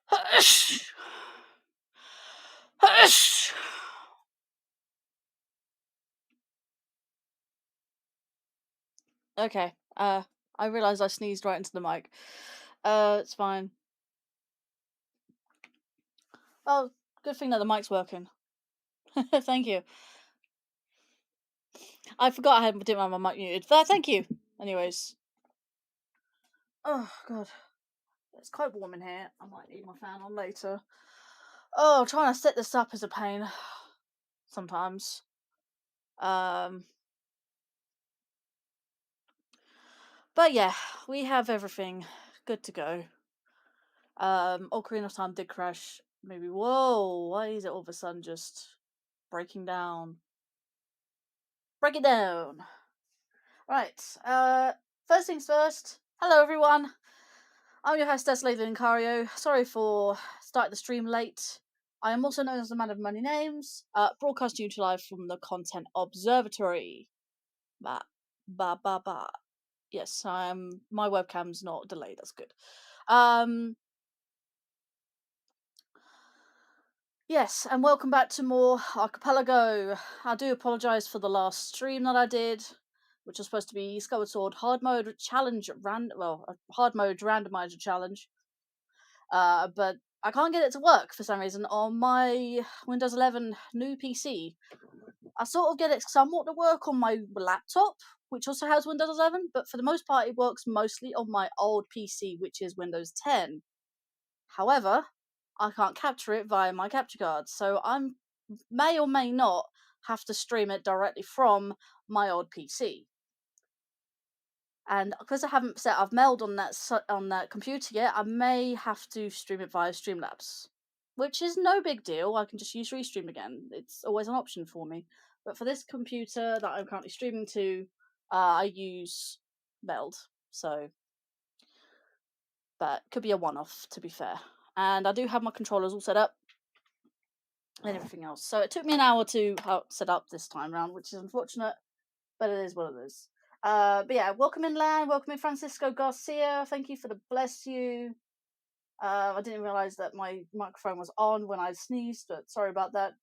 Hush! Hush! Okay. I realized I sneezed right into the mic. It's fine. Oh, good thing that the mic's working. Thank you. I forgot I didn't have my mic muted. Thank you. Anyways. Oh, God. It's quite warm in here. I might need my fan on later. Oh, trying to set this up is a pain. Sometimes. But yeah, we have everything good to go. Ocarina of Time did crash. Maybe, whoa, why is it all of a sudden just breaking down? Break it down. Right, first things first. Hello everyone. I'm your hostess, Lady Linkario. Sorry for starting the stream late. I am also known as the Man of Many Names, broadcasting you live from the Content Observatory. Ba ba ba ba. Yes, my webcam's not delayed, that's good. Yes, and welcome back to more Archipelago. I do apologise for the last stream that I did, which was supposed to be Skyward Sword Hard Mode Challenge, Hard Mode Randomiser Challenge. But I can't get it to work for some reason on my Windows 11 new PC. I sort of get it somewhat to work on my laptop, which also has Windows 11, but for the most part it works mostly on my old PC, which is Windows 10. However, I can't capture it via my capture card, so I may or may not have to stream it directly from my old PC. And because I haven't set I've mailed on that computer yet, I may have to stream it via Streamlabs, which is no big deal. I can just use Restream again. It's always an option for me. But for this computer that I'm currently streaming to, I use Meld. So, but could be a one-off, to be fair. And I do have my controllers all set up and everything else. So it took me an hour to set up this time round, which is unfortunate, but it is what it is. But yeah, welcome in, Lan. Welcome in, Francisco Garcia. Thank you for the bless you. I didn't realize that my microphone was on when I sneezed, but sorry about that.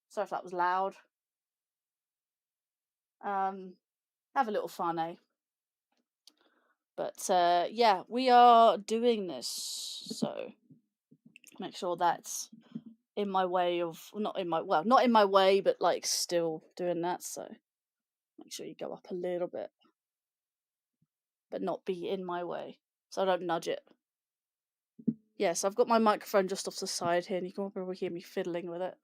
Sorry if that was loud. Have a little fun, eh? But yeah, we are doing this, so make sure that's in my way of not in my way, but like still doing that. So make sure you go up a little bit, but not be in my way, so I don't nudge it. Yes, I've got my microphone just off the side here, and you can probably hear me fiddling with it.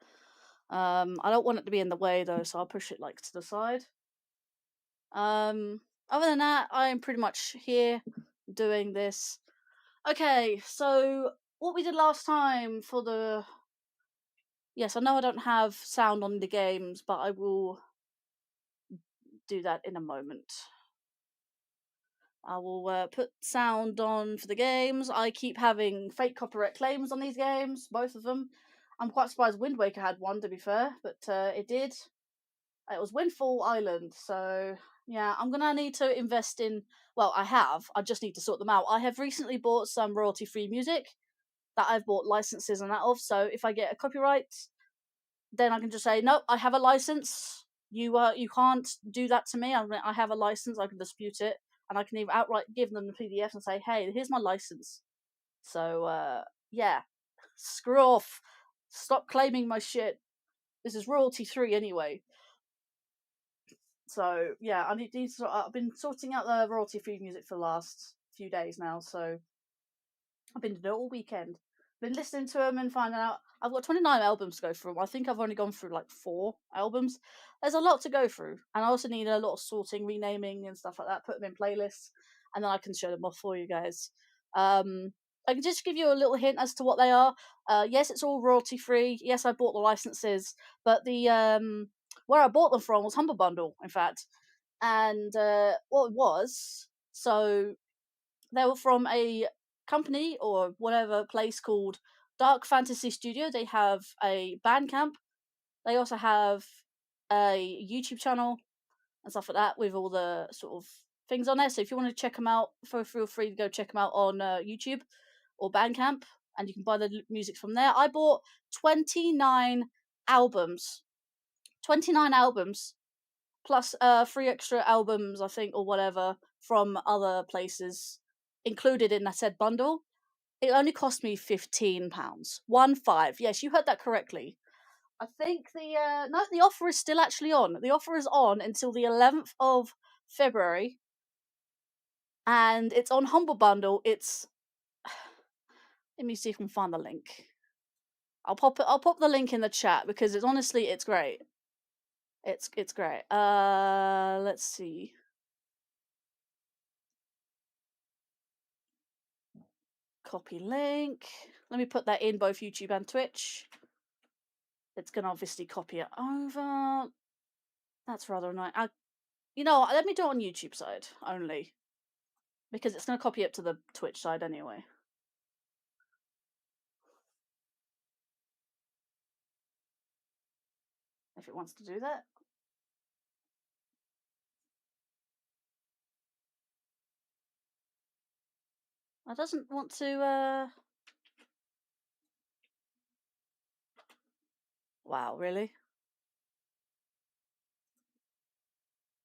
I don't want it to be in the way though, so I'll push it like to the side. Other than that, I'm pretty much here doing this. Okay, so what we did last time for the... Yes, I know I don't have sound on the games, but I will do that in a moment. I will put sound on for the games. I keep having fake copyright claims on these games, both of them. I'm quite surprised Wind Waker had one, to be fair, but it did. It was Windfall Island, so yeah, I'm gonna need to invest in... Well, I have. I just need to sort them out. I have recently bought some royalty-free music that I've bought licenses and that of. So if I get a copyright, then I can just say, nope, I have a license. You can't do that to me. I have a license. I can dispute it, and I can even outright give them the PDF and say, hey, here's my license. So yeah, screw off. Stop claiming my shit. This is royalty free anyway. So yeah, I need to I've been sorting out the royalty free music for the last few days now. So I've been doing it all weekend. Been listening to them and finding out. I've got 29 albums to go through. I think I've only gone through like 4 albums. There's a lot to go through, and I also need a lot of sorting, renaming, and stuff like that. Put them in playlists, and then I can show them off for you guys. I can just give you a little hint as to what they are. Yes, it's all royalty free. Yes, I bought the licenses, but the where I bought them from was Humble Bundle, in fact. And what it was, so they were from a company or whatever place called Dark Fantasy Studio. They have a Bandcamp. They also have a YouTube channel and stuff like that with all the sort of things on there. So if you want to check them out, feel free to go check them out on YouTube or Bandcamp, and you can buy the music from there. I bought 29 albums. 29 albums plus 3 extra albums, I think, or whatever, from other places included in that said bundle. It only cost me £15. 1-5. Yes, you heard that correctly. I think the offer is still actually on. The offer is on until the 11th of February, and it's on Humble Bundle. It's... Let me see if I can find the link. I'll pop the link in the chat because it's great. It's great. Let's see. Copy link. Let me put that in both YouTube and Twitch. It's gonna obviously copy it over. That's rather annoying. You know what? Let me do it on YouTube side only, because it's gonna copy it to the Twitch side anyway. If it wants to do that. It doesn't want to. Wow, really?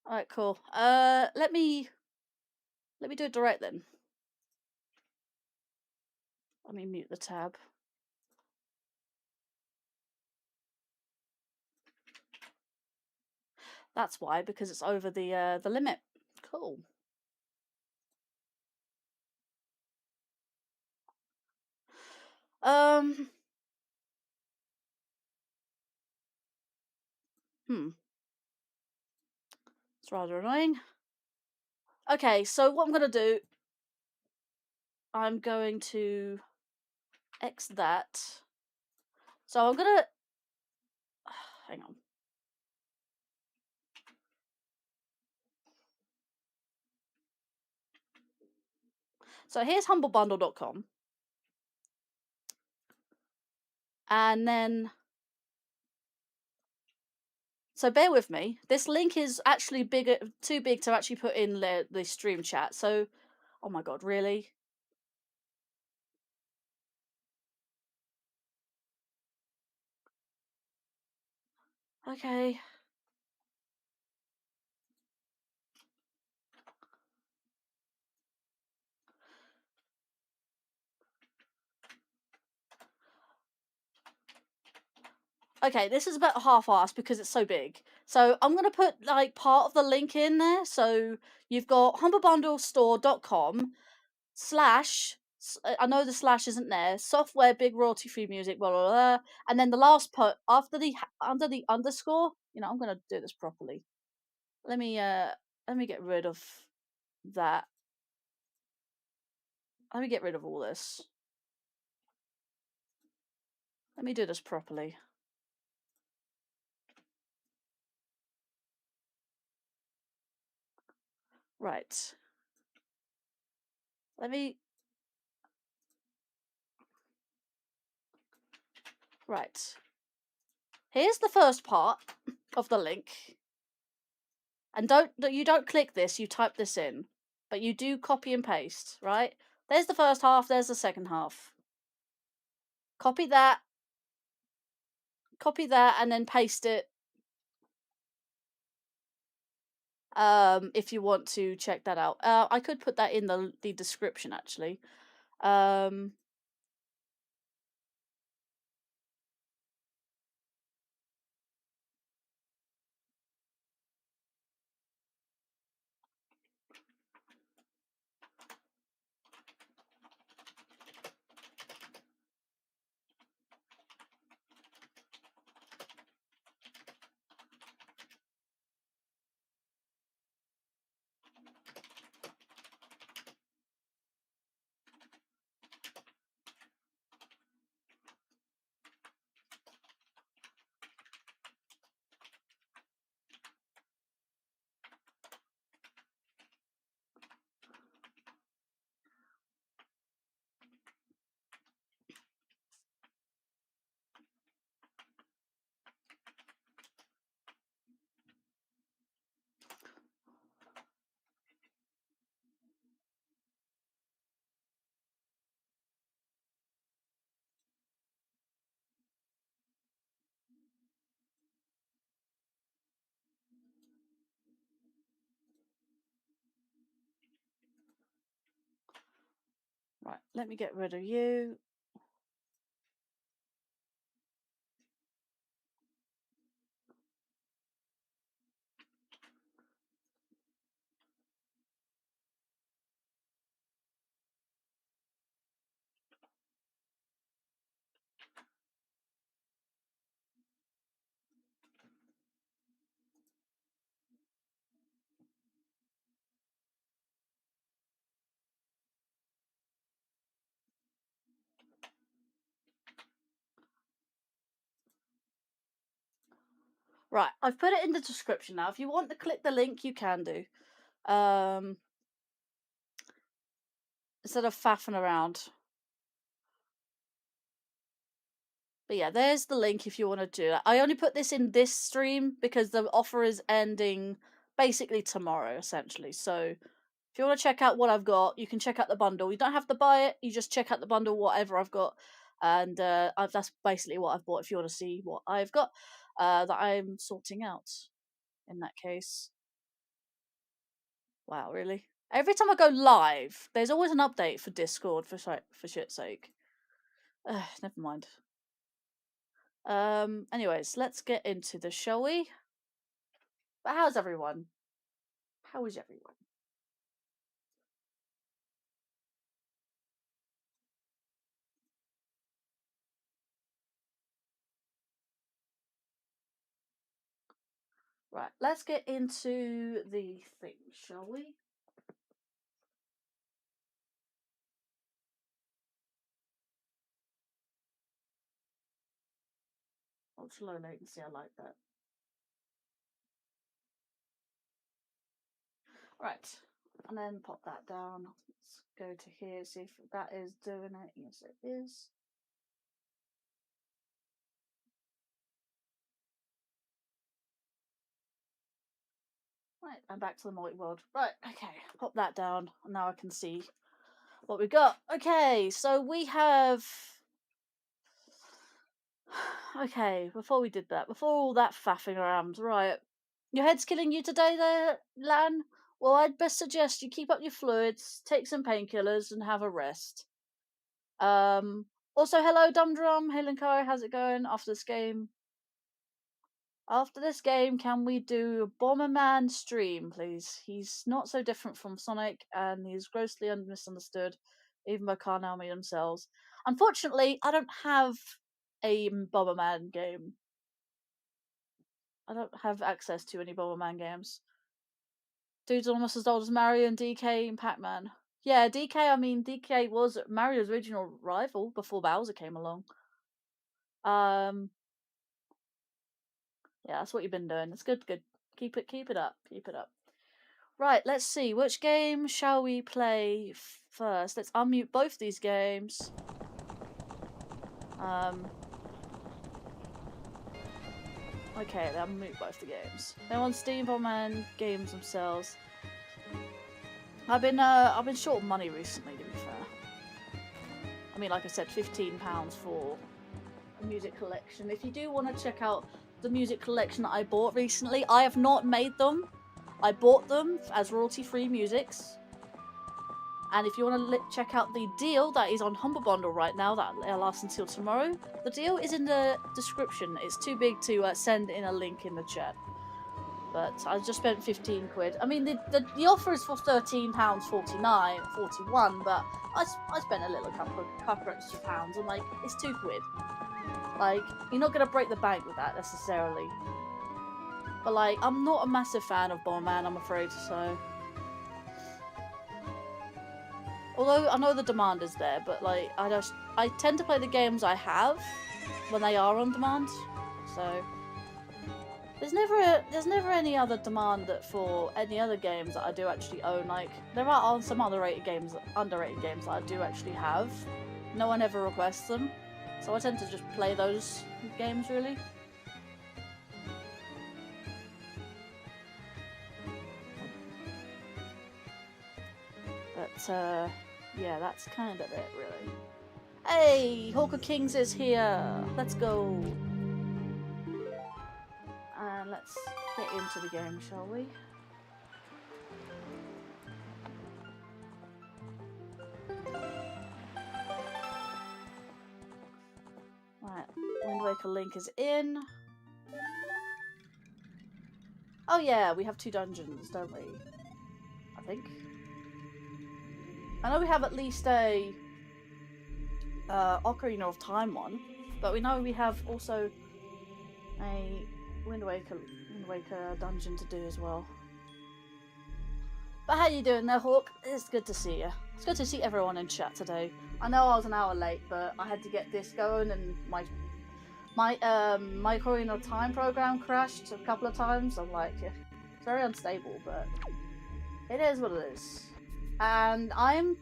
All right, cool. Let me do it direct then. Let me mute the tab. That's why, because it's over the limit. Cool. It's rather annoying. Okay, so what I'm gonna do, I'm going to X that. So I'm gonna hang on. So here's humblebundle.com. And then, so bear with me. This link is actually too big to actually put in the stream chat. So, oh my god, really? Okay. Okay, this is about half-assed because it's so big. So I'm going to put like part of the link in there. So you've got humblebundlestore.com / I know the slash isn't there, software, big royalty free music, blah, blah, blah. And then the last part after under the underscore, I'm going to do this properly. Let me let me get rid of that. Let me get rid of all this. Let me do this properly. Right. Let me... Right. Here's the first part of the link. And you don't click this, you type this in. But you do copy and paste, right? There's the first half, there's the second half. Copy that, and then paste it. If you want to check that out. I could put that in the description, actually. Right, let me get rid of you. Right, I've put it in the description now. If you want to click the link, you can do. Instead of faffing around. But yeah, there's the link if you want to do that. I only put this in this stream because the offer is ending basically tomorrow, essentially. So if you want to check out what I've got, you can check out the bundle. You don't have to buy it. You just check out the bundle, whatever I've got. And that's basically what I've bought if you want to see what I've got that I'm sorting out in that case. Wow, really? Every time I go live, there's always an update for Discord, for shit's sake. Never mind. Anyways, let's get into this, shall we? But how's everyone? How is everyone? Right, let's get into the thing, shall we? Ultra low latency, I like that. Right, and then pop that down. Let's go to here, see if that is doing it. Yes, it is. Right, and back to the multi-world. Right, okay, pop that down. And now I can see what we got. Okay, so we have... Okay, before we did that, before all that faffing around, right. Your head's killing you today there, Lan? Well, I'd best suggest you keep up your fluids, take some painkillers, and have a rest. Also, hello, Dumdrum. Hey, Linkario, how's it going after this game? After this game, can we do a Bomberman stream, please? He's not so different from Sonic, and he's grossly misunderstood, even by Carnalmy themselves. Unfortunately, I don't have a Bomberman game. I don't have access to any Bomberman games. Dudes almost as old as Mario and DK and Pac-Man. Yeah, DK, I mean, DK was Mario's original rival before Bowser came along. Yeah, that's what you've been doing. It's good, good. Keep it up. Keep it up. Right, let's see. Which game shall we play first? Let's unmute both these games. Okay, they unmute both the games. They're on Steam and games themselves. I've been short of money recently, to be fair. I mean, like I said, £15 for a music collection. If you do want to check out the music collection that I bought recently, I have not made them. I bought them as royalty-free musics. And if you want to check out the deal that is on Humble Bundle right now, that lasts until tomorrow, the deal is in the description. It's too big to send in a link in the chat. But I just spent 15 quid. I mean, the offer is for £13.41, but I spent a little couple extra pounds, and like, it's 2 quid. Like, you're not gonna break the bank with that necessarily. But like, I'm not a massive fan of Bomberman, I'm afraid, so. Although I know the demand is there, but like, I tend to play the games I have when they are on demand, so. There's never any other demand for any other games that I do actually own. Like, there are some underrated games that I do actually have. No one ever requests them, so I tend to just play those games, really. But yeah, that's kind of it, really. Hey, Hawker Kings is here. Let's go. And let's get into the game, shall we? Right, Wind Waker link is in. Oh yeah, we have 2 dungeons, don't we? I think. I know we have at least a Ocarina of Time one, but we know we have also a Wind Waker dungeon to do as well. But how you doing there, Hawk? It's good to see you. It's good to see everyone in chat today. I know I was an hour late, but I had to get this going, and my Ocarina of Time program crashed a couple of times. I'm like, yeah, it's very unstable, but it is what it is. And I'm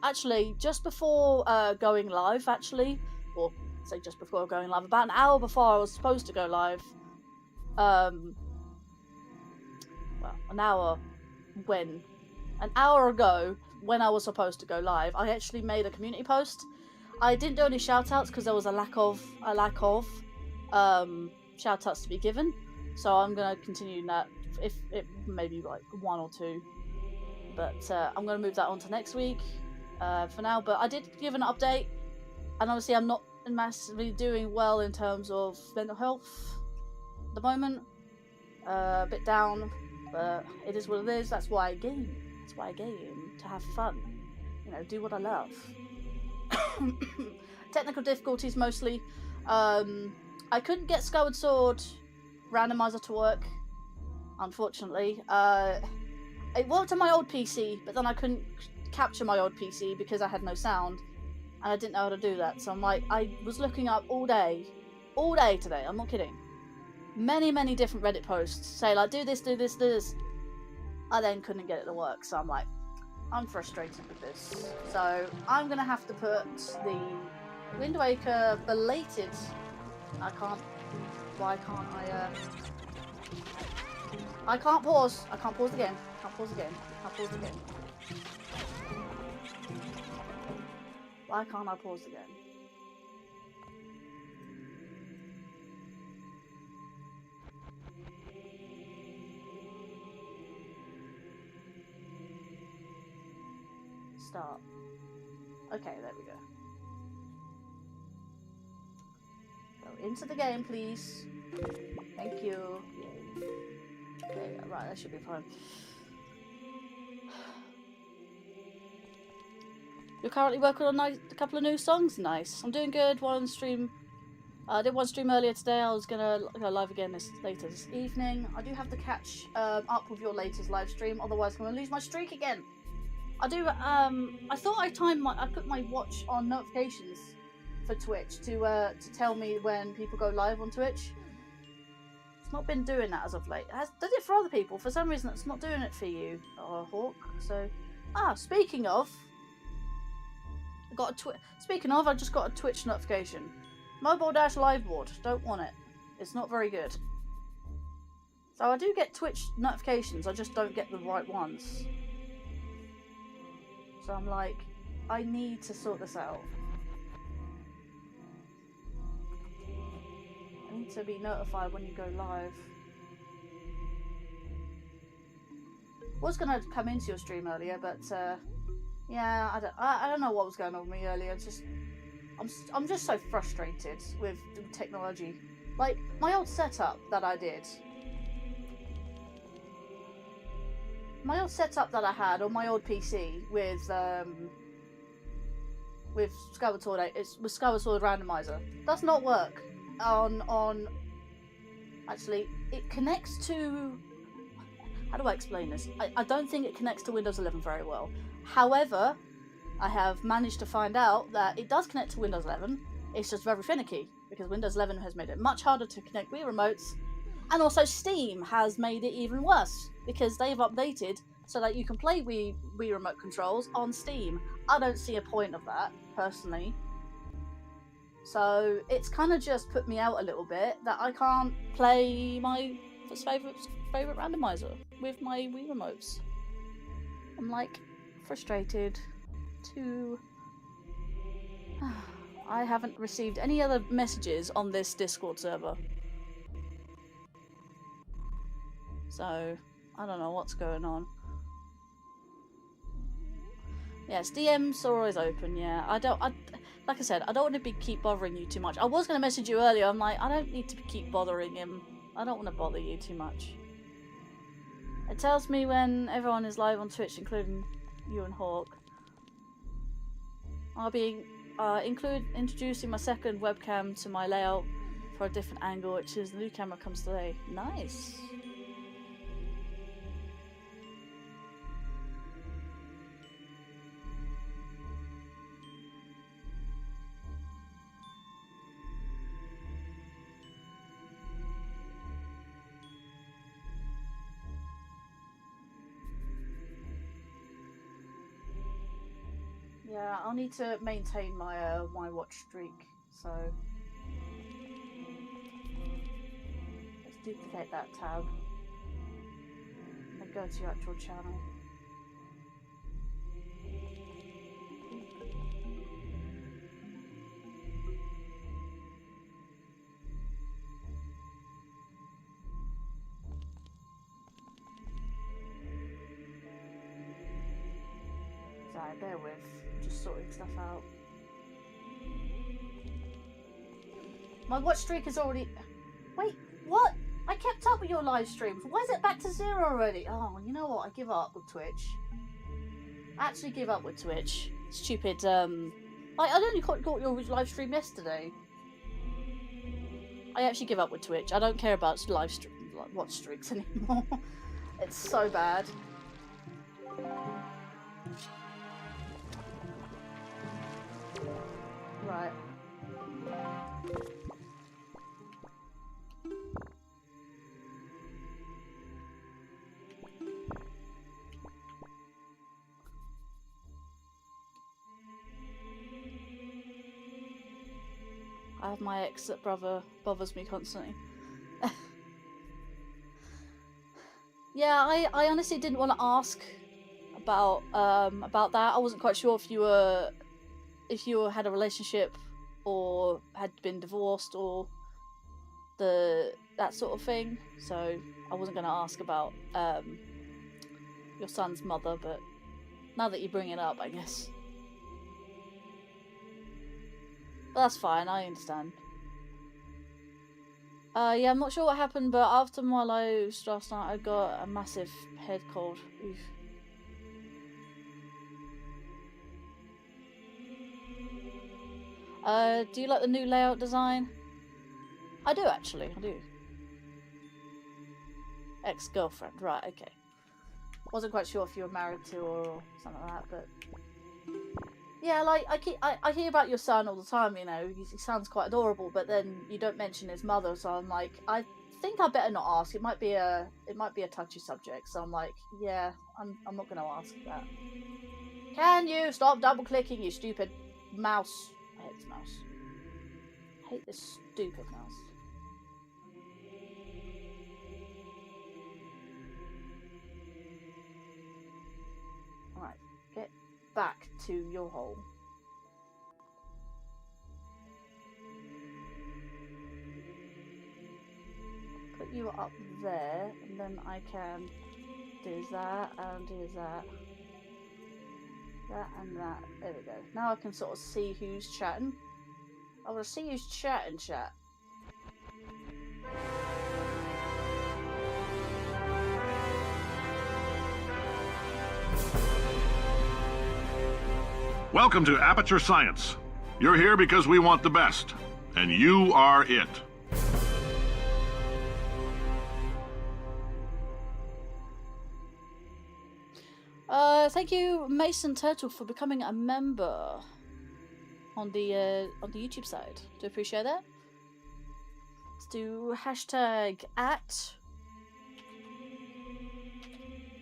actually just before going live, or say just before going live, about an hour before I was supposed to go live. Well, an hour ago, when I was supposed to go live, I actually made a community post. I didn't do any shoutouts because there was a lack of shoutouts to be given. So I'm gonna continue that, if it maybe like 1 or 2, but I'm gonna move that on to next week for now. But I did give an update, and obviously I'm not massively doing well in terms of mental health at the moment. A bit down, but it is what it is. That's why I game. That's why I game, to have fun. You know, do what I love. Technical difficulties mostly. I couldn't get Skyward Sword Randomiser to work, unfortunately. It worked on my old PC, but then I couldn't capture my old PC because I had no sound, and I didn't know how to do that. So I'm like, I was looking up all day today. I'm not kidding. Many different Reddit posts say like, do this, do this, do this. I then couldn't get it to work, so I'm like, I'm frustrated with this. So I'm gonna have to put the Wind Waker belated. I can't. Why can't I? I can't pause. I can't pause the game. Can't pause the game. Can't pause the game. Why can't I pause the game? Start. Okay, there we go. Go into the game, please. Thank you. Okay, right, that should be fine. You're currently working on a couple of new songs? Nice. I'm doing good. One on stream I did one stream earlier today. I was gonna go live again later this evening. I do have to catch up with your latest live stream, otherwise I'm gonna lose my streak again. I do. I thought I put my watch on notifications for Twitch to tell me when people go live on Twitch. It's not been doing that as of late. It does it for other people. For some reason, it's not doing it for you, Hawk. So, speaking of, I just got a Twitch notification. Mobile-liveboard. Don't want it. It's not very good. So I do get Twitch notifications. I just don't get the right ones. So I'm like, I need to sort this out. I need to be notified when you go live. I was gonna come into your stream earlier, but yeah, I don't know what was going on with me earlier. I'm just so frustrated with the technology. Like my old setup that I did. My old setup that I had on my old PC with Skyward Sword, it's with Skyward Sword Randomiser, does not work on. Actually, it connects to. How do I explain this? I don't think it connects to Windows 11 very well. However, I have managed to find out that it does connect to Windows 11. It's just very finicky because Windows 11 has made it much harder to connect Wii remotes, and also Steam has made it even worse because they've updated so that you can play Wii remote controls on Steam. I don't see a point of that personally. So it's kind of just put me out a little bit that I can't play my favorite randomizer with my Wii remotes. I'm like frustrated too. I haven't received any other messages on this Discord server, so I don't know what's going on. Yes, DMs are always open. Yeah, like I said, I don't want to keep bothering you too much. I was going to message you earlier. I'm like, I don't need to keep bothering him. I don't want to bother you too much. It tells me when everyone is live on Twitch, including you and Hawk. I'll be introducing my second webcam to my layout for a different angle, which is the new camera comes today. Nice. Yeah, I'll need to maintain my my watch streak, so let's duplicate that tab and go to your actual channel. Sorry, bear with. Just sorting stuff out. My watch streak is already... Wait, what? I kept up with your live streams. Why is it back to 0 already? Oh, you know what? I give up with Twitch. I actually give up with Twitch. Stupid, I only caught your live stream yesterday. I actually give up with Twitch. I don't care about watch streaks anymore. It's so bad. Right. I have my ex that bothers me constantly. Yeah, I honestly didn't want to ask about that. I wasn't quite sure if you had a relationship or had been divorced or that sort of thing. So I wasn't going to ask about your son's mother, but now that you bring it up, I guess. But that's fine, I understand. Yeah, I'm not sure what happened, but after my lives last night, I got a massive head cold. Oof. Do you like the new layout design? I do actually, I do. Ex-girlfriend, right, okay. Wasn't quite sure if you were married to or something like that, but... Yeah, like, I hear about your son all the time, you know, he sounds quite adorable, but then you don't mention his mother, so I'm like, I think I better not ask. It might be a touchy subject, so I'm like, yeah, I'm not gonna ask that. Can you stop double clicking, you stupid mouse? I hate this mouse. I hate this stupid mouse. Alright, get back to your hole. Put you up there, and then I can do that, and do that. That and that. There we go. Now I can sort of see who's chatting. I want to see who's chatting, chat. Welcome to Aperture Science. You're here because we want the best, and you are it. Thank you, Mason Turtle, for becoming a member on the YouTube side. Do appreciate that. Let's do hashtag at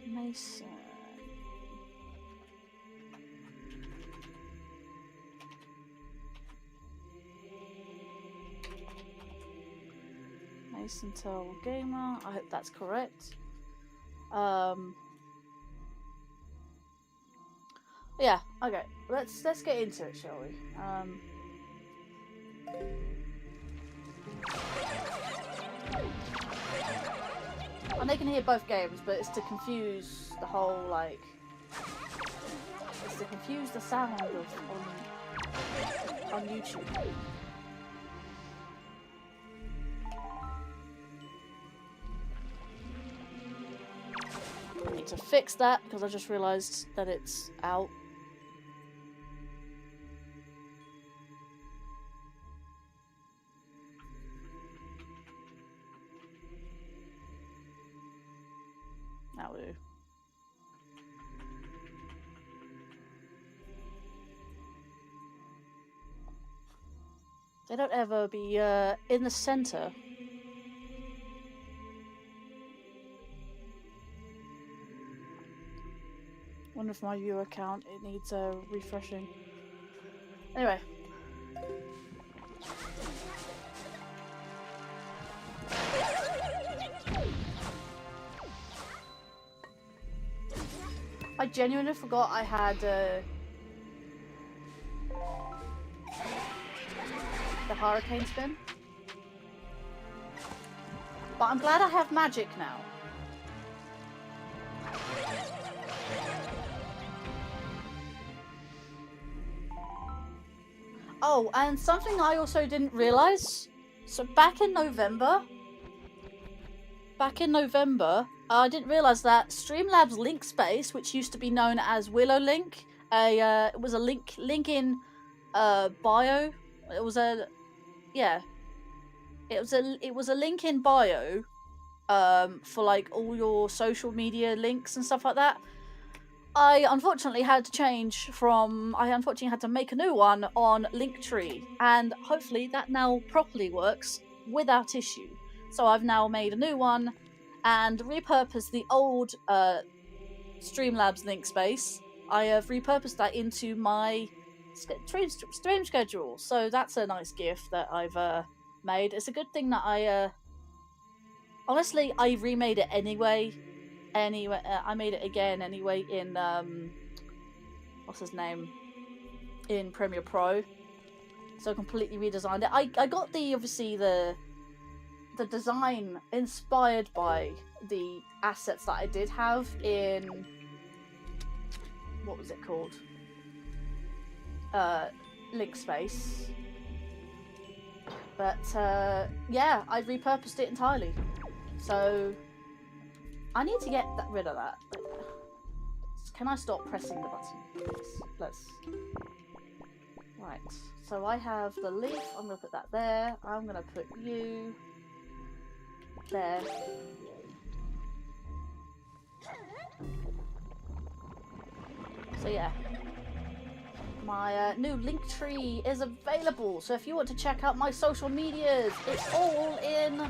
Mason. Mason Turtle Gamer. I hope that's correct. Yeah, okay. Let's get into it, shall we? And they can hear both games, but it's to confuse the whole, like... It's to confuse the sound of on YouTube. I need to fix that, because I just realised that it's out. That'll do. They don't ever be in the center. Wonder if my viewer account it needs refreshing. Anyway. I genuinely forgot I had the hurricane spin. But I'm glad I have magic now. Oh, and something I also didn't realise. So back in November, I didn't realise that Streamlabs link space, which used to be known as Willow Link, it was a link in bio. It was a link in bio for like all your social media links and stuff like that. I unfortunately had to make a new one on Linktree, and hopefully that now properly works without issue. So I've now made a new one and repurposed the old Streamlabs link space. I have repurposed that into my stream schedule, so that's a nice gift that I've made. It's a good thing that I honestly I remade it anyway. I made it again anyway in what's his name, in Premiere Pro. So I completely redesigned it. I got obviously the design inspired by the assets that I did have in, what was it called? Link Space. But yeah, I repurposed it entirely. So I need to get rid of that. Can I stop pressing the button? Let's Right, so I have the leaf, I'm going to put that there, I'm going to put you there. So yeah, my new link tree is available, so if you want to check out my social medias, it's all in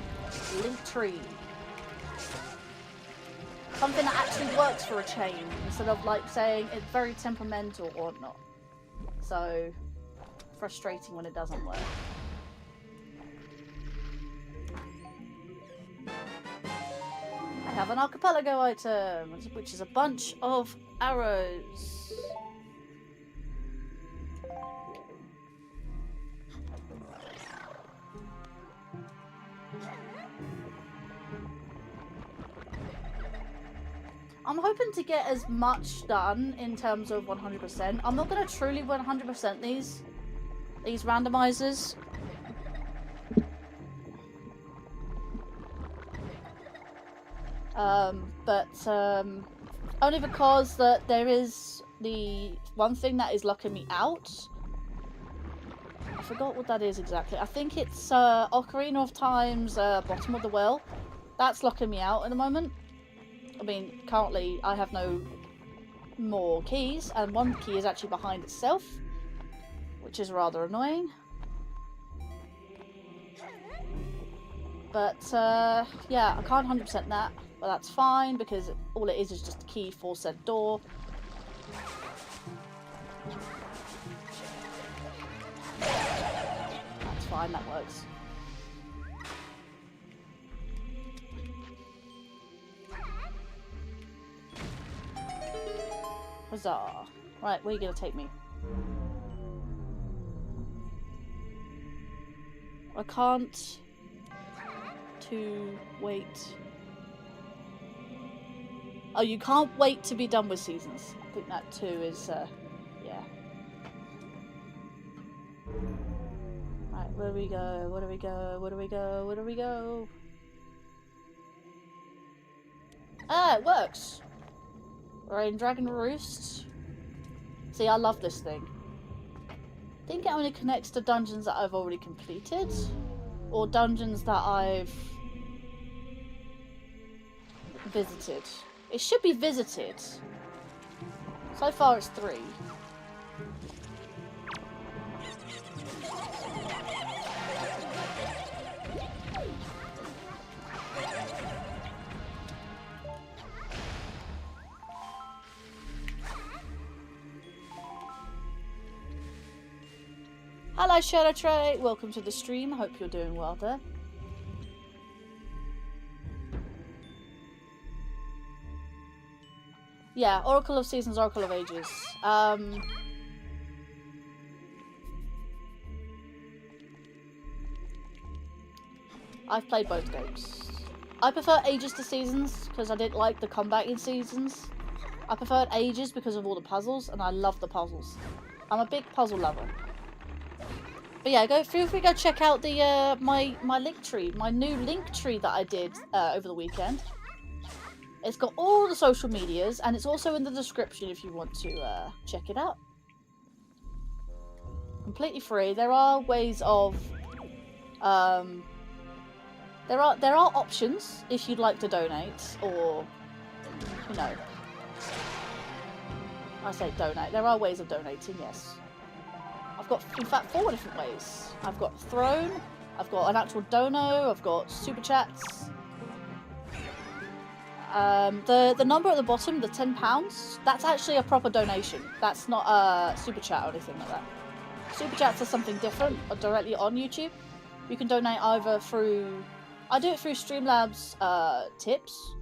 Linktree. Something that actually works for a chain, instead of like saying it's very temperamental or not. So frustrating when it doesn't work. I have an archipelago item, which is a bunch of arrows. I'm hoping to get as much done in terms of 100%. I'm not going to truly 100% these randomizers. Only because that there is the one thing that is locking me out. I forgot what that is exactly. I think it's Ocarina of Time's Bottom of the Well. That's locking me out at the moment. I mean, currently I have no more keys, and one key is actually behind itself, which is rather annoying. But yeah, I can't 100% that, but that's fine because all it is just a key for said door. That's fine, that works. Huzzah. Right, where are you going to take me? I can't wait. Oh, you can't wait to be done with seasons. I think that too is, yeah. Right, where do we go? Where do we go? Where do we go? Where do we go? Ah, it works! We're in Dragon Roost. See, I love this thing. I think it only connects to dungeons that I've already completed, or dungeons that I've visited. It should be visited. So far it's 3. Hello Shadow Tray, welcome to the stream. Hope you're doing well there. Yeah, Oracle of Seasons, Oracle of Ages. I've played both games. I prefer Ages to Seasons because I didn't like the combat in Seasons. I preferred Ages because of all the puzzles, and I love the puzzles. I'm a big puzzle lover. But yeah, feel free to go check out the my link tree, my new link tree that I did over the weekend. It's got all the social medias, and it's also in the description if you want to check it out. Completely free. There are ways of there are options if you'd like to donate, or you know, I say donate. There are ways of donating, yes. I've got, in fact, 4 different ways. I've got Throne, I've got an actual dono, I've got super chats. The number at the bottom, the £10, that's actually a proper donation. That's not a super chat or anything like that. Super chats are something different, or directly on YouTube. You can donate either through, I do it through Streamlabs tips,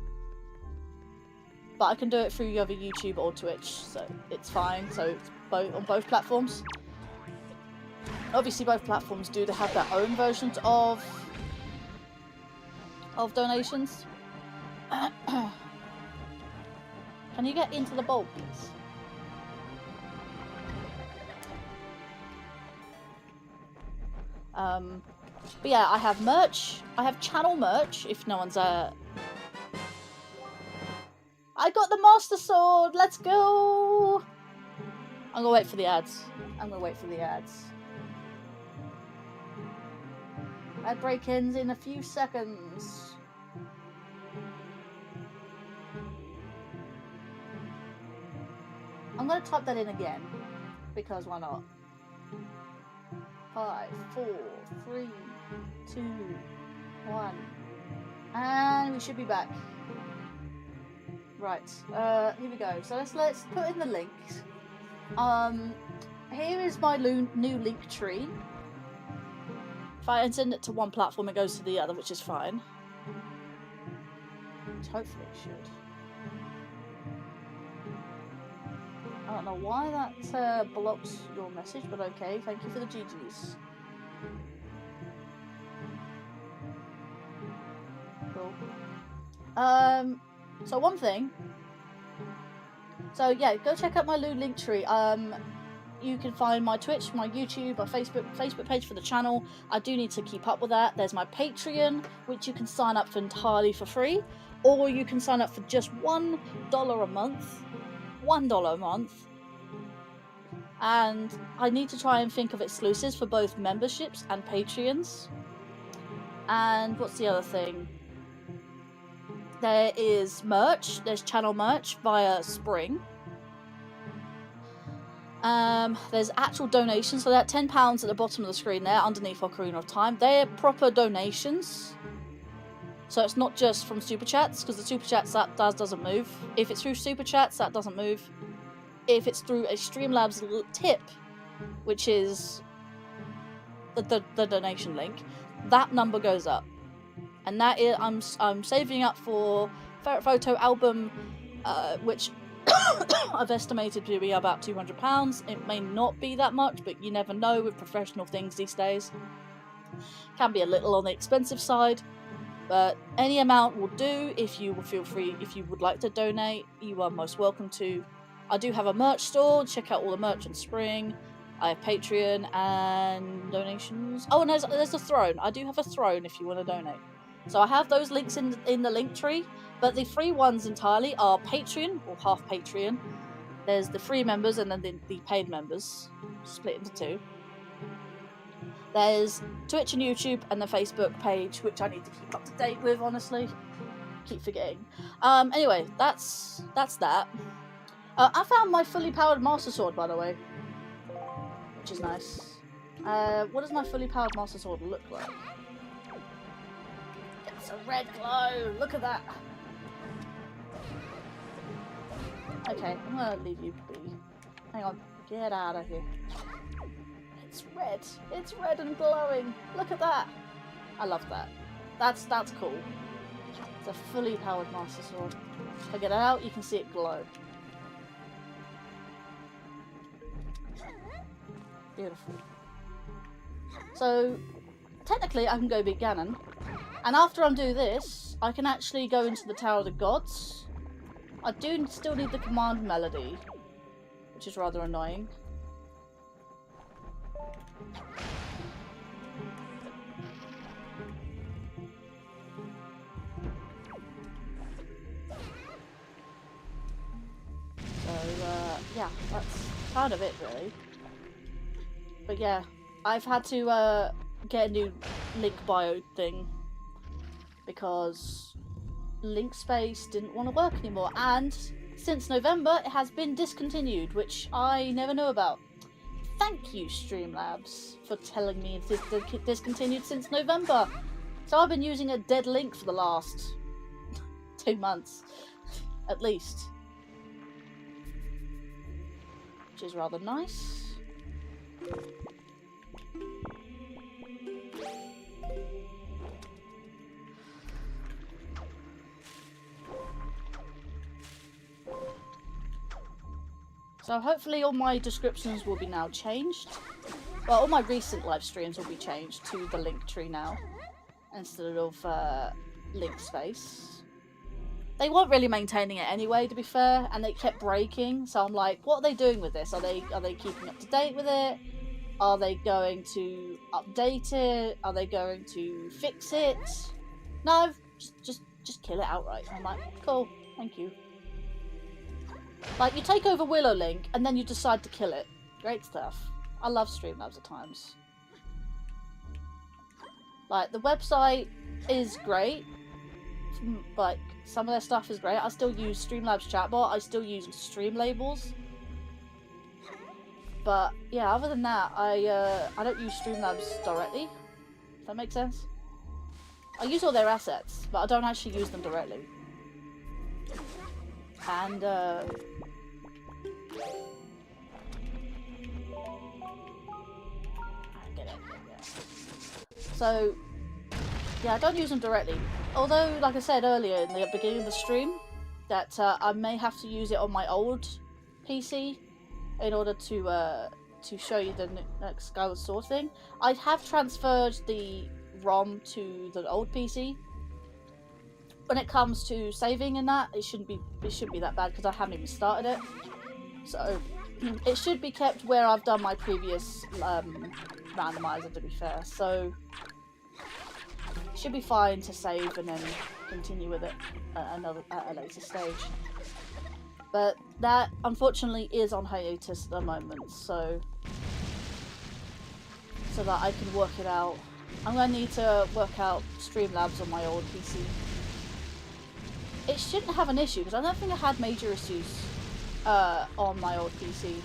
but I can do it through either YouTube or Twitch, so it's fine. So it's on both platforms. Obviously, both platforms do have their own versions of donations. Can you get into the bowl, please? But yeah, I have merch. I have channel merch. If no one's I got the Master Sword. Let's go. I'm gonna wait for the ads. I'm gonna wait for the ads. Ad break ends in a few seconds. I'm gonna type that in again, because why not? 5, 4, 3, 2, 1. And we should be back. Right, here we go. So let's put in the links. Here is my new link tree. If I send it to one platform, it goes to the other, which is fine. Hopefully it should. I don't know why that blocks your message, but okay. Thank you for the GGs. Cool. So one thing. So yeah, go check out my new link tree. You can find my Twitch, my YouTube, my Facebook page for the channel. I do need to keep up with that. There's my Patreon, which you can sign up for entirely for free, or you can sign up for just $1 a month. $1 a month. And I need to try and think of exclusives for both memberships and Patreons. And what's the other thing? There is merch. There's channel merch via Spring. There's actual donations, so that £10 at the bottom of the screen there, underneath Ocarina of Time. They're proper donations. So it's not just from Super Chats, because the Super Chats, that doesn't move. If it's through Super Chats, that doesn't move. If it's through a Streamlabs tip, which is the donation link, that number goes up. And that is, I'm saving up for Ferret Photo album, which I've estimated to be about £200. It may not be that much, but you never know with professional things these days. Can be a little on the expensive side, but any amount will do. If you feel free, if you would like to donate, you are most welcome to. I do have a merch store. Check out all the merch on Spring. I have Patreon and donations. Oh, and there's a throne. I do have a throne if you want to donate. So I have those links in the link tree, but the free ones entirely are Patreon, or half Patreon. There's the free members and then the paid members, split into two. There's Twitch and YouTube and the Facebook page, which I need to keep up to date with, honestly. Keep forgetting. Anyway, that's that. I found my fully powered Master Sword, by the way, which is nice. What does my fully powered Master Sword look like? It's a red glow! Look at that! Okay, I'm gonna leave you be. Hang on, get out of here. It's red! It's red and glowing! Look at that! I love that. That's cool. It's a fully powered Master Sword. If I get it out, you can see it glow. Beautiful. So, technically I can go beat Ganon, and after I do this, I can actually go into the Tower of the Gods. I do still need the command melody, which is rather annoying. So, yeah, that's kind of it, really. But yeah, I've had to get a new link bio thing because link space didn't want to work anymore, and since November it has been discontinued, which I never knew about. Thank you, Streamlabs, for telling me it's discontinued since November. So I've been using a dead link for the last 2 months, at least. Which is rather nice. So hopefully all my descriptions will be now changed. Well, all my recent live streams will be changed to the link tree now, instead of link space. They weren't really maintaining it anyway, to be fair, and it kept breaking. So I'm like, what are they doing with this? Are they keeping up to date with it? Are they going to update it? Are they going to fix it? No, just kill it outright. I'm like, cool, thank you. Like, you take over Willow Link, and then you decide to kill it. Great stuff. I love Streamlabs at times. Like, the website is great. Like, some of their stuff is great. I still use Streamlabs chatbot. I still use stream labels. But yeah, other than that, I don't use Streamlabs directly. Does that make sense? I use all their assets, but I don't actually use them directly. And I get it. Yeah. So yeah, I don't use them directly. Although, like I said earlier in the beginning of the stream, that I may have to use it on my old PC in order to show you the next Skyward Sword thing. I have transferred the ROM to the old PC. When it comes to saving and that, it shouldn't be that bad because I haven't even started it. So it should be kept where I've done my previous randomizer, to be fair. So it should be fine to save and then continue with it at a later stage. But that, unfortunately, is on hiatus at the moment, so that I can work it out. I'm going to need to work out Streamlabs on my old PC. It shouldn't have an issue, because I don't think I had major issues on my old PC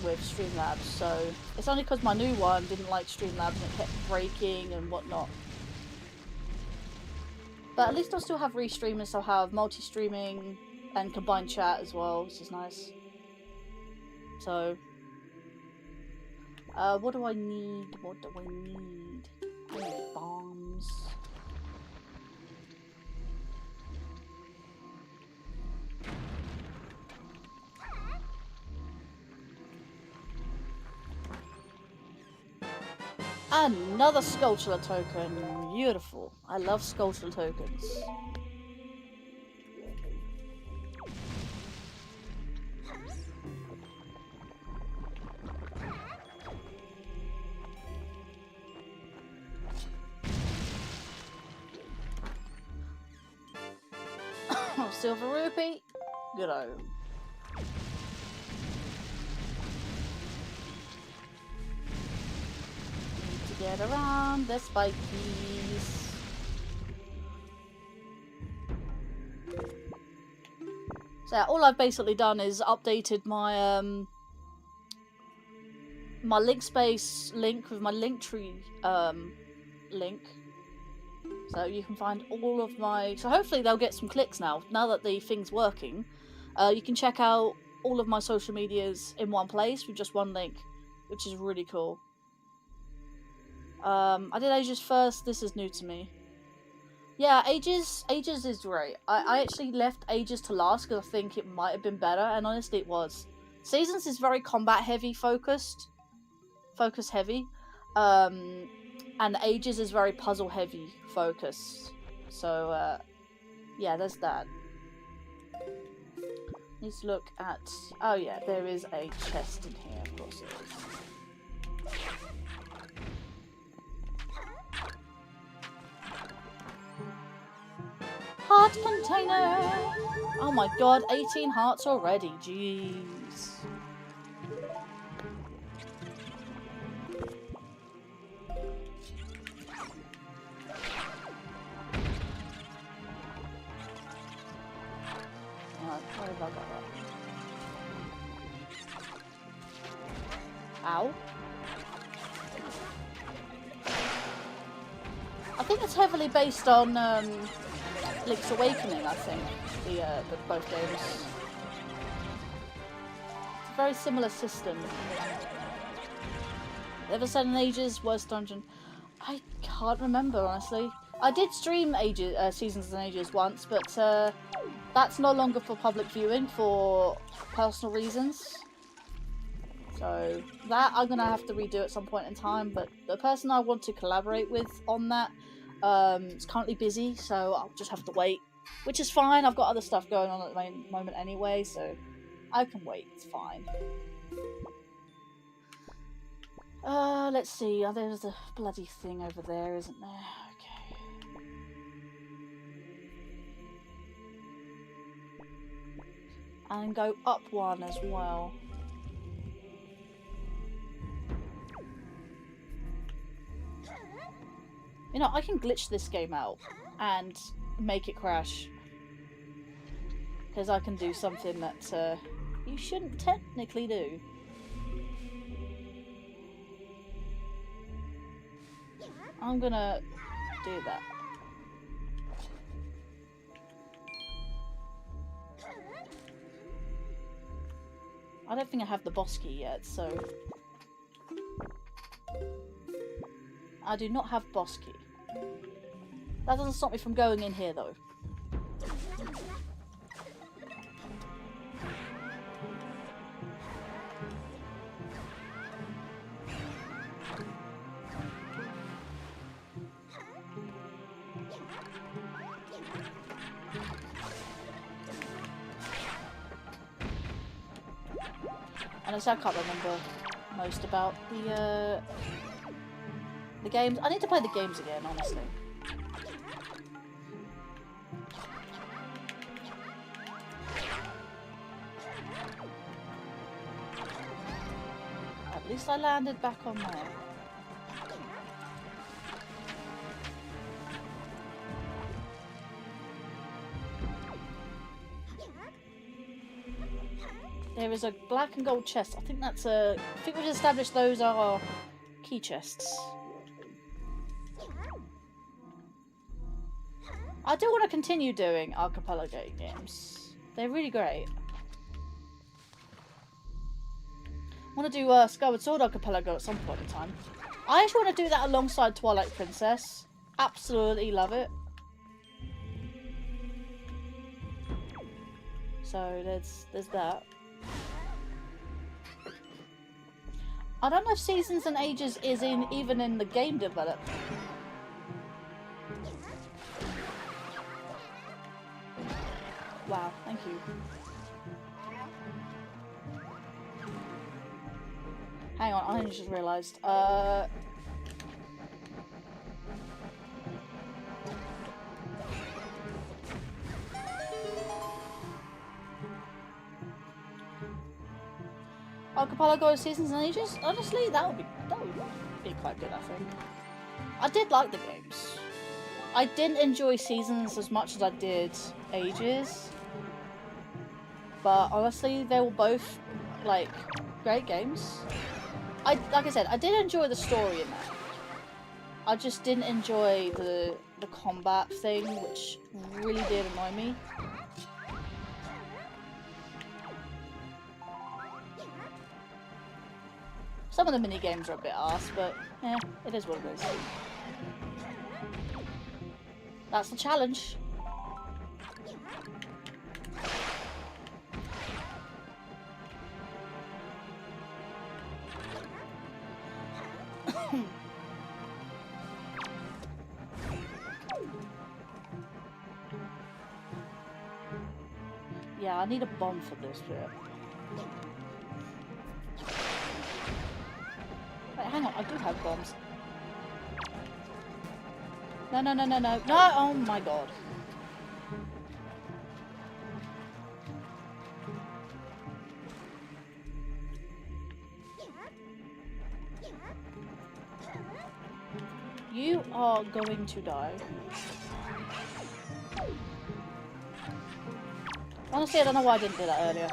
with Streamlabs, so it's only because my new one didn't like Streamlabs and it kept breaking and whatnot. But at least I'll still have restream and still have multi-streaming and combined chat as well, which is nice. So, what do I need? What do I need? I need bombs. Another Sculpture token. Beautiful. I love Sculpture tokens. Silver rupee. Good-o. Need to get around the spikies. So yeah, all I've basically done is updated my my link space link with my Linktree link. So you can find all of my... So hopefully they'll get some clicks now that the thing's working. You can check out all of my social medias in one place with just one link, which is really cool. I did Ages first. This is new to me. Yeah, Ages is great. I actually left Ages to last because I think it might have been better, and honestly it was. Seasons is very combat heavy focus heavy. And Ages is very puzzle heavy focus. So yeah, there's that. Need to look at... Oh yeah, there is a chest in here, of course there is. Heart container! Oh my god, 18 hearts already, jeez. What have I got that? Ow. I think it's heavily based on Link's Awakening, I think, the both games. It's a very similar system. Ever said in Ages, worst dungeon? I can't remember, honestly. I did stream Seasons and Ages once, but that's no longer for public viewing for personal reasons. So that I'm gonna have to redo at some point in time, but the person I want to collaborate with on that is currently busy, so I'll just have to wait, which is fine. I've got other stuff going on at the moment anyway, so I can wait. It's fine. Let's see. Oh, there's a bloody thing over there, isn't there? Okay. And go up one as well. You know, I can glitch this game out and make it crash. Because I can do something that you shouldn't technically do. I'm gonna do that. I don't think I have the boss key yet, so... I do not have boss key. That doesn't stop me from going in here, though. Honestly, I can't remember most about the games. I need to play the games again, honestly. At least I landed back on there. There is a black and gold chest. I think that's a... I think we've established those are our key chests. I do want to continue doing Archipelago games. They're really great. I want to do Skyward Sword Archipelago at some point in time. I actually want to do that alongside Twilight Princess. Absolutely love it. So there's that. I don't know if Seasons and Ages is even in the game development. Wow, thank you. Hang on, I just realised. Archipelago Seasons and Ages? Honestly, that would be quite good, I think. I did like the games. I didn't enjoy Seasons as much as I did Ages. But honestly, they were both, like, great games. Like I said, I did enjoy the story in that. I just didn't enjoy the combat thing, which really did annoy me. Some of the mini games are a bit arse, but yeah, it is what it is. That's the challenge. Yeah, I need a bomb for this bit. Wait, hang on, I do have bombs. No, no, no, no, no. No! Oh my god. You are going to die. Honestly, I don't know why I didn't do that earlier.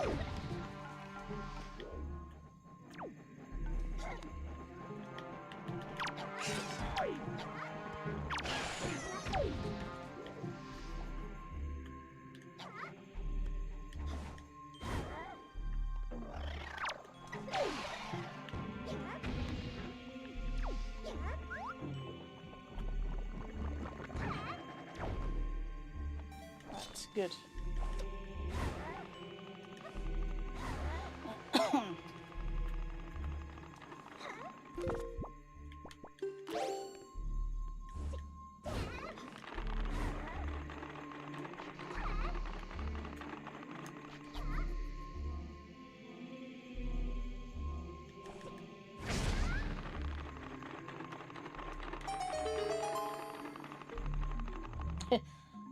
That's good.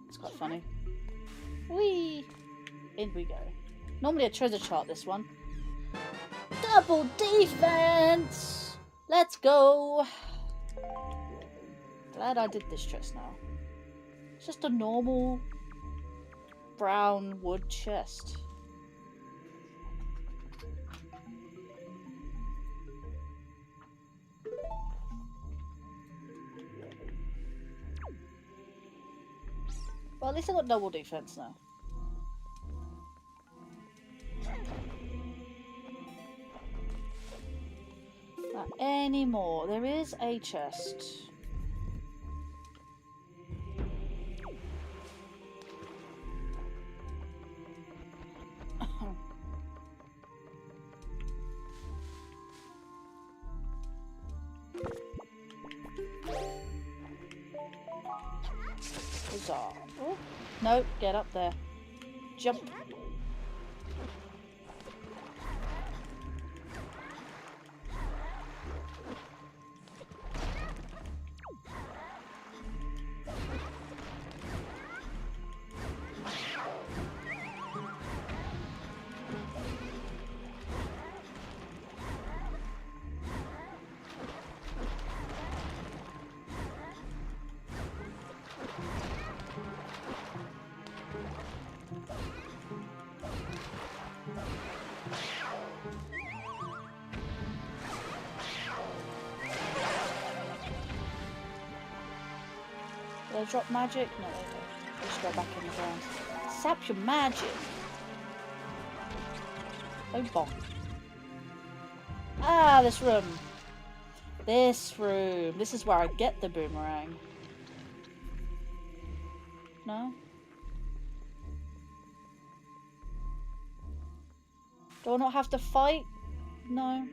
It's quite funny. Whee! In we go. Normally a treasure chart, this one. Double defense! Let's go! Glad I did this chest now. It's just a normal brown wood chest. Well, at least I got double defense now. Not anymore. There is a chest. Bizarre. Oh, no, get up there. Jump. Did I drop magic? No, they don't. Just go back in the ground. Sap your magic! Oh, bonk. Ah, this room. This room. This is where I get the boomerang. No? Do I not have to fight? No.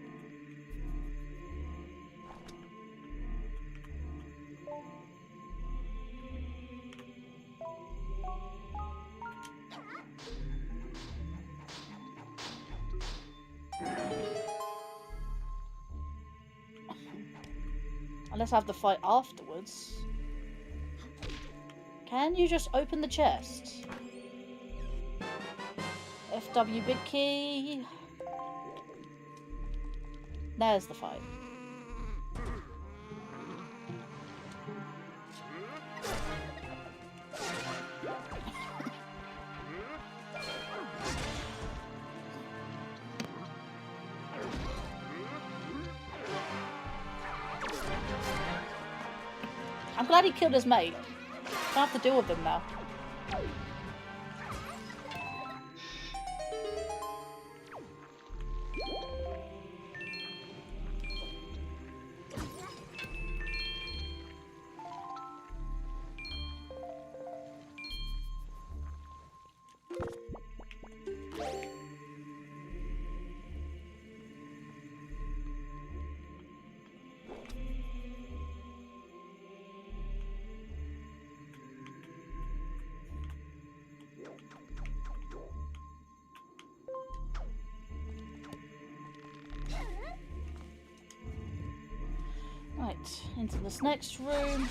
Unless I have to fight afterwards. Can you just open the chest? FW big key. There's the fight. I'm glad he killed his mate. Don't have to deal with him now. Right, into this next room.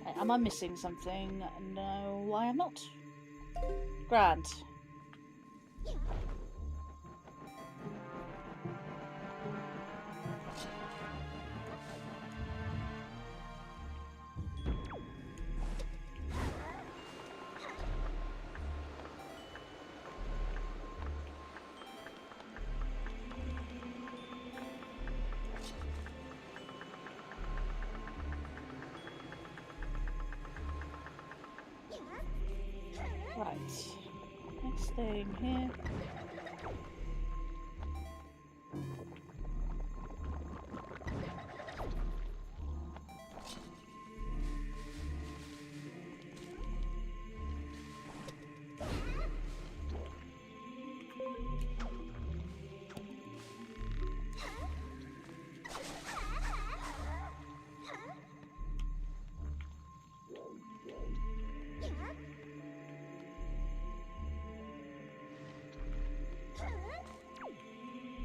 Right, am I missing something? No, I am not. Grand. Right, next thing here.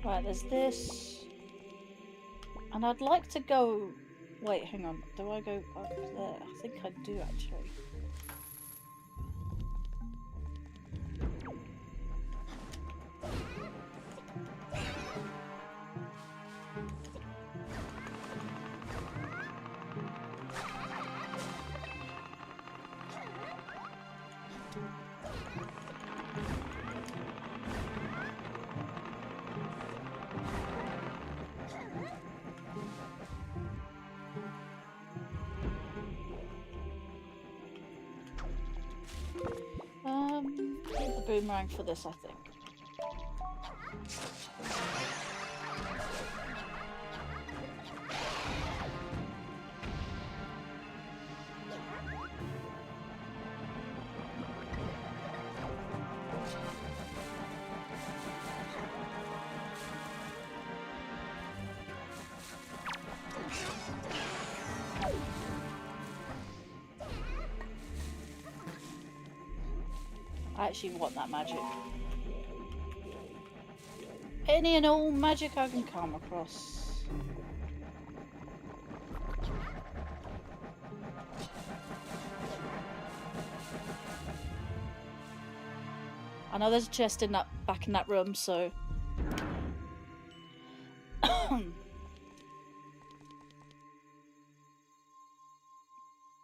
Right, there's this. And I'd like to go... Wait, hang on. Do I go up there? I think I do, actually. boomerang for this, I think. I actually want that magic. Any and all magic I can come across. I know there's a chest in that back in that room, so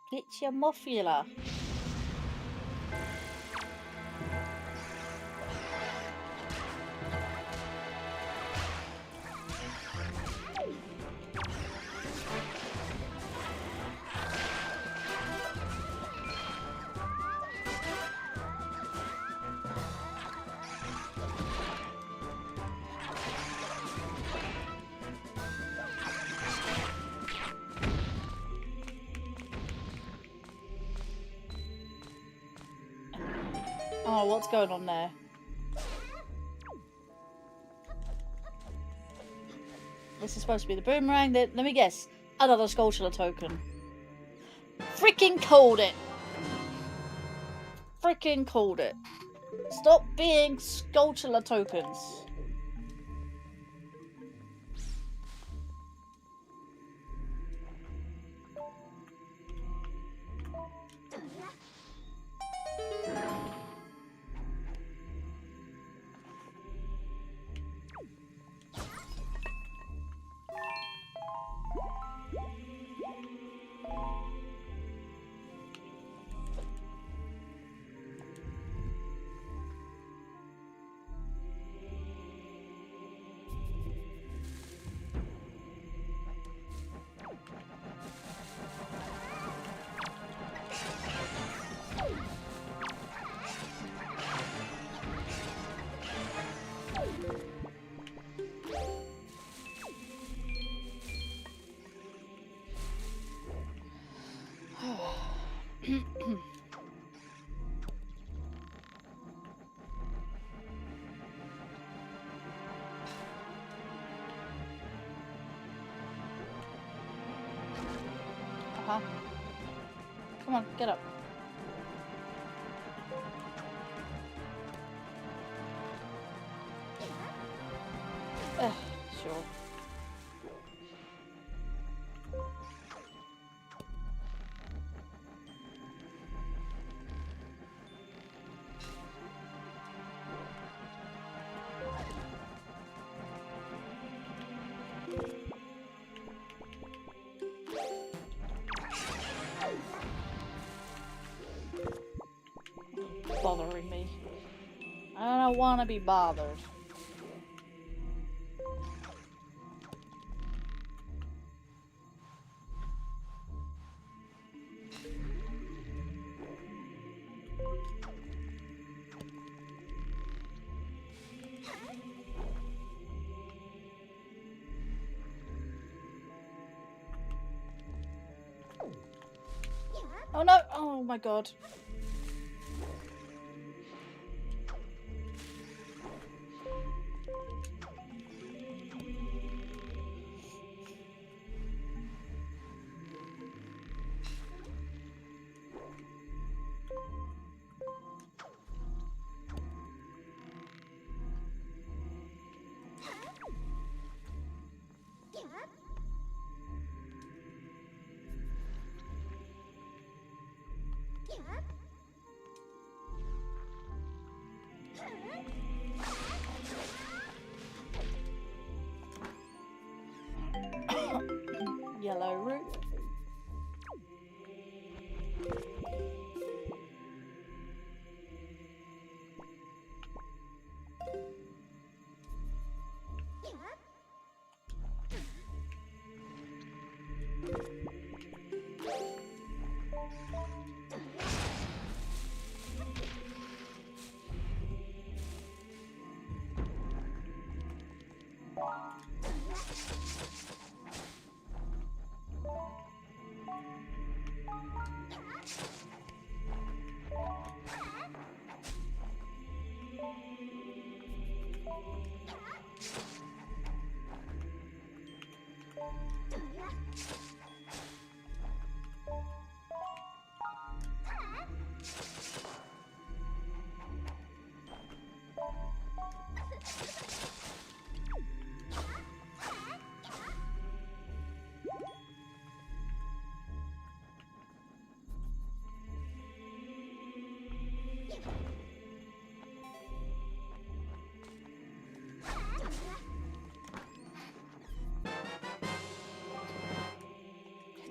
get your muffula. Oh, what's going on there? This is supposed to be the boomerang. Let me guess. Another Skulltula token. Freaking called it! Freaking called it. Stop being Skulltula tokens. Come on, get up. Sure. Bothering me. I don't want to be bothered. Oh no! Oh my god. Yellow root.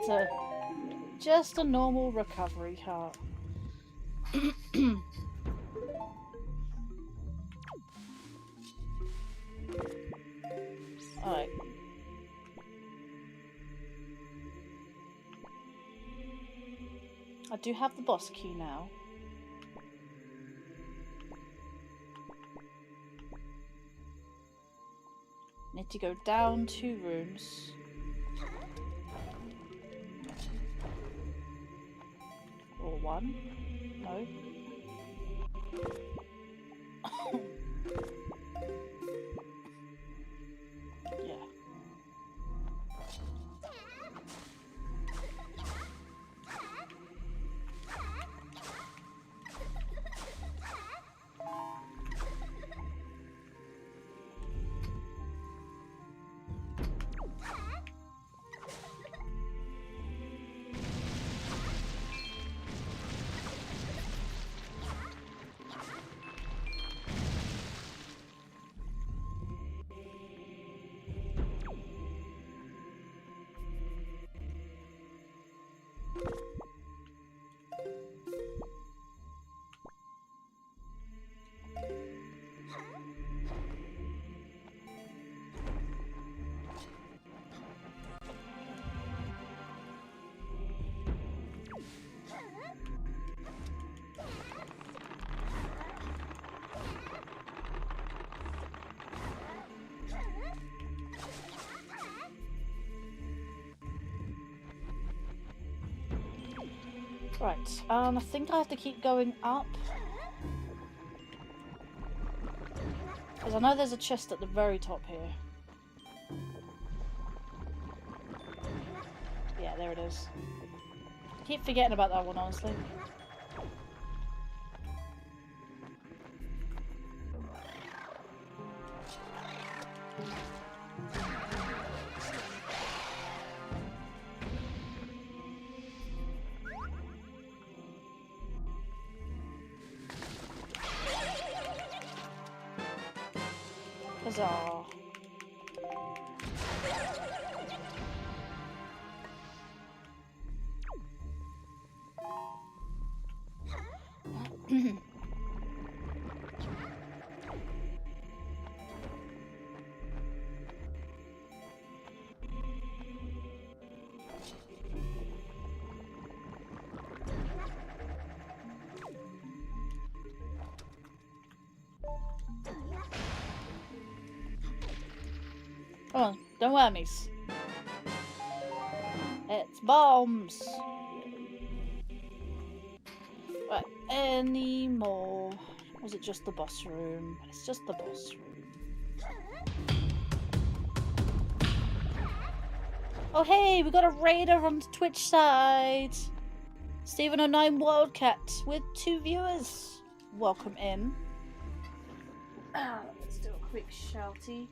It's just a normal recovery heart. Alright. I do have the boss key now. Need to go down 2 rooms. Or 1? No. Yeah. Right, I think I have to keep going up. Because I know there's a chest at the very top here. Yeah, there it is. I keep forgetting about that one, honestly. Huzzah. Come on, don't wormies. It's bombs. Right, any more? Or is it just the boss room? It's just the boss room. Oh hey, we got a raider on the Twitch side. Stephen09 Wildcat with 2 viewers. Welcome in. Let's do a quick shouty.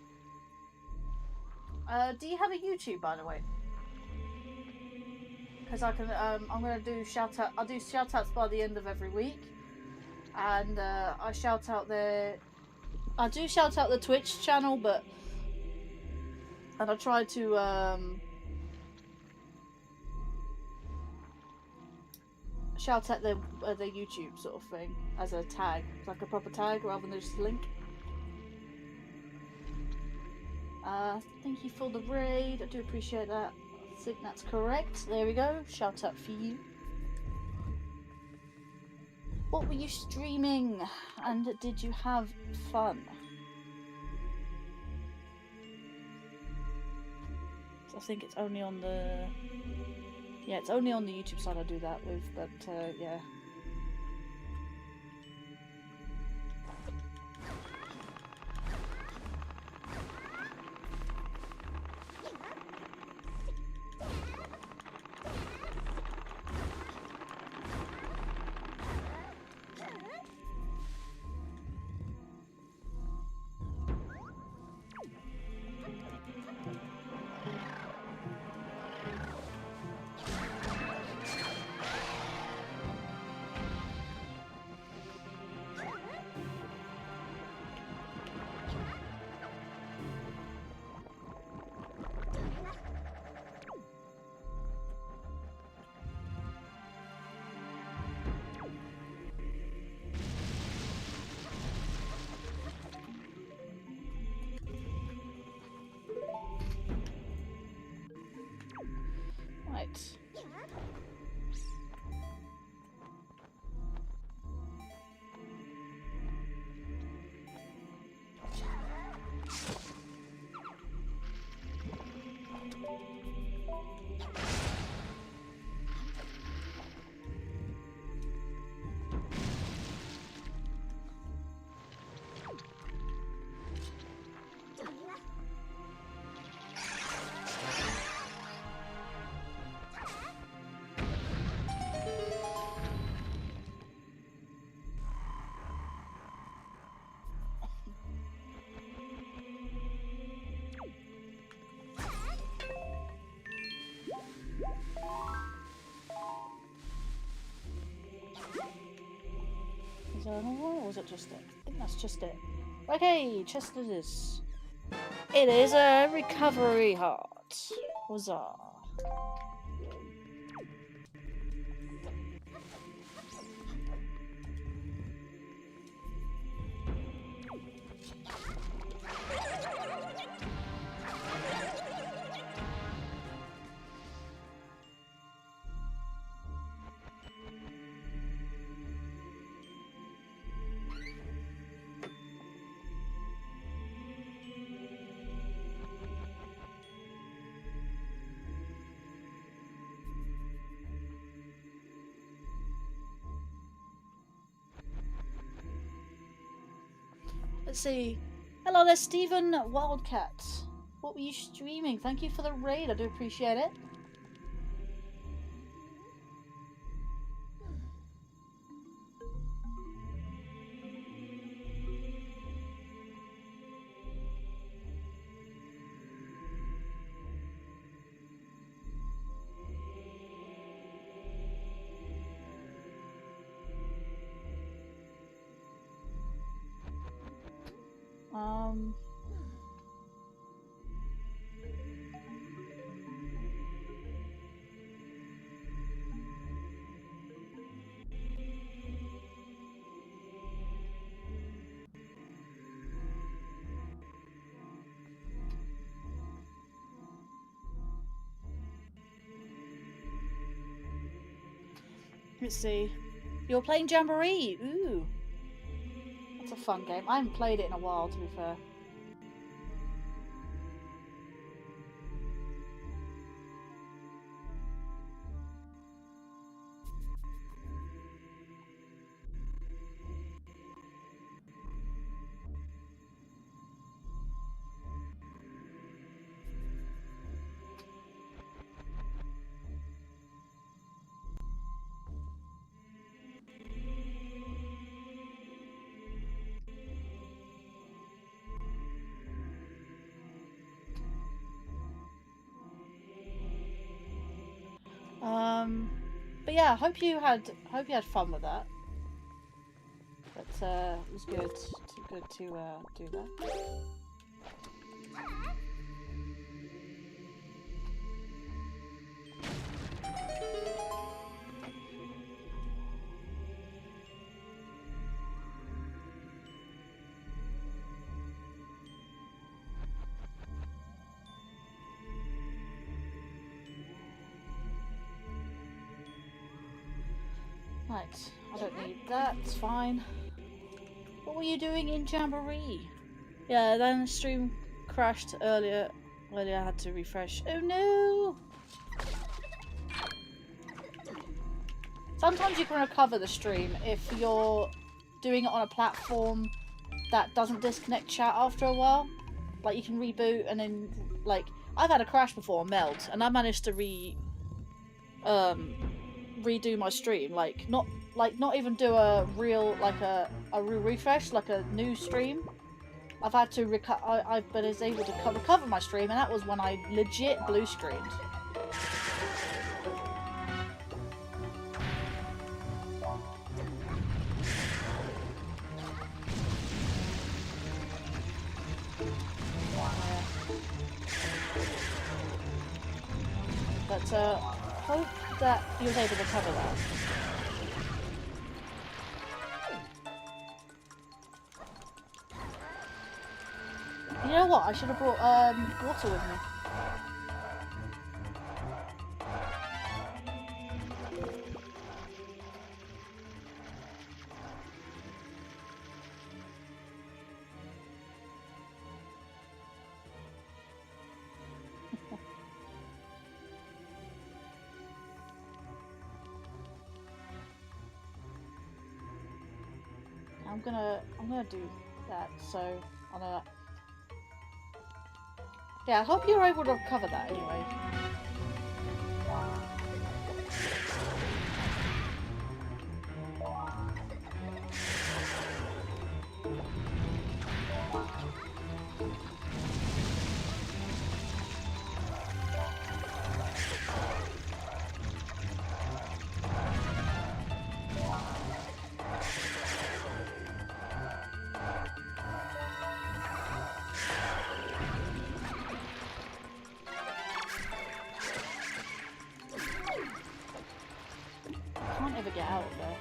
Do you have a YouTube, by the way? Because I can. I'm gonna do shout out. I'll do shout outs by the end of every week, and I shout out the. I do shout out the Twitch channel, and I try to shout out the YouTube sort of thing as a tag, like a proper tag rather than just a link. Thank you for the raid. I do appreciate that. I think that's correct. There we go. Shout out for you. What were you streaming? And did you have fun? So I think it's only on the... Yeah, it's only on the YouTube side I do that with, but yeah. Right. Is there another one, or was it just it? I think that's just it. Okay, chest it is. It is a recovery heart. Huzzah. Let's see. Hello there, Stephen Wildcat. What were you streaming? Thank you for the raid. I do appreciate it. Let's see. You're playing Jamboree. Ooh. That's a fun game. I haven't played it in a while, to be fair. But yeah, hope you had fun with that. But it was good to do that. Right, I don't need that, it's fine. What were you doing in Jamboree? Yeah, then the stream crashed earlier. I had to refresh. Oh no! Sometimes you can recover the stream if you're doing it on a platform that doesn't disconnect chat after a while. Like, you can reboot and then, like, I've had a crash before, melt, and I managed to redo my stream, like not even do a real refresh, like a new stream. I've had to I've been able to recover my stream, and that was when I legit blue screened. But hope that he was able to cover that. You know what? I should have brought water with me. gonna do that. So I'm gonna. Yeah, I hope you're able to cover that anyway. I can't ever get out of there.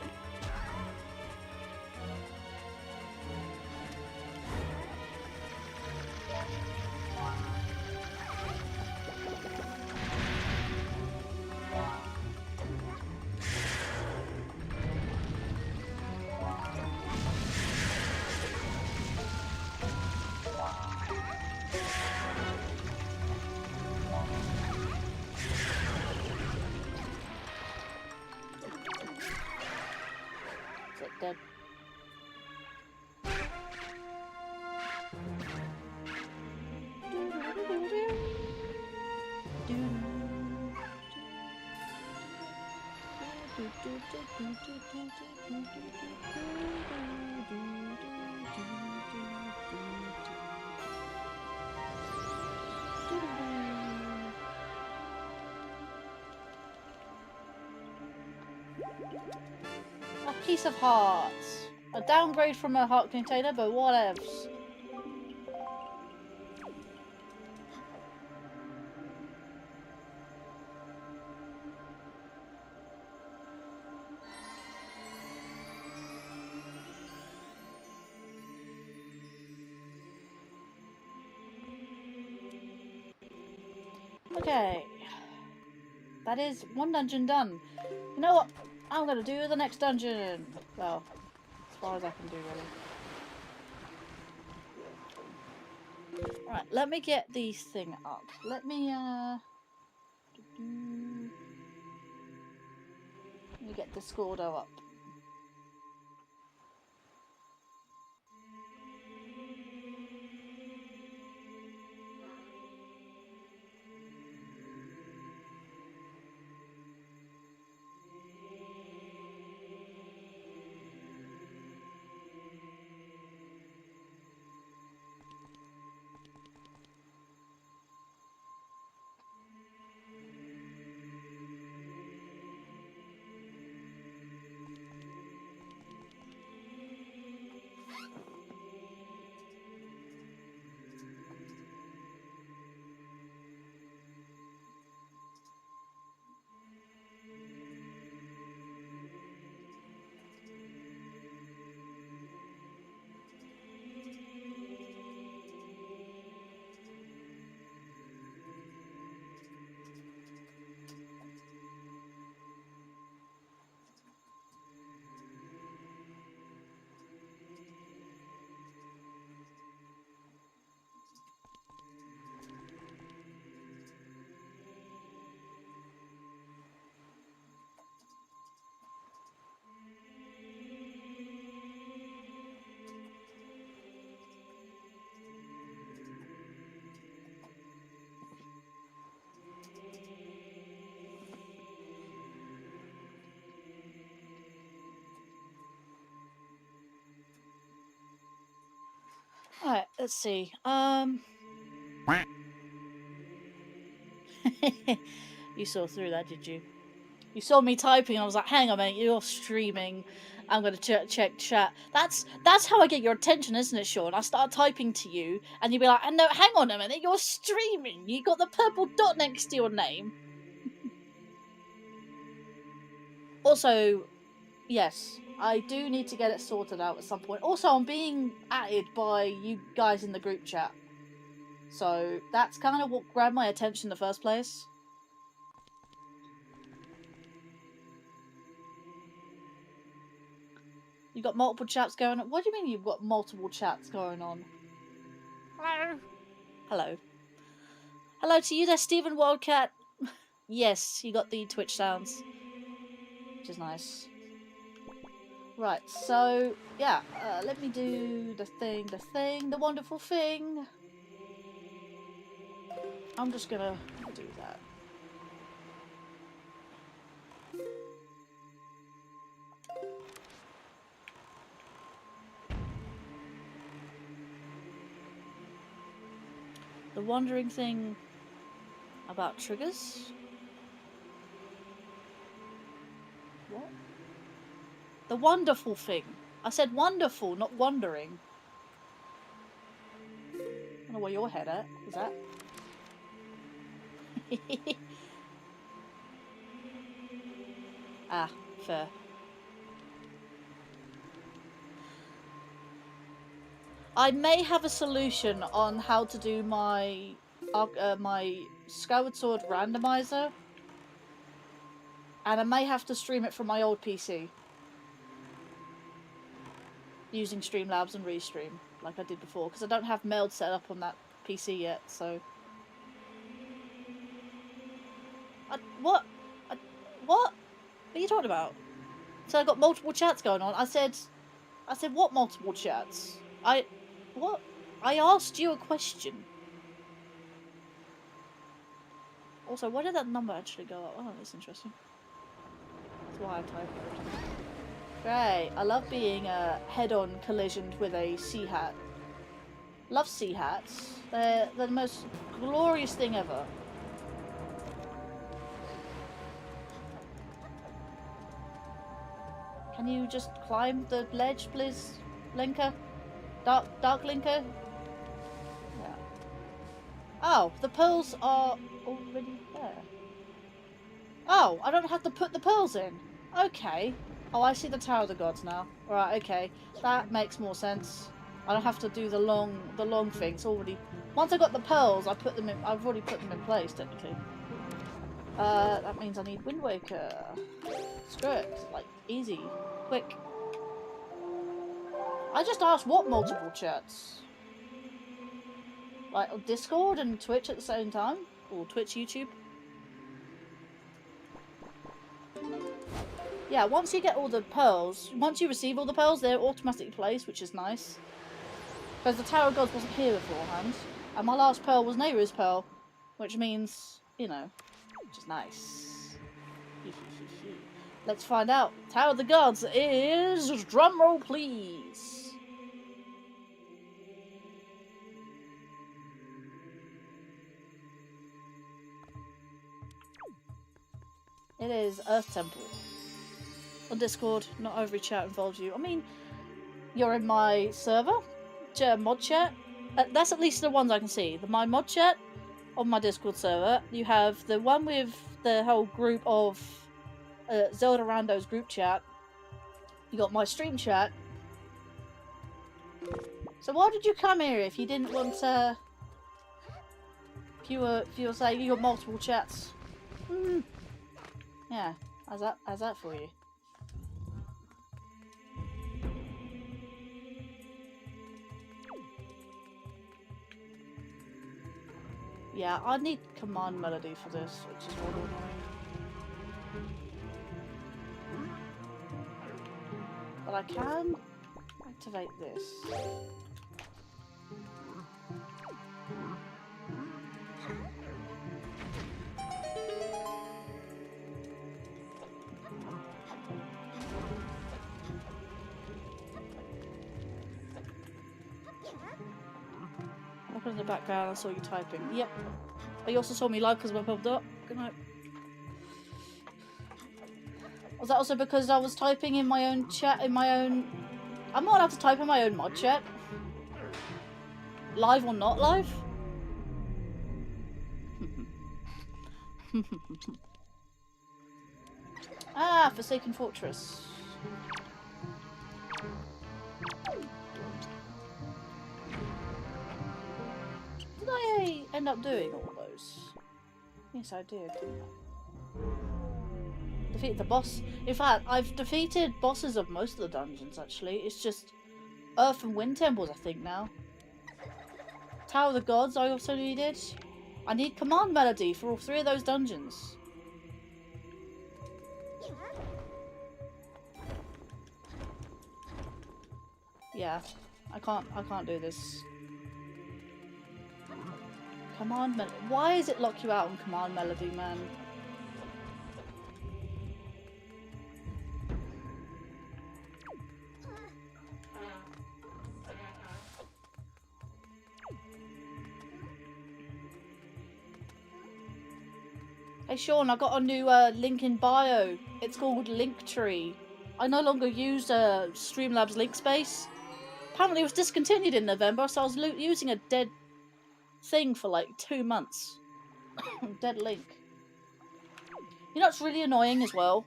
Is it dead? A piece of hearts. A downgrade from a heart container, but whatevs. Okay. That is one dungeon done. You know what? I'm gonna do the next dungeon. Well, as far as I can do, really. Right, let me get these thing up. Let me get Discordo up. Alright, let's see. You saw through that, did you? You saw me typing and I was like, hang on a minute, you're streaming. I'm going to check chat. That's how I get your attention, isn't it, Sean? I start typing to you and you'll be like, no, hang on a minute, you're streaming. You got the purple dot next to your name. Also, yes, I do need to get it sorted out at some point. Also, I'm being added by you guys in the group chat. So that's kind of what grabbed my attention in the first place. You got multiple chats going on? What do you mean you've got multiple chats going on? Hello. Hello. Hello to you there, Stephen Wildcat. Yes, you got the Twitch sounds. Which is nice. Right, so, yeah, let me do the wonderful thing. I'm just gonna do that. The wandering thing about triggers? What? The wonderful thing. I said wonderful, not wandering. I don't know where your head at. Is that? Ah, fair. I may have a solution on how to do my Skyward Sword randomizer, and I may have to stream it from my old PC using Streamlabs and Restream like I did before, because I don't have Meld set up on that PC yet. So, what? What are you talking about? So I got multiple chats going on. I said what multiple chats? What? I asked you a question. Also, where did that number actually go up? Oh, that's interesting. That's why I typed it. Great. I love being head-on collisioned with a sea hat. Love sea hats. They're the most glorious thing ever. Can you just climb the ledge, please, Linker? Dark Linker? Yeah. Oh, the pearls are already there. Oh, I don't have to put the pearls in. Okay. Oh, I see the Tower of the Gods now. Right, okay. That makes more sense. I don't have to do the long thing. It's already... Once I got the pearls, I've already put them in place, technically. That means I need Wind Waker. Screw it. Like, easy. Quick. I just asked what multiple chats? Like, Discord and Twitch at the same time? Or Twitch, YouTube? Yeah, once you get all the pearls, once you receive all the pearls, they're automatically placed, which is nice. Because the Tower of Gods wasn't here beforehand. And my last pearl was Nehru's pearl. Which means, you know, which is nice. Let's find out. Tower of the Gods is... Drumroll, please. It is Earth Temple. On Discord, not every chat involves you. I mean, you're in my server, mod chat. That's at least the ones I can see. My mod chat on my Discord server. You have the one with the whole group of Zelda Randos group chat. You got my stream chat. So why did you come here if you didn't want to? If you were saying you got multiple chats. Yeah, how's that for you? Yeah, I need command melody for this, which is really annoying. But I can activate this. Look in the background, I saw you typing. Yep. But you also saw me live because I popped up. Good night. Was that also because I was typing in my own chat, in my own... I'm not allowed to type in my own mod chat. Live or not live? Ah, Forsaken Fortress. Did I end up doing all those? Yes, I did. Defeated the boss. In fact, I've defeated bosses of most of the dungeons, actually. It's just Earth and Wind Temples, I think, now. Tower of the Gods, I also needed. I need command melody for all 3 of those dungeons. Yeah, I can't do this. Command melody. Why does it lock you out on command melody, man? Hey Sean, I got a new link in bio. It's called Linktree. I no longer use Streamlabs link space. Apparently it was discontinued in November, so I was using a dead thing for like 2 months. Dead link. You know what's really annoying as well?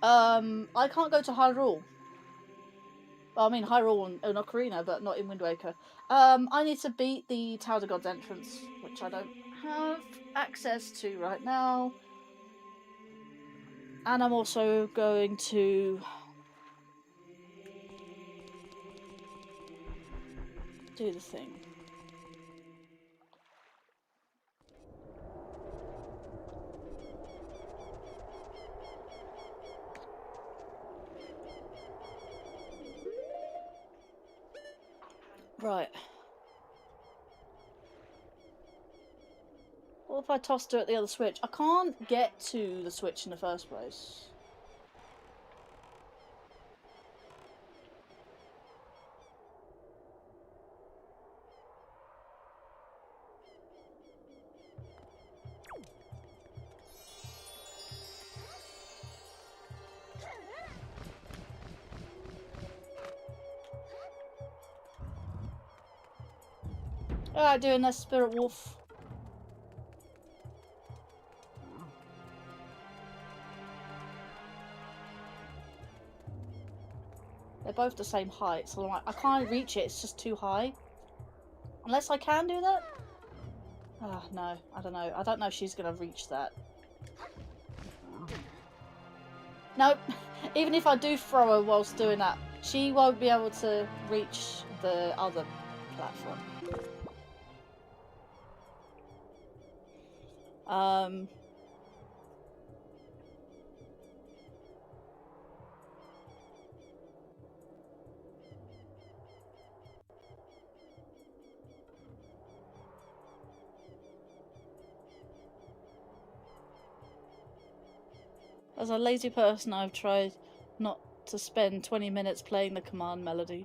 I can't go to Hyrule. Well, I mean Hyrule and Ocarina, but not in Wind Waker. I need to beat the Tower of Gods entrance, which I don't have access to right now. And I'm also going to do the thing. Right. What if I tossed her at the other switch? I can't get to the switch in the first place. Alright, doing that Spirit Wolf. They're both the same height, so I'm like, I can't reach it, it's just too high. Unless I can do that? Ah, no, I don't know. I don't know if she's gonna reach that. Nope. Even if I do throw her whilst doing that, she won't be able to reach the other platform. As a lazy person, I've tried not to spend 20 minutes playing the command melody.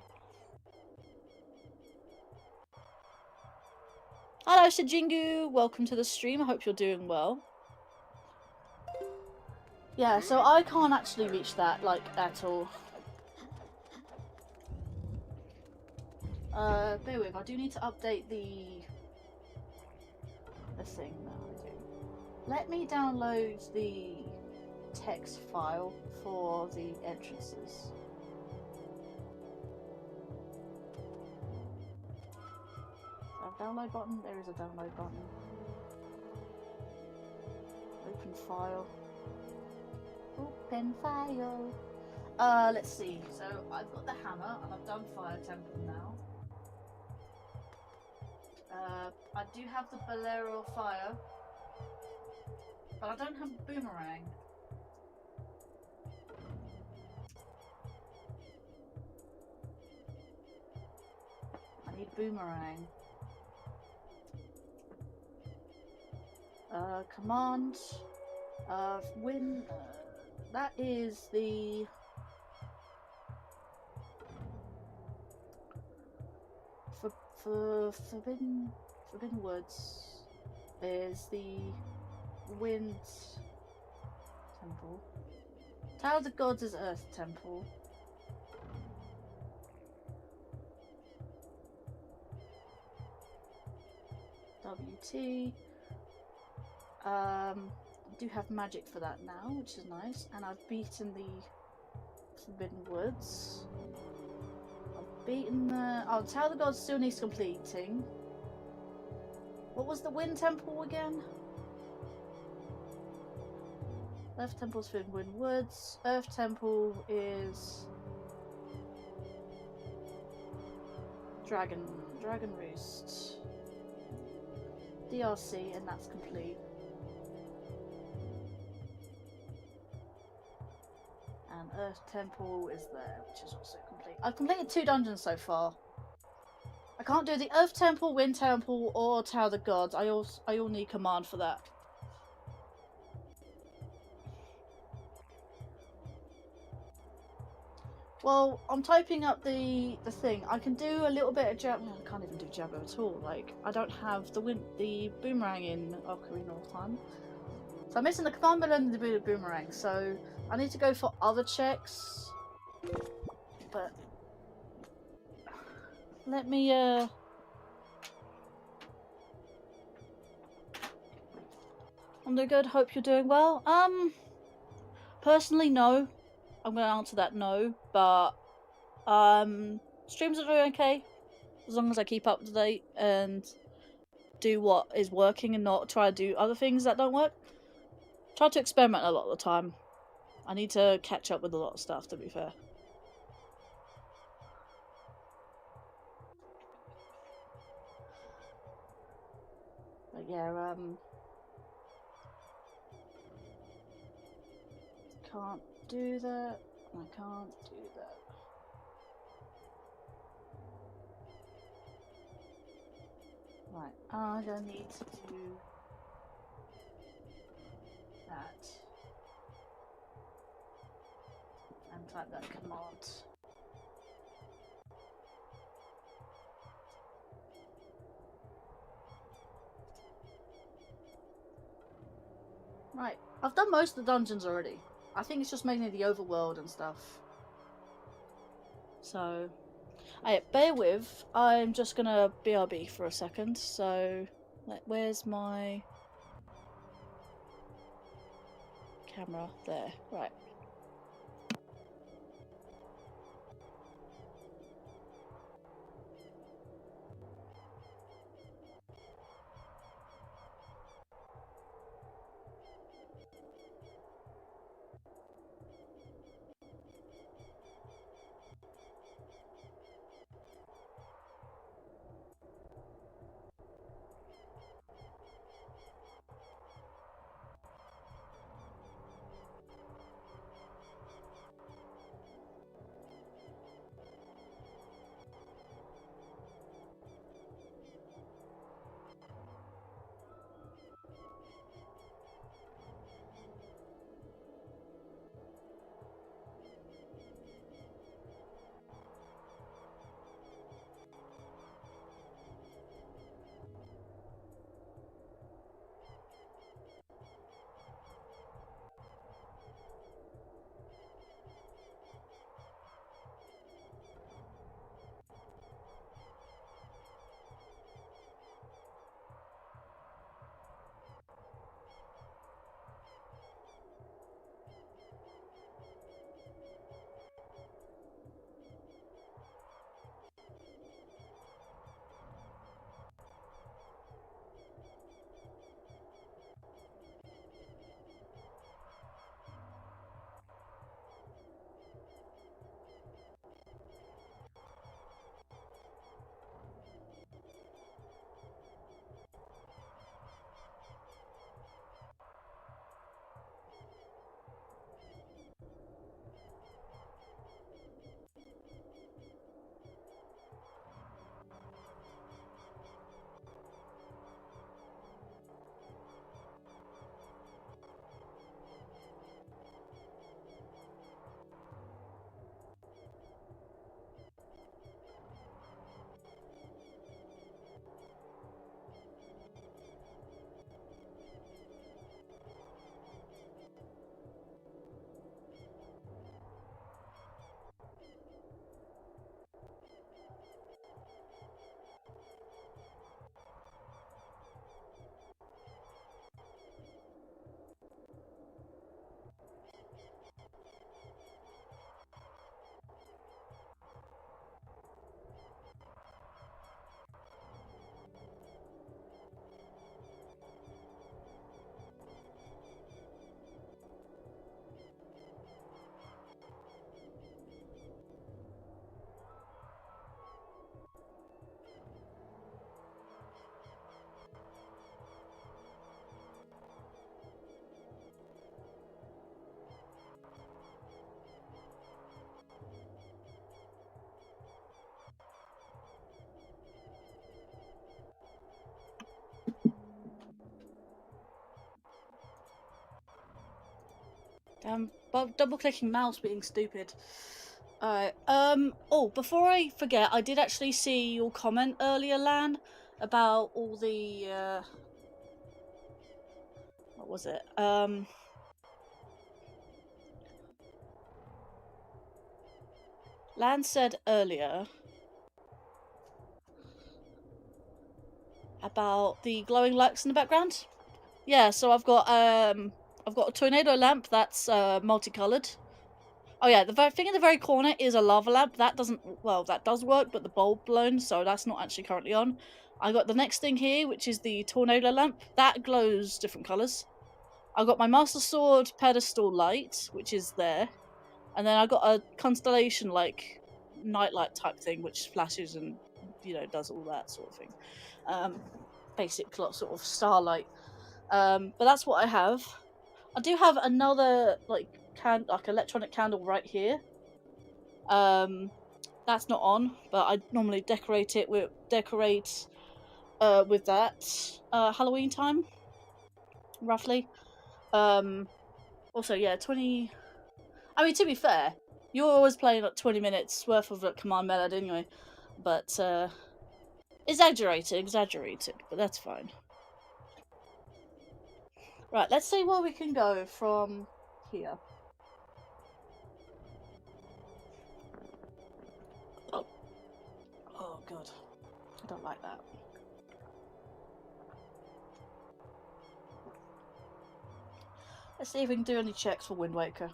Hello, Sejingu! Welcome to the stream. I hope you're doing well. Yeah, so I can't actually reach that, like, at all. Bear with, I do need to update the thing that I do. Let me download the text file for the entrances. A download button? There is a download button. Open file. Open file. Let's see. So I've got the hammer and I've done Fire Temple now. I do have the Bolero Fire, but I don't have Boomerang. I need Boomerang. Command. Win. That is the. For Forbidden Woods is the Wind Temple. Tower of the Gods is Earth Temple. WT. I do have magic for that now, which is nice, and I've beaten the Forbidden Woods. I've beaten the... Oh, Tower of the Gods still needs completing. What was the Wind Temple again? Earth Temple's Forbidden Woods. Earth Temple is... Dragon Roost. DRC, and that's complete. And And Earth Temple is there, which is also complete. I've completed 2 dungeons so far. I can't do the Earth Temple, Wind Temple, or Tower of the Gods. I all need command for that. Well, I'm typing up the thing. I can do a little bit of jab. Well, I can't even do jabber at all. Like, I don't have the boomerang in Ocarina all the time. So I'm missing the command button and the boomerang. So I need to go for other checks. But let me I'm doing good. Hope you're doing well. Personally, no. I'm gonna answer that no. But streams are doing okay as long as I keep up to date and do what is working and not try to do other things that don't work. Try to experiment a lot of the time. I need to catch up with a lot of stuff, to be fair. But yeah, can't do that. I can't do that. Right, I'm gonna need to do that. And type that command. Right, I've done most of the dungeons already. I think it's just mainly the overworld and stuff. So, bear with. I'm just gonna BRB for a second. So, where's my camera? There. Right. Double clicking mouse being stupid. Alright, oh, before I forget, I did actually see your comment earlier, Lan, about all the, what was it? Lan said earlier about the glowing lights in the background. Yeah, so I've got a tornado lamp that's multicolored. Oh yeah, the thing in the very corner is a lava lamp. That doesn't, well, that does work, but the bulb blown, so that's not actually currently on. I got the next thing here, which is the tornado lamp. That glows different colours. I got my Master Sword pedestal light, which is there. And then I got a constellation, like, nightlight type thing, which flashes and, you know, does all that sort of thing. Basic sort of starlight. But that's what I have. I do have another, like electronic candle right here. That's not on, but I normally decorate with that Halloween time, roughly. Also, yeah, 20. I mean, to be fair, you're always playing like 20 minutes worth of like, Command Melod anyway, but exaggerated, but that's fine. Right, let's see where we can go from here. Oh god, I don't like that. Let's see if we can do any checks for Wind Waker.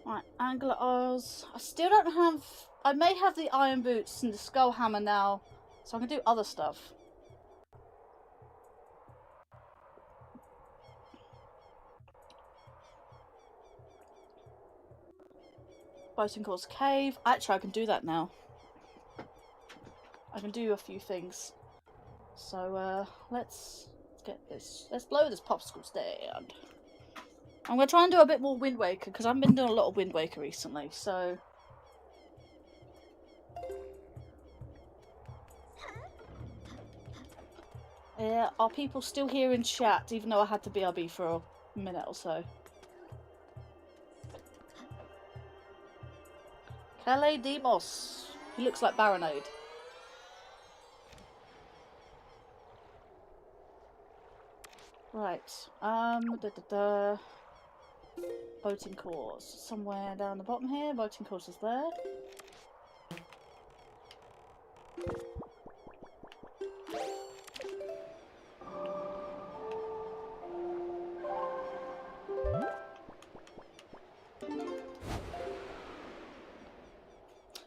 Right, Angular Isles. I still don't have... I may have the Iron Boots and the Skull Hammer now, so I can do other stuff. Boating Course Cave. Actually, I can do that now. I can do a few things. So, let's get this. Let's blow this popsicle stand. I'm going to try and do a bit more Wind Waker, because I've been doing a lot of Wind Waker recently, so... Yeah, are people still here in chat, even though I had to BRB for a minute or so? Calais Demos. He looks like Baronade. Right. Boating course. Somewhere down the bottom here. Boating course is there.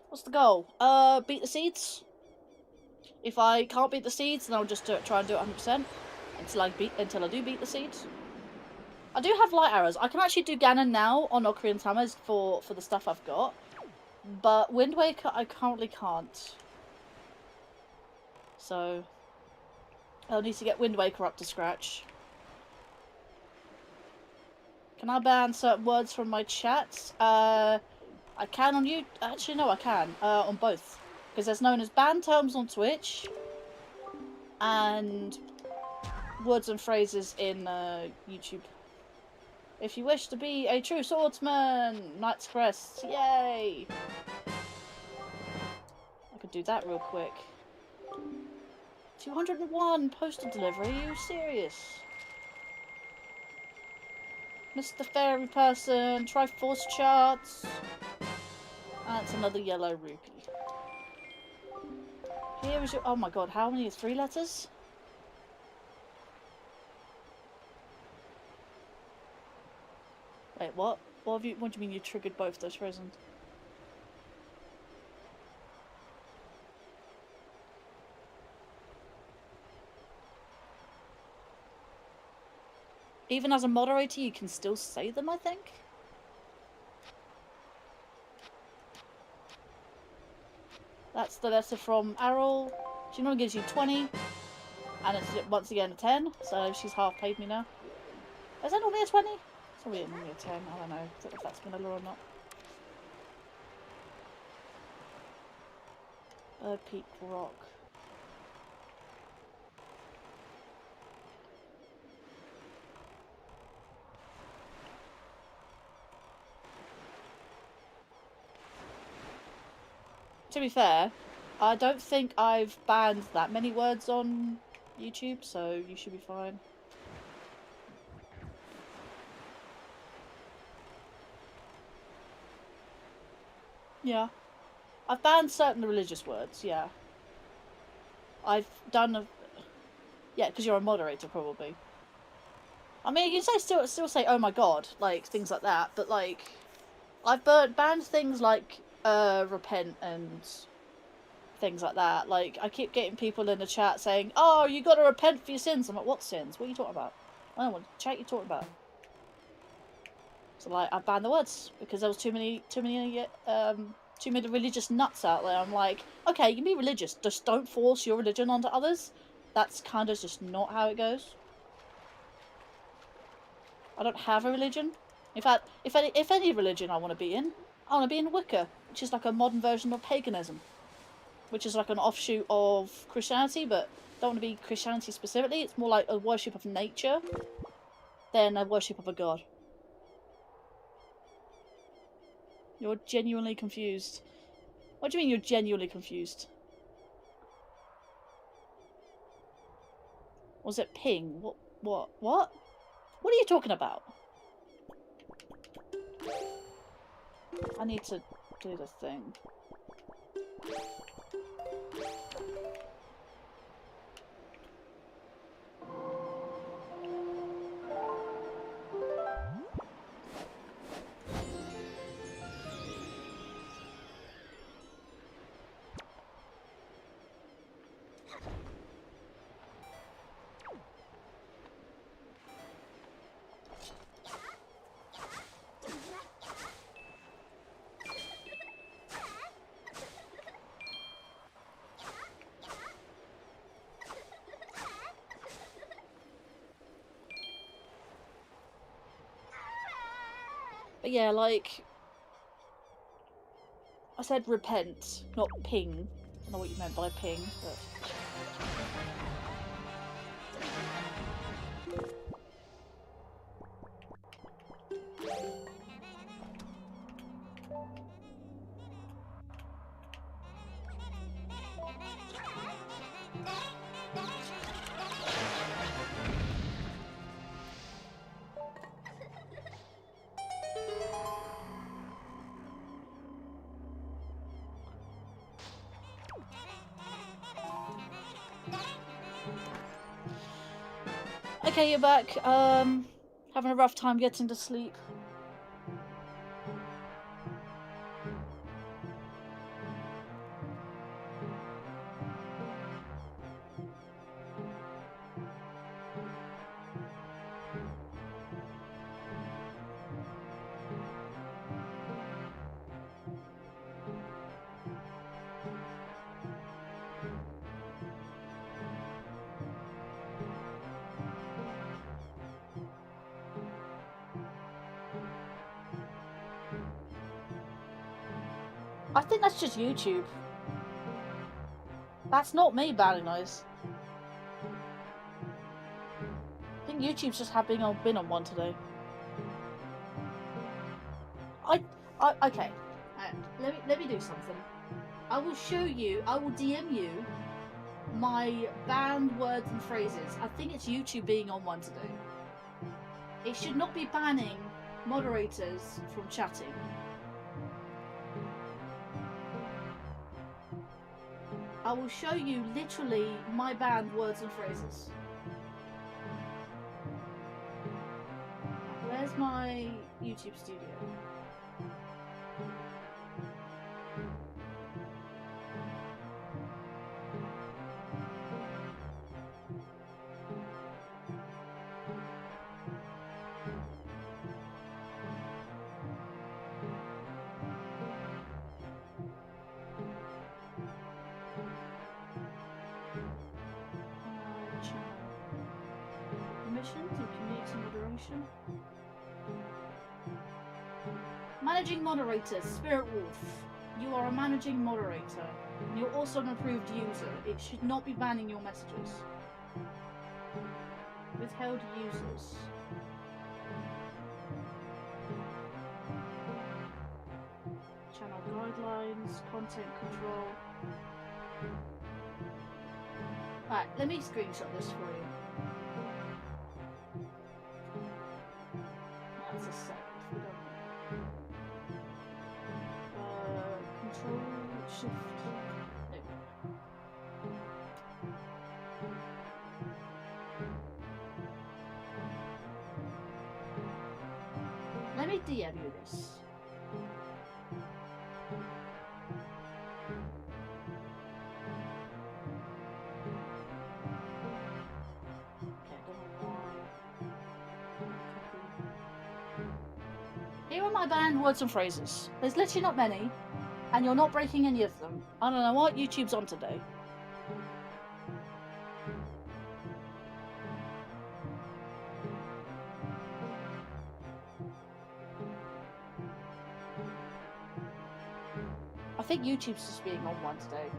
What's the goal? Beat the seeds. If I can't beat the seeds, then I'll just try and do it 100% until I do beat the seeds. I do have light arrows. I can actually do Ganon now on Ocarina Hammers for the stuff I've got, but Wind Waker I currently can't. So I'll need to get Wind Waker up to scratch. Can I ban certain words from my chats? I can on you. Actually, no, I can on both, because there's known as ban terms on Twitch and words and phrases in YouTube. If you wish to be a true swordsman, Knight's Crest, yay! I could do that real quick. 201 postal delivery. Are you serious? Mr. Fairy Person, Triforce Charts. That's another yellow rupee. Here is your... Oh my god, how many? 3 letters? Wait, what? What do you mean you triggered both those frozen? Even as a moderator, you can still say them, I think? That's the letter from Errol. She normally gives you 20. And it's once again a 10, so she's half paid me now. Is that normally a 20? It's probably normally a 10. I don't know if that's vanilla or not. Bird Peak Rock. To be fair, I don't think I've banned that many words on YouTube, so you should be fine. Yeah. I've banned certain religious words, yeah. I've done a... Yeah, because you're a moderator, probably. I mean, you can still say, oh my god, like, things like that, but, like... I've banned things like, repent and things like that. Like, I keep getting people in the chat saying, oh, you gotta repent for your sins. I'm like, what sins? What are you talking about? I don't know what chat you're talking about. So, like, I banned the words because there was too many religious nuts out there. I'm like, okay, you can be religious, just don't force your religion onto others. That's kind of just not how it goes. I don't have a religion. In fact, if any religion I want to be in, I want to be in Wicca, which is like a modern version of paganism, which is like an offshoot of Christianity, but don't want to be Christianity specifically. It's more like a worship of nature than a worship of a god. You're genuinely confused. What do you mean you're genuinely confused? Was it ping? What? What are you talking about? I need to do the thing. But yeah, like... I said repent, not ping. I don't know what you meant by ping, but... Okay, you're back. Having a rough time getting to sleep. I think that's just YouTube. That's not me banning those. I think YouTube's just been on one today. Okay. Let me do something. I will show you. I will DM you my banned words and phrases. I think it's YouTube being on one today. It should not be banning moderators from chatting. I will show you literally my banned words and phrases. Where's my YouTube studio? Permissions and community moderation. Managing moderators, Spirit Wolf. You are a managing moderator. You're also an approved user. It should not be banning your messages. Withheld users. Channel guidelines, content control. Right, let me screenshot this for you. That's a sec. If we don't. Control shift. No. Let me DM you this. Here are my banned words and phrases. There's literally not many, and you're not breaking any of them. I don't know what YouTube's on today. I think YouTube's just being on one today.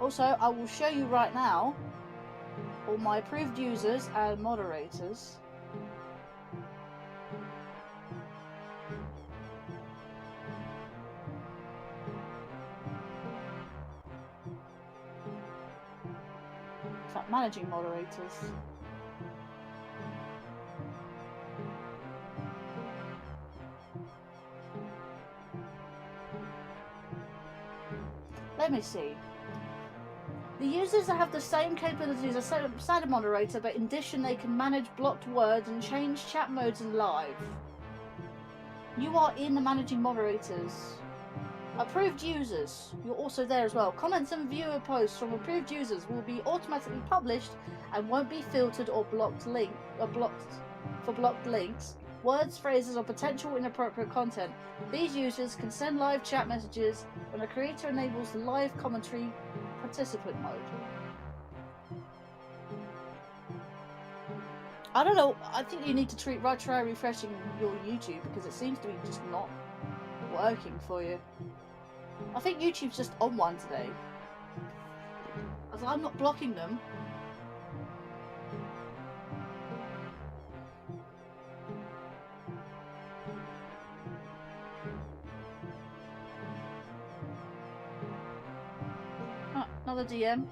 Also, I will show you right now all my approved users and moderators. It's like managing moderators. Let me see. The users that have the same capabilities as a standard moderator, but in addition they can manage blocked words and change chat modes in live. You are in the managing moderators. Approved users, you're also there as well. Comments and viewer posts from approved users will be automatically published and won't be filtered or blocked for blocked links, words, phrases, or potential inappropriate content. These users can send live chat messages when a creator enables live commentary participant mode. I don't know, I think you need to try refreshing your YouTube because it seems to be just not working for you. I think YouTube's just on one today. As I'm not blocking them. Oh, another DM.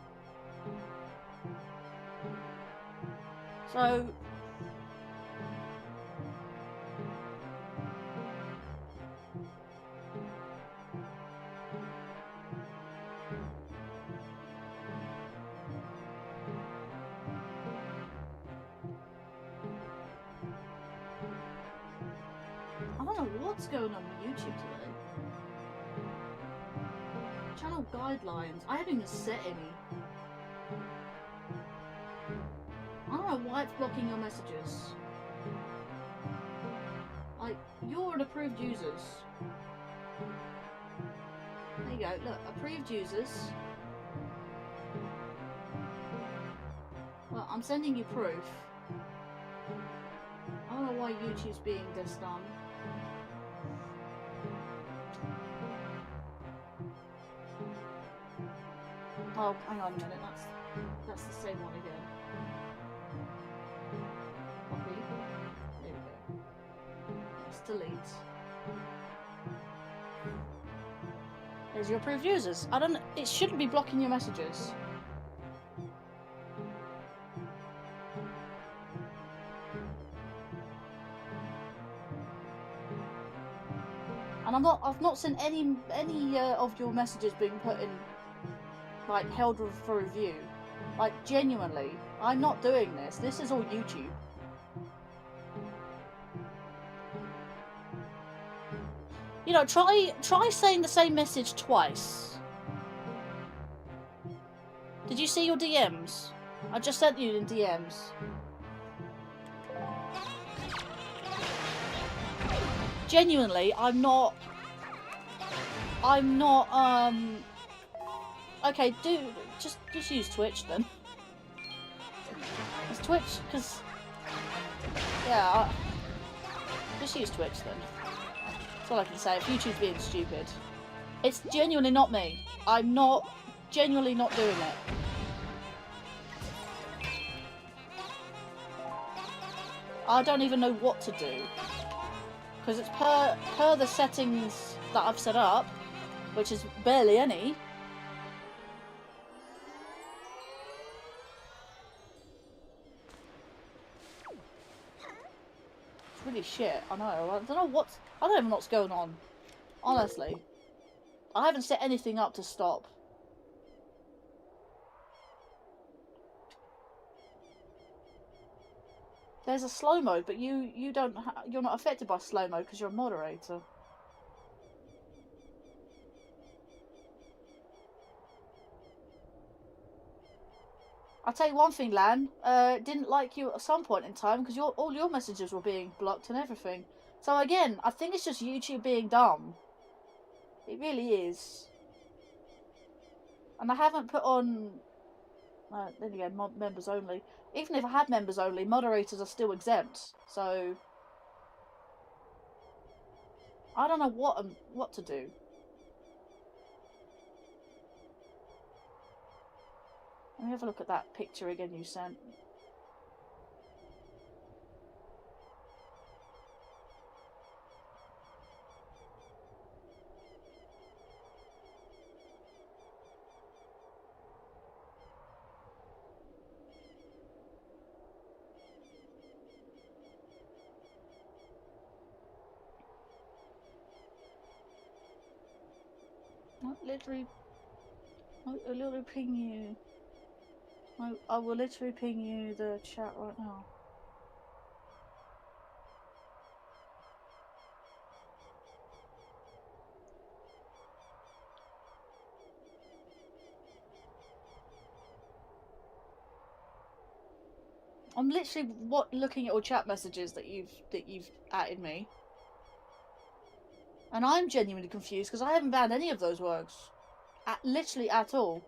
So I don't know what's going on with YouTube today. Channel guidelines. I haven't even set any. I don't know why it's blocking your messages. Like, you're an approved users. There you go, look, approved users. Well, I'm sending you proof. I don't know why YouTube's being this done. Oh, hang on a minute, that's the same one again. Copy. There we go. Let's delete. There's your approved users. It shouldn't be blocking your messages. And I've not seen any of your messages being put in, like, held for review. Like, genuinely, I'm not doing this. This is all YouTube. You know, try saying the same message twice. Did you see your DMs? I just sent you in DMs. Genuinely, I'm not Okay, just use Twitch then. It's Twitch, because yeah, just use Twitch then. That's all I can say. If YouTube's being stupid, it's genuinely not me. I'm not genuinely not doing it. I don't even know what to do because it's per the settings that I've set up, which is barely any. It's really shit. I know. I don't know what's. I don't even know what's going on. Honestly, I haven't set anything up to stop. There's a slow mode, but you don't. You're not affected by slow mode because you're a moderator. I'll tell you one thing, Lan. Didn't like you at some point in time because all your messages were being blocked and everything. So again, I think it's just YouTube being dumb. It really is. And I haven't put on. Then again, members only. Even if I had members only, moderators are still exempt. So I don't know what to do. Let me have a look at that picture again you sent. I literally ping you. I will literally ping you the chat right now. I'm literally looking at all chat messages that you've added me, and I'm genuinely confused because I haven't banned any of those words, literally at all.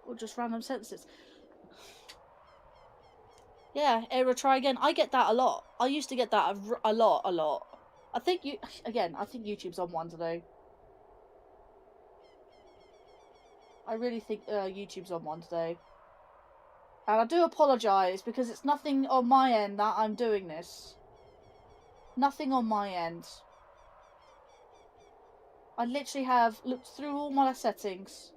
Or just random sentences. Yeah, error, try again. I get that a lot. I used to get that a lot. I think I think YouTube's on one today. I really think YouTube's on one today. And I do apologise because it's nothing on my end that I'm doing this. Nothing on my end. I literally have looked through all my settings.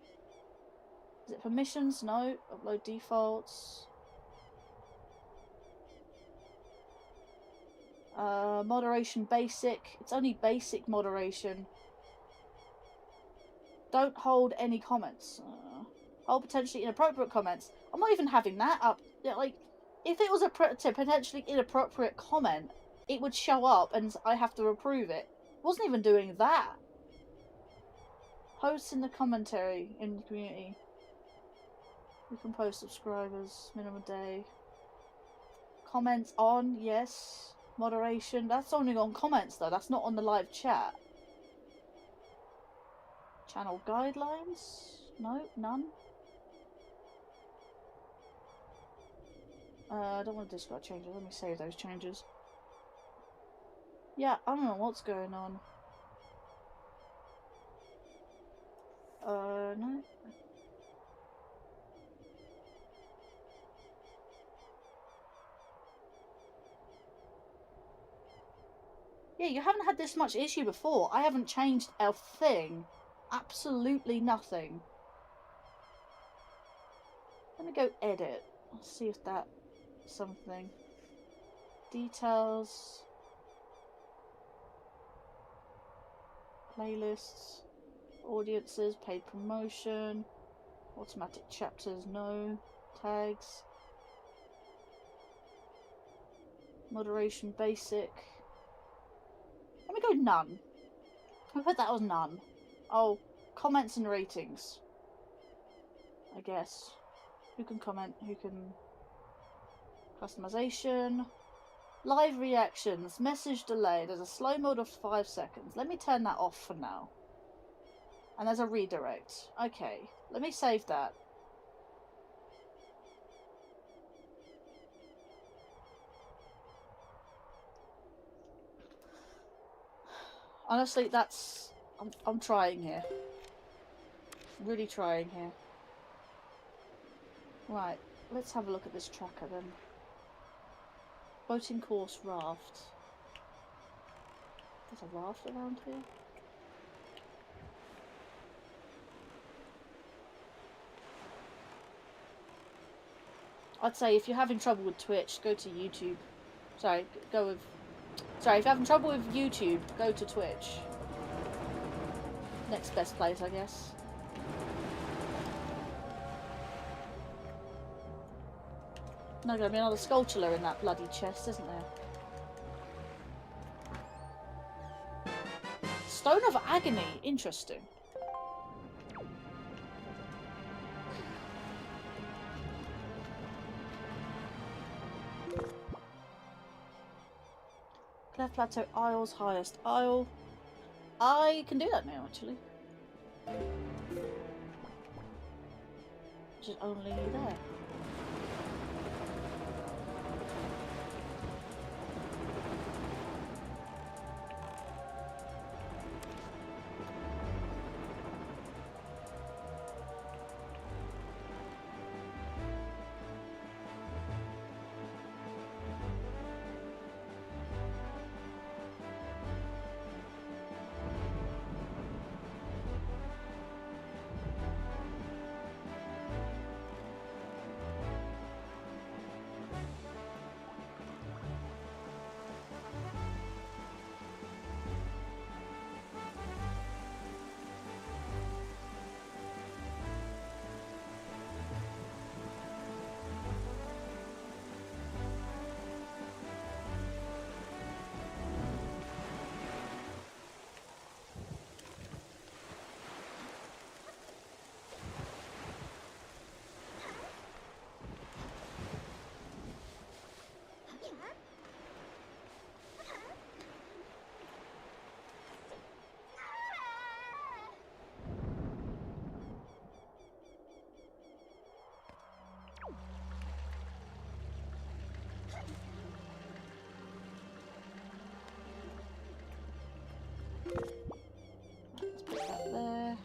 Is it permissions? No. Upload defaults. Moderation basic. It's only basic moderation. Don't hold any comments. Hold potentially inappropriate comments. I'm not even having that up. Like, if it was a potentially inappropriate comment, it would show up and I have to approve it. Wasn't even doing that. Posts in the commentary in the community. We can post subscribers, minimum day. Comments on, yes. Moderation. That's only on comments though. That's not on the live chat. Channel guidelines? No, none. I don't want to discard changes. Let me save those changes. Yeah, I don't know what's going on. No. Yeah, you haven't had this much issue before. I haven't changed a thing. Absolutely nothing. Let me go edit. Let's see if that's something. Details. Playlists. Audiences. Paid promotion. Automatic chapters. No. Tags. Moderation basic. go none. I put that was none. Oh, comments and ratings. I guess. Who can comment? Who can... Customization. Live reactions. Message delay. There's a slow mode of 5 seconds. Let me turn that off for now. And there's a redirect. Okay. Let me save that. Honestly, that's... I'm trying here. Really trying here. Right. Let's have a look at this tracker then. Boating course raft. There's a raft around here. I'd say if you're having trouble with Twitch, go to YouTube. Sorry, go with... Sorry, if you're having trouble with YouTube, go to Twitch. Next best place, I guess. No, there's gonna be another sculpture in that bloody chest, isn't there? Stone of Agony. Interesting. Cleft Plateau Isles, highest isle. I can do that now, actually. Which is only there. Let's put that there.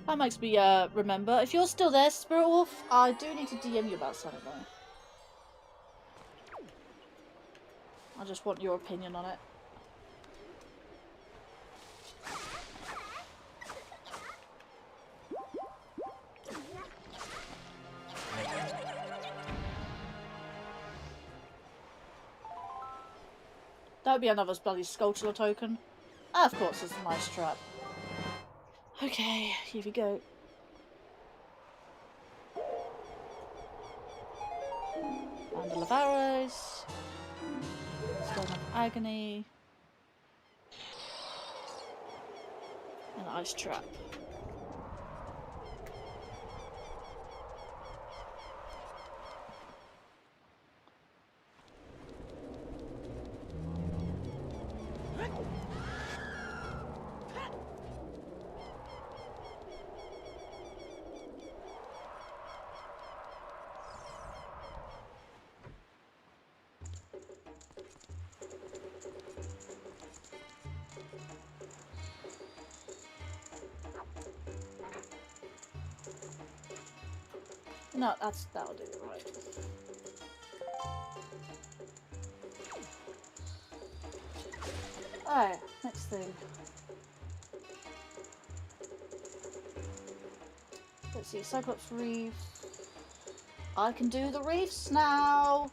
That makes me remember. If you're still there, Spirit Wolf, I do need to DM you about something though. I just want your opinion on it. That would be another bloody sculptural token. Ah, of course, it's a nice trap. Okay, here we go. Bundle of arrows. Stone of Agony. An ice trap. No, that'll do it, right. Alright, next thing. Let's see, Cyclops Reef. I can do the reefs now!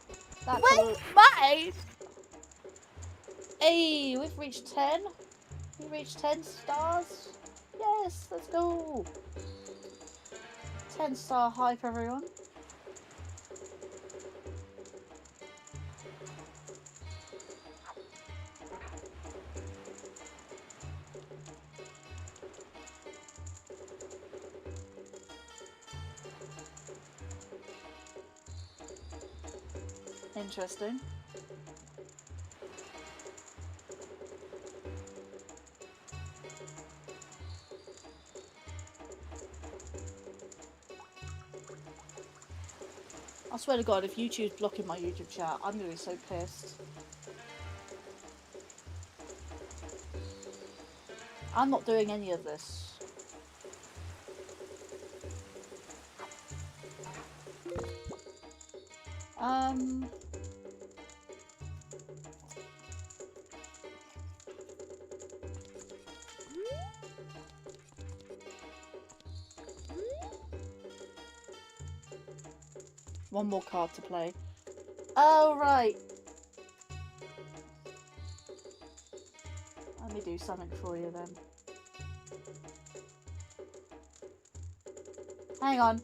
Wait, mine! Hey, we've reached 10. We reached 10 stars. Yes, let's go. 10-star hype, everyone. Interesting. I swear to God, if YouTube's blocking my YouTube chat, I'm gonna be so pissed. I'm not doing any of this. One more card to play. Oh, right. Let me do something for you then. Hang on.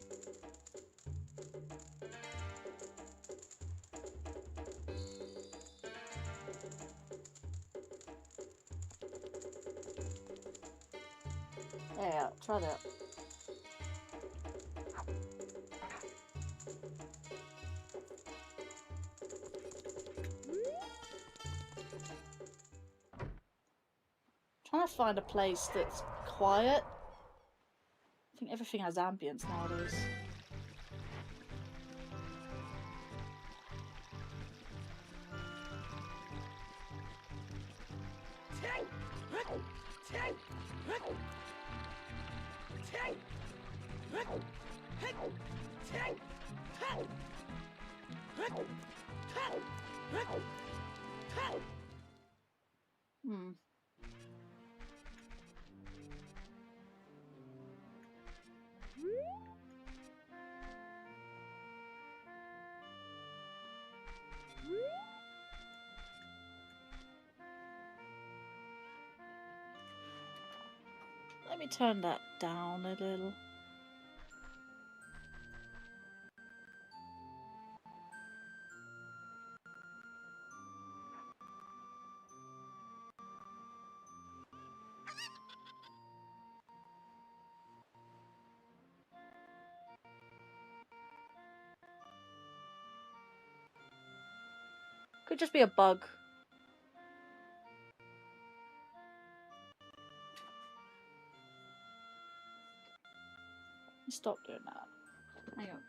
Yeah, try that. Trying to find a place that's quiet. I think everything has ambience nowadays. Hmm. Let me turn that down a little. Could just be a bug. Stop doing that. Hang on.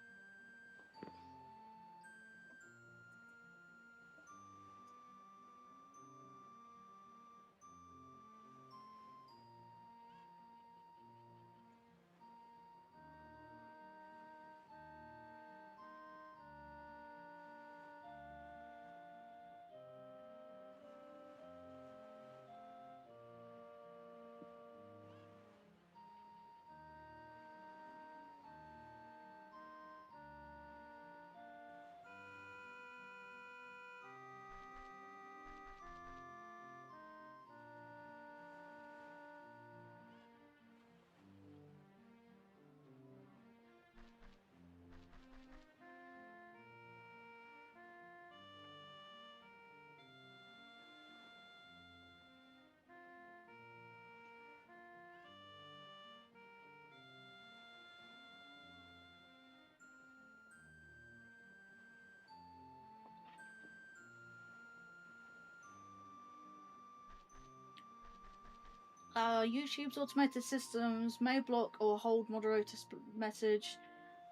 YouTube's automated systems may block or hold moderator message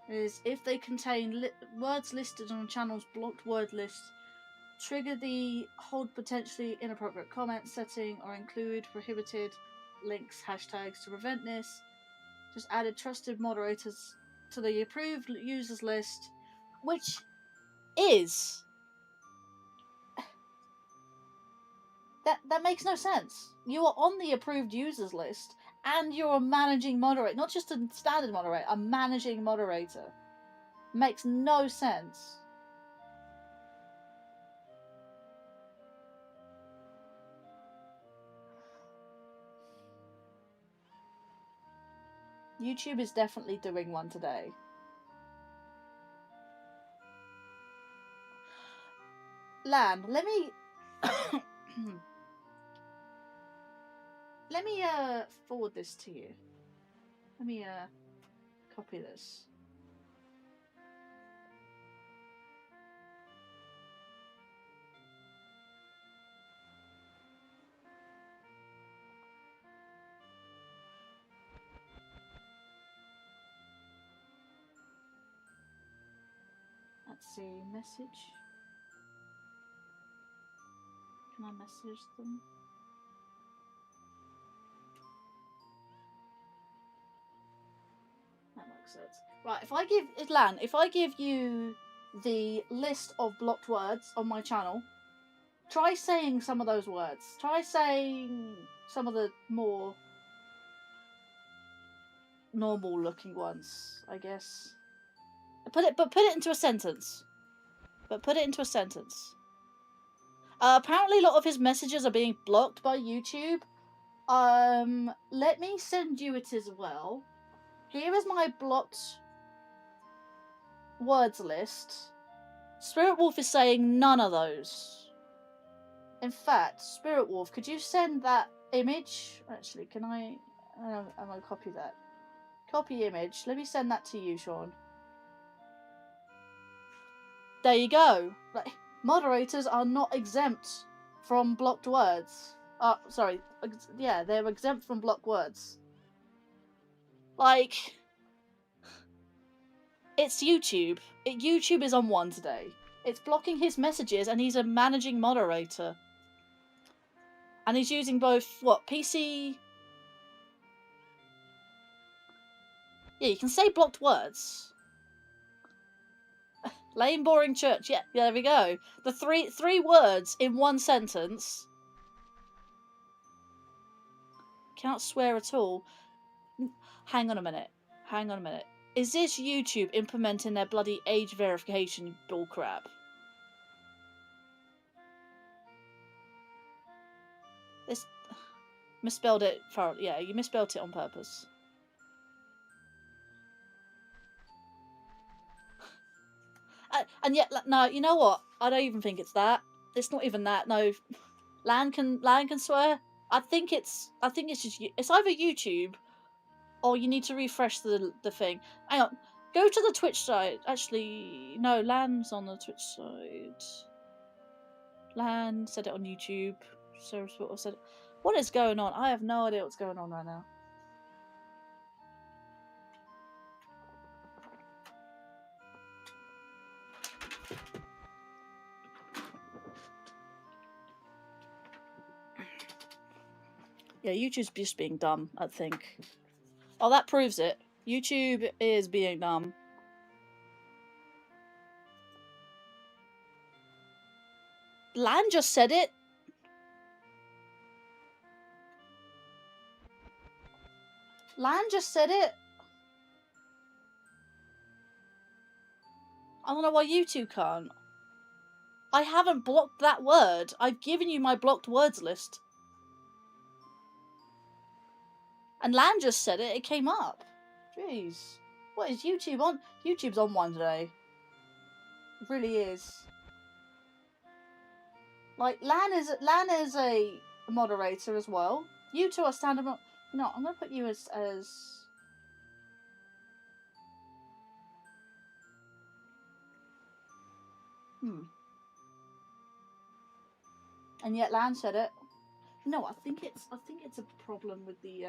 is if they contain words listed on a channel's blocked word list, trigger the hold potentially inappropriate comment setting, or include prohibited links hashtags to prevent this. Just added trusted moderators to the approved users list, which is... That makes no sense. You are on the approved users list, and you're a managing moderator. Not just a standard moderator, a managing moderator. Makes no sense. YouTube is definitely doing one today. Lan, let me... let me forward this to you. Let me copy this. Let's see, message. Can I message them? That makes sense. Right, if I give Lan, if I give you the list of blocked words on my channel, try saying some of those words. Try saying some of the more normal looking ones, I guess. Put it into a sentence. Apparently a lot of his messages are being blocked by YouTube. Let me send you it as well. Here is my blocked words list. Spirit Wolf is saying none of those. In fact, Spirit Wolf, could you send that image? Actually, can I... I'm going to copy that. Copy image. Let me send that to you, Sean. There you go. Like, moderators are not exempt from blocked words. Sorry. Yeah, they're exempt from blocked words. Like, it's YouTube. YouTube is on one today. It's blocking his messages, and he's a managing moderator. And he's using both, what, PC... Yeah, you can say blocked words. Lame, boring church. Yeah, there we go. The three words in one sentence. Cannot swear at all. Hang on a minute. Is this YouTube implementing their bloody age verification bullcrap? This... misspelled it. Yeah, you misspelled it on purpose. And yet, no, you know what? I don't even think it's that. It's not even that. No, Lan can swear. I think it's just... it's either YouTube, or you need to refresh the thing. Hang on, go to the Twitch side. Actually, no, Lan's on the Twitch side. Lan said it on YouTube. So said it. What is going on? I have no idea what's going on right now. Yeah, YouTube's just being dumb, I think. Oh, that proves it. YouTube is being dumb. Lan just said it. Lan just said it. I don't know why you two can't. I haven't blocked that word. I've given you my blocked words list. And Lan just said it. It came up. Jeez. What is YouTube on? YouTube's on one today. It really is. Like, Lan is a moderator as well. You two are standard... No, I'm going to put you as... And yet Lan said it. No, I think it's a problem with the...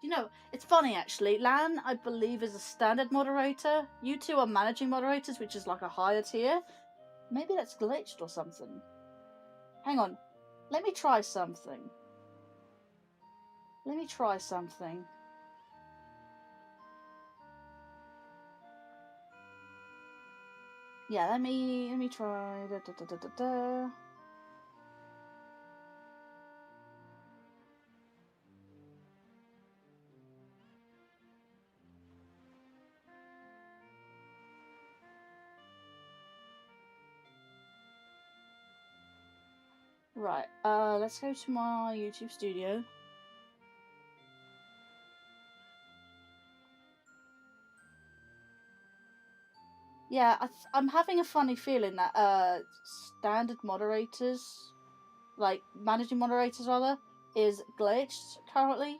You know, it's funny actually. Lan, I believe, is a standard moderator. You two are managing moderators, which is like a higher tier. Maybe that's glitched or something. Hang on. Let me try something. Yeah, let me try. Right, let's go to my YouTube studio. Yeah, I'm having a funny feeling that standard moderators, like managing moderators rather, is glitched currently.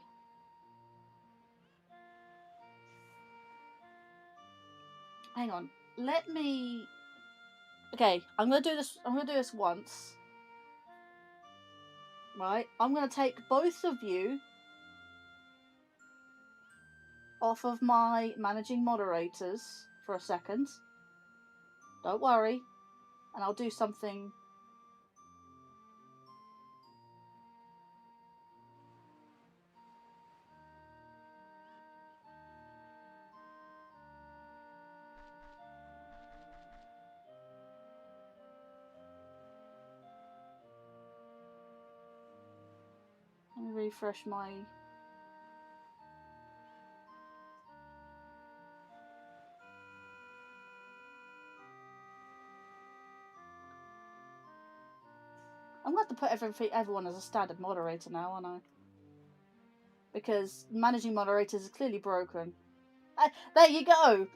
Hang on, let me. Okay, I'm gonna do this. I'm gonna do this once. Right, I'm gonna take both of you off of my managing moderators for a second. Don't worry, and I'll do something. Let me refresh my. I'm going to have to put everyone as a standard moderator now, aren't I? Because managing moderators is clearly broken. There you go!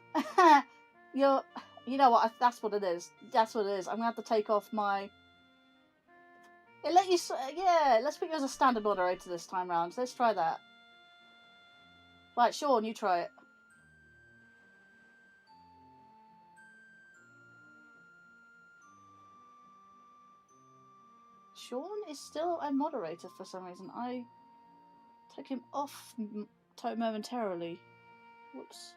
You know what? That's what it is. That's what it is. I'm going to have to take off my. Yeah, let's put you as a standard moderator this time round. So let's try that. Right, Sean, you try it. Sean is still a moderator for some reason. I took him off momentarily. Whoops.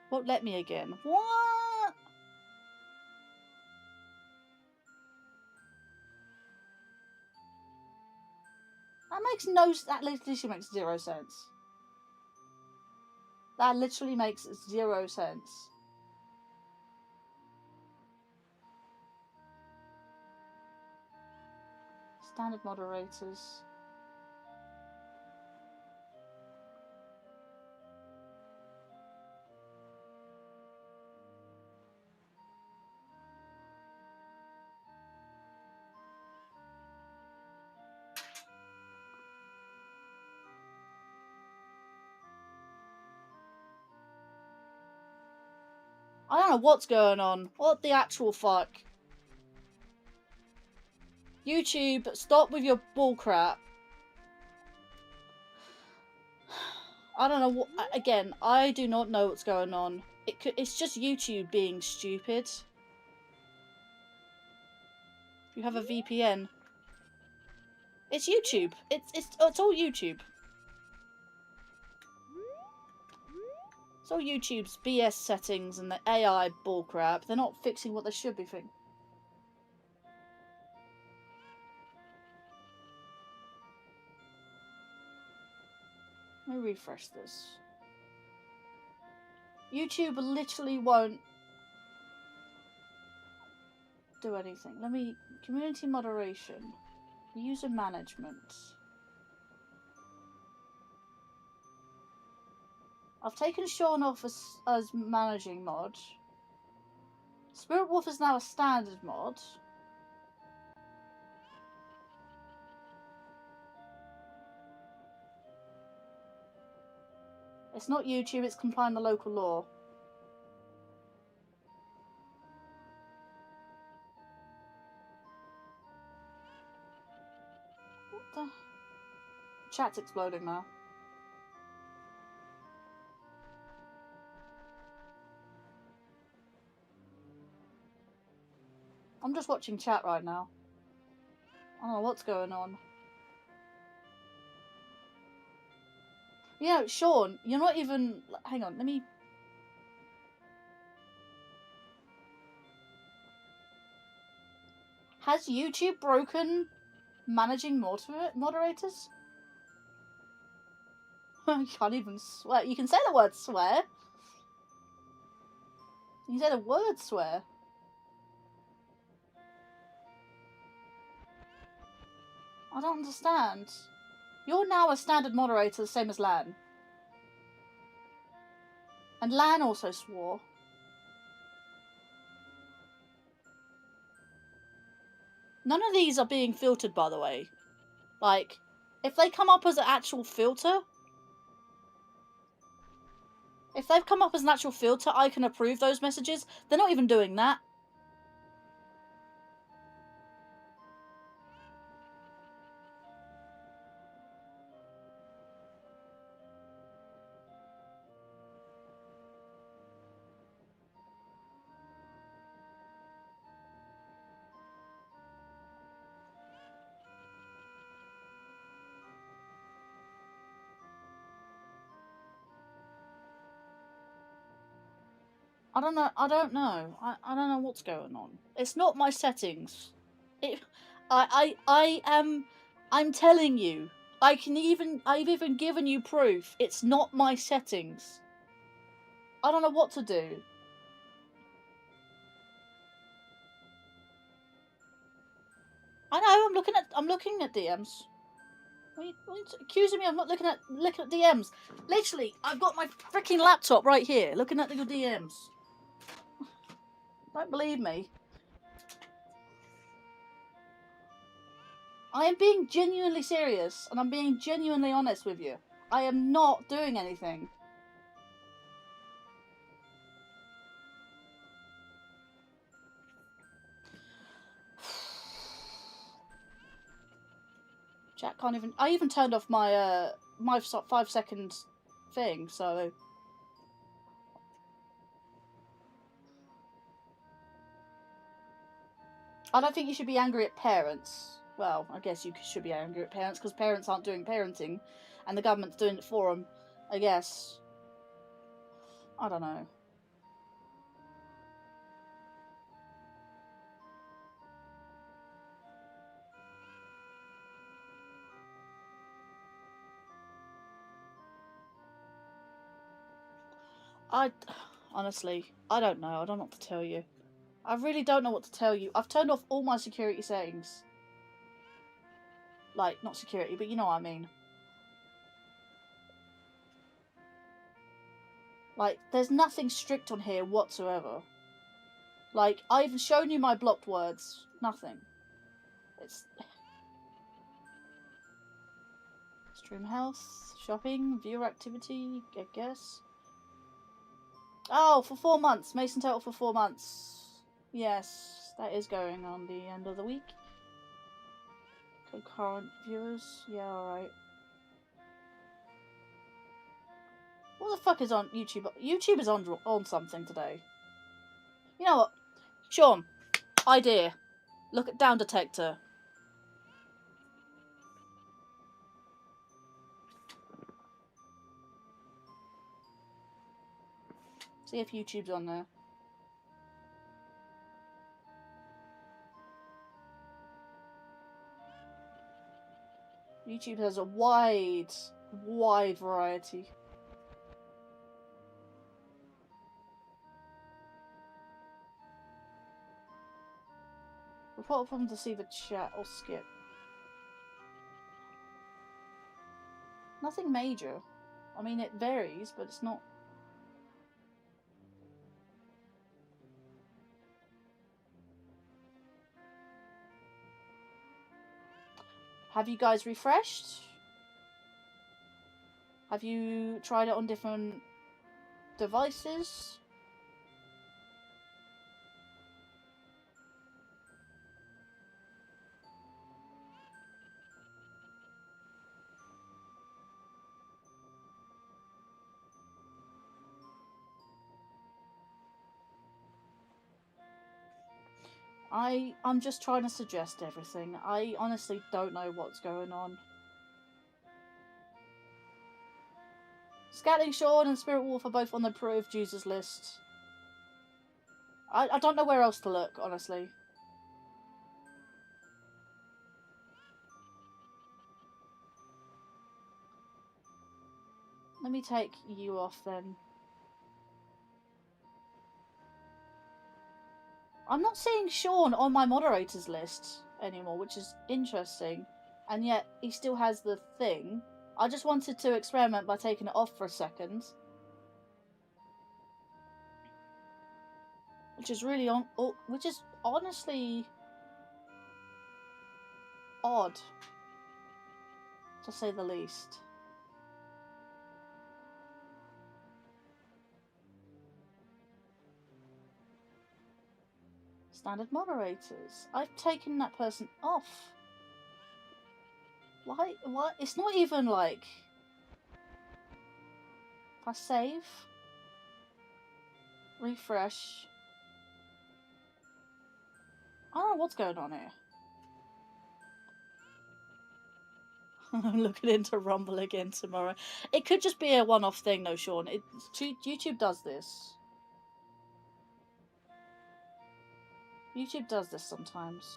Won't let me again. What? That literally makes 0 sense. That literally makes 0 sense. Standard moderators. I don't know what's going on. What the actual fuck? YouTube, stop with your bullcrap. I don't know what. Again, I do not know what's going on. It's just YouTube being stupid. You have a VPN. It's YouTube. It's all YouTube. It's all YouTube's BS settings and the AI bullcrap. They're not fixing what they should be fixing. Let me refresh this. YouTube literally won't do anything. Let me. Community moderation. User management. I've taken Sean off as managing mod. Spirit Wolf is now a standard mod. It's not YouTube, it's complying the local law. What the? Chat's exploding now. I'm just watching chat right now. I don't know what's going on. Yeah, Sean, you're not even. Hang on, let me. Has YouTube broken managing moderators? You can't even swear. You can say the word swear. You can say the word swear. I don't understand. You're now a standard moderator, the same as Lan. And Lan also swore. None of these are being filtered, by the way. Like, if they come up as an actual filter... If they've come up as an actual filter, I can approve those messages. They're not even doing that. I don't know. I don't know. I don't know what's going on. It's not my settings. I'm telling you. I've even given you proof. It's not my settings. I don't know what to do. I know. I'm looking at DMs. What are you accusing me of not looking at DMs? Literally, I've got my freaking laptop right here, looking at your DMs. Don't believe me. I am being genuinely serious, and I'm being genuinely honest with you. I am not doing anything. Chat can't even... I even turned off my, my 5-second thing, so... I don't think you should be angry at parents. Well, I guess you should be angry at parents, because parents aren't doing parenting, and the government's doing it for them, I guess. I don't know. Honestly, I don't know. I don't know what to tell you. I really don't know what to tell you. I've turned off all my security settings. Like, not security, but you know what I mean. Like, there's nothing strict on here whatsoever. Like, I've shown you my blocked words. Nothing. It's... Stream health, shopping, viewer activity, I guess. Oh, for 4 months. Mason total for 4 months. Yes, that is going on the end of the week. Concurrent viewers. Yeah, alright. What the fuck is on YouTube? YouTube is on something today. You know what? Sean, idea. Look at down detector. See if YouTube's on there. YouTube has a wide variety. Report a problem to see the chat or skip. Nothing major. I mean, it varies, but it's not... Have you guys refreshed? Have you tried it on different devices? I'm just trying to suggest everything. I honestly don't know what's going on. Scatting Sean and Spirit Wolf are both on the approved users list. I don't know where else to look, honestly. Let me take you off then. I'm not seeing Sean on my moderators list anymore, which is interesting. And yet he still has the thing. I just wanted to experiment by taking it off for a second. Which is really which is honestly odd, to say the least. Standard moderators. I've taken that person off. Why? What? It's not even like... If I save... Refresh... I don't know what's going on here. I'm looking into Rumble again tomorrow. It could just be a one-off thing though, Sean. YouTube does this. YouTube does this sometimes.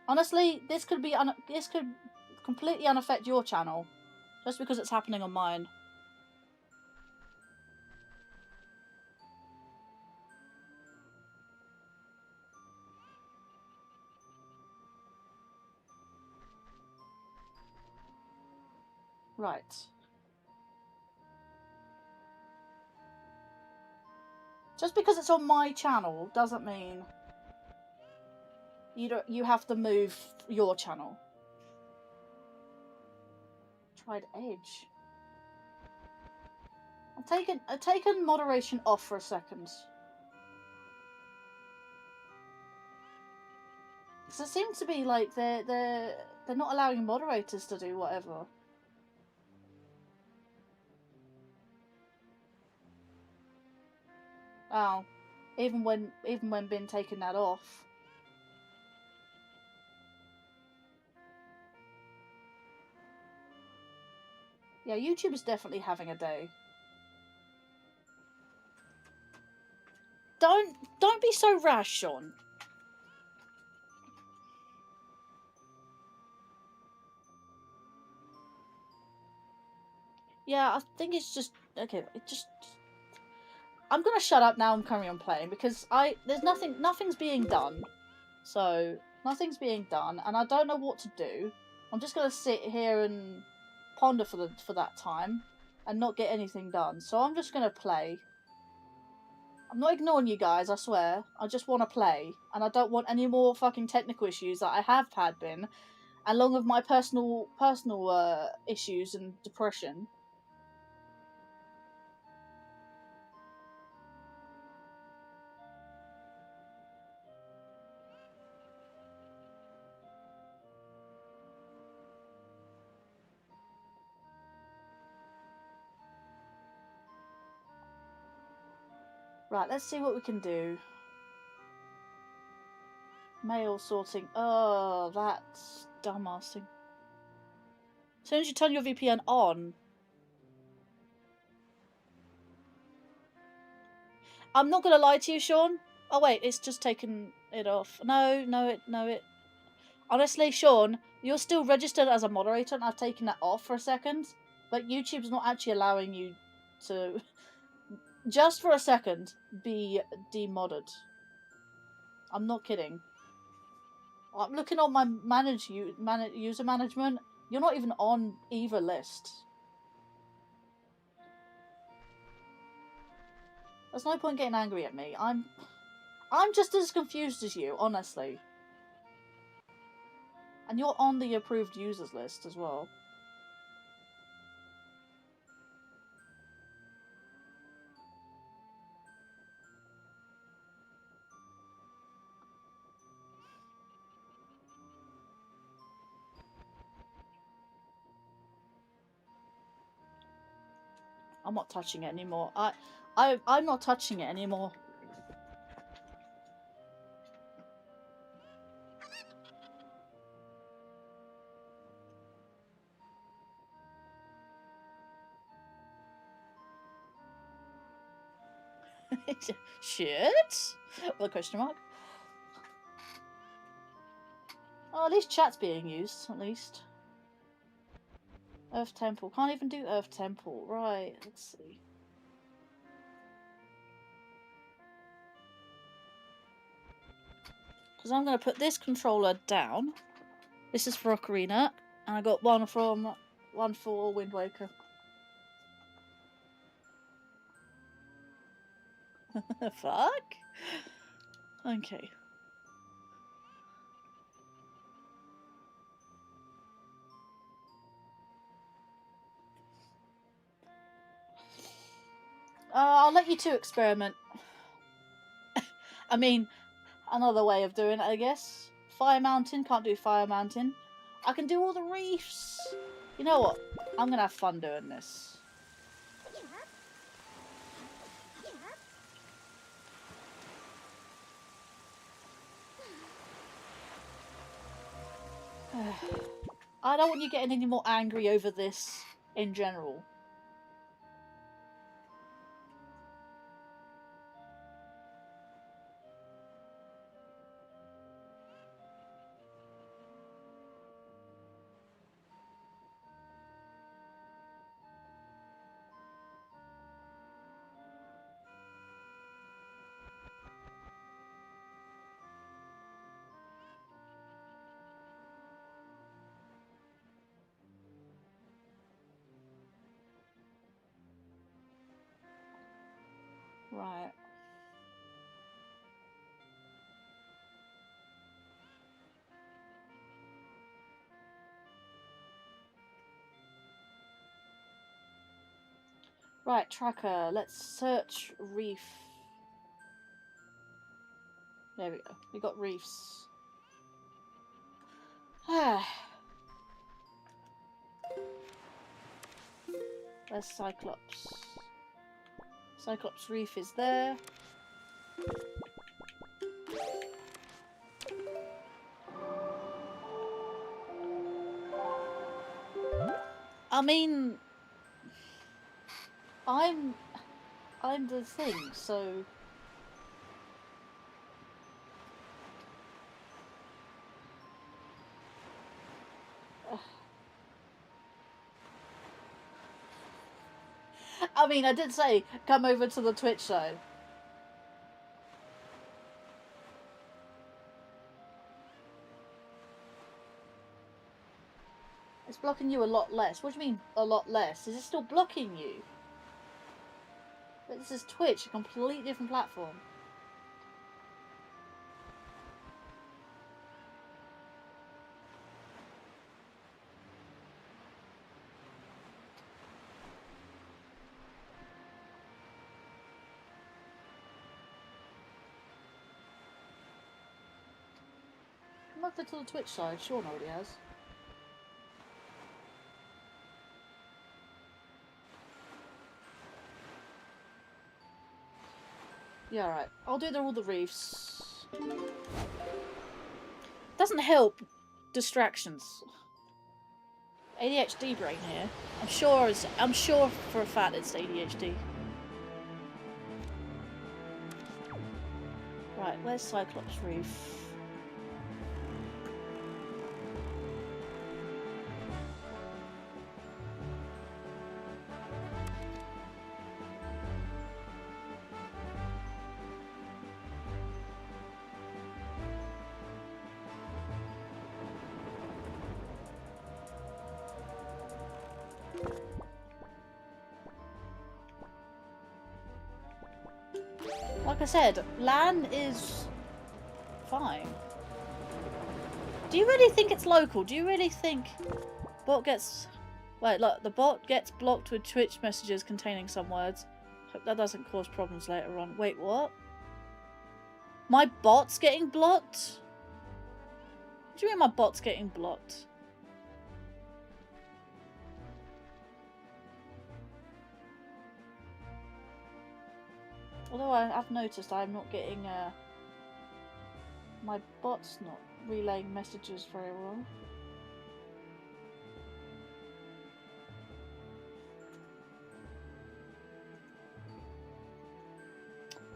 Honestly, this could completely unaffect your channel, just because it's happening on mine. Right. Just because it's on my channel doesn't mean you have to move your channel. Tried Edge. I've taken moderation off for a second. Because it seems to be like they're not allowing moderators to do whatever. Oh, even when been taking that off. Yeah, YouTube is definitely having a day. Don't be so rash, Sean. Yeah, I think it's just okay. I'm gonna shut up now and carry on playing because nothing's being done. So nothing's being done, and I don't know what to do. I'm just gonna sit here and ponder for that time, and not get anything done. So I'm just gonna play. I'm not ignoring you guys, I swear. I just want to play, and I don't want any more fucking technical issues that I have been, along with my personal issues and depression. Right, let's see what we can do. Mail sorting. Oh, that's dumbassing. As soon as you turn your VPN on. I'm not gonna lie to you, Sean. Oh wait, it's just taken it off. No. Honestly, Sean, you're still registered as a moderator, and I've taken that off for a second. But YouTube's not actually allowing you to, just for a second, be demodded. I'm not kidding. I'm looking on my user management. You're not even on either list. There's no point getting angry at me. I'm just as confused as you, honestly. And you're on the approved users list as well. I'm not touching it anymore. I'm not touching it anymore. Shit? With a question mark. Oh, at least chat's being used, at least. Earth Temple. Can't even do Earth Temple. Right, let's see. Because I'm going to put this controller down. This is for Ocarina. And I got one for Wind Waker. Fuck? Okay. I'll let you two experiment. I mean, another way of doing it, I guess. Fire Mountain, can't do Fire Mountain. I can do all the reefs. You know what? I'm gonna have fun doing this. I don't want you getting any more angry over this in general. Right. Right, tracker. Let's search reef. There we go. We got reefs. There's Cyclops. Cyclops Reef is there. I mean, I'm the thing, so I mean, I did say come over to the Twitch side. It's blocking you a lot less. What do you mean a lot less? Is it still blocking you? But this is Twitch, a completely different platform. Come over to the Twitch side. Sean already has. Yeah, right. I'll do all the reefs. Doesn't help distractions. ADHD brain here. I'm sure for a fact it's ADHD. Right, where's Cyclops Reef? Like I said, LAN is fine. Do you really think it's local? Do you really think bot gets... Wait, look, the bot gets blocked with Twitch messages containing some words. Hope that doesn't cause problems later on. Wait, what? My bot's getting blocked? What do you mean my bot's getting blocked? Although I've noticed I'm not getting, my bot's not relaying messages very well.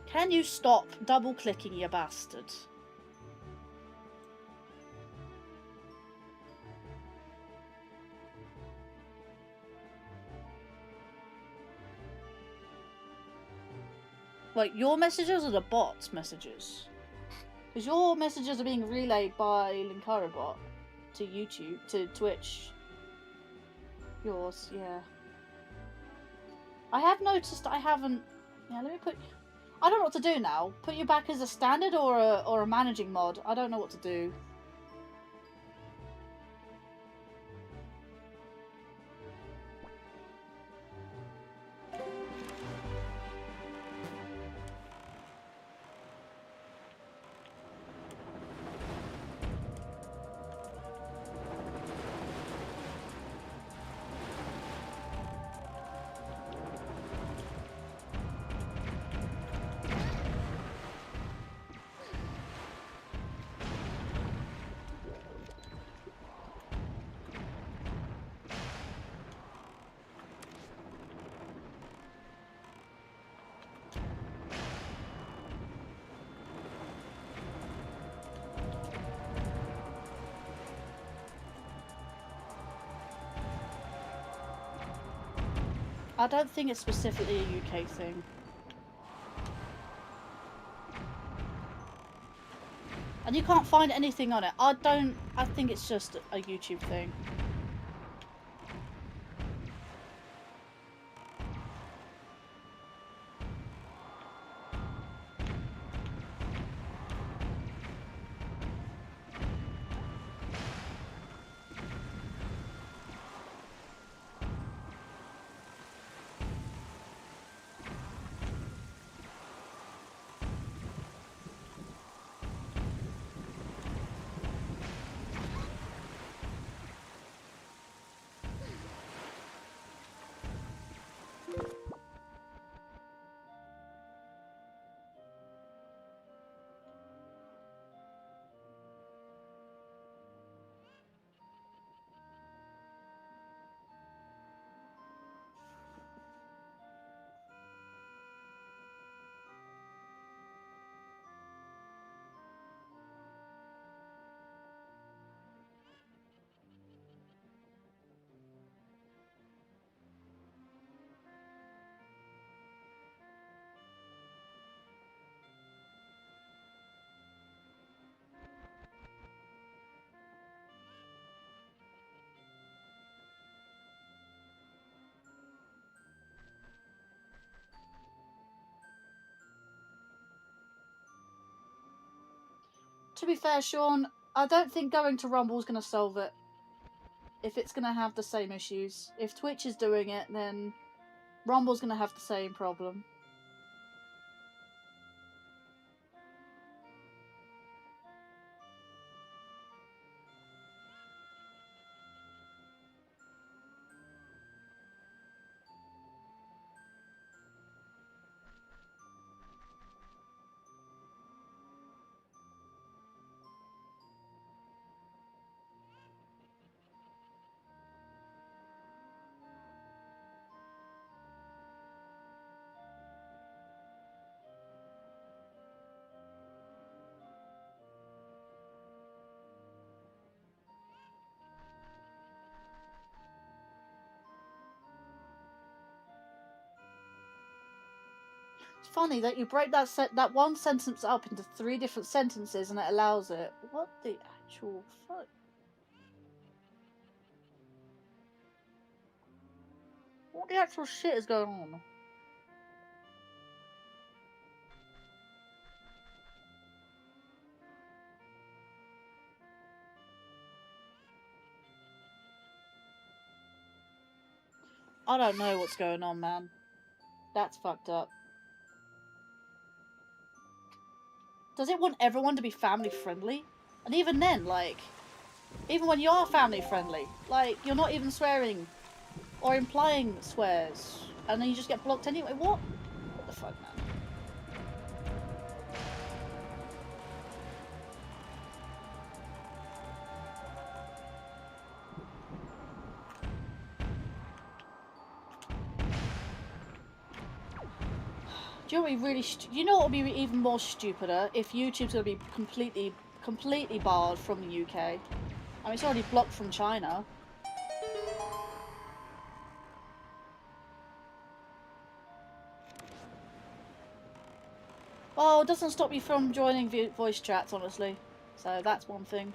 Can you stop double-clicking, you bastard? Wait, your messages or the bot's messages? Because your messages are being relayed by Linkario bot to YouTube, to Twitch. Yours, yeah. I have noticed I haven't... Yeah, let me put... I don't know what to do now. Put you back as a standard or a managing mod. I don't know what to do. I don't think it's specifically a UK thing. And you can't find anything on it. I think it's just a YouTube thing. To be fair, Sean, I don't think going to Rumble's going to solve it. If it's going to have the same issues. If Twitch is doing it, then Rumble's going to have the same problem. It's funny that you break that one sentence up into 3 different sentences and it allows it. What the actual fuck? What the actual shit is going on? I don't know what's going on, man. That's fucked up. Does it want everyone to be family friendly? And even then, like, even when you are family friendly, like, you're not even swearing or implying swears, and then you just get blocked anyway. What? What the fuck, man? Do you know what would be really? You know what would be even more stupider if YouTube's gonna be completely barred from the UK. I mean, it's already blocked from China. Well, it doesn't stop you from joining voice chats, honestly. So that's one thing.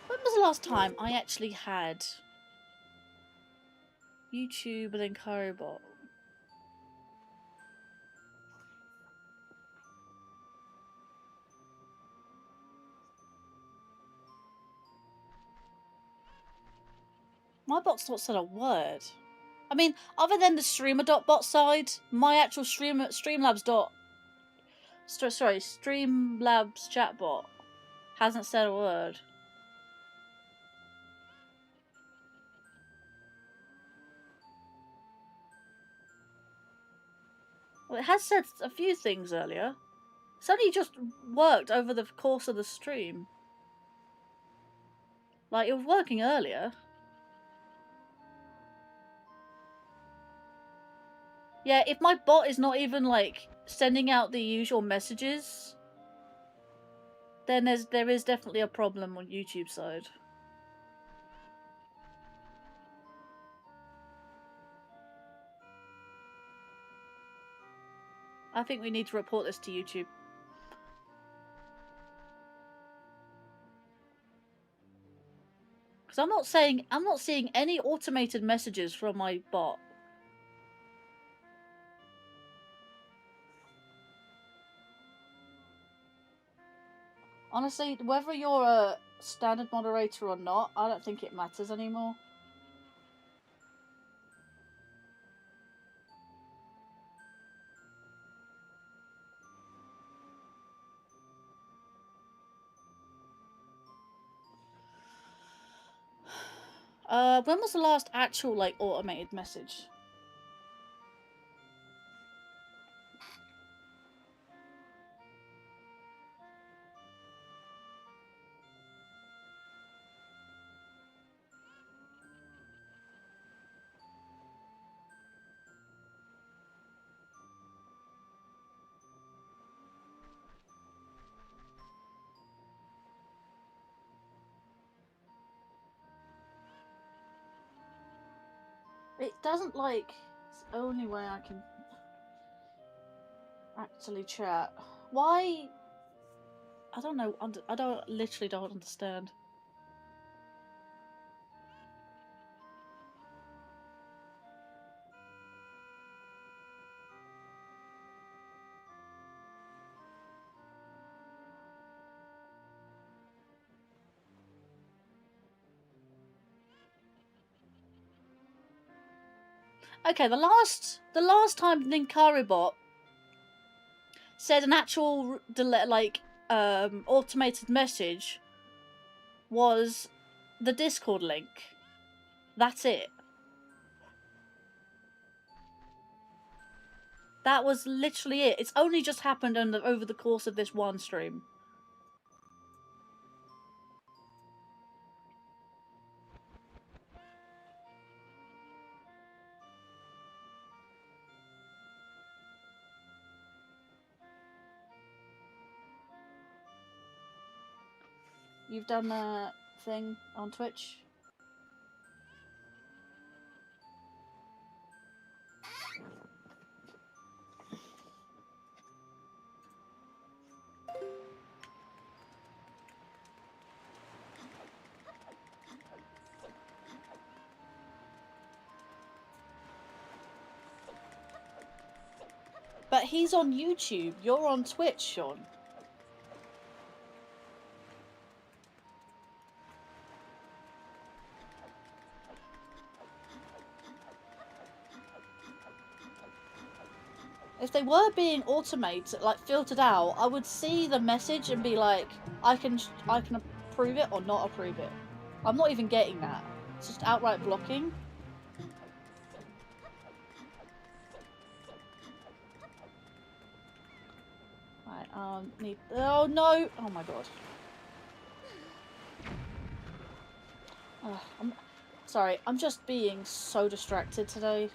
When was the last time I actually had YouTube and Linkario bot? My bot's not said a word. I mean, other than the streamer.bot side, my actual Streamlabs chatbot hasn't said a word. Well, it has said a few things earlier. It's only just worked over the course of the stream. Like, it was working earlier. Yeah, if my bot is not even, like, sending out the usual messages, then there is definitely a problem on YouTube side. I think we need to report this to YouTube. Because I'm not seeing any automated messages from my bot. Honestly, whether you're a standard moderator or not, I don't think it matters anymore. When was the last actual, like, automated message? It doesn't, like... It's the only way I can actually chat. Why? I don't know. I literally don't understand. Okay, the last time Linkario bot said an actual automated message was the Discord link. That's it. That was literally it. It's only just happened over the course of this one stream. You've done a thing on Twitch? But he's on YouTube. You're on Twitch, Sean. If they were being automated, like filtered out, I would see the message and be like, I can approve it or not approve it. I'm not even getting that. It's just outright blocking. Right, Need. Oh no! Oh my god. I'm sorry. I'm just being so distracted today.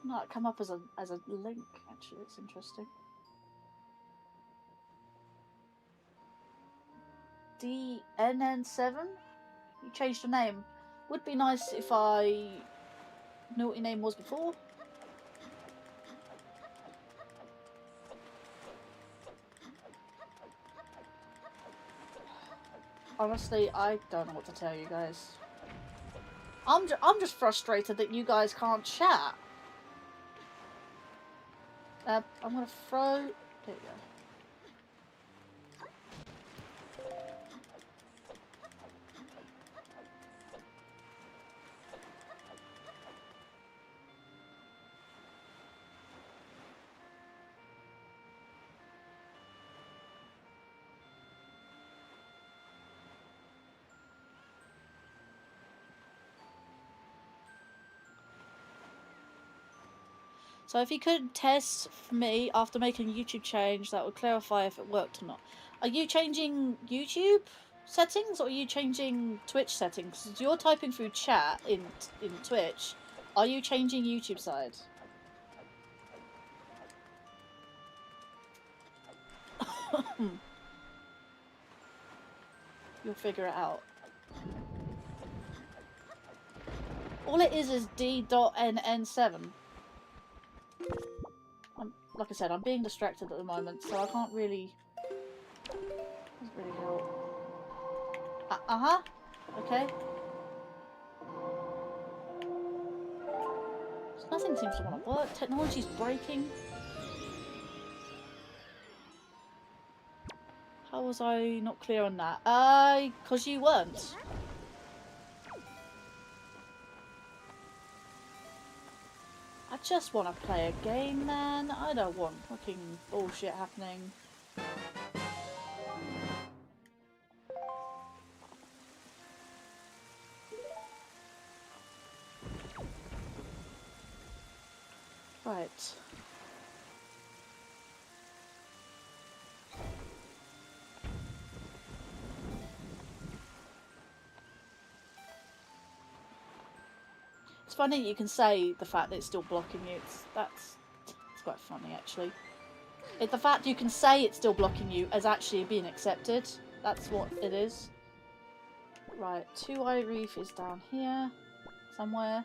No, it come up as a link. Actually, it's interesting. DNN7. You changed your name. Would be nice if I knew what your name was before. Honestly, I don't know what to tell you guys. I'm just frustrated that you guys can't chat. I'm gonna throw. There you go. So if you could test for me after making a YouTube change, that would clarify if it worked or not. Are you changing YouTube settings or are you changing Twitch settings? Because you're typing through chat in Twitch. Are you changing YouTube side? You'll figure it out. All it is D.NN7. Like I said, I'm being distracted at the moment, so I can't really... Doesn't really help. Uh-huh. Okay. Nothing seems to want to work. Technology's breaking. How was I not clear on that? Because you weren't. I just want to play a game, man. I don't want fucking bullshit happening. Right. It's funny you can say the fact that it's still blocking you. It's quite funny actually. The fact you can say it's still blocking you as actually being accepted. That's what it is. Right, 2i Reef is down here somewhere.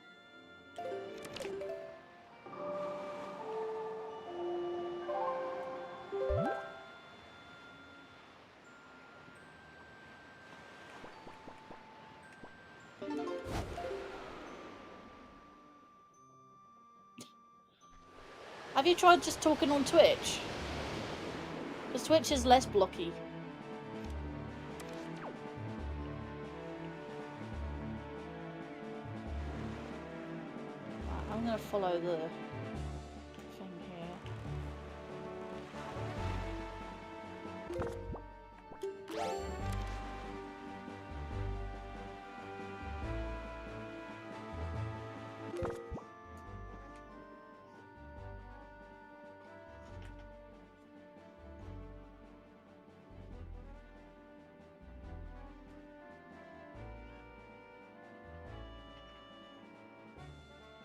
Have you tried just talking on Twitch? Because Twitch is less blocky. I'm gonna follow the thing here.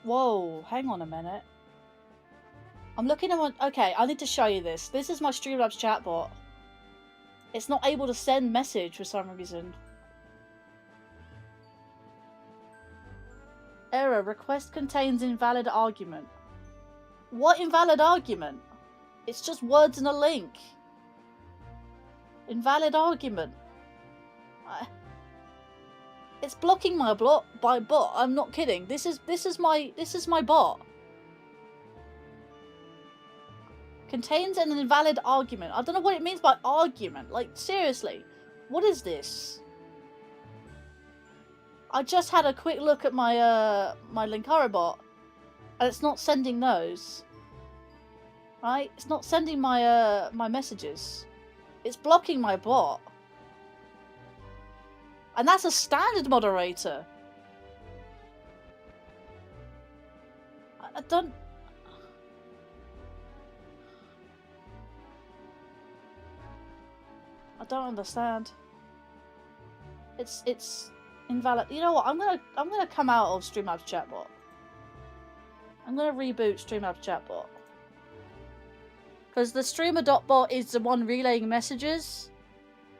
Whoa, hang on a minute. I'm looking at one. Okay, I need to show you this. This is my Streamlabs chatbot. It's not able to send message for some reason. Error. Request contains invalid argument. What invalid argument? It's just words and a link. Invalid argument. It's blocking my bot. I'm not kidding. This is my bot. Contains an invalid argument. I don't know what it means by argument. Like, seriously. What is this? I just had a quick look at my my Linkario bot, and it's not sending those. Right? It's not sending my my messages. It's blocking my bot. And that's a standard moderator. I don't understand. It's invalid. You know what? I'm gonna come out of Streamlabs chatbot. I'm gonna reboot Streamlabs chatbot. Because the streamer.bot is the one relaying messages.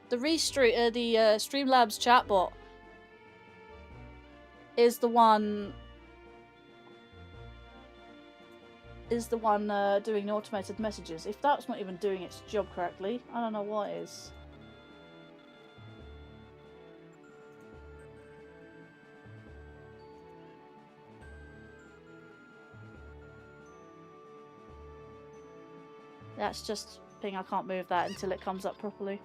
The Streamlabs chatbot is the one doing the automated messages. If that's not even doing its job correctly, I don't know what is. That's just thing, I can't move that until it comes up properly.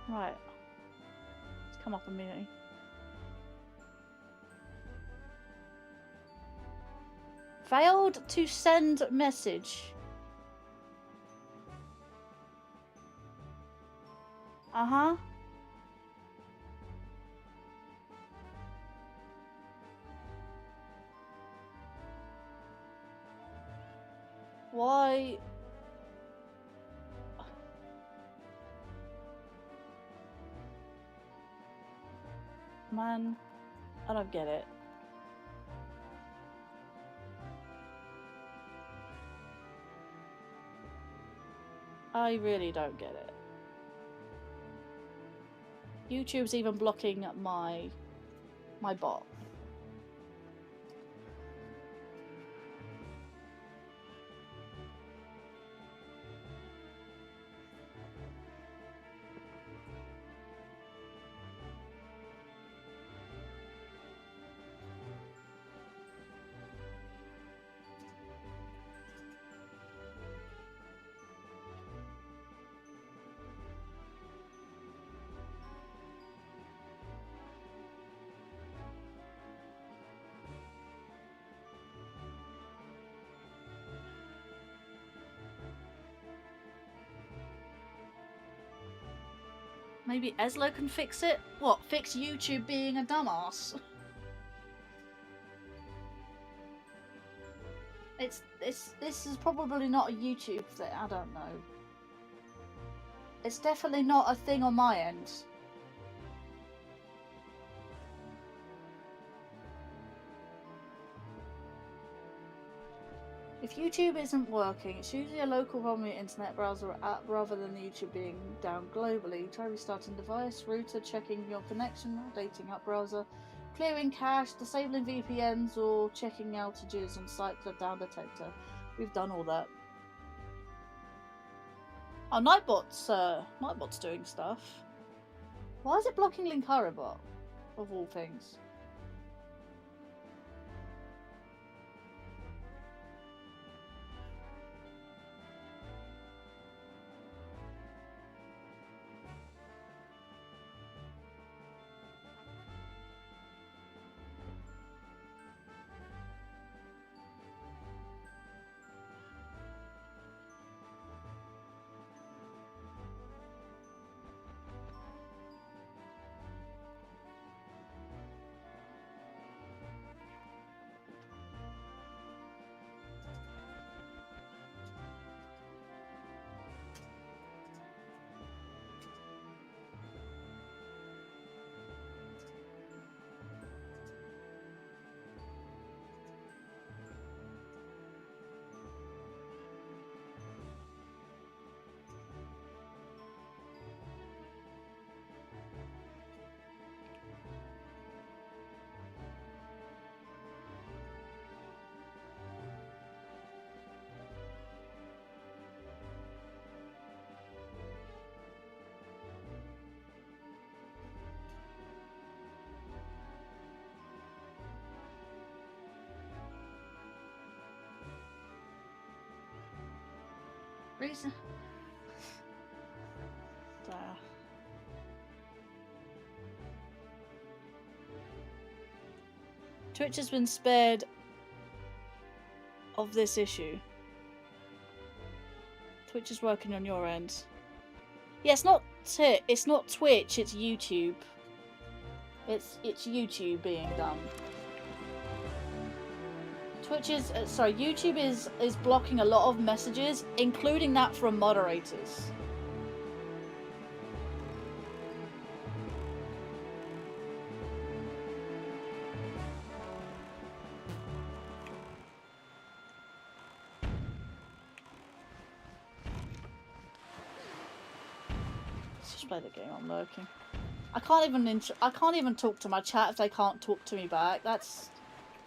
Right. Let's come up immediately. Failed to send message. Uh-huh. Why? Man, I don't get it. I really don't get it. YouTube's even blocking my bot. Maybe Eslo can fix it? What, fix YouTube being a dumbass? This is probably not a YouTube thing, I don't know. It's definitely not a thing on my end. If YouTube isn't working, it's usually a local problem with your internet browser or app rather than YouTube being down globally. Try restarting device, router, checking your connection, updating app browser, clearing cache, disabling VPNs, or checking outages on site to down detector. We've done all that. Oh, Nightbot's doing stuff. Why is it blocking Linkario bot, of all things? Reason. Twitch has been spared of this issue. Twitch is working on your end. Yeah, it's not Twitch, it's YouTube. It's YouTube being done. Twitch is sorry, YouTube is blocking a lot of messages, including that from moderators. Play the game. I'm lurking. I can't even talk to my chat if they can't talk to me back. That's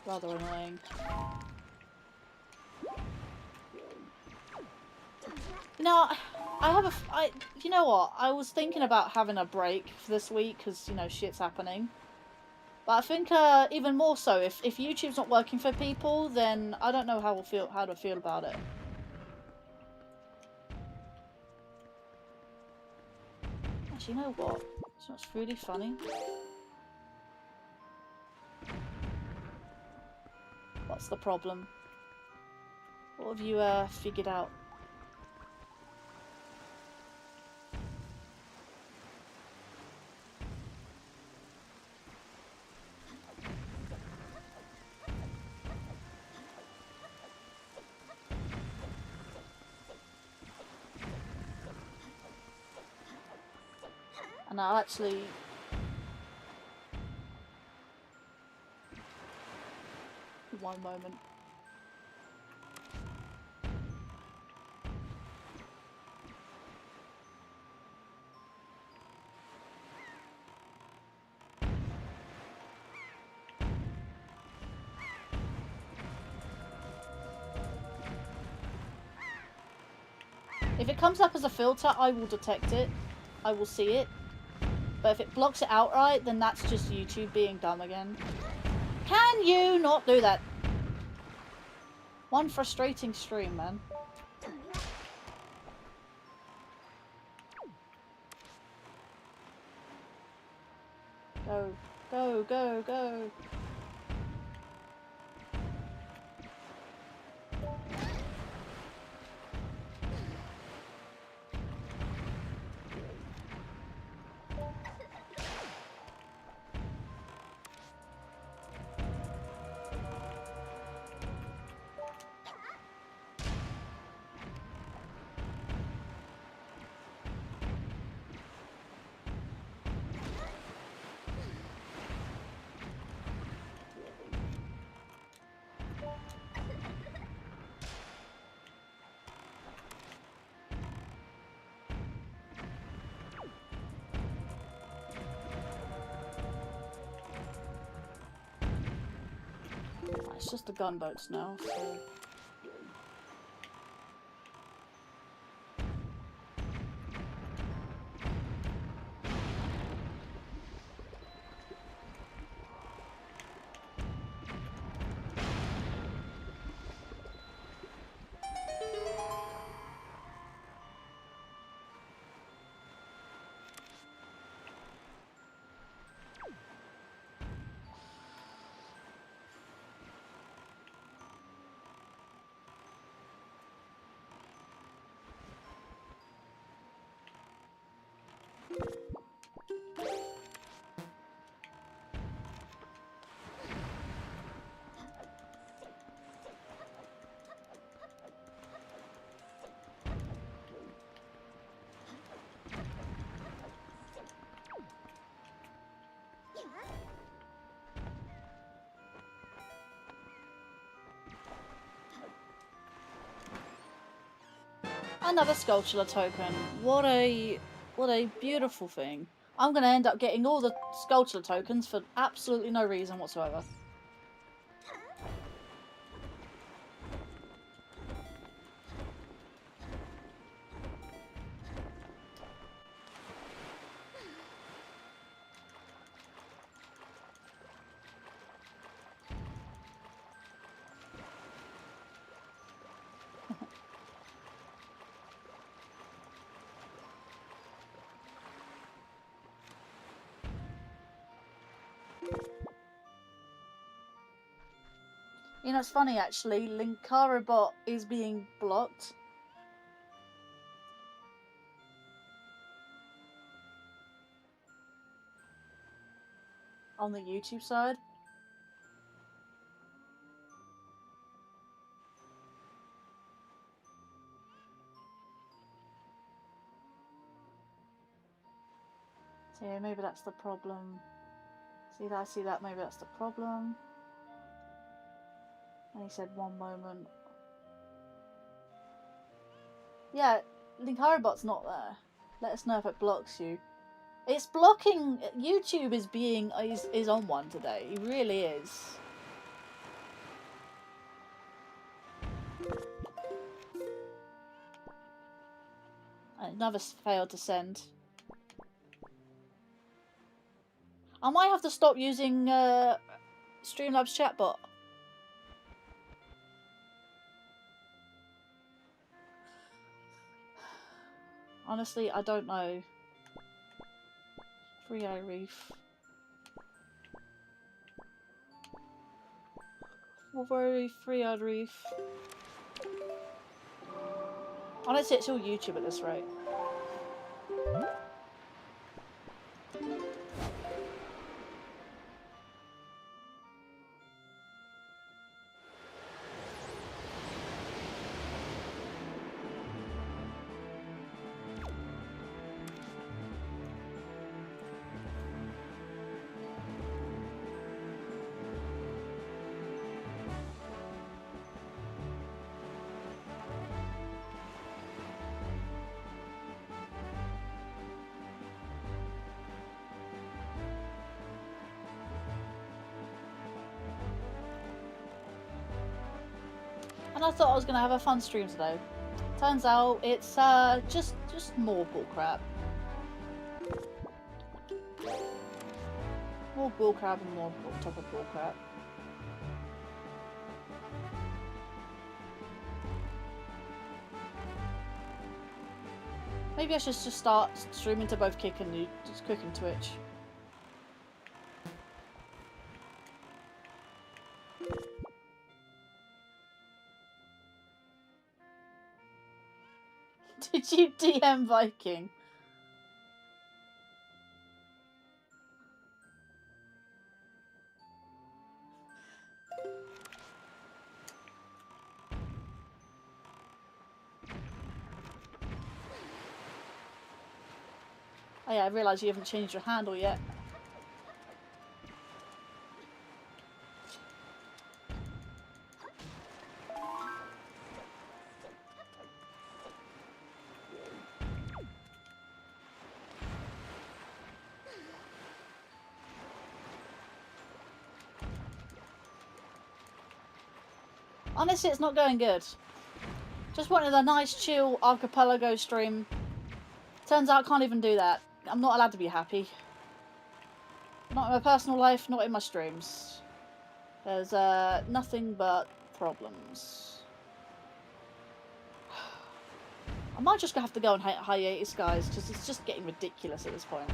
rather annoying. You know, you know what? I was thinking about having a break for this week because you know shit's happening. But I think even more so if YouTube's not working for people, then I don't know how to feel about it. Actually, you know what? It's not really funny. What's the problem? What have you figured out? And I'll actually... One moment. If it comes up as a filter, I will detect it. I will see it. But if it blocks it outright, then that's just YouTube being dumb again. Can you not do that? One frustrating stream, man. Go, go, go, go. It's just the gunboats now, so... Another sculptural token. What a beautiful thing. I'm gonna end up getting all the sculptural tokens for absolutely no reason whatsoever. You know, it's funny actually. Linkario bot is being blocked. On the YouTube side. So yeah, maybe that's the problem. See that, maybe that's the problem. And he said 1 moment. Yeah, Linkario bot's not there. Let us know if it blocks you. It's blocking. YouTube is on one today. It really is. Another failed to send. I might have to stop using Streamlabs chatbot. Honestly, I don't know. Free Eye Reef. Very Free Eye Reef. Honestly, it's all YouTube at this rate. And I thought I was gonna have a fun stream today. Turns out it's just more bullcrap. More bullcrap and more top of bullcrap. Maybe I should just start streaming to both Kick and Twitch. Did you DM Viking? Oh yeah, I realise you haven't changed your handle yet. Honestly, it's not going good. Just wanted a nice, chill archipelago stream. Turns out I can't even do that. I'm not allowed to be happy. Not in my personal life, not in my streams. There's nothing but problems. I might just have to go on hiatus, guys, because it's just getting ridiculous at this point.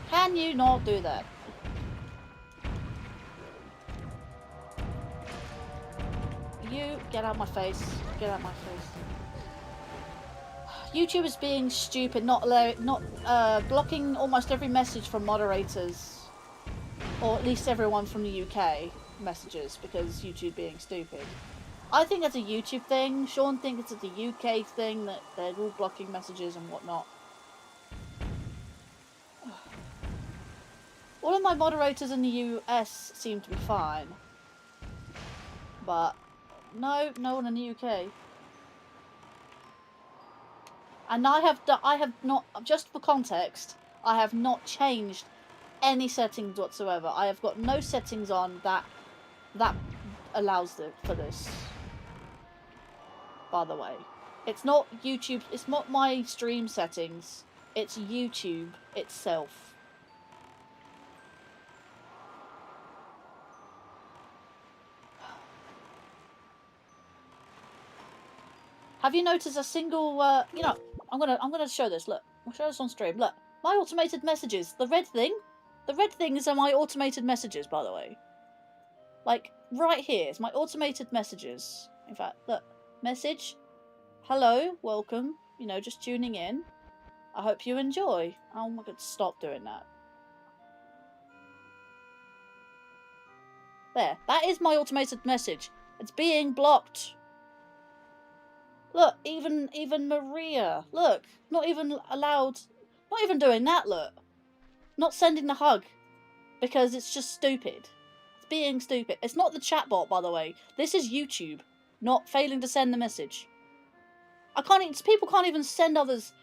Can you not do that? You get out my face. Get out my face. YouTube is being stupid, not blocking almost every message from moderators, or at least everyone from the UK messages, because YouTube being stupid. I think it's a YouTube thing. Sean thinks it's a UK thing, that they're all blocking messages and whatnot. All of my moderators in the US seem to be fine, but no one in the UK. And I have not, just for context, I have not changed any settings whatsoever. I have got no settings on that allows for this. By the way, it's not YouTube, it's not my stream settings, it's YouTube itself. Have you noticed a single, you know, I'm gonna show this, look. I'll show this on stream, look. My automated messages, the red things are my automated messages, by the way. Like, right here. It's my automated messages. In fact, look, message. Hello, welcome. You know, just tuning in. I hope you enjoy. Oh my god, stop doing that. There, that is my automated message. It's being blocked. Look, even Maria. Look, not even allowed. Not even doing that. Look, not sending the hug because it's just stupid. It's being stupid. It's not the chatbot, by the way. This is YouTube not failing to send the message. I can't even. People can't even send others.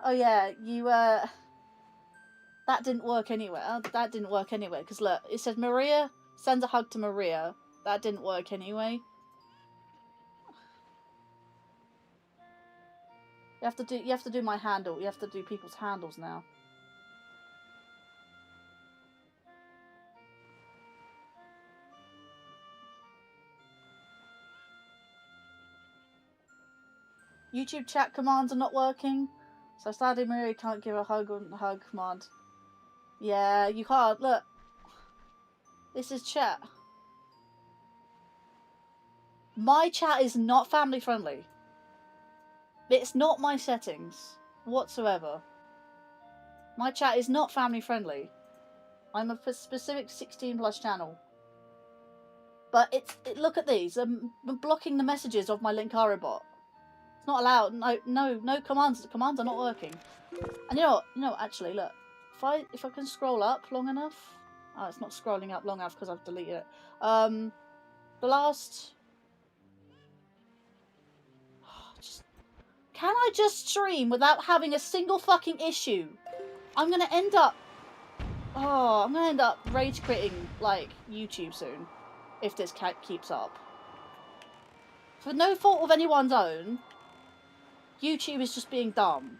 Oh yeah, you that didn't work anyway. That didn't work anyway because look, it says Maria sends a hug to Maria. That didn't work anyway. You have to do my handle. You have to do people's handles now. YouTube chat commands are not working. So sadly Maria can't give a hug on the hug command. Yeah, you can't. Look. This is chat. My chat is not family friendly. It's not my settings whatsoever. My chat is not family friendly. I'm a specific 16+ channel. But look at these. I'm blocking the messages of my Linkario bot. It's not allowed. No commands. The commands are not working. And you know what? Actually, look. If I can scroll up long enough. Oh, it's not scrolling up long enough because I've deleted it. The last. Can I just stream without having a single fucking issue? I'm gonna end up rage quitting like YouTube soon if this keeps up. For no fault of anyone's own, YouTube is just being dumb.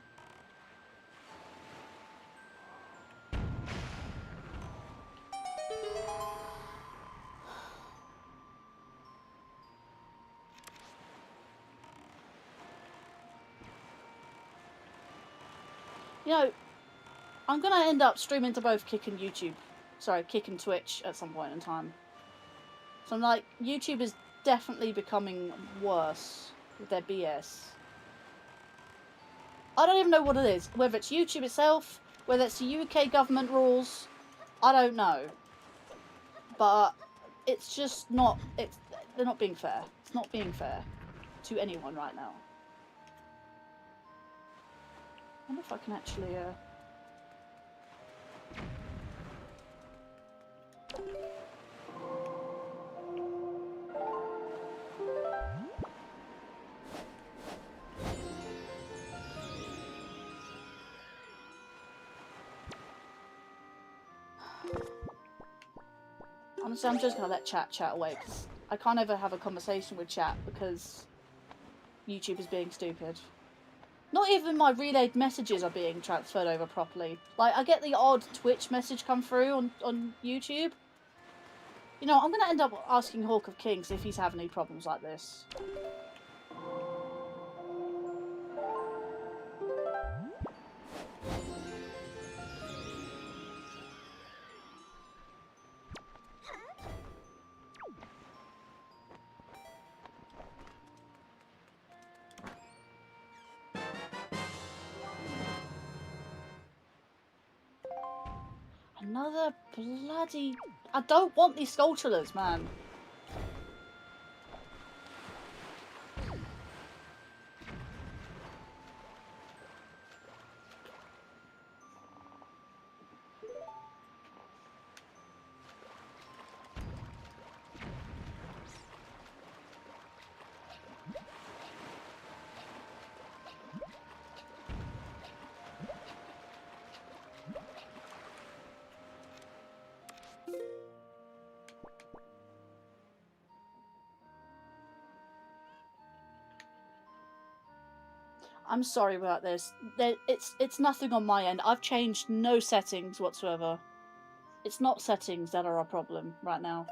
You know, I'm gonna end up streaming to both Kick and YouTube. Sorry, Kick and Twitch at some point in time. So I'm like, YouTube is definitely becoming worse with their BS. I don't even know what it is. Whether it's YouTube itself, whether it's the UK government rules, I don't know. But it's just not. They're not being fair. It's not being fair to anyone right now. I wonder if I can actually. Honestly, I'm just gonna let chat away because I can't ever have a conversation with chat because YouTube is being stupid. Not even my relayed messages are being transferred over properly. Like, I get the odd Twitch message come through on YouTube. You know, I'm gonna end up asking Hawk of Kings if he's having any problems like this. Another bloody... I don't want these sculptures, man. I'm sorry about this. It's nothing on my end. I've changed no settings whatsoever. It's not settings that are a problem right now.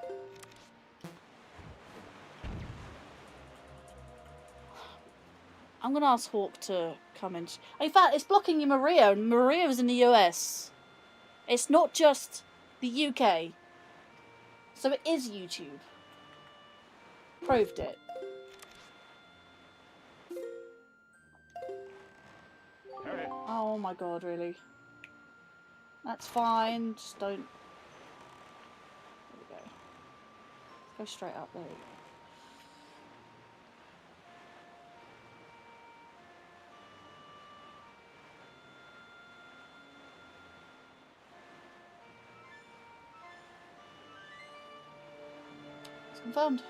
I'm gonna ask Hawk to come in. In fact, it's blocking you, Maria, and Maria's in the US. It's not just The UK. So it is YouTube. Proved it. Oh my god, really? That's fine, just don't... There we go. Go straight up, there we go. It's confirmed.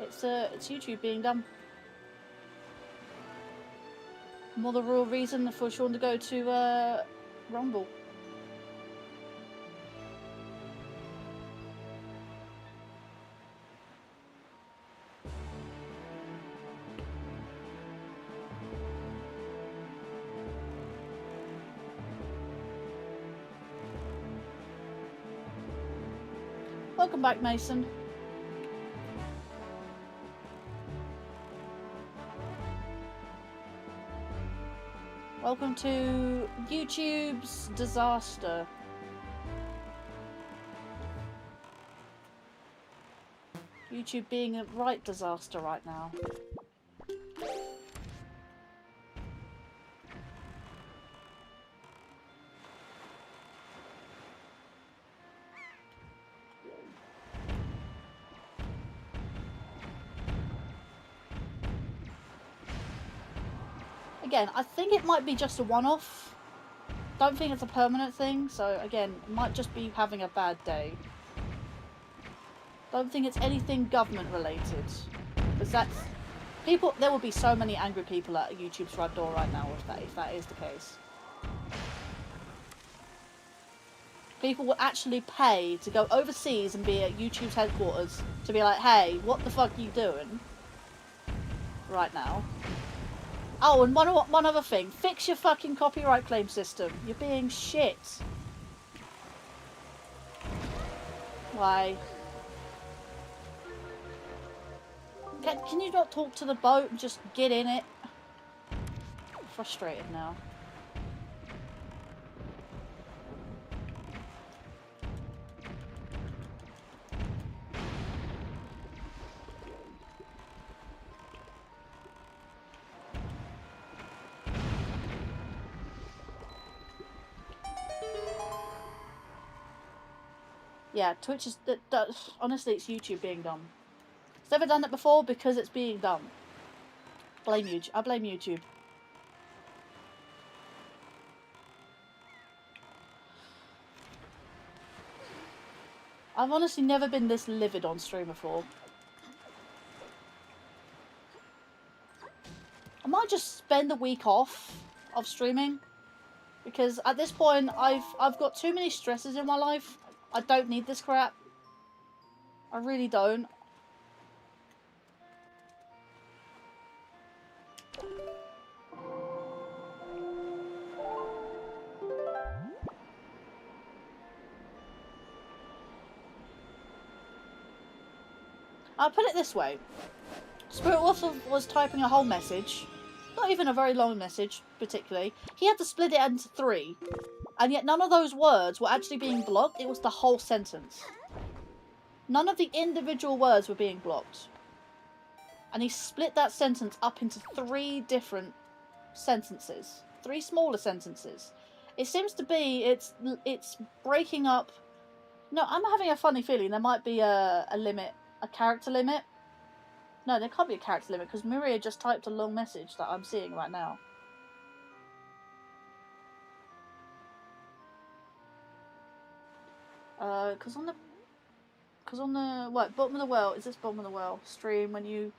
It's YouTube being done. More the real reason for Sean to go to Rumble. Welcome back, Mason. Welcome to YouTube's disaster. YouTube being a right disaster right now. Again, I think it might be just a one-off. Don't think it's a permanent thing, so again, it might just be having a bad day. Don't think it's anything government related. Because that's... people, there will be so many angry people at YouTube's front door right now if that is the case. People will actually pay to go overseas and be at YouTube's headquarters to be like, hey, what the fuck are you doing right now? Oh, and one other thing. Fix your fucking copyright claim system. You're being shit. Why? Can you not talk to the boat and just get in it? I'm frustrated now. Yeah, Twitch is... honestly, it's YouTube being dumb. It's never done it before because it's being dumb. Blame YouTube. I blame YouTube. I've honestly never been this livid on stream before. I might just spend a week off of streaming. Because at this point, I've got too many stresses in my life. I don't need this crap. I really don't. I'll put it this way. Spirit Wolf was typing a whole message. Not even a very long message, particularly. He had to split it into 3. And yet none of those words were actually being blocked. It was the whole sentence. None of the individual words were being blocked. And he split that sentence up into 3 different sentences. 3 smaller sentences. It seems to be, it's breaking up... No, I'm having a funny feeling there might be a limit, a character limit. No, there can't be a character limit because Maria just typed a long message that I'm seeing right now. Because on the bottom of the well, is this bottom of the well stream, when you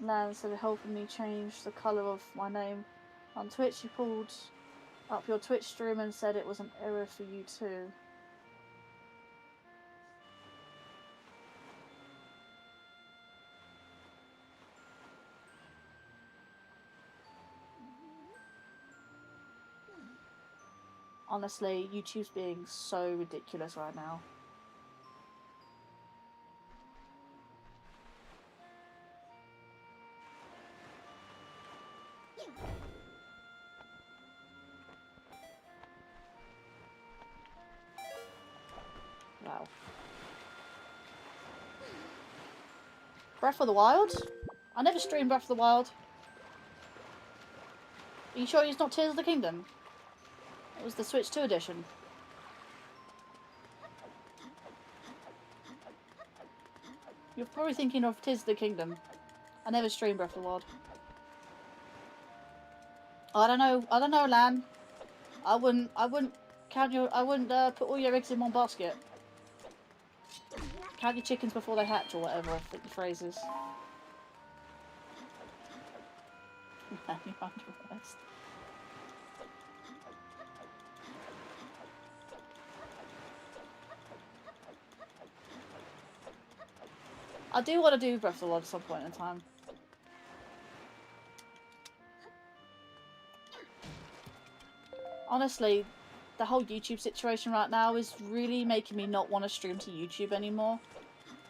land, instead of helping me change the colour of my name on Twitch, you pulled up your Twitch stream and said it was an error for you too. Honestly, YouTube's being so ridiculous right now. Wow. Breath of the Wild? I never streamed Breath of the Wild. Are you sure it's not Tears of the Kingdom? It was the Switch 2 edition. You're probably thinking of Tears of the Kingdom. I never streamed Breath of the Wild. I don't know, Lan. I wouldn't count your, I wouldn't put all your eggs in one basket. Count your chickens before they hatch, or whatever I think the phrase is. You're under arrest. I do want to do Breath of the Wild at some point in time. Honestly, the whole YouTube situation right now is really making me not want to stream to YouTube anymore.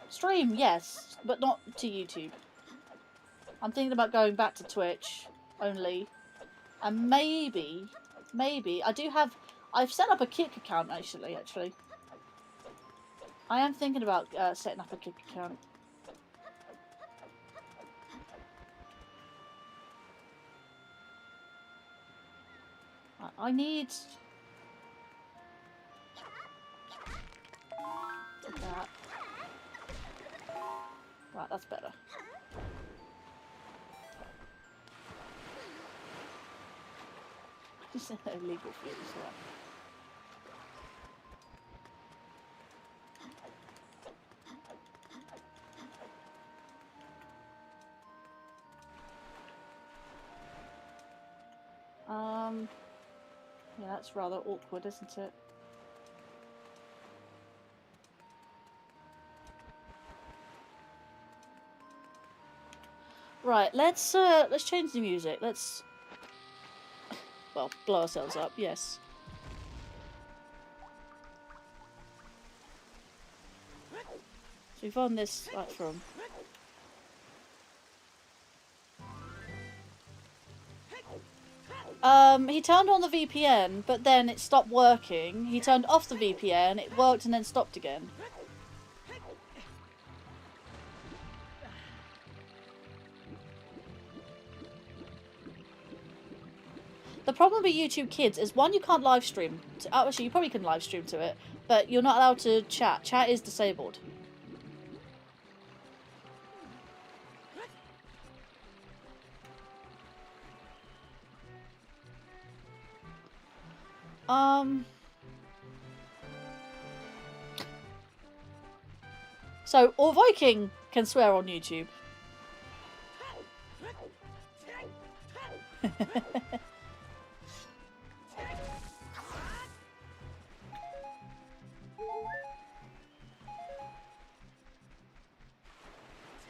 Stream, yes, but not to YouTube. I'm thinking about going back to Twitch only. And maybe, I've set up a Kick account actually. I am thinking about setting up a Kick account. I need that. Right, that's better. Just an illegal fuse, yeah. Yeah, that's rather awkward, isn't it? Right, let's change the music. Let's, well, blow ourselves up. Yes. So we've on this right from. He turned on the VPN, but then it stopped working. He turned off the VPN, it worked and then stopped again. The problem with YouTube Kids is, one, you can't live stream. Actually, you probably can live stream to it, but you're not allowed to chat. Chat is disabled. So, or Viking can swear on YouTube.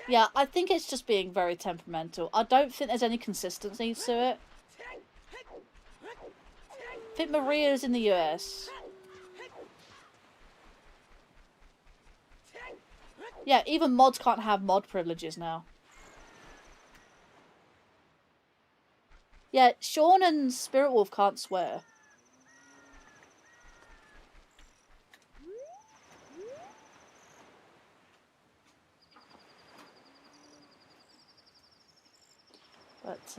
Yeah, I think it's just being very temperamental. I don't think there's any consistency to it. I think Maria's in the US. Yeah, even mods can't have mod privileges now. Yeah, Sean and Spirit Wolf can't swear. But,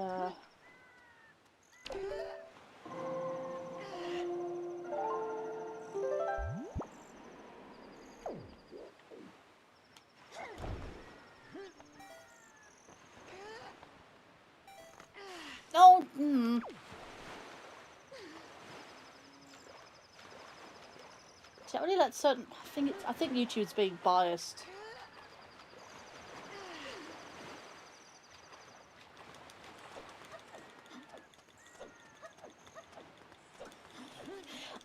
no, See, I really like certain. I think YouTube's being biased.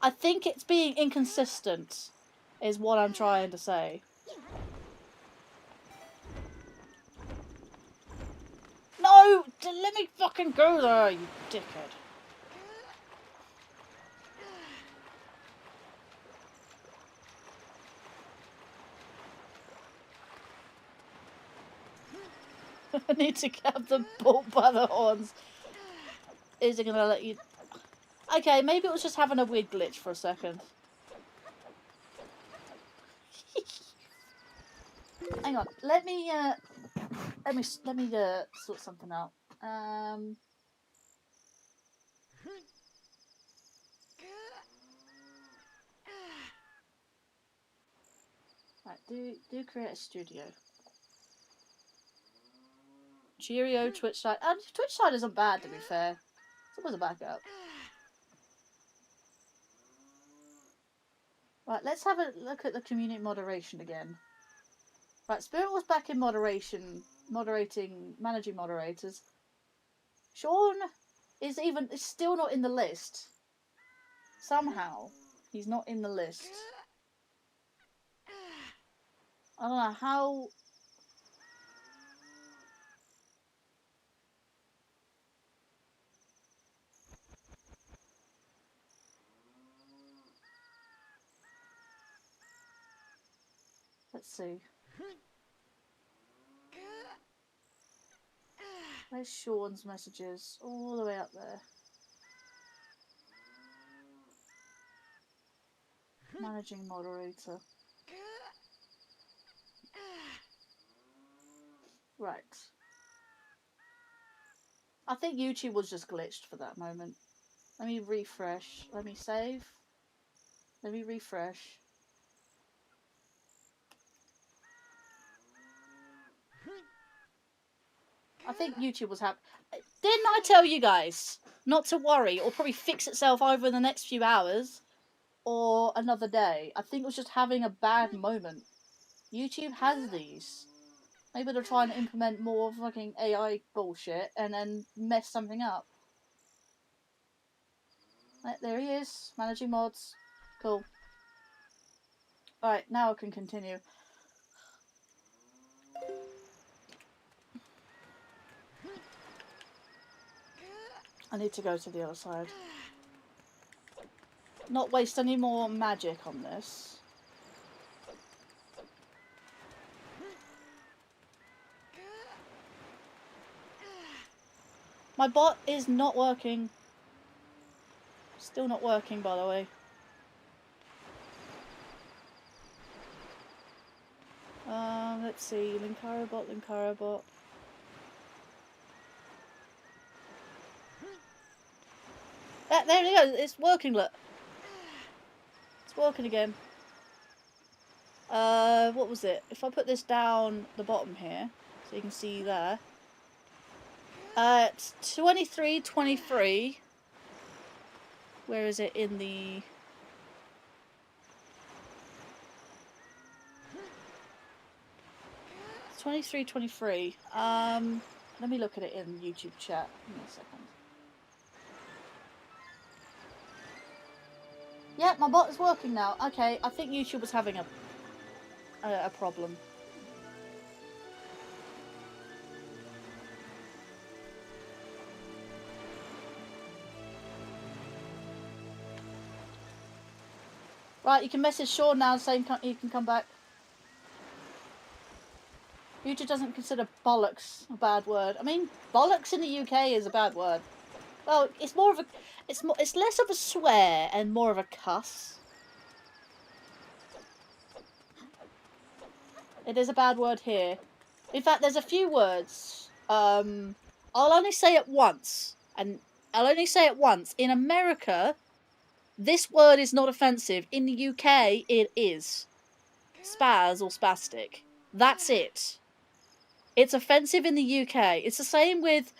I think it's being inconsistent, is what I'm trying to say. No! Let me fucking go there, you dickhead. I need to grab the bull by the horns. Is it gonna let you... Okay, maybe it was just having a weird glitch for a second. Hang on. Let me sort something out. Right. Do create a studio. Cheerio, Twitch side. Twitch side isn't bad, to be fair. It's always a backup. Right, let's have a look at the community moderation again. Right, Spirit was back in moderation, managing moderators. Sean is still not in the list. Somehow, he's not in the list. I don't know how. Let's see. Where's Sean's messages? All the way up there. Managing moderator. Right. I think YouTube was just glitched for that moment. Let me refresh. Let me save. Let me refresh. I think YouTube was happy. Didn't I tell you guys not to worry? It'll probably fix itself over the next few hours or another day. I think it was just having a bad moment. YouTube has these. Maybe they're trying to implement more fucking AI bullshit and then mess something up. Right, there he is. Managing mods. Cool. Alright, now I can continue. I need to go to the other side. Not waste any more magic on this. My bot is not working. Still not working, by the way. Let's see. Linkario bot. There it goes. It's working, look. It's working again. What was it? If I put this down the bottom here, so you can see there. It's 23:23. Where is it in the... It's 23:23. Let me look at it in YouTube chat. Give me a second. Yeah, my bot is working now. Okay, I think YouTube was having a problem. Right, you can message Sean now saying you can come back. YouTube doesn't consider bollocks a bad word. I mean, bollocks in the UK is a bad word. Well, it's more of a, it's less of a swear and more of a cuss. It is a bad word here. In fact, there's a few words. I'll only say it once, and I'll only say it once. In America, this word is not offensive. In the UK, it is. Spaz or spastic. That's it. It's offensive in the UK. It's the same with...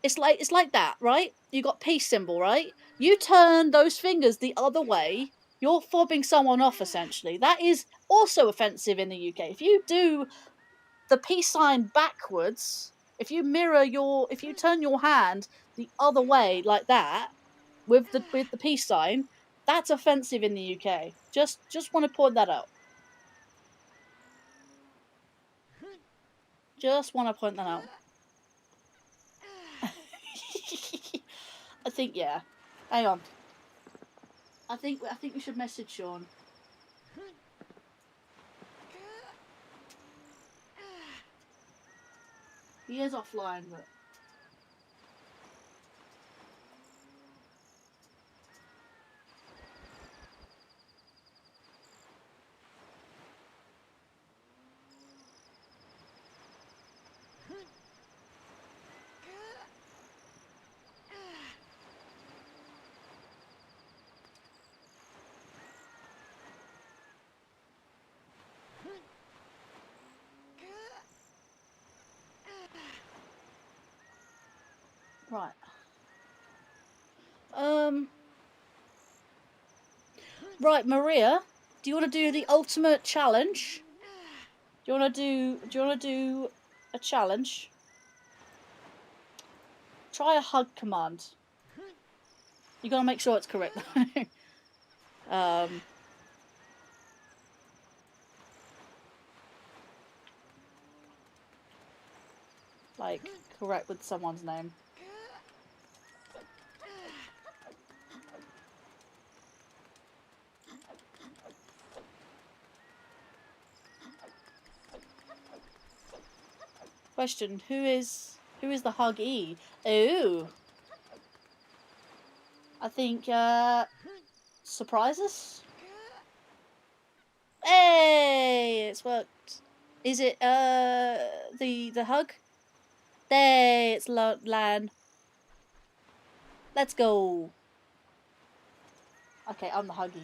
It's like that, right? You got peace symbol, right? You turn those fingers the other way, you're fobbing someone off, essentially. That is also offensive in the UK. If you do the peace sign backwards, if you turn your hand the other way like that, with the peace sign, that's offensive in the UK. Just want to point that out. Just want to point that out. I think, yeah. Hang on. I think we should message Sean. He is offline, but... Right. Right, Maria, do you want to do the ultimate challenge? Do you want to do a challenge? Try a hug command. You gotta make sure it's correct. Like correct with someone's name. Question: Who is the huggy? Ooh, I think surprises. Hey, it's worked. Is it the hug? There, it's Lan. Let's go. Okay, I'm the huggy.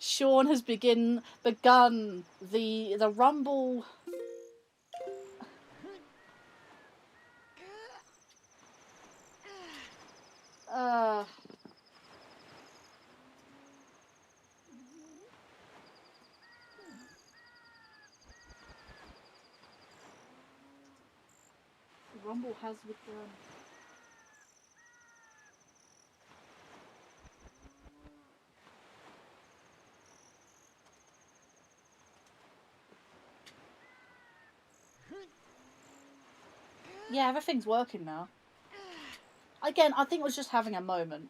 Sean has begun the rumble. The rumble has begun. Yeah, everything's working now. Again, I think it was just having a moment.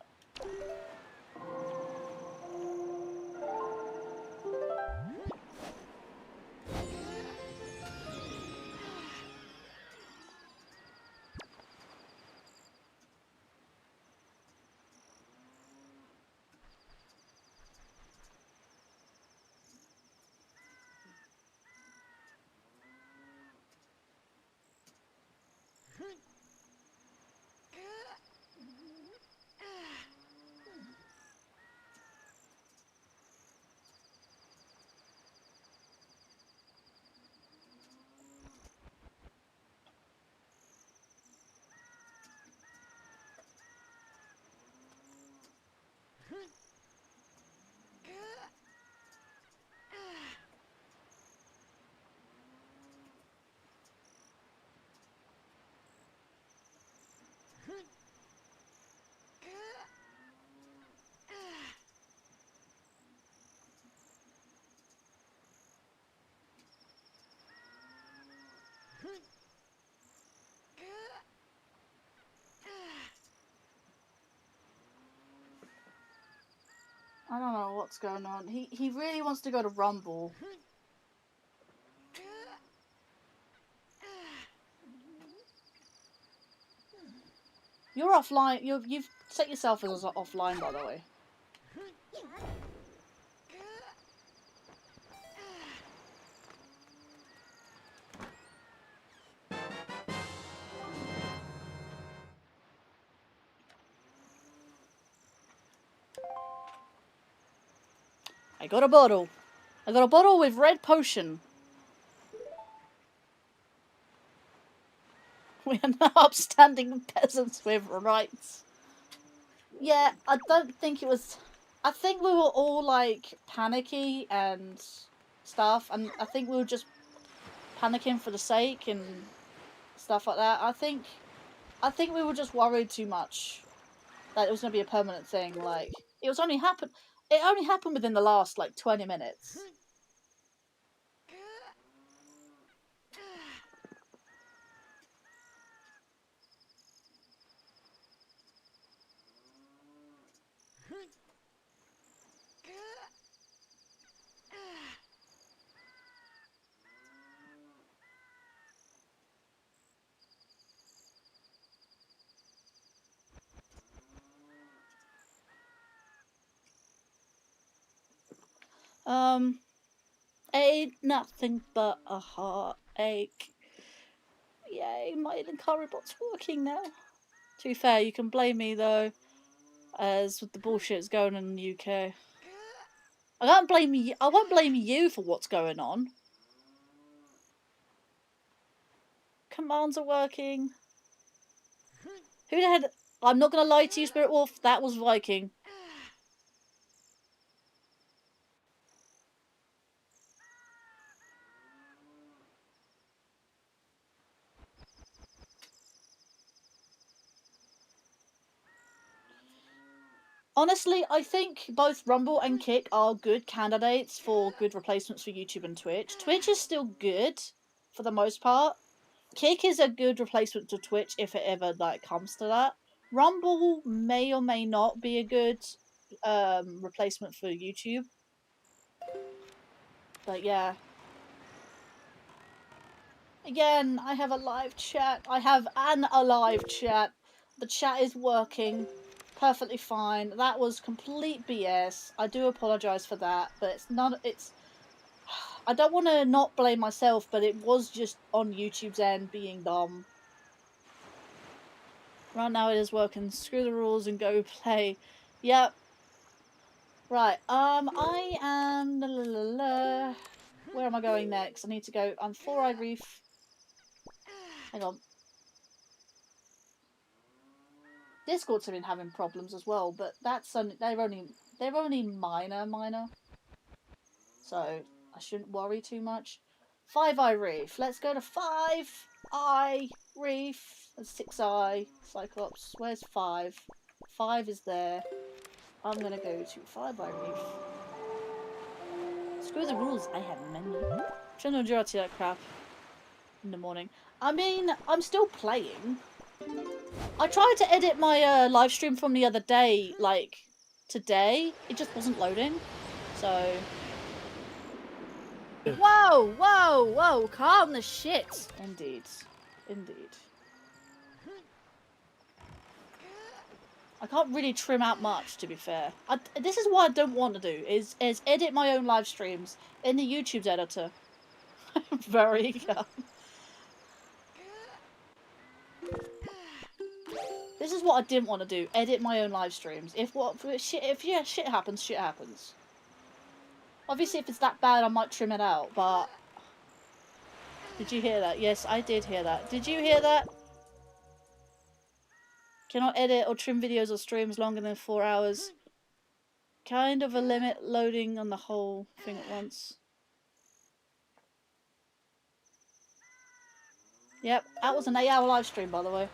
I don't know what's going on. He really wants to go to Rumble. You're offline. You've set yourself as offline, by the way. I got a bottle. I got a bottle with red potion. We are now upstanding peasants with rights. Yeah, I don't think it was... I think we were all, like, panicky and stuff, and I think we were just panicking for the sake and stuff like that. I think we were just worried too much that it was going to be a permanent thing. Like, it only happened within the last, like, 20 minutes. Ain't nothing but a heartache. Yay, my Linkario bot's working now. To be fair, you can blame me though, as with the bullshit that's going on in the UK. I won't blame you for what's going on. Commands are working. Who the heck? I'm not gonna lie to you, Spirit Wolf. That was Viking. Honestly, I think both Rumble and Kick are good candidates for good replacements for YouTube and Twitch. Twitch is still good, for the most part. Kick is a good replacement to Twitch if it ever like comes to that. Rumble may or may not be a good replacement for YouTube. But yeah. Again, I have a live chat. I have an alive chat. The chat is working perfectly fine. That was complete BS. I do apologise for that, but it's I don't want to not blame myself, but it was just on YouTube's end being dumb. Right now it is working. Screw the rules and go play. Yep. Right. I am. Where am I going next? I need to go. I'm Four-Eyed Reef. Hang on. Discords have been having problems as well, but that's they're only minor. So I shouldn't worry too much. Five-Eye Reef. Let's go to Five-Eye Reef. And Six-Eye Cyclops. Where's 5? 5 is there. I'm gonna go to Five-Eye Reef. Screw the rules. I have many. General majority of that crap in the morning. I mean, I'm still playing. I tried to edit my live stream from the other day, like today. It just wasn't loading. So. Whoa! Calm the shit. Indeed. I can't really trim out much, to be fair. This is what I don't want to do, is edit my own live streams in the YouTube's editor. Very calm. This is what I didn't want to do, edit my own live streams. If shit happens, shit happens. Obviously, if it's that bad, I might trim it out, but... Did you hear that? Yes, I did hear that. Did you hear that? Cannot edit or trim videos or streams longer than 4 hours. Kind of a limit loading on the whole thing at once. Yep, that was an 8-hour live stream, by the way.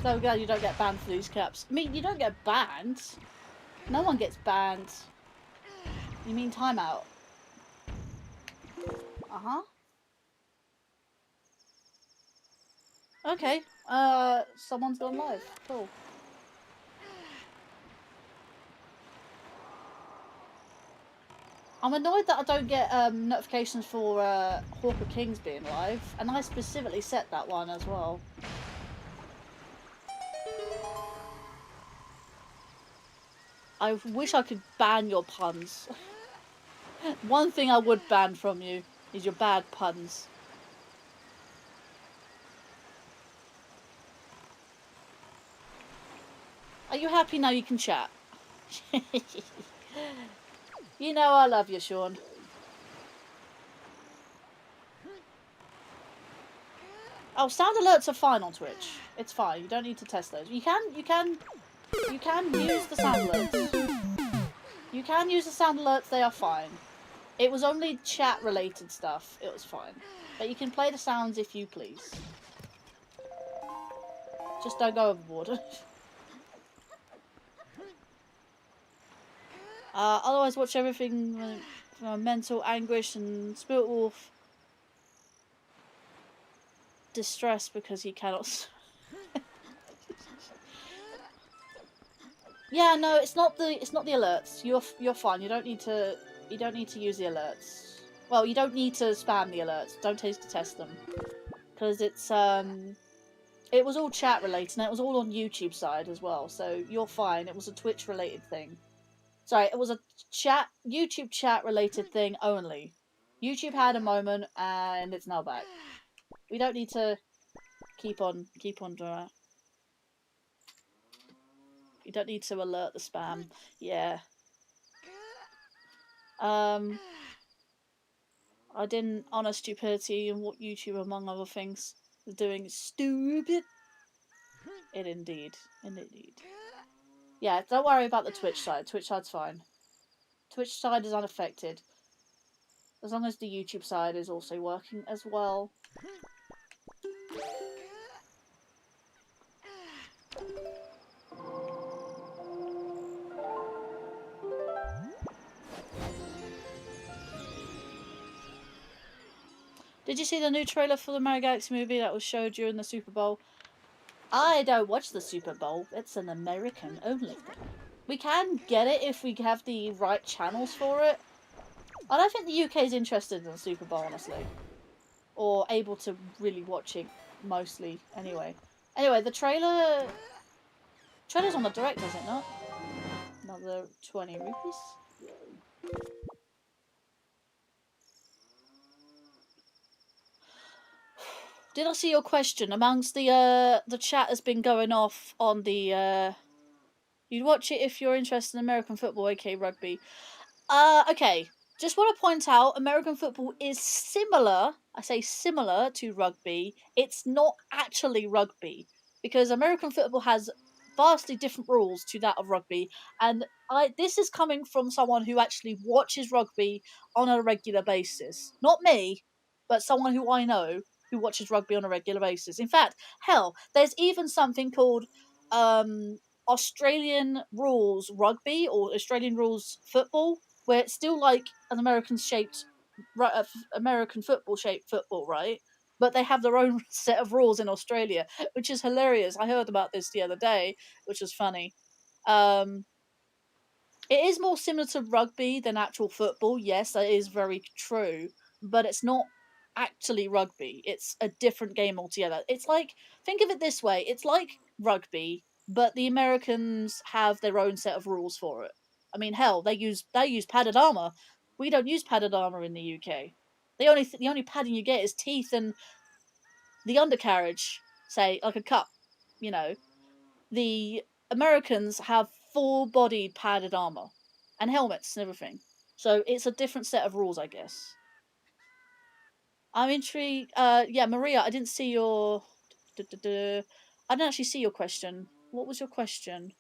So glad you don't get banned for these caps. I mean, you don't get banned. No one gets banned. You mean timeout? Uh-huh. Okay. Someone's gone live. Cool. I'm annoyed that I don't get notifications for Hawker Kings being live, and I specifically set that one as well. I wish I could ban your puns. One thing I would ban from you is your bad puns. Are you happy now you can chat? You know I love you, Sean. Oh, sound alerts are fine on Twitch. It's fine. You don't need to test those. You can use the sound alerts. You can use the sound alerts. They are fine. It was only chat related stuff. It was fine. But you can play the sounds if you please. Just don't go overboard. Otherwise, watch everything from mental anguish and Spirit Wolf distress because he cannot. Yeah, no, it's not the alerts. You're fine. You don't need to use the alerts. Well, you don't need to spam the alerts. Don't test them because it's it was all chat related and it was all on YouTube side as well. So you're fine. It was a Twitch related thing. Sorry, it was a YouTube chat related thing only. YouTube had a moment and it's now back. We don't need to keep on doing that. You don't need to alert the spam. Yeah. I didn't honor stupidity and what YouTube, among other things, is doing is stupid. Indeed. Yeah, don't worry about the Twitch side. Twitch side's fine. Twitch side is unaffected. As long as the YouTube side is also working as well. Did you see the new trailer for the Mario Galaxy movie that was showed during the Super Bowl? I don't watch the Super Bowl. It's an American only thing. We can get it if we have the right channels for it. I don't think the UK is interested in the Super Bowl, honestly. Or able to really watch it, mostly, anyway. Anyway, the trailer's on the direct, is it not? Another 20 rupees? Did I see your question? Amongst the chat has been going off on the, you'd watch it if you're interested in American football, aka rugby. Okay. Just want to point out, American football is similar, I say similar to rugby. It's not actually rugby. Because American football has vastly different rules to that of rugby. And this is coming from someone who actually watches rugby on a regular basis. Not me, but someone who I know who watches rugby on a regular basis. In fact, hell, there's even something called Australian rules rugby or Australian rules football, where it's still like an American football shaped football, right? But they have their own set of rules in Australia, which is hilarious. I heard about this the other day, which was funny. It is more similar to rugby than actual football. Yes, that is very true, but it's not actually rugby. It's a different game altogether. It's like, think of it this way: it's like rugby, but the Americans have their own set of rules for it. I mean, hell, they use padded armor. We don't use padded armor in the UK. The only padding you get is teeth and the undercarriage, say like a cup. You know, the Americans have full-bodied padded armor and helmets and everything. So it's a different set of rules, I guess. I'm intrigued. Yeah, Maria, I didn't see your. I didn't actually see your question. What was your question?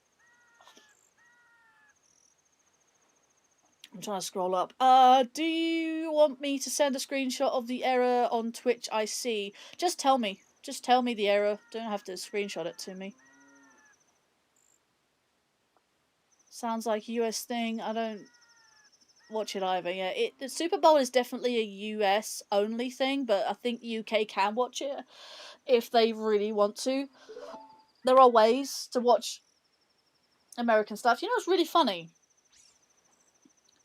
I'm trying to scroll up. Do you want me to send a screenshot of the error on Twitch I see? Just tell me. Just tell me the error. Don't have to screenshot it to me. Sounds like a US thing. I don't watch it either. Yeah, the Super Bowl is definitely a US only thing, but I think the UK can watch it. if they really want to. There are ways to watch American stuff. You know what's really funny?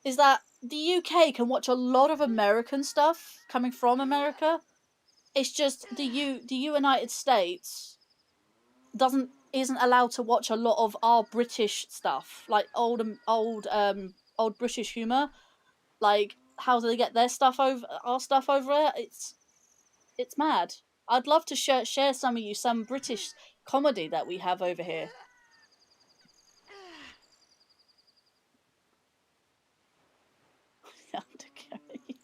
Is that the UK can watch a lot of American stuff coming from America. It's just the United States isn't allowed to watch a lot of our British stuff, like old British humor. Like, how do they get their stuff over our stuff over there? It's mad. I'd love to share some British comedy that we have over here. Are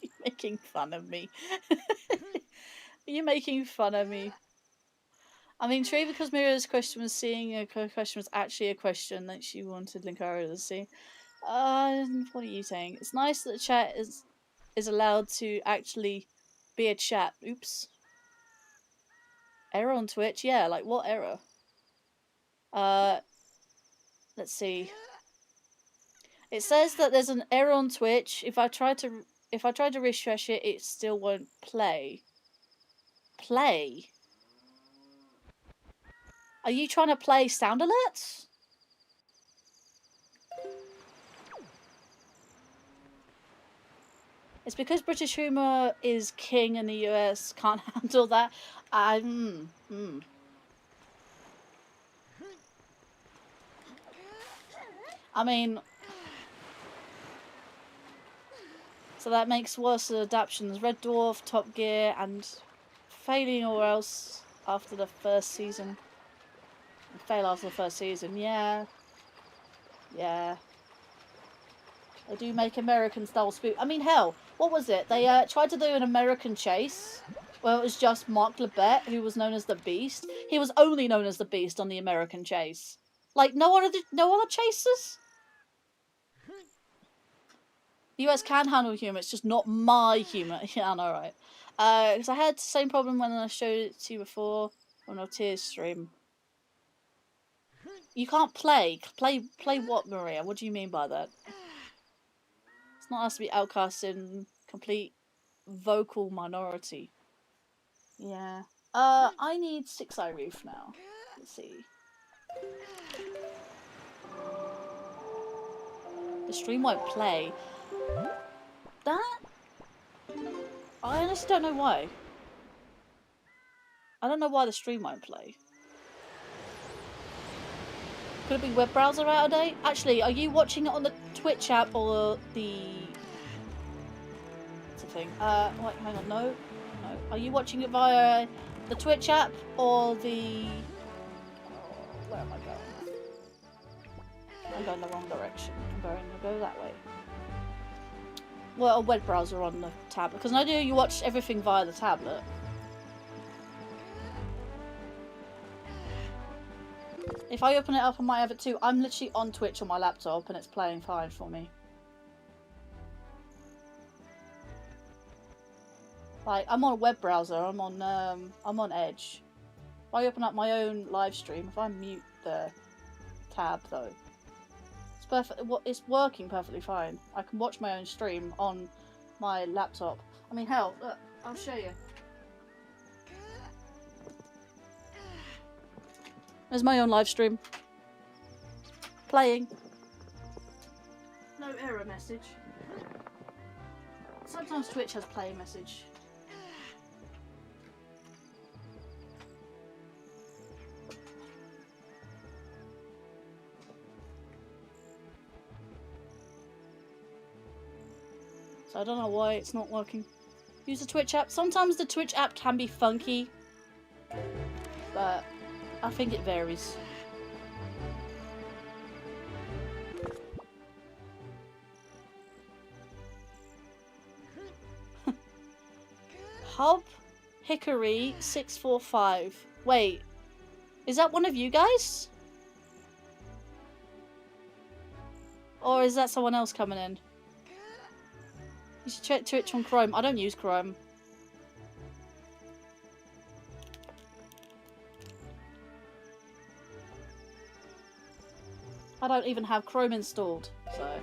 you making fun of me? Are you making fun of me? I mean, true, because Miriam's question was seeing a question was actually a question that she wanted Linkario to see. What are you saying? It's nice that the chat is allowed to actually be a chat. Oops. Error on Twitch? Yeah, like what error? Let's see. It says that there's an error on Twitch. If I try to refresh it, it still won't play. Play? Are you trying to play sound alerts? It's because British humour is king and the US can't handle that. I mean, so that makes worse adaptations. Red Dwarf, Top Gear, and failing or else after the first season. Fail after the first season, yeah. Yeah. They do make American style spook. I mean, hell, what was it? They tried to do an American chase. Well, it was just Mark Lebet, who was known as the Beast. He was only known as the Beast on the American chase. Like, no other chasers? The US can handle humour, it's just not my humour. Yeah, I know, right? Because I had the same problem when I showed it to you before on our Tears stream. You can't play. Play what, Maria? What do you mean by that? It's not us to be outcast in complete vocal minority. Yeah. I need 6-eye roof now. Let's see. The stream won't play. That? I honestly don't know why. I don't know why the stream won't play. Could it be web browser out of date? Actually, are you watching it on the Twitch app or the... What's the thing? Wait, hang on, no. No. Are you watching it via the Twitch app or the... Oh, where am I going? I'm going the wrong direction. I'm going to go that way. Well, a web browser on the tablet. Because I know you watch everything via the tablet. If I open it up on my other two, I'm literally on Twitch on my laptop and it's playing fine for me. Like, I'm on a web browser, I'm on Edge. If I open up my own live stream, if I mute the tab though, it's perfect. It's working perfectly fine. I can watch my own stream on my laptop. I mean, hell, look, I'll show you. There's my own live stream. Playing. No error message. Sometimes Twitch has play message. So I don't know why it's not working. Use the Twitch app. Sometimes the Twitch app can be funky, but I think it varies. Hub Hickory 645. Wait, is that one of you guys? Or is that someone else coming in? You should check Twitch on Chrome. I don't use Chrome. I don't even have Chrome installed, so.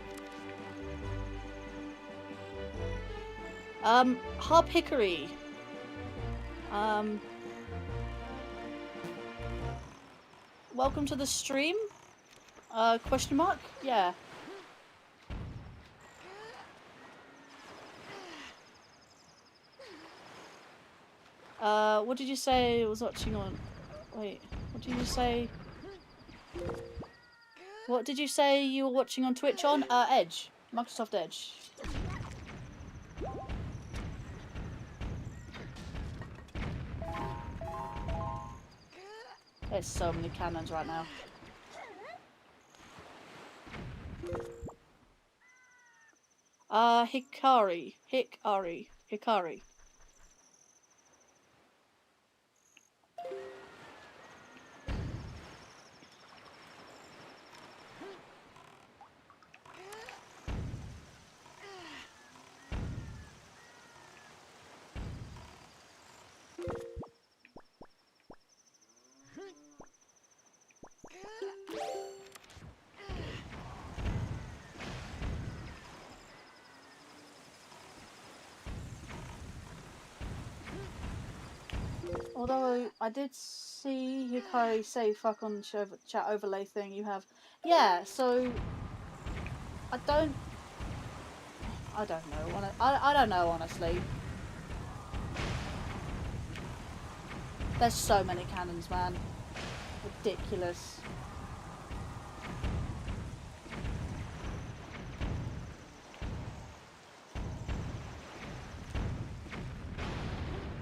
Hub Hickory. welcome to the stream. Question mark? Yeah. What did you say was watching on? Wait, what did you say? What did you say you were watching on Twitch on? Edge. Microsoft Edge. There's so many cannons right now. Hikari. Although I did see Hikari say fuck on chat overlay thing you have. Yeah, so I don't know. I don't know, honestly. There's so many cannons, man. Ridiculous.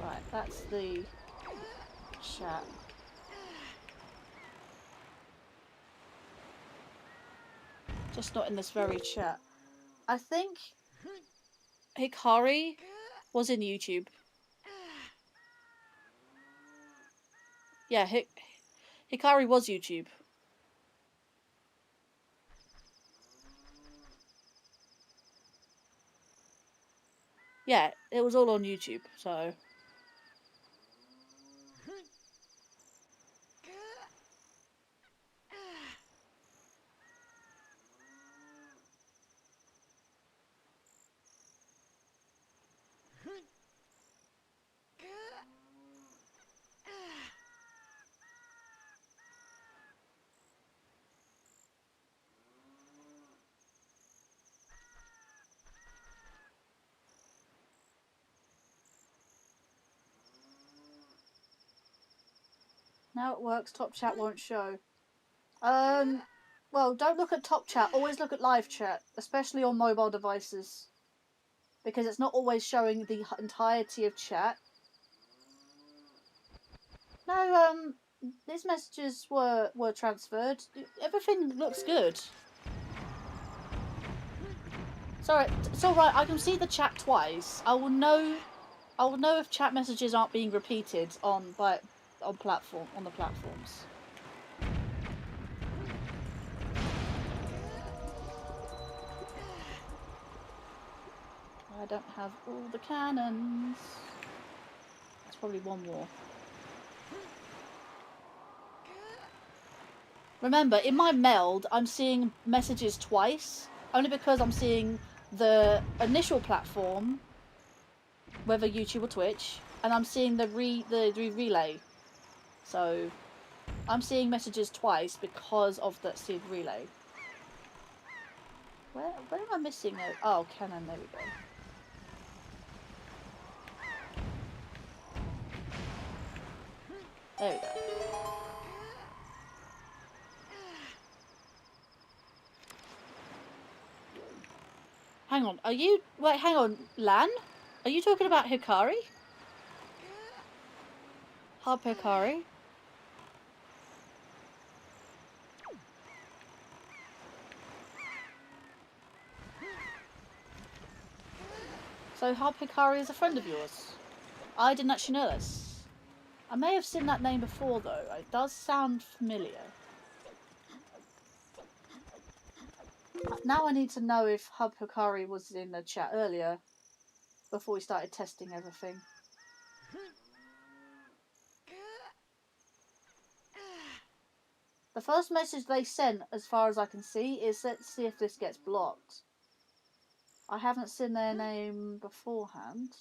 Right, that's the chat. Just not in this very chat. I think Hikari was in YouTube. Yeah, Hikari was YouTube. Yeah, it was all on YouTube, so... Now it works, top chat won't show. Well, don't look at top chat, always look at live chat, especially on mobile devices. Because it's not always showing the entirety of chat. No, these messages were transferred. Everything looks good. Sorry, it's alright, I can see the chat twice. I will know if chat messages aren't being repeated on the platforms. I don't have all the cannons. There's probably one more. Remember, in my meld, I'm seeing messages twice, only because I'm seeing the initial platform, whether YouTube or Twitch, and I'm seeing the relay. So, I'm seeing messages twice because of the seed relay. Where am I missing it? Oh, cannon, there we go. There we go. Hang on, wait, hang on, Lan? Are you talking about Hikari? Hub Hikari? So Hub Hikari is a friend of yours? I didn't actually know this. I may have seen that name before though, it does sound familiar. Now I need to know if Hub Hikari was in the chat earlier, before we started testing everything. The first message they sent, as far as I can see, is let's see if this gets blocked. I haven't seen their name beforehand.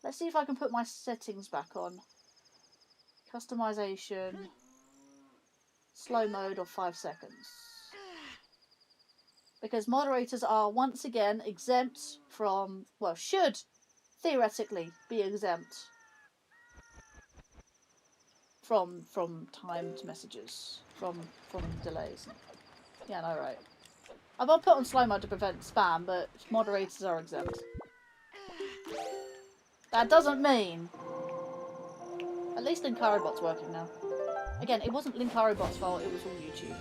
Let's see if I can put my settings back on. Customization. Slow mode of 5 seconds. Because moderators are once again exempt from, well, should theoretically be exempt from timed messages, from delays. Yeah, no, right. I've got to put on slow mode to prevent spam, but moderators are exempt. That doesn't mean... At least Linkario working now. Again, it wasn't Linkario fault, it was all YouTube.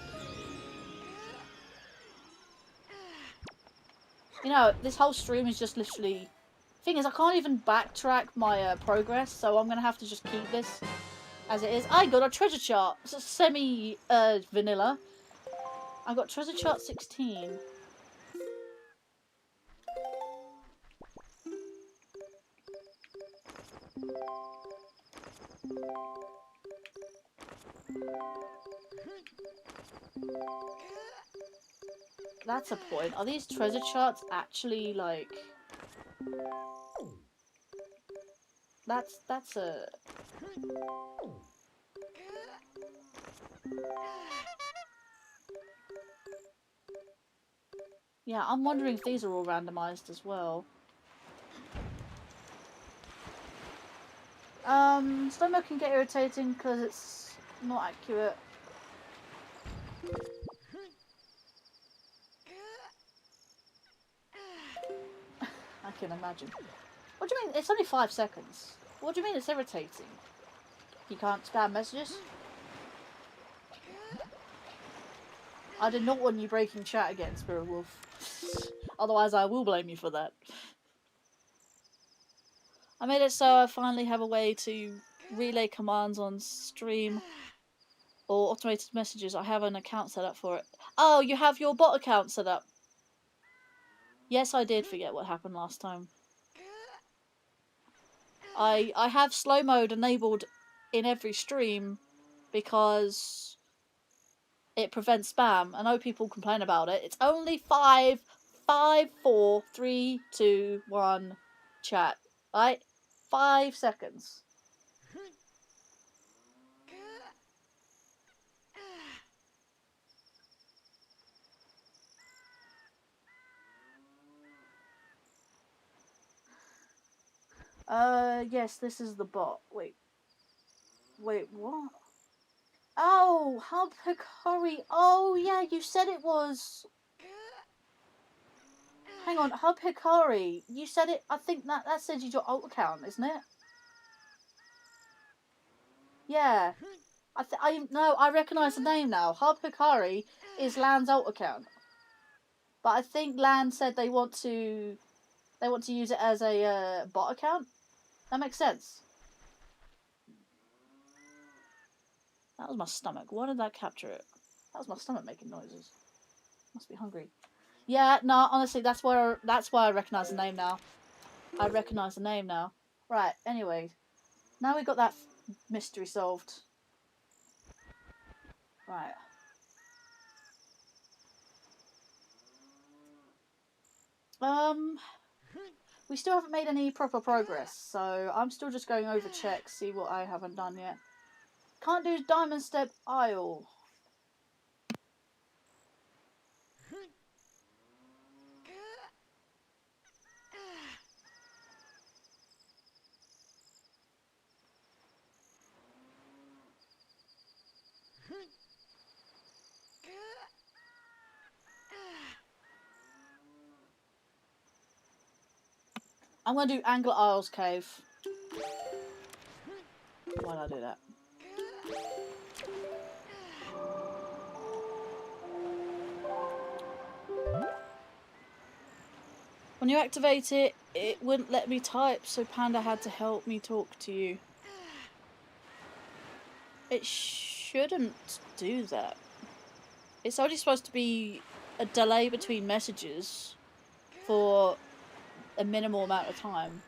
You know, this whole stream is just literally... Thing is, I can't even backtrack my progress, so I'm going to have to just keep this as it is. I got a treasure chart. It's semi vanilla. I got treasure chart 16. That's a point. Are these treasure charts actually like... That's a... Yeah, I'm wondering if these are all randomized as well. Stomach can get irritating because it's not accurate. I can imagine. What do you mean? It's only 5 seconds. What do you mean it's irritating? You can't spam messages? I did not want you breaking chat again, Spirit Wolf. Otherwise I will blame you for that. I made it so I finally have a way to relay commands on stream or automated messages. I have an account set up for it. Oh, you have your bot account set up? Yes, I did forget what happened last time. I have slow mode enabled in every stream because it prevents spam. I know people complain about it. It's only 5, 4, 3, 2, 1 chat. Right? 5 seconds. Yes, this is the bot. Wait, what? Oh, Hub Hikari. Oh, yeah, you said it was... Hang on, Hub Hikari. You said it... I think that says your alt account, isn't it? Yeah. I recognise the name now. Hub Hikari is Land's alt account. But I think Land said they want to use it as a bot account. That makes sense. That was my stomach. Why did that capture it? That was my stomach making noises. Must be hungry. Yeah, no, honestly, that's why I recognise the name now. I recognise the name now. Right, anyway. Now we've got that mystery solved. Right. We still haven't made any proper progress, so I'm still just going over checks, see what I haven't done yet. Can't do Diamond Step Isle. I'm going to do Angler Isles Cave. Why did I do that? When you activate it, it wouldn't let me type, so Panda had to help me talk to you. It shouldn't do that. It's only supposed to be a delay between messages for a minimal amount of time.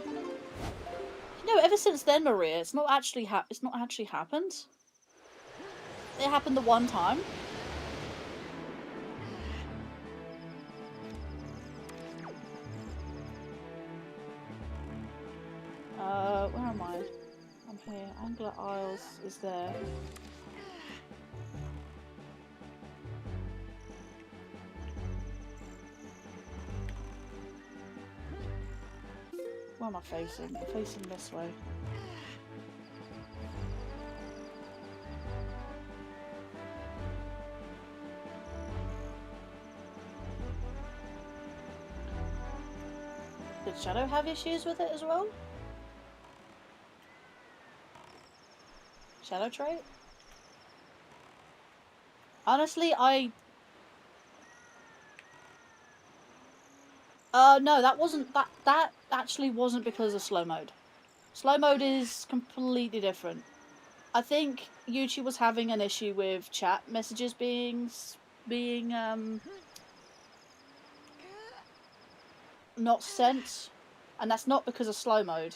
You know, ever since then, Maria, it's not actually happened. It happened the one time. Where am I? I'm here. Angular Isles is there. Where am I facing? I'm facing this way. Did Shadow have issues with it as well? Shadow trait? Honestly, no, that wasn't, that actually wasn't because of slow mode. Slow mode is completely different. I think YouTube was having an issue with chat messages being not sent, and that's not because of slow mode.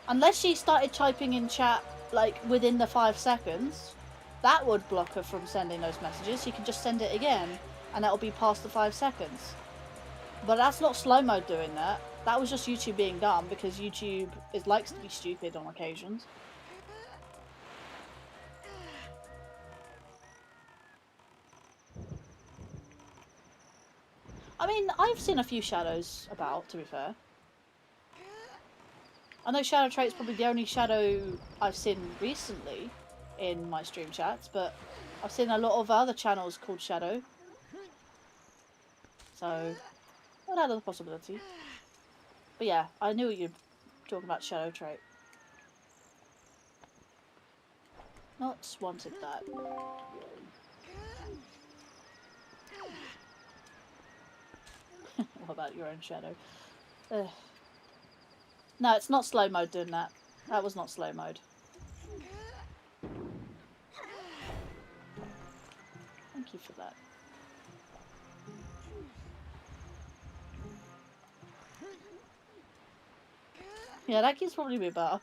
Unless she started typing in chat like within the 5 seconds, that would block her from sending those messages. She can just send it again, and that'll be past the 5 seconds. But that's not slow mode doing that. That was just YouTube being dumb, because YouTube likes to be stupid on occasions. I mean, I've seen a few shadows about, to be fair. I know Shadow Trait's probably the only shadow I've seen recently in my stream chats, but I've seen a lot of other channels called Shadow. So, well, that is a possibility. But yeah, I knew you were talking about Shadow Trait. Not wanted that. What about your own shadow? Ugh. No, it's not slow mode doing that. That was not slow mode. Thank you for that. Yeah, that keeps probably be better.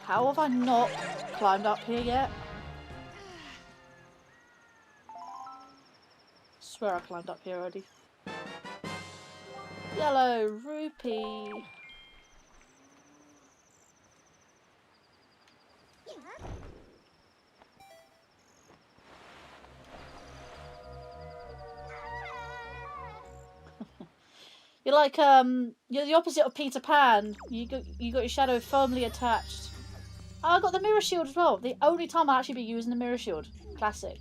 How have I not climbed up here yet? I swear I climbed up here already. Yellow rupee. You're like you're the opposite of Peter Pan. You got your shadow firmly attached. Oh, I got the mirror shield as well. The only time I actually be using the mirror shield. Classic.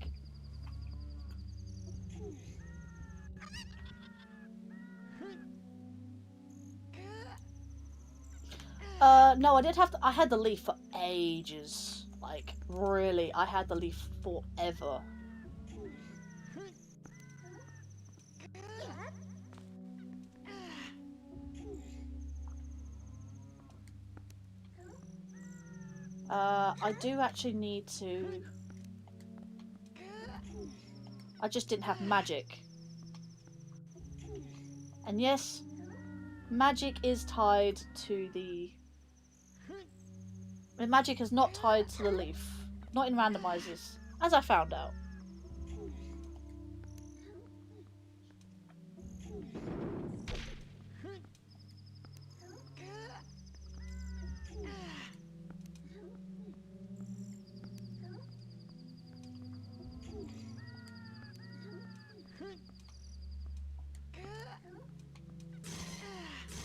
No, I did have to, I had the leaf for ages. Like, really, I had the leaf forever. I do actually need to... I just didn't have magic. And yes, magic is tied to the... Magic is not tied to the leaf. Not in randomizers, as I found out.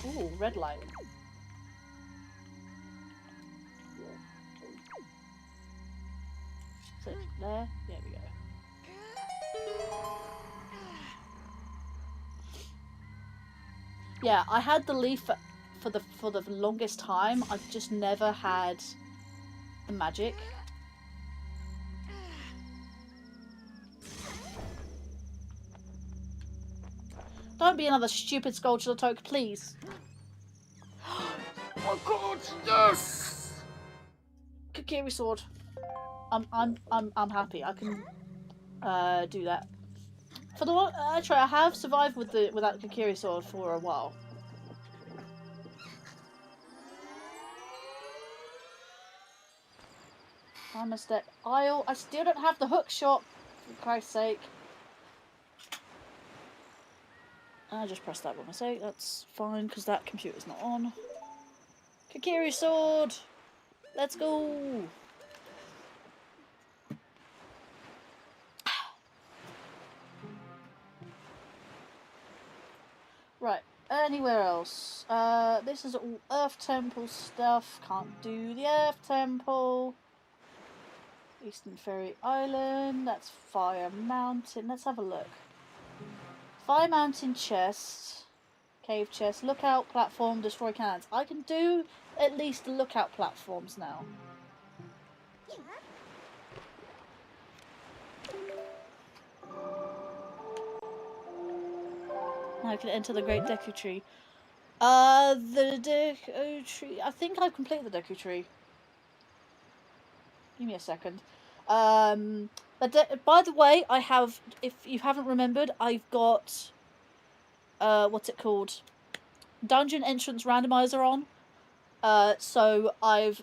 Ooh, red light. So, there we go. Yeah, I had the leaf for the longest time. I've just never had the magic. Don't be another stupid sculptural toke, please. Oh my god, yes! Kakiri sword. I'm happy. I can do that. For the one actually, I have survived without Kakiri sword for a while. Farmer's Deck Isle. I still don't have the hook shot, for Christ's sake. I just pressed that by mistake. That's fine because that computer's not on. Kakiri sword! Let's go! Right, anywhere else? This is all Earth Temple stuff. Can't do the Earth Temple. Eastern Fairy Island. That's Fire Mountain. Let's have a look. Fire Mountain chest. Cave chest. Lookout platform. Destroy cannons. I can do at least the lookout platforms now. Now I can enter the Great Deku Tree. The Deku Tree. I think I've completed the Deku Tree. Give me a second. By the way, I have. If you haven't remembered, I've got. What's it called? Dungeon entrance randomiser on. So I've.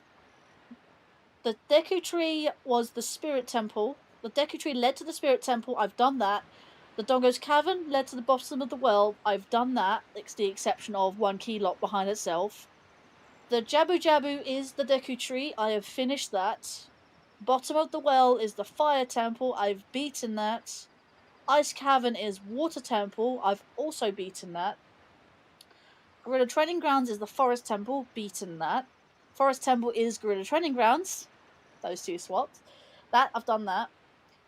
The Deku Tree was the Spirit Temple. The Deku Tree led to the Spirit Temple. I've done that. The Dongo's Cavern led to the bottom of the well. I've done that. It's the exception of one key lock behind itself. The Jabu Jabu is the Deku Tree. I have finished that. Bottom of the well is the Fire Temple. I've beaten that. Ice Cavern is Water Temple. I've also beaten that. Gorilla Training Grounds is the Forest Temple. Beaten that. Forest Temple is Gorilla Training Grounds. Those two swapped. That, I've done that.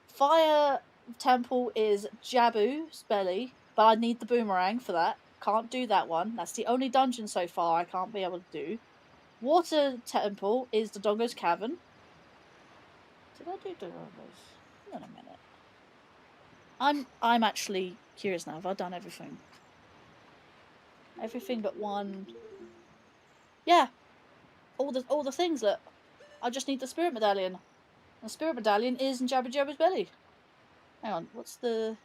Fire Temple is Jabu's belly, but I need the boomerang for that. Can't do that one. That's the only dungeon so far I can't be able to do. Water Temple is the Dongo's Cavern. Did I do Dongo's? Hang on a minute. I'm actually curious now. Have I done everything? Everything but one. Yeah. All the things that I just need the Spirit Medallion. The Spirit Medallion is in Jabba Jabba's belly. Hang on, what's the...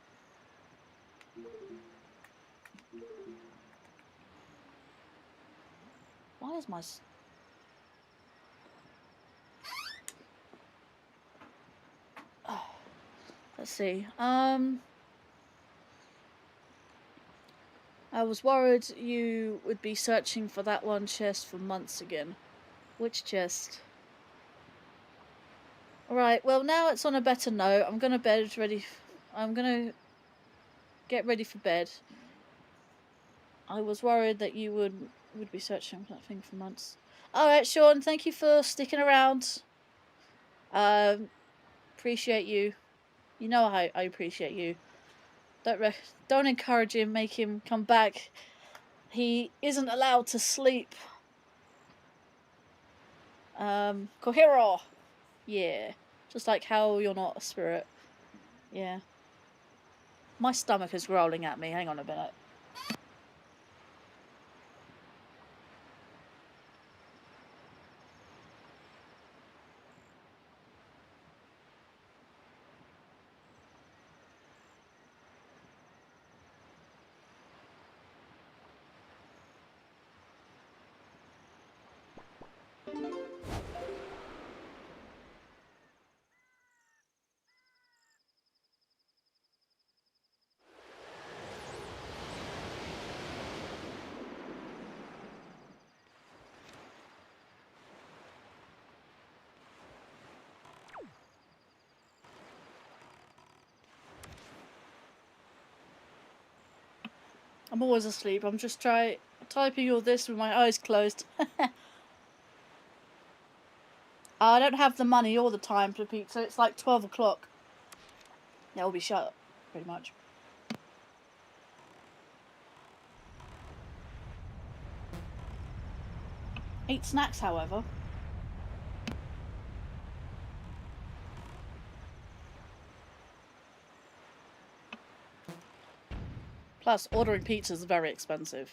Why is my... Oh. Let's see. I was worried you would be searching for that one chest for months again. Which chest? Right, well now it's on a better note. I'm gonna get ready for bed. I was worried that you would be searching for that thing for months. Alright, Sean, thank you for sticking around. Appreciate you. You know how I appreciate you. Don't encourage him, make him come back. He isn't allowed to sleep. Kohiro! Yeah. Just like how you're not a spirit. Yeah. My stomach is growling at me. Hang on a minute. I'm always asleep. I'm just typing all this with my eyes closed. I don't have the money or the time for pizza. It's like 12 o'clock. They'll be shut, pretty much. Eat snacks, however. Plus, ordering pizza is very expensive.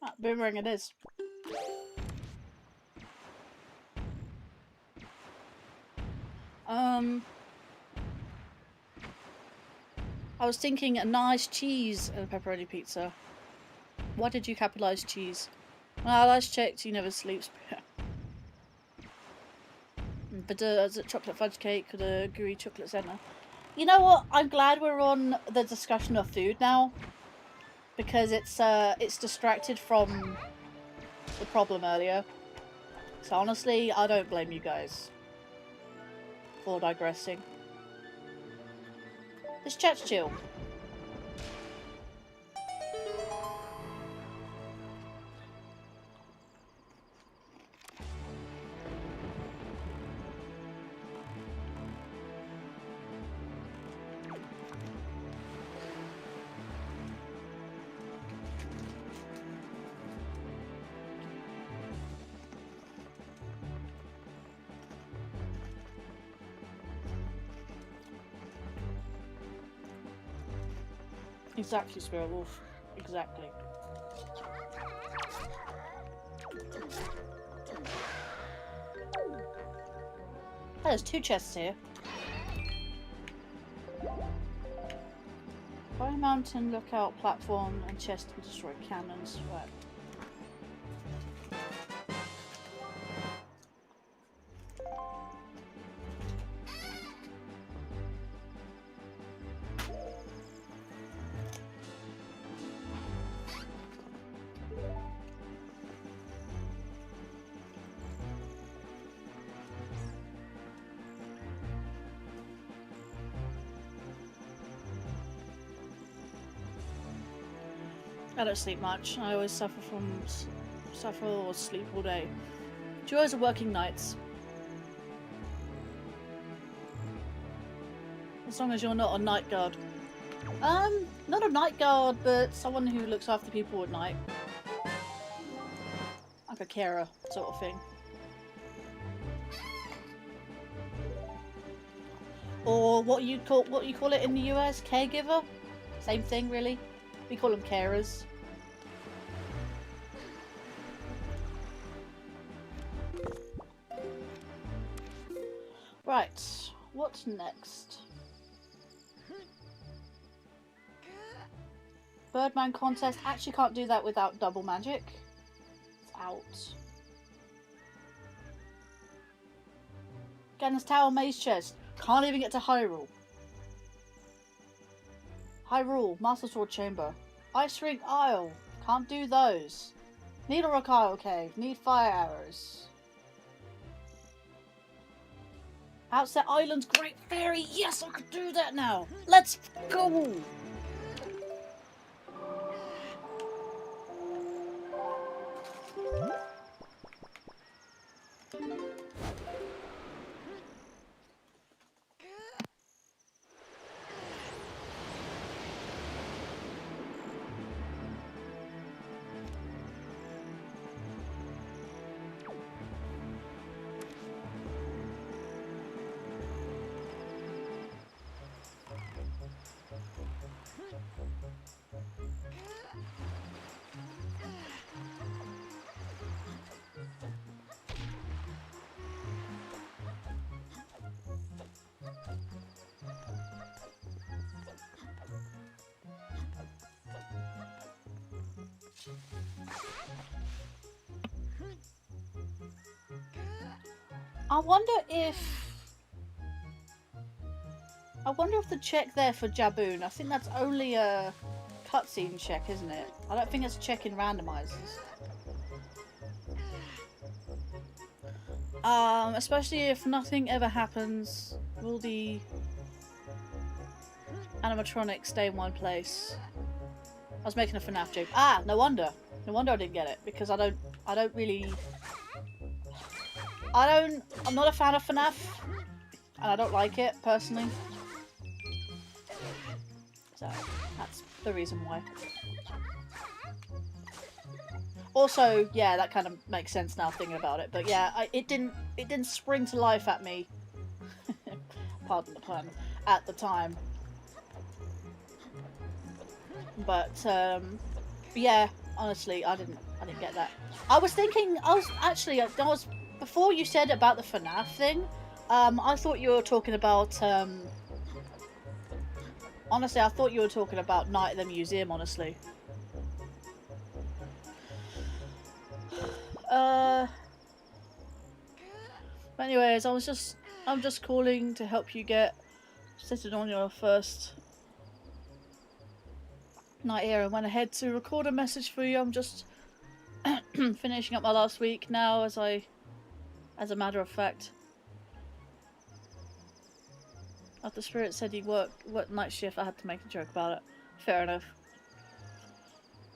Ah, boomerang it is. I was thinking a nice cheese and a pepperoni pizza. Why did you capitalize cheese? Well, I checked, he never sleeps. But as a chocolate fudge cake or the gooey chocolate center. You know what? I'm glad we're on the discussion of food now. Because it's distracted from the problem earlier. So honestly, I don't blame you guys for digressing. This chat's chill. Exactly, Spirit Wolf. Exactly. Oh, there's 2 chests here. Fire Mountain, lookout platform, and chest to destroy cannons. Right. I don't sleep much. I always suffer or sleep all day. Joys of working nights. As long as you're not a night guard. Not a night guard, but someone who looks after people at night. Like a carer sort of thing. Or what you call it in the US, caregiver? Same thing really. We call them carers. Right, what's next? Birdman contest. Actually can't do that without double magic. It's out. Ganon's Tower Maze Chest. Can't even get to Hyrule. Hyrule, Master Sword Chamber. Ice Rink Isle. Can't do those. Needle Rock Isle Cave. Need fire arrows. Outset Island's Great Fairy. Yes, I can do that now. Let's go. I wonder if the check there for Jaboon, I think that's only a cutscene check, isn't it? I don't think it's a check in randomizers. Especially if nothing ever happens, will the animatronics stay in one place? I was making a FNAF joke. Ah, no wonder. No wonder I didn't get it, because I'm not a fan of FNAF, and I don't like it, personally. So, that's the reason why. Also, yeah, that kind of makes sense now thinking about it, but yeah, it didn't spring to life at me, pardon the pun, at the time. But, yeah, honestly, I didn't get that. Before you said about the FNAF thing, I thought you were talking about, honestly, I thought you were talking about Night at the Museum, honestly. But anyways, I'm just calling to help you get settled on your first night here. I went ahead to record a message for you. I'm just finishing up my last week now, as a matter of fact. After Spirit said he worked night shift, I had to make a joke about it. Fair enough.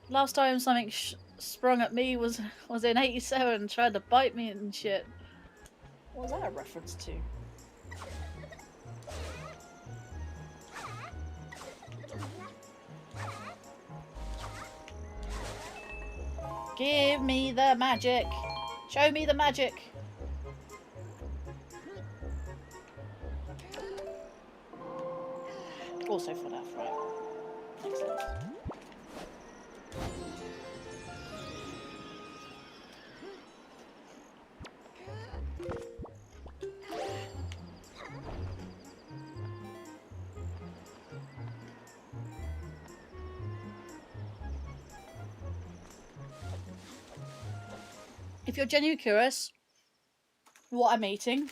Last time something sprung at me was in '87, tried to bite me and shit. What was that a reference to? Give me the magic! Show me the magic! Also for that, right? Excellent. If you're genuinely curious what I'm eating,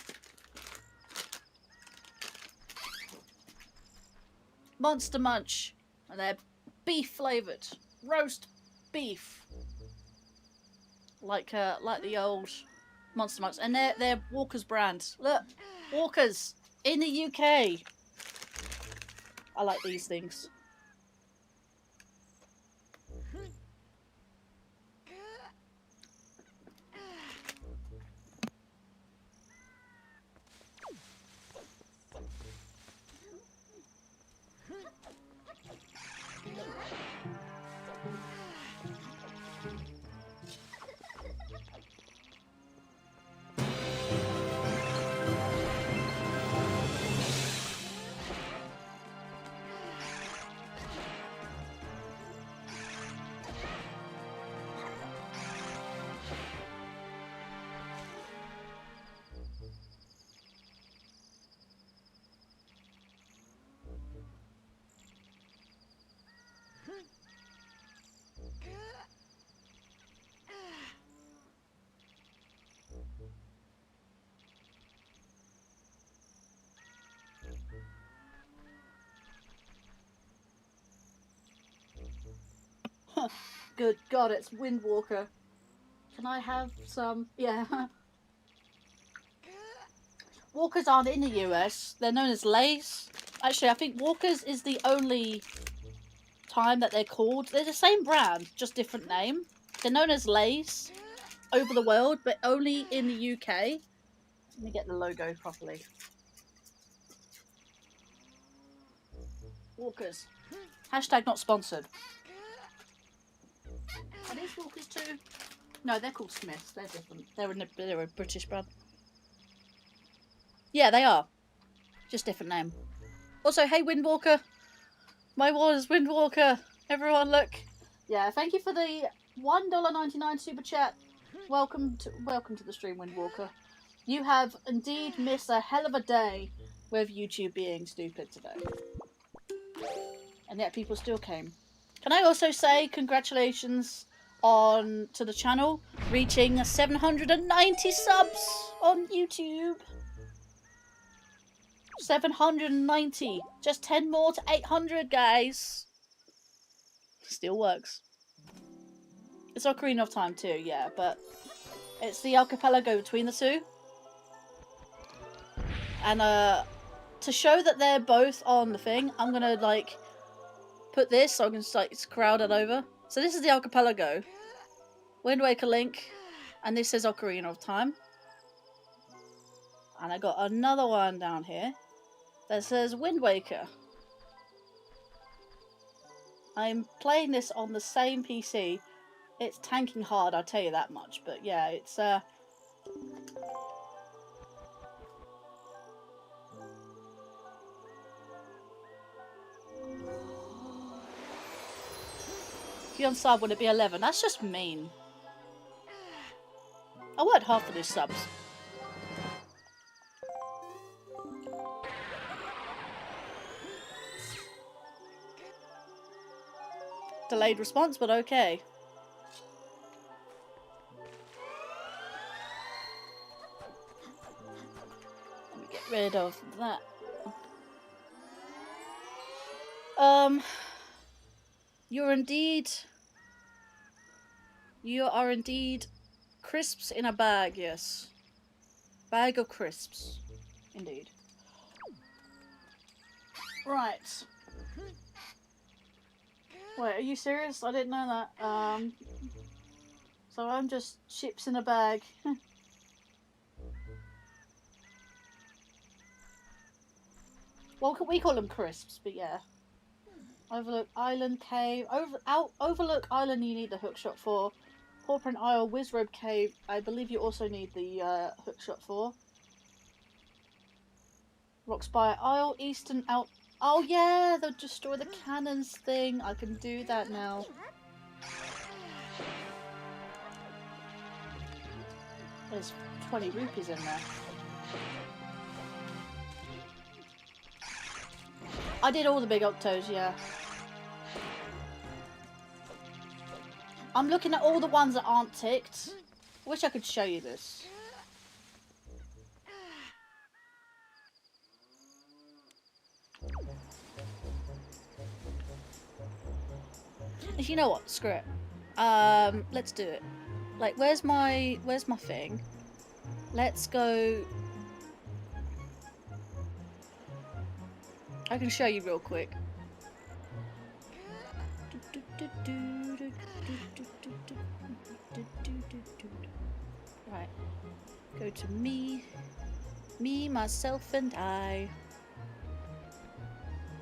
Monster Munch, and they're beef flavoured, roast beef, like the old Monster Munch, and they're Walker's brand. Look, Walker's in the UK. I like these things. Good God, it's Windwalker. Can I have some? Yeah. Walkers aren't in the US. They're known as Lays. Actually, I think Walkers is the only time that they're called. They're the same brand, just different name. They're known as Lays over the world, but only in the UK. Let me get the logo properly. Walkers. Hashtag not sponsored. Are these Walkers too? No, they're called Smiths. They're different. They're a British brand. Yeah, they are. Just different name. Also, hey Windwalker. My wall is Windwalker. Everyone look. Yeah, thank you for the $1.99 super chat. Welcome to the stream, Windwalker. You have indeed missed a hell of a day with YouTube being stupid today. And yet people still came. Can I also say congratulations to the channel reaching 790 subs on YouTube. 790. Just 10 more to 800, guys. Still works. It's Ocarina of Time too, yeah, but it's the archipelago between the two. And to show that they're both on the thing, I'm gonna like put this so I can like crowd it over. So this is the archipelago. Wind Waker Link, and this is Ocarina of Time. And I got another one down here that says Wind Waker. I'm playing this on the same PC. It's tanking hard, I'll tell you that much. But yeah, it's if you're on sub, would it be 11? That's just mean. I worked hard for these subs. Delayed response, but okay. Let me get rid of that. You are indeed crisps in a bag, yes. Bag of crisps. Indeed. Right. Wait, are you serious? I didn't know that. So I'm just chips in a bag. Well, we call them crisps, but yeah. Overlook Island Cave. Overlook Island you need the hookshot for. Pauper Isle, Wizrobe Cave, I believe you also need the hookshot for. Rockspire Isle, Eastern Out. Oh yeah, they'll destroy the cannons thing. I can do that now. There's 20 rupees in there. I did all the big octos, yeah. I'm looking at all the ones that aren't ticked. Wish I could show you this. You know what? Screw it. Let's do it. Like, where's my thing? Let's go. I can show you real quick. Right. Go to me, myself, and I.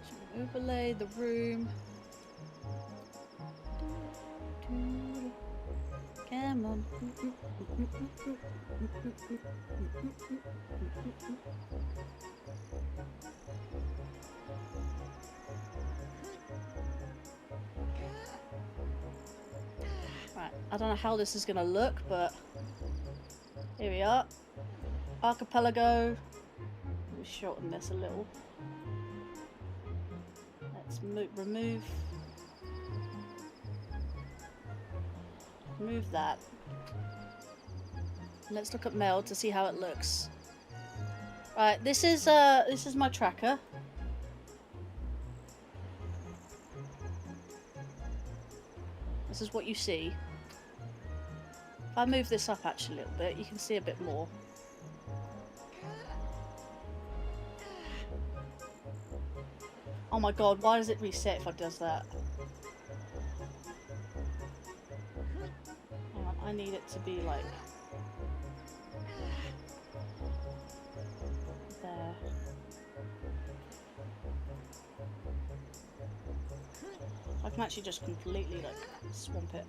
So overlay the room. Come on. Right, I don't know how this is gonna look, but here we are. Archipelago. Let me shorten this a little. Let's remove that. Let's look at mail to see how it looks. Right, this is my tracker. This is what you see. If I move this up actually a little bit, you can see a bit more. Oh my god, why does it reset if it does that? Hang on, I need it to be like there. I can actually just completely like swamp it.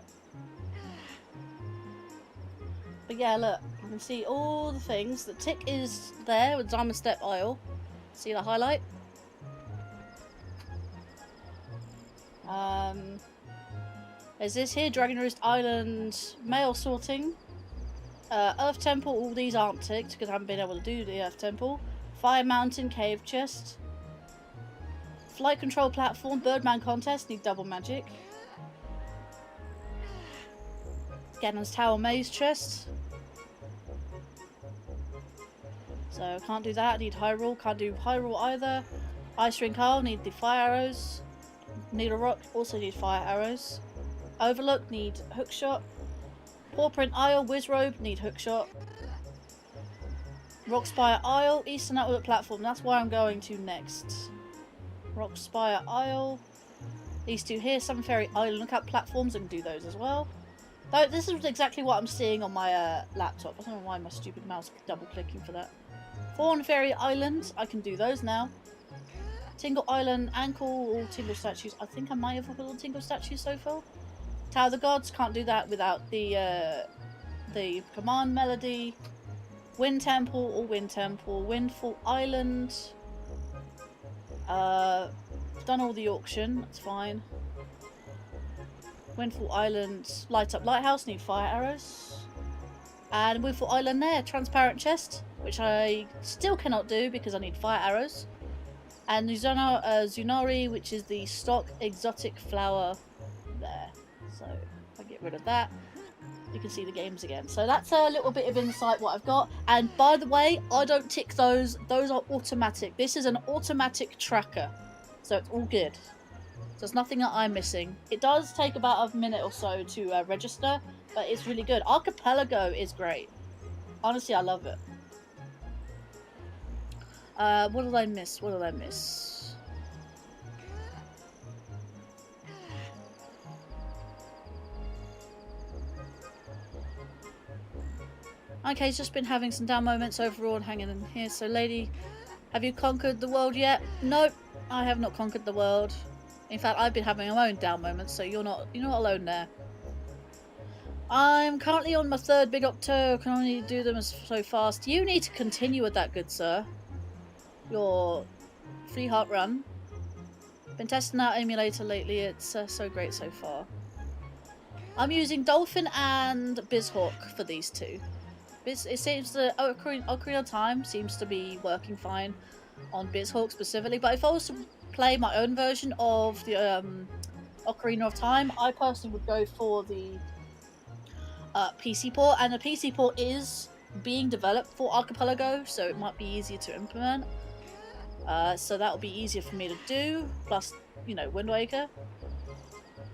But yeah, look, I can see all the things. The tick is there with Diamond Step Isle. See the highlight? There's this here, Dragon Roost Island mail sorting. Earth Temple, all these aren't ticked because I haven't been able to do the Earth Temple. Fire Mountain, Cave Chest. Flight Control Platform, Birdman Contest, need double magic. Ganon's Tower Maze Chest. So can't do that, need Hyrule, can't do Hyrule either. Ice Ring Carl, need the fire arrows. Needle Rock, also need fire arrows. Overlook, need hookshot. Pauper Isle, Wizrobe, need hookshot. Rockspire Isle, Eastern Outlook Platform, that's where I'm going to next. Rockspire Isle. These two here, Sun Fairy Island lookout platforms, I can do those as well. Though this is exactly what I'm seeing on my laptop. I don't know why my stupid mouse is double clicking for that. Fawn Fairy Island, I can do those now. Tingle Island, Ankle, all Tingle statues. I think I might have a little Tingle statue so far. Tower of the Gods, can't do that without the command melody. Wind Temple, all Wind Temple. Windfall Island. Done all the auction, that's fine. Windfall Island, Light Up Lighthouse, need fire arrows. And Windfall Island there, Transparent Chest, which I still cannot do because I need fire arrows. And Zunari, which is the stock exotic flower there. So if I get rid of that, you can see the games again. So that's a little bit of insight what I've got. And by the way, I don't tick those. Those are automatic. This is an automatic tracker. So it's all good. So there's nothing that I'm missing. It does take about a minute or so to register, but it's really good. Archipelago is great. Honestly, I love it. What did I miss? What did I miss? Okay, he's just been having some down moments overall and hanging in here. So, lady, have you conquered the world yet? Nope, I have not conquered the world. In fact, I've been having my own down moments, so you're not alone there. I'm currently on my 3rd Big Octo. Can only do them so fast. You need to continue with that, good sir. Your free heart run. Been testing out emulator lately. It's so great so far. I'm using Dolphin and Bizhawk for these two. It seems the Ocarina of Time seems to be working fine on Bizhawk specifically, but if I was to play my own version of the Ocarina of Time, I personally would go for the PC port, and the PC port is being developed for Archipelago, so it might be easier to implement. So that'll be easier for me to do, plus, you know, Wind Waker.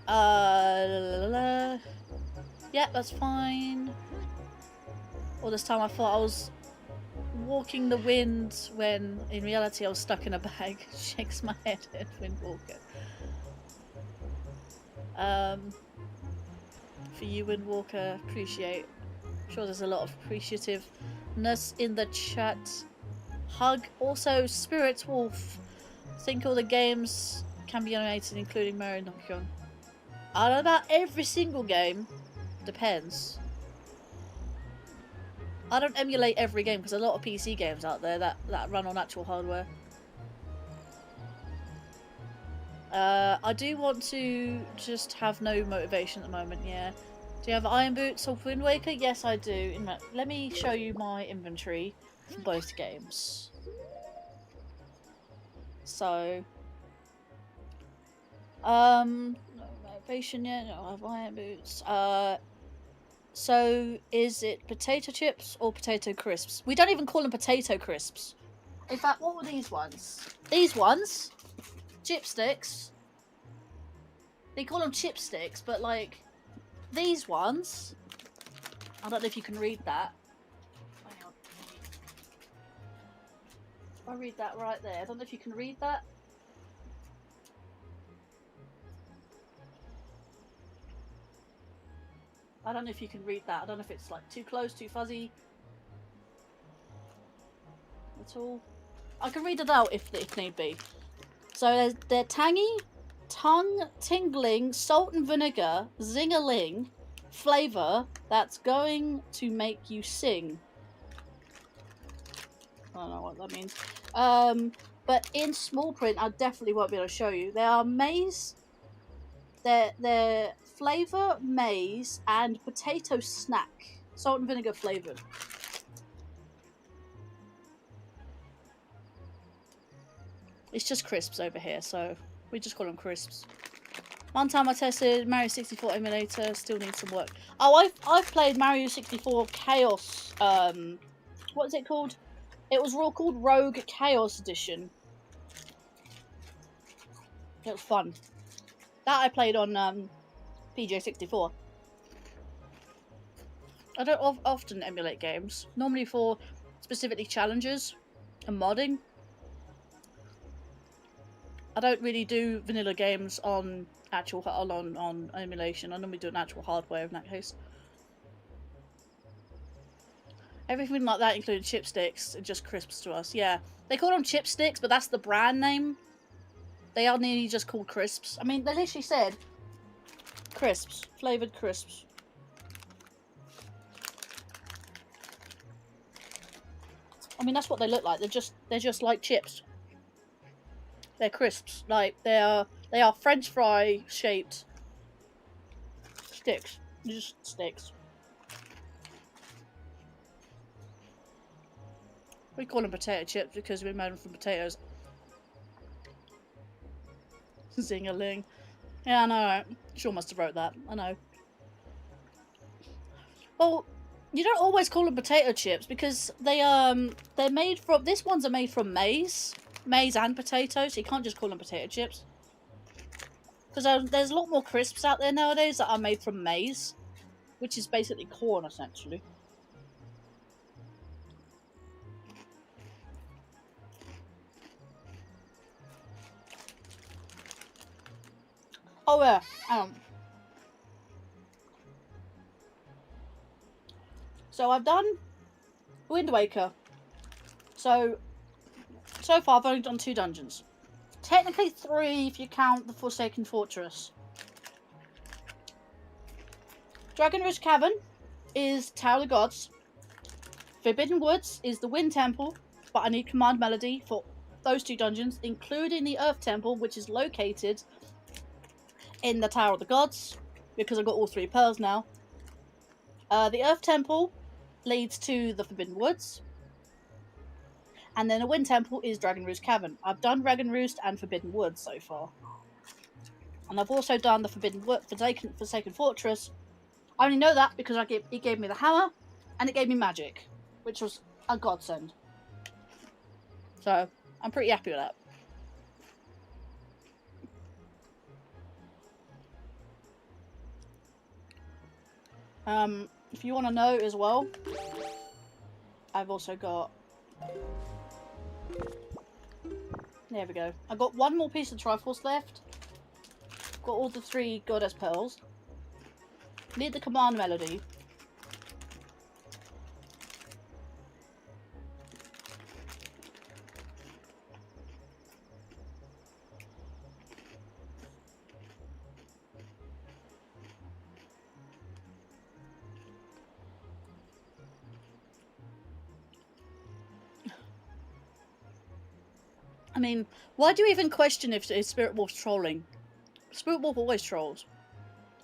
Yeah, that's fine. All this time I thought I was walking the wind when in reality I was stuck in a bag. Shakes my head at Wind Walker. For you, Wind Walker, appreciate. I'm sure there's a lot of appreciativeness in the chat. Hug. Also, Spirit Wolf. Think all the games can be animated, including Mario and Donkey Kong. I don't know about every single game. Depends. I don't emulate every game because there's a lot of PC games out there that run on actual hardware. I do want to just have no motivation at the moment, yeah. Do you have Iron Boots or Wind Waker? Yes, I do. Let me show you my inventory for both games. So, no motivation yet. No, I have Iron Boots. So is it potato chips or potato crisps? We don't even call them potato crisps. In fact, what were these ones? These ones, chipsticks. They call them chipsticks, but like these ones, I don't know if you can read that. Hang on. I read that right there. I don't know if you can read that. I don't know if you can read that. I don't know if it's like too close, too fuzzy at all. I can read it out if need be. So they're tangy, tongue-tingling, salt and vinegar, zing-a-ling flavor that's going to make you sing. I don't know what that means. But in small print, I definitely won't be able to show you. They are maize. They're flavor maize and potato snack, salt and vinegar flavored. It's just crisps over here, so we just call them crisps. One time I tested Mario 64 emulator, still needs some work. Oh, I've played Mario 64 Chaos. What is it called? It was called Rogue Chaos Edition. It was fun. That I played on PJ64. I don't often emulate games. Normally for specifically challenges and modding. I don't really do vanilla games on actual on emulation. I normally do an actual hardware in that case. Everything like that, including chipsticks, are just crisps to us. Yeah, they call them chipsticks, but that's the brand name. They are nearly just called crisps. I mean, they literally said crisps, flavored crisps. I mean, that's what they look like. They're just like chips. They're crisps. Like they are French fry shaped sticks. Just sticks. We call them potato chips because we made them from potatoes. Zing-a-ling. Yeah, I know. Right? Sure must have wrote that. I know. Well, you don't always call them potato chips because they're made from. This ones are made from maize and potato, so you can't just call them potato chips. Because there's a lot more crisps out there nowadays that are made from maize, which is basically corn essentially. Oh yeah. So I've done Wind Waker. So far I've only done 2 dungeons. Technically 3 if you count the Forsaken Fortress. Dragon Rouge Cavern is Tower of the Gods. Forbidden Woods is the Wind Temple, but I need Command Melody for those 2 dungeons, including the Earth Temple, which is located in the Tower of the Gods, because I've got all 3 pearls now. The Earth Temple leads to the Forbidden Woods, and then the Wind Temple is Dragon Rouge Cavern. I've done Dragon Roost and Forbidden Woods so far. And I've also done the Forsaken Fortress. I only know that because it gave me the hammer, and it gave me magic, which was a godsend. So, I'm pretty happy with that. If you want to know as well, I've also got... There we go. I've got 1 more piece of Triforce left. Got all the 3 Goddess Pearls. Need the Command Melody. I mean, why do you even question if Spirit Wolf's trolling? Spirit Wolf always trolls.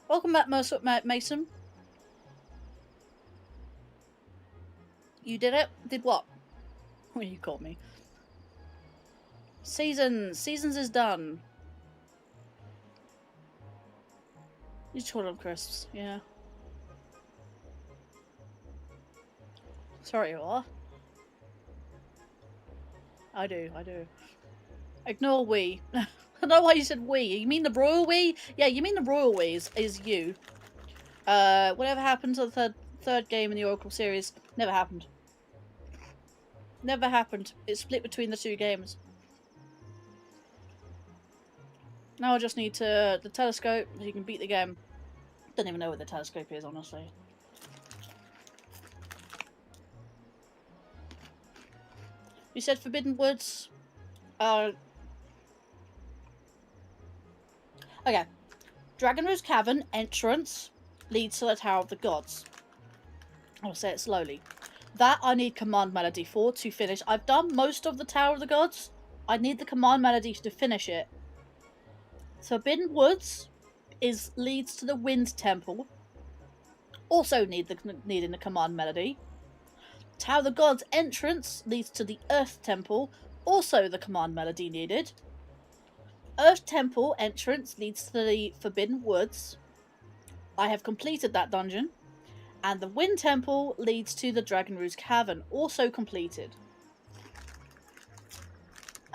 Welcome back, Mason. You did it? Did what? What you called me? Seasons is done. You troll on crisps, yeah. Sorry, what? I do. Ignore we. I don't know why you said we. You mean the royal we? Yeah, you mean the royal we is you. Whatever happened to the third game in the Oracle series? Never happened. Never happened. It's split between the 2 games. Now I just need the telescope so you can beat the game. Don't even know what the telescope is, honestly. You said Forbidden Woods. Okay. Dragon Rouge Cavern entrance leads to the Tower of the Gods. I'll say it slowly. That I need Command Melody for to finish. I've done most of the Tower of the Gods. I need the Command Melody to finish it. Forbidden Woods leads to the Wind Temple. Also needing the Command Melody. Tower of the Gods entrance leads to the Earth Temple. Also the Command Melody needed. Earth Temple entrance leads to the Forbidden Woods. I have completed that dungeon. And the Wind Temple leads to the Dragon Rouge Cavern, also completed.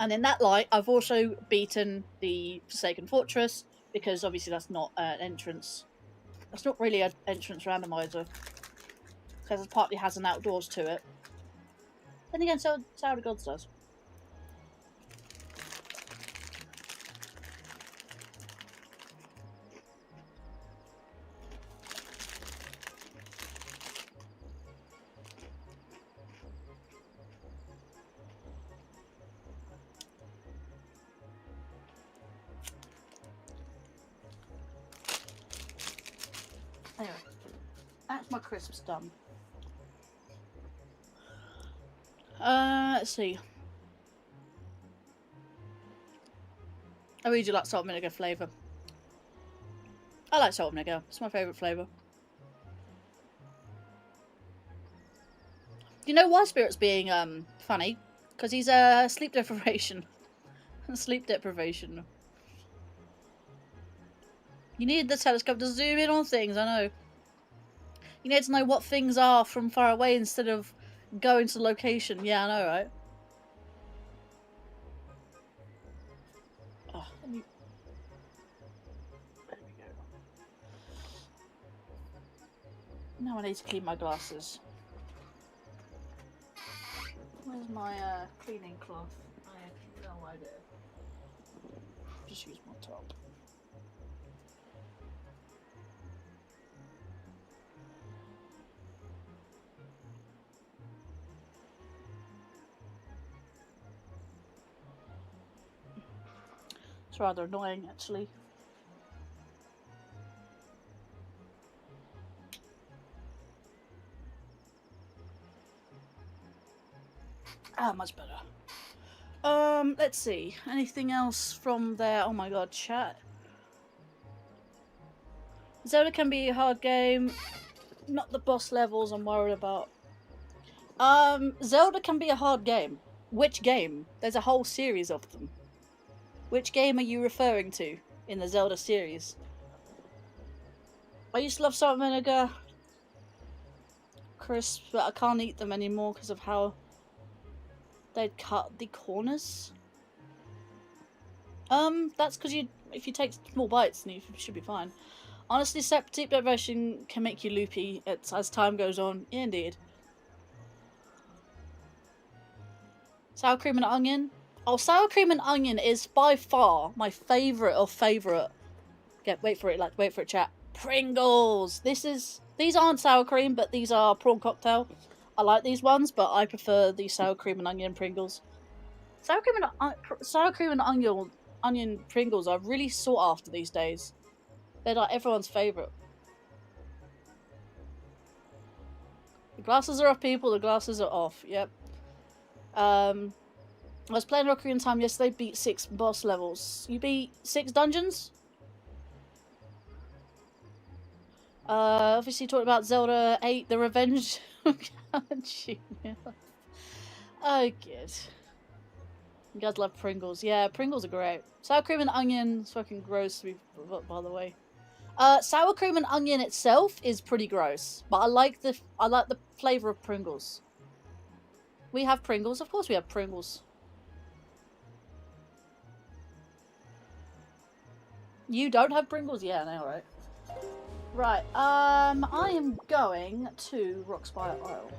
And in that light, I've also beaten the Forsaken Fortress, because obviously that's not an entrance. That's not really an entrance randomizer, because it partly has an outdoors to it. Then again, so Tower of the Gods does. Anyway, that's my crisps done. Let's see. I really do like salt and vinegar flavour. I like salt and vinegar. It's my favourite flavour. You know why Spirit's being funny? Because he's sleep deprivation. Sleep deprivation. You need the telescope to zoom in on things, I know. You need to know what things are from far away instead of going to the location. Yeah, I know, right? Oh, let me... There we go. Now I need to clean my glasses. Where's my cleaning cloth? I have no idea. Just use my top. It's rather annoying, actually. Ah, much better. Let's see. Anything else from there? Oh my god, chat. Zelda can be a hard game. Not the boss levels I'm worried about. Zelda can be a hard game. Which game? There's a whole series of them. Which game are you referring to in the Zelda series? I used to love salt and vinegar crisps, but I can't eat them anymore because of how they'd cut the corners. That's because if you take small bites, then you should be fine. Honestly, deep deprivation can make you loopy as time goes on. Yeah, indeed. Sour cream and onion. Oh, sour cream and onion is by far my favourite of favourite. Okay, wait for it, chat. Pringles! These aren't sour cream, but these are prawn cocktail. I like these ones, but I prefer the sour cream and onion Pringles. Sour cream and onion Pringles are really sought after these days. They're like everyone's favourite. The glasses are off, people. The glasses are off. Yep. I was playing Ocarina Time yesterday. Beat 6 boss levels. You beat 6 dungeons? Obviously talked about Zelda 8, The Revenge of Junior. Oh, good. You guys love Pringles. Yeah, Pringles are great. Sour cream and onion is fucking gross, by the way. Sour cream and onion itself is pretty gross, but I like the flavour of Pringles. We have Pringles, of course we have Pringles. You don't have Pringles? Yeah, I know, right? Right, I am going to Rockspire Isle.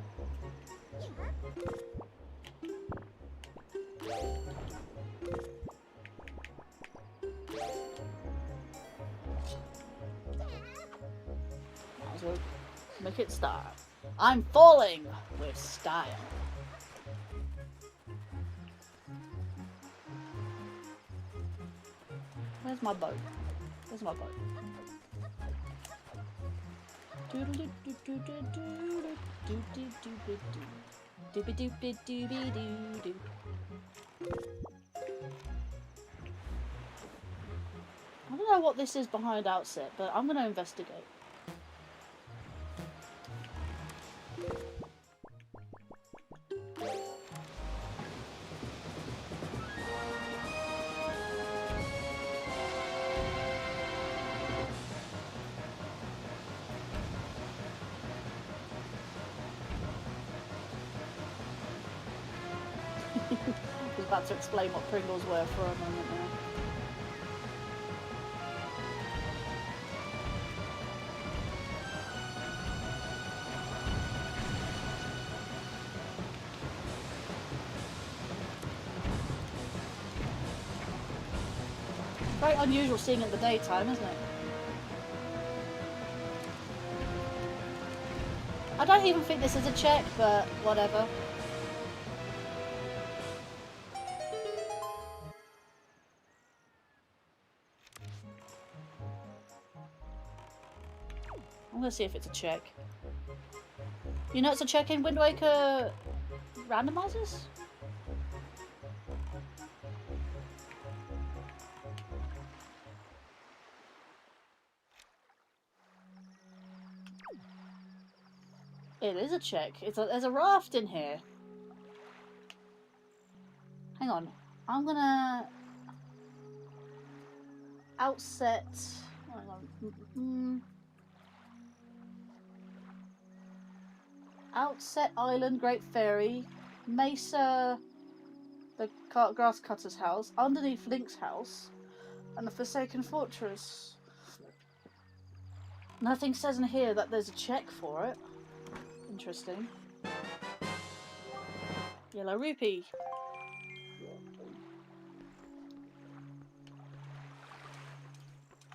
Might as well make it start. I'm falling with style. Where's my boat? Where's my boat? I don't know what this is behind Outset, but I'm gonna investigate. I was about to explain what Pringles were for a moment now. Very unusual seeing it in the daytime, isn't it? I don't even think this is a check, but whatever. I'm gonna see if it's a check. You know it's a check in Wind Waker randomizers? It is a check. There's a raft in here. Hang on. I'm gonna... Outset... Hang on. Outset Island, Great Ferry, Mesa, the grass cutter's house, underneath Link's house, and the Forsaken Fortress. Nothing says in here that there's a check for it. Interesting. Yellow rupee.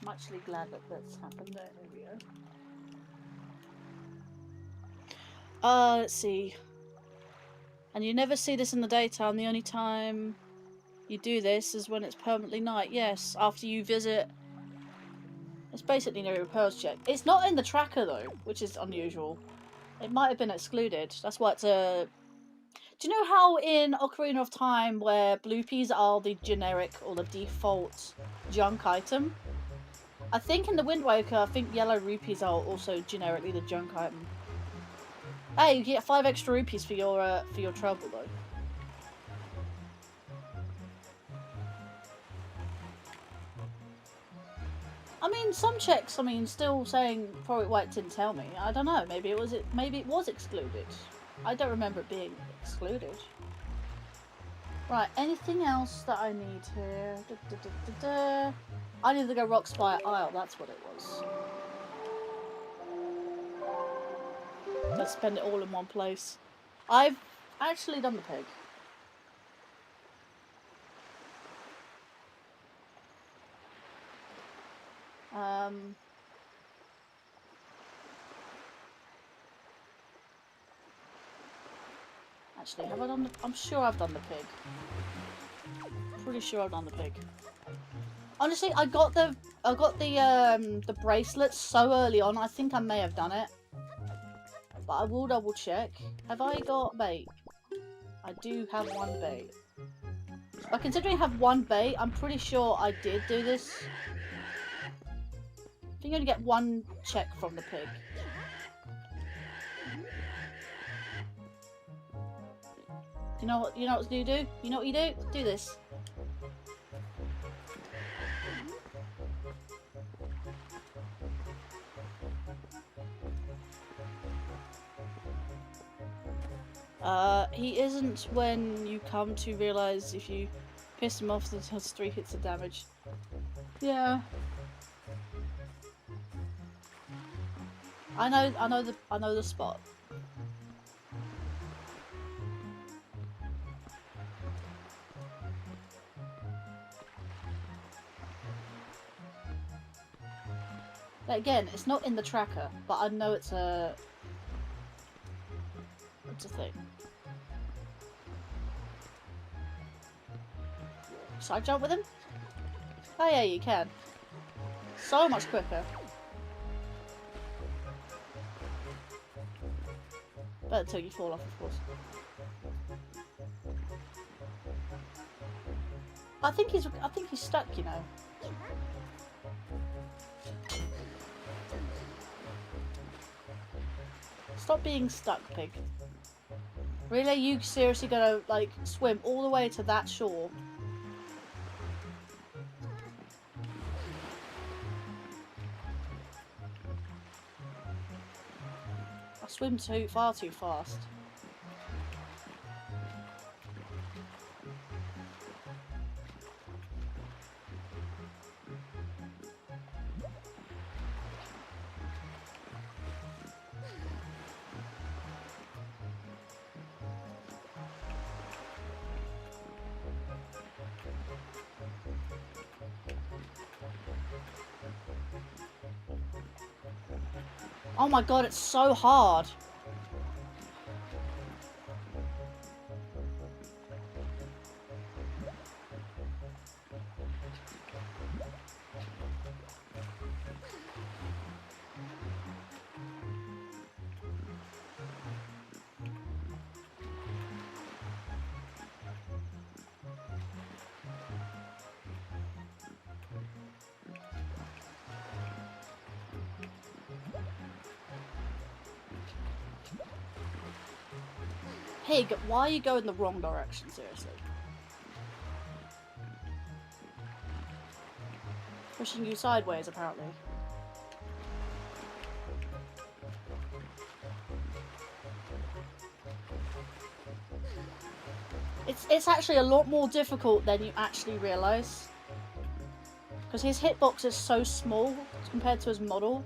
I'm actually glad that that's happened there. Here we go. Let's see. And you never see this in the daytime. The only time you do this is when it's permanently night. Yes, after you visit. It's basically no repairs check. It's not in the tracker though, which is unusual. It might have been excluded. That's why it's a... Do you know how in Ocarina of Time where bloopies are the generic or the default junk item? I think in the Wind Waker, I think yellow rupees are also generically the junk item. Hey, you get 5 extra rupees for your trouble though. I mean, some checks. I mean, still saying probably why it didn't tell me. I don't know. Maybe it was excluded. I don't remember it being excluded. Right. Anything else that I need here? I need to go Rock Spire Isle. That's what it was. Let's spend it all in one place. I've actually done the pig. Actually, have I done the... I'm sure I've done the pig. Pretty sure I've done the pig. Honestly, I got the bracelets so early on, I think I may have done it. But I will double check. Have I got bait? I do have 1 bait. But considering I have 1 bait, I'm pretty sure I did do this. I think you only get 1 check from the pig. You know what you do? You know what you do? Do this. He isn't when you come to realise if you piss him off, it does 3 hits of damage. Yeah. I know the spot. Again, it's not in the tracker, but I know it's a thing. Side jump with him? Oh yeah, you can. So much quicker. But until you fall off, of course. I think he's stuck, you know. Stop being stuck, pig. Really? You seriously gonna, like, swim all the way to that shore? I swim far too fast. Oh my god, it's so hard. Pig, why are you going the wrong direction, seriously? Pushing you sideways, apparently. It's actually a lot more difficult than you actually realise. Because his hitbox is so small compared to his model.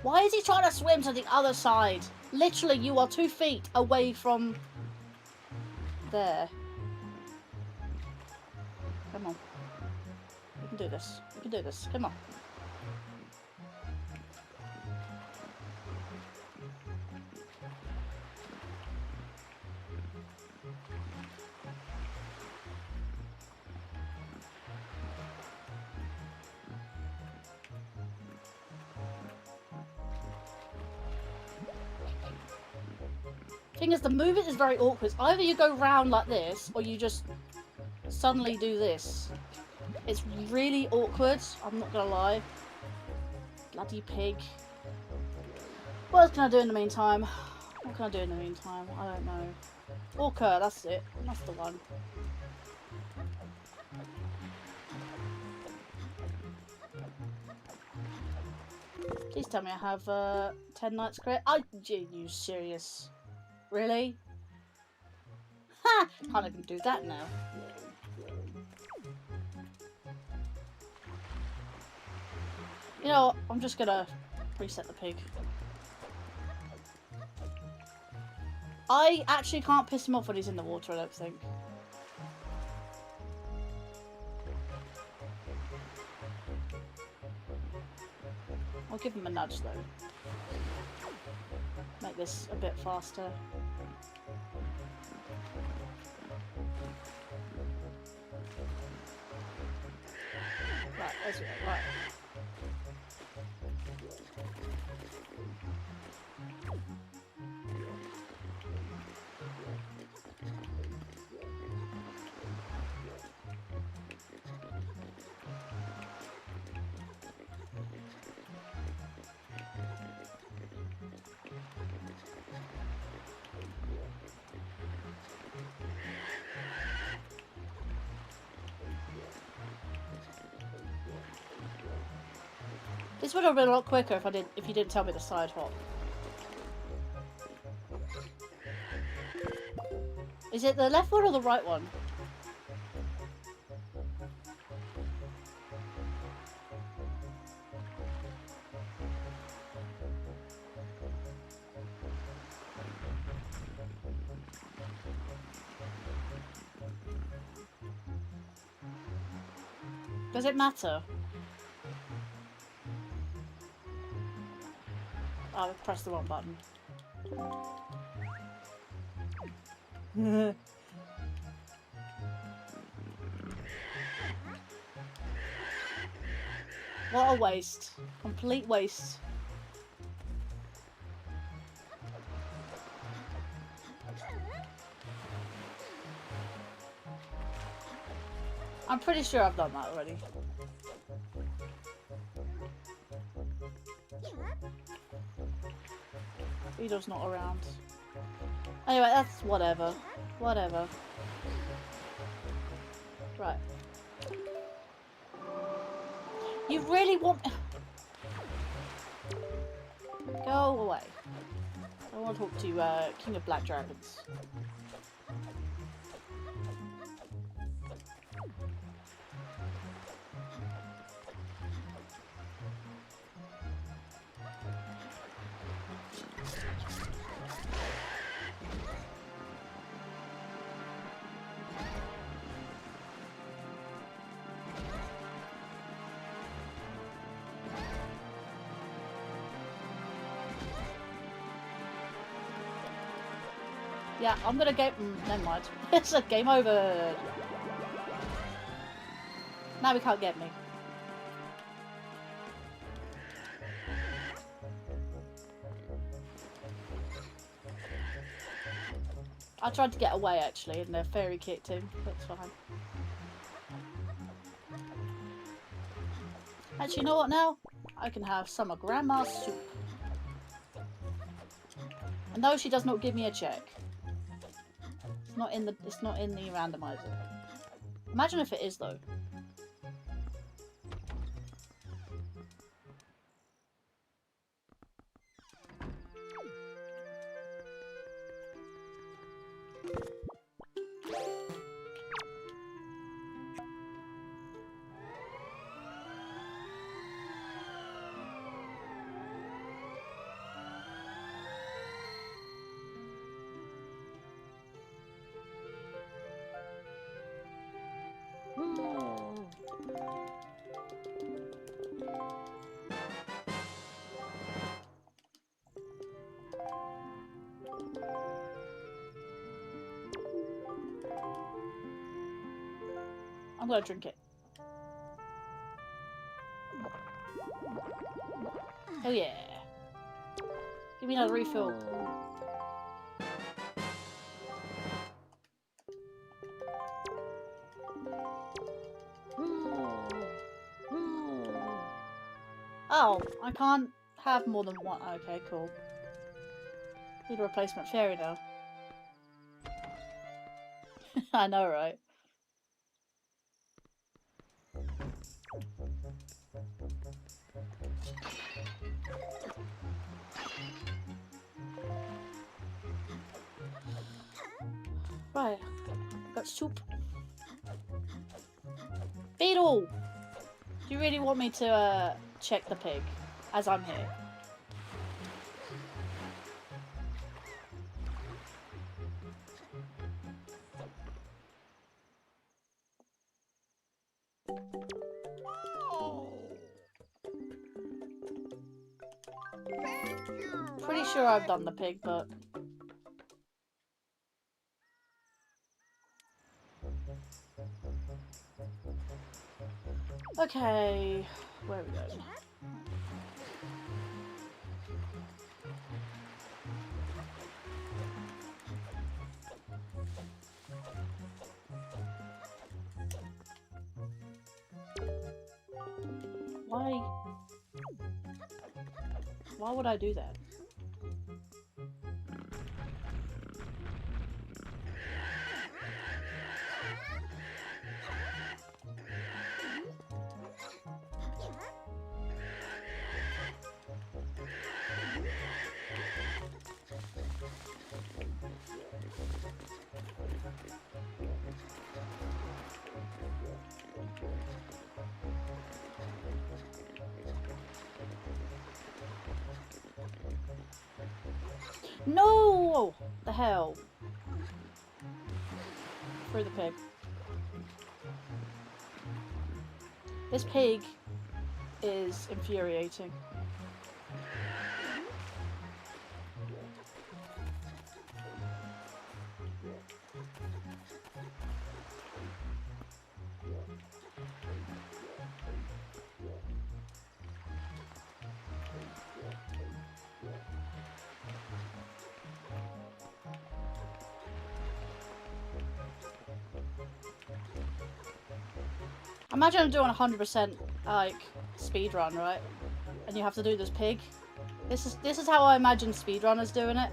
Why is he trying to swim to the other side? Literally, you are 2 feet away from there. Come on. We can do this. We can do this. Come on. Thing is, the movement is very awkward. Either you go round like this, or you just suddenly do this. It's really awkward, I'm not gonna lie. Bloody pig. What else can I do in the meantime? What can I do in the meantime? I don't know. Orca, that's it. That's the one. Please tell me I have 10 nights credit. Are you serious? Really? Ha! Can't even do that now. You know what? I'm just gonna reset the pig. I actually can't piss him off when he's in the water, I don't think. I'll give him a nudge though. Make this a bit faster. Right, that's it, right. This would have been a lot quicker if you didn't tell me the side hop. Is it the left one or the right one? Does it matter? Oh, I pressed the wrong button. What a waste. Complete waste. I'm pretty sure I've done that already. Vito's not around. Anyway, that's whatever. Whatever. Right. You really want... Go away. I want to talk to King of Black Dragons. Yeah, I'm gonna go. Never mind. It's a game over. Now he can't get me. I tried to get away actually, and the fairy kicked him. That's fine. Actually, you know what? Now I can have some of Grandma's soup. And no, she does not give me a check. It's not in the randomizer. Imagine if it is though. I'm gonna drink it. Oh yeah. Give me another refill. Oh, I can't have more than one. Okay, cool. Need a replacement fairy now. I know, right? Right, got soup. Beetle! Do you really want me to check the pig as I'm here? Pretty sure I've done the pig, but... Okay, where are we going? Why would I do that? No! The hell? Through the pig. This pig is infuriating. Imagine I'm doing 100% like speed run, right? And you have to do this pig. This is how I imagine speedrunners doing it.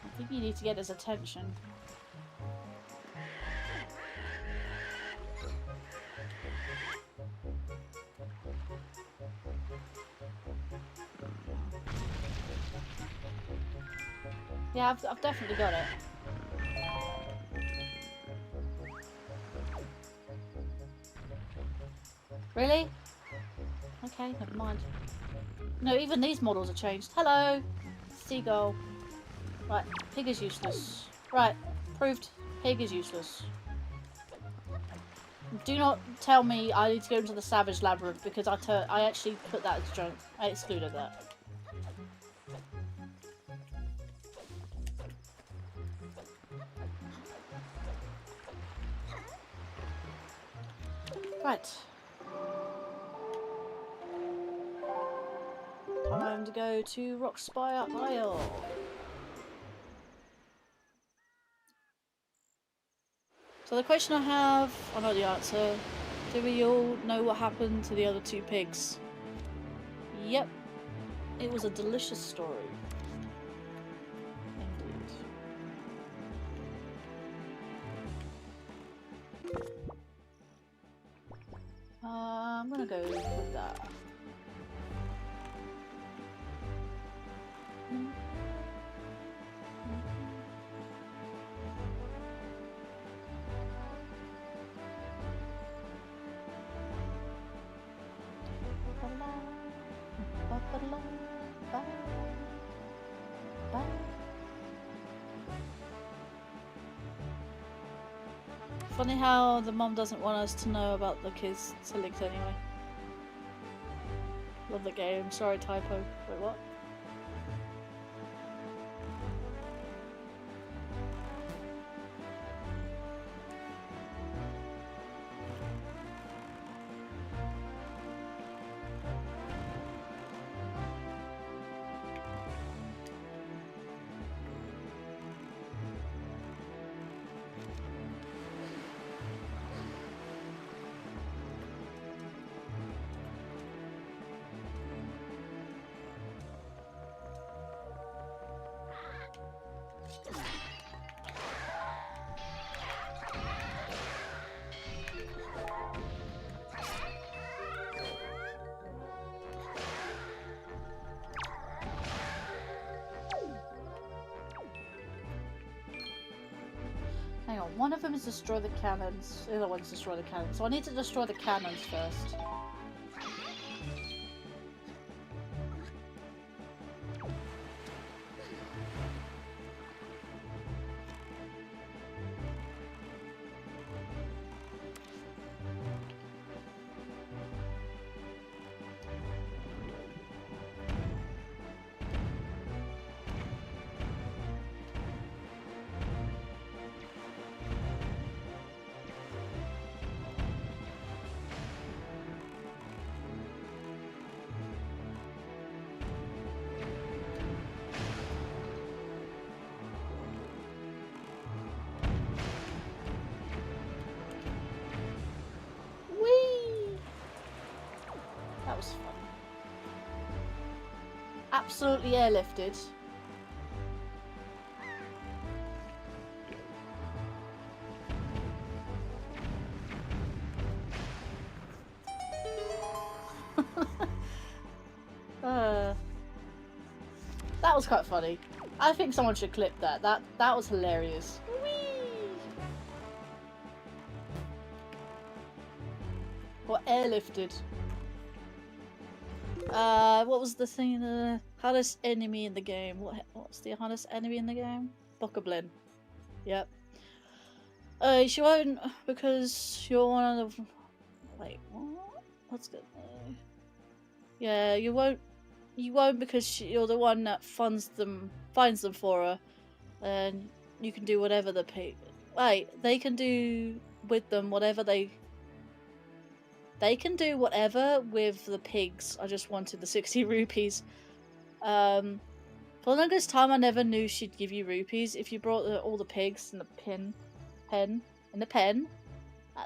I think you need to get his attention. Yeah, I've definitely got it. Really? Okay, never mind. No, even these models are changed. Hello! Seagull. Right, pig is useless. Right, proved pig is useless. Do not tell me I need to go into the Savage Labyrinth because I actually put that as a joke. I excluded that. Right. Time and go to Rockspire Isle. So the question I have, I know the answer. Do we all know what happened to the other two pigs? Yep. It was a delicious story. Indeed. I'm gonna go with that. Funny how the mom doesn't want us to know about the kids to Linked anyway. Love the game. Sorry, typo. Wait, what? Hang on, one of them is destroy the cannons, the other one's destroy the cannons. So I need to destroy the cannons first. That was fun. Absolutely airlifted. That was quite funny. I think someone should clip that. That was hilarious. Whee! Or airlifted. What was the thing? The hardest enemy in the game. What's the hardest enemy in the game? Bokoblin. Yep. She won't because you're one of the. Wait, what? What's good? Yeah, you won't. You won't because you're the one that finds them for her, and you can do whatever the pig. Wait, they can do with them whatever they. They can do whatever with the pigs. I just wanted the 60 rupees. For the longest time, I never knew she'd give you rupees if you brought all the pigs in the pen at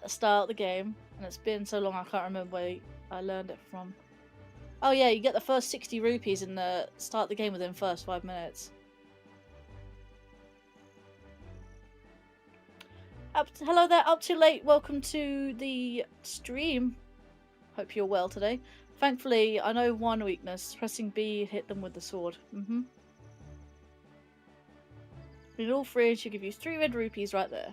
the start of the game. And it's been so long, I can't remember where I learned it from. Oh yeah, you get the first 60 rupees in the start of the game within the first 5 minutes. Hello there, up too late. Welcome to the stream. Hope you're well today. Thankfully, I know one weakness. Pressing B hit them with the sword. With all three, she'll give you 3 red rupees right there.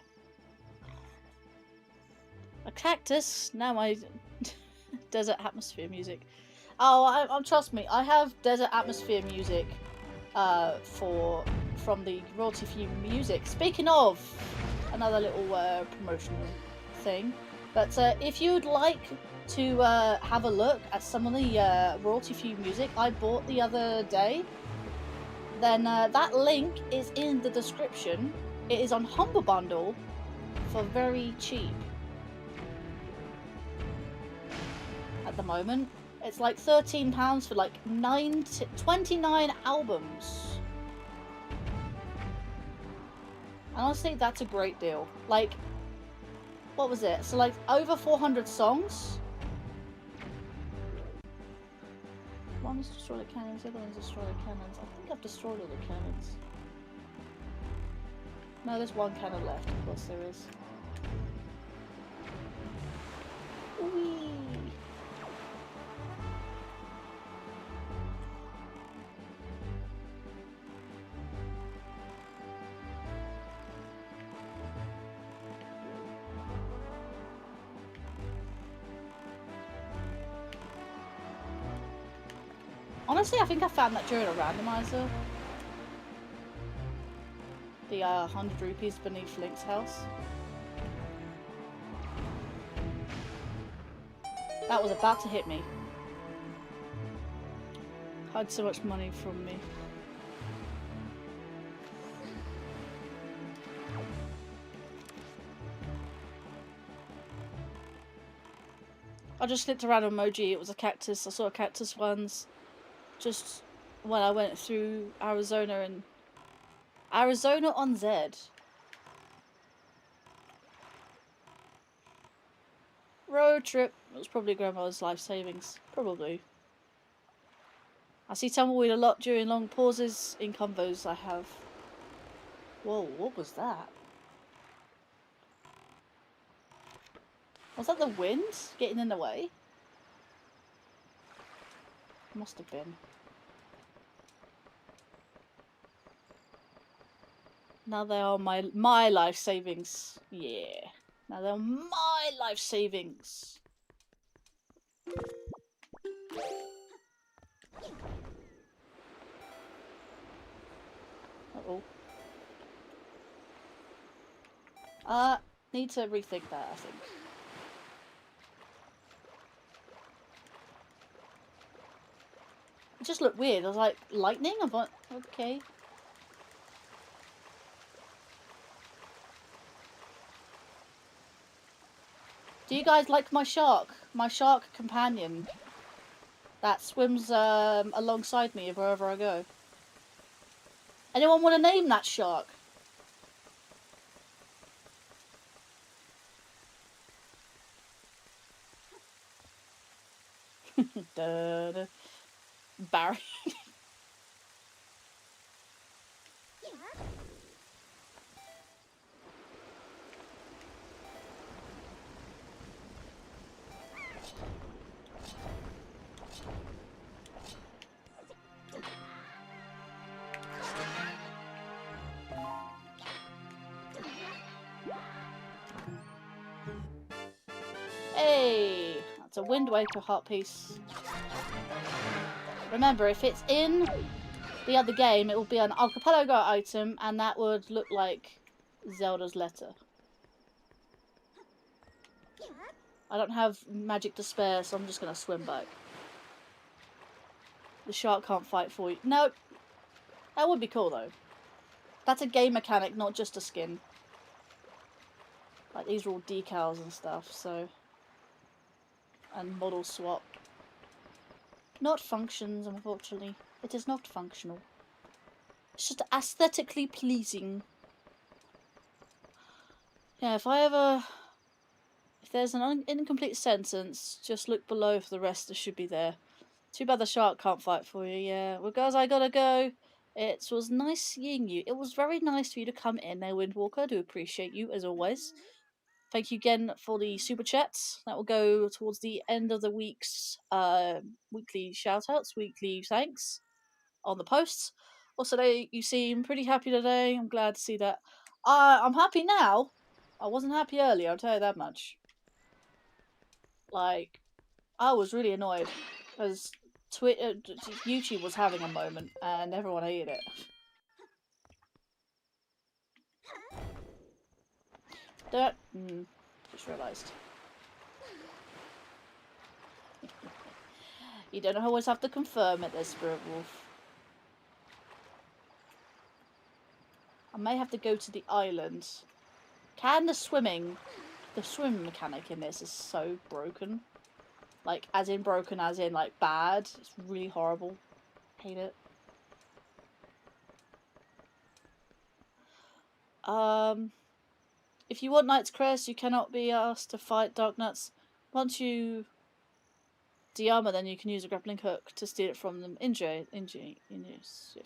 A cactus. Now my desert atmosphere music. Oh, trust me, I have desert atmosphere music from the royalty-free music. Speaking of, another little promotional thing. But if you'd like to have a look at some of the royalty-free music I bought the other day, then that link is in the description. It is on Humble Bundle for very cheap at the moment. It's like £13 for like 29 albums. And honestly, that's a great deal. Like, what was it? So like over 400 songs. One is destroy the cannons, the other one is destroy the cannons. I think I've destroyed all the cannons. No, there's one cannon left. Of course there is. Whee! Honestly, I think I found that during a randomizer. The 100 rupees beneath Link's house. That was about to hit me. Hide so much money from me. I just clicked a random emoji. It was a cactus. I saw a cactus once. Just when I went through Arizona and Arizona on Z. Road trip. It was probably grandma's life savings. Probably. I see tumbleweed a lot during long pauses in combos I have. Whoa, what was that? Was that the wind getting in the way? Must have been. Now they are my life savings. Yeah. Now they're my life savings. Uh-oh. Need to rethink that, I think. It just looked weird. I was like, lightning? I'm like, okay. Do you guys like my shark? My shark companion that swims alongside me wherever I go. Anyone want to name that shark? Da, da. Barry. Hey, that's a Wind Waker heart piece. Remember, if it's in the other game, it will be an Archipelago item, and that would look like Zelda's letter. I don't have magic to spare, so I'm just gonna swim back. The shark can't fight for you. No, that would be cool though. That's a game mechanic, not just a skin. Like these are all decals and stuff, so. And model swap. Not functions, unfortunately. It is not functional. It's just aesthetically pleasing. Yeah, if there's an incomplete sentence, just look below for the rest that should be there. Too bad the shark can't fight for you, yeah. Well, guys, I gotta go. It was nice seeing you. It was very nice for you to come in there, Windwalker. I do appreciate you, as always. Thank you again for the super chats. That will go towards the end of the week's weekly shoutouts, weekly thanks on the posts. Also, you seem pretty happy today. I'm glad to see that. I'm happy now. I wasn't happy earlier, I'll tell you that much. Like, I was really annoyed because YouTube was having a moment and everyone hated it. Just realised. You don't always have to confirm it there, Spirit Wolf. I may have to go to the island. The swim mechanic in this is so broken. Like, as in broken, as in, like, bad. It's really horrible. Hate it. If you want Knight's Crest, you cannot be asked to fight Dark Nuts. Once you de-armor, then you can use a grappling hook to steal it from them. Enjoy. Yes.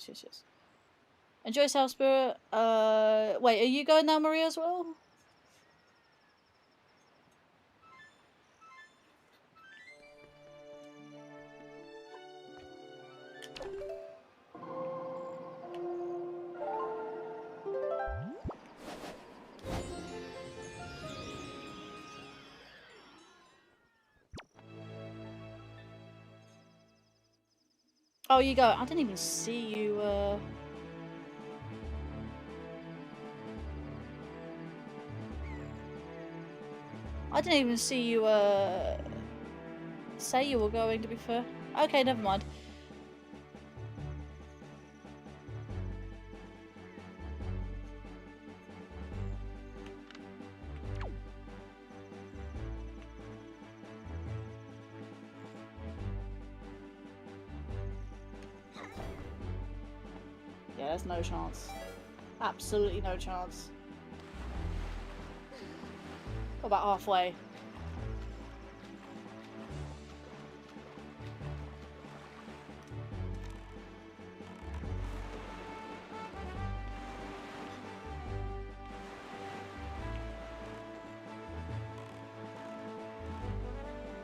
Enjoy, South Spirit. Wait, are you going now, Maria, as well? Oh, you go. I didn't even see you, I didn't even see you, say you were going, to be fair. Okay, never mind. Yeah, there's no chance. Absolutely no chance. About halfway.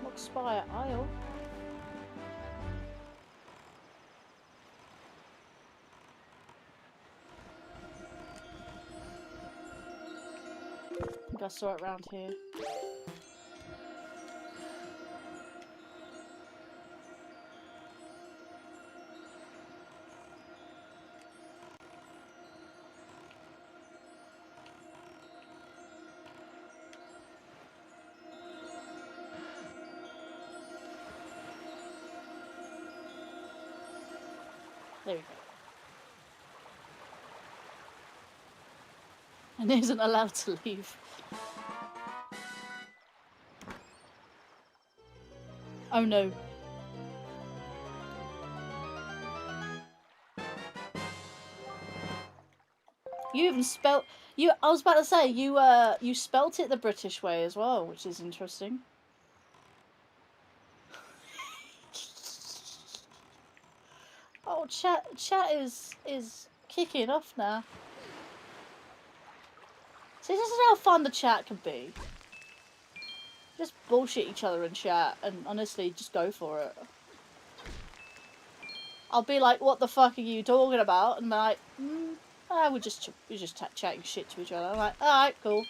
Look, Spire Isle. I think I saw it around here. There we go. And isn't allowed to leave. Oh no. You even spelt I was about to say you spelt it the British way as well, which is interesting. Oh, chat is kicking off now. See, this is how fun the chat can be. Just bullshit each other in chat, and honestly, just go for it. I'll be like, "What the fuck are you talking about?" And they're like, we're just chatting shit to each other." I'm like, "All right, cool,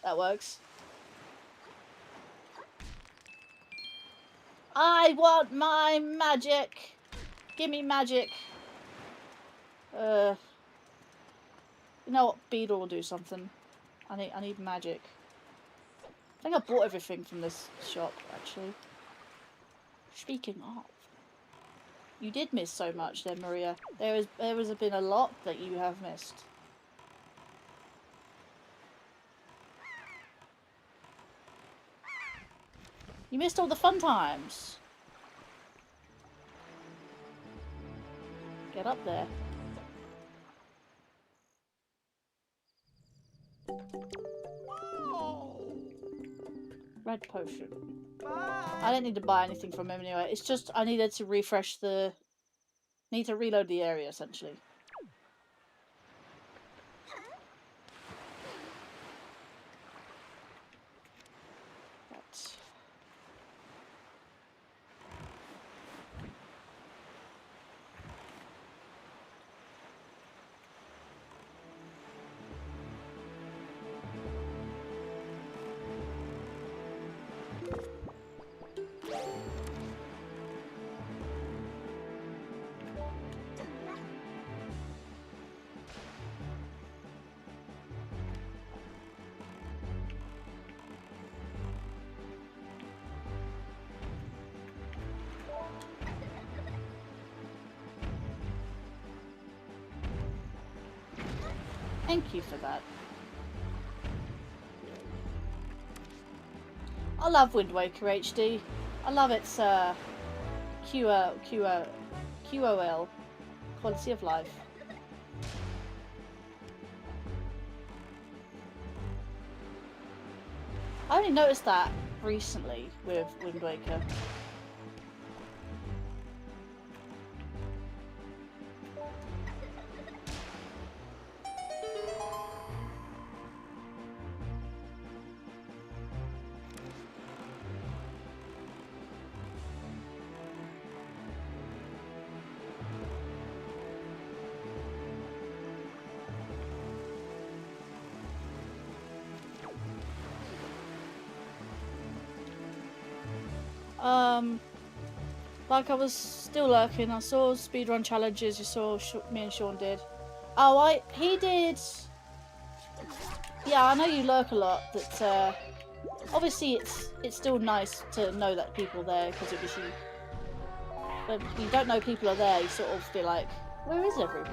that works." I want my magic. Give me magic. You know what? Beetle will do something. I need magic. I think I bought everything from this shop, actually. Speaking of, you did miss so much then, Maria. There has been a lot that you have missed. You missed all the fun times. Get up there. Red potion. I don't need to buy anything from him anyway. It's just I needed to refresh the... Need to reload the area, essentially. Thank you for that. I love Wind Waker HD. I love its QOL, quality of life. I only noticed that recently with Wind Waker. Like I was still lurking. I saw speedrun challenges. You saw me and Sean did. Oh, he did. Yeah, I know you lurk a lot. That obviously it's still nice to know that people are there because obviously when you don't know people are there, you sort of feel like, where is everyone?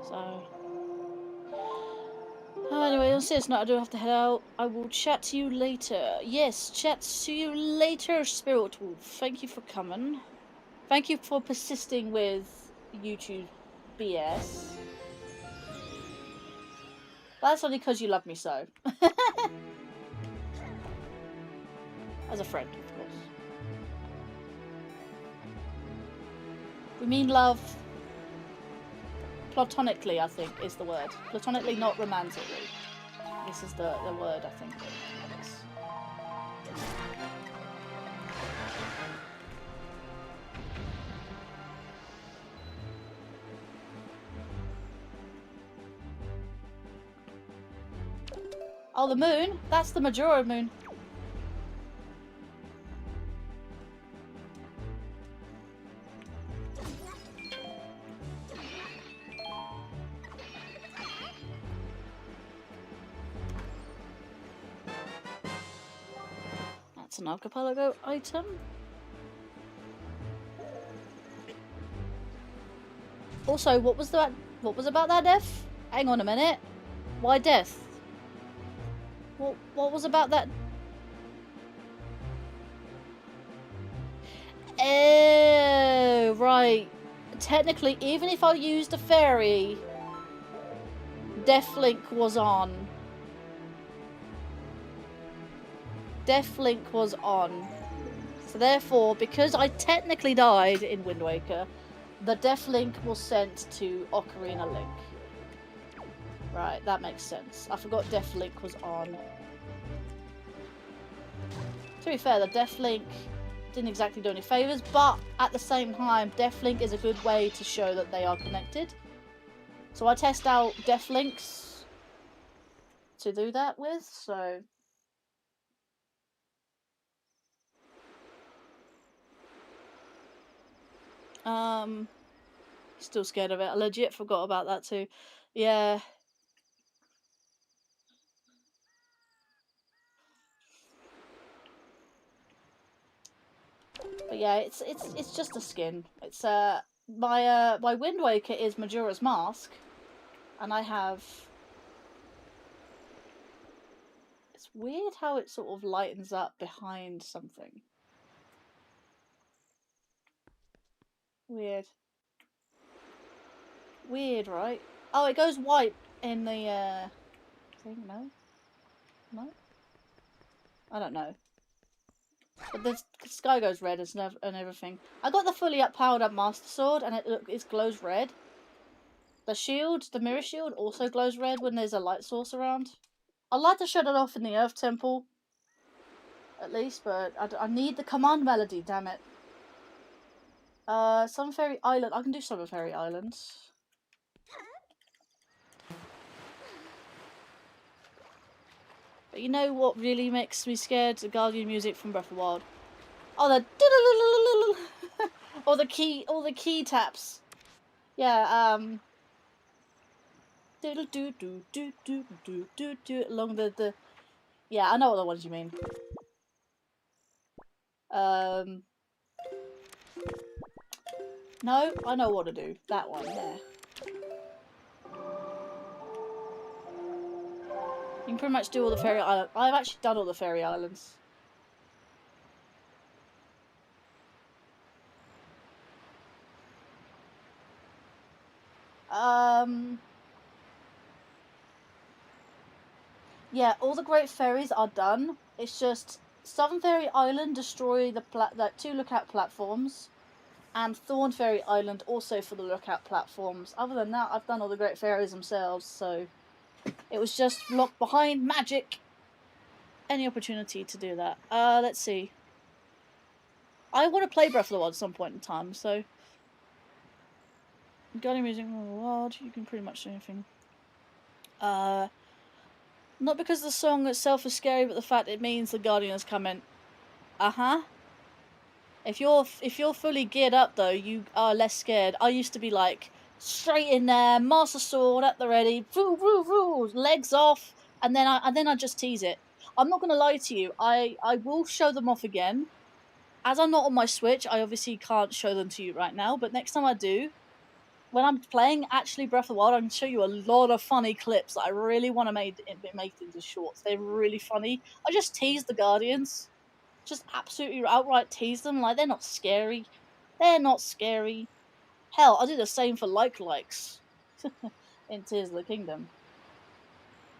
So, anyway, on serious note, I do have to head out. I will chat to you later. Yes, chat to you later, Spirit Wolf. Thank you for coming. Thank you for persisting with YouTube BS. That's only because you love me so. As a friend, of course. We mean love platonically, I think, is the word. Platonically, not romantically. This is the word, I think. Oh, the moon? That's the Majora moon. That's an archipelago item. Also, what was about that death? Hang on a minute. Why death? What was about that? Oh, right. Technically, even if I used a fairy, Deathlink was on. Deathlink was on. So therefore, because I technically died in Wind Waker, the Deathlink was sent to Ocarina Link. Right, that makes sense. I forgot Deathlink was on. To be fair, the Deathlink didn't exactly do any favours, but at the same time, Deathlink is a good way to show that they are connected. So I test out Deathlinks to do that with, so... Still scared of it. I legit forgot about that too. Yeah. But yeah, it's just a skin. It's my Wind Waker is Majora's Mask, and I have. It's weird how it sort of lightens up behind something. Weird. Weird, right? Oh, it goes white in the thing. No. No. I don't know. But the sky goes red and everything. I got the fully powered up Master Sword, and it glows red. The shield, the mirror shield, also glows red when there's a light source around. I'd like to shut it off in the Earth Temple, at least, but I need the command melody, damn it. Summer Fairy Island. I can do Summer Fairy Islands. But you know what really makes me scared? The Guardian music from Breath of the Wild. Oh, the or the key taps. Yeah, along the yeah, I know what the ones you mean. No, I know what to do. That one, there. You can pretty much do all the fairy islands. I've actually done all the fairy islands. Yeah, all the great fairies are done. It's just Southern Fairy Island, destroy the 2 lookout platforms, and Thorn Fairy Island also for the lookout platforms. Other than that, I've done all the great fairies themselves, so it was just locked behind magic. Any opportunity to do that. Let's see. I want to play Breath of the Wild at some point in time, so Guardian music from the world, you can pretty much do anything. Not because the song itself is scary, but the fact it means the Guardian is coming. If you're fully geared up though, you are less scared. I used to be like straight in there, Master Sword at the ready, woo woo woo, legs off, and then I just tease it. I'm not gonna lie to you. I will show them off again. As I'm not on my Switch, I obviously can't show them to you right now. But next time I do, when I'm playing actually Breath of the Wild, I can show you a lot of funny clips that I really want to make into shorts. They're really funny. I just tease the Guardians. Just absolutely outright tease them. Like, they're not scary. They're not scary. Hell, I do the same for likes in Tears of the Kingdom.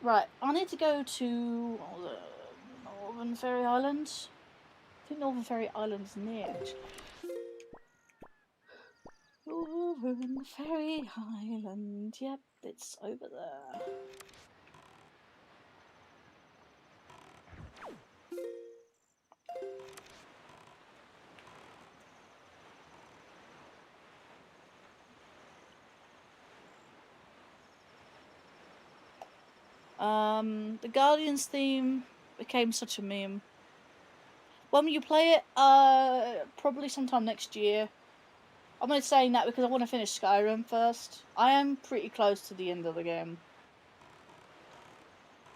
Right, I need to go to Northern Fairy Island. I think Northern Fairy Island's near, actually. Northern Fairy Island. Yep, it's over there. The Guardians theme became such a meme. When will you play it? Probably sometime next year. I'm only saying that because I want to finish Skyrim first. I am pretty close to the end of the game.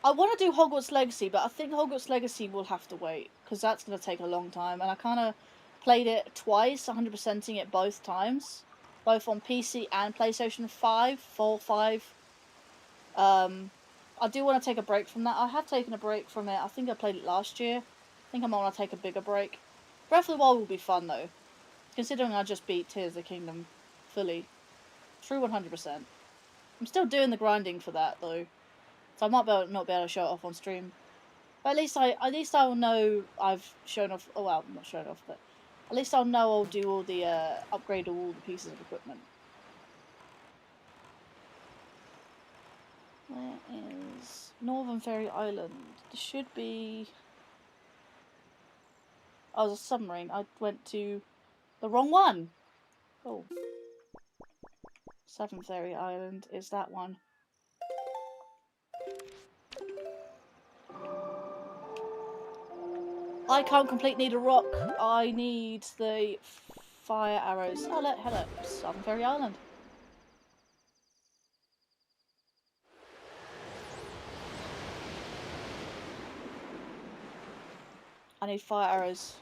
I want to do Hogwarts Legacy, but I think Hogwarts Legacy will have to wait, because that's going to take a long time, and I kind of played it twice, 100%ing it both times. Both on PC and PlayStation 5, full 5. I do want to take a break from that. I have taken a break from it. I think I played it last year. I think I might want to take a bigger break. Breath of the Wild will be fun, though. Considering I just beat Tears of the Kingdom fully. Through 100%. I'm still doing the grinding for that, though. So I might not be able to show it off on stream. But at least I'll know I've shown off... Oh, well, not shown off, but... At least I'll know I'll do all the... upgrade all the pieces of equipment. Where is Northern Fairy Island? There should be... Oh, there's a submarine. I went to the wrong one. Cool. Southern Fairy Island is that one. I can't complete Need a Rock. I need the fire arrows. Oh, look, hello. Southern Fairy Island. I need fire arrows.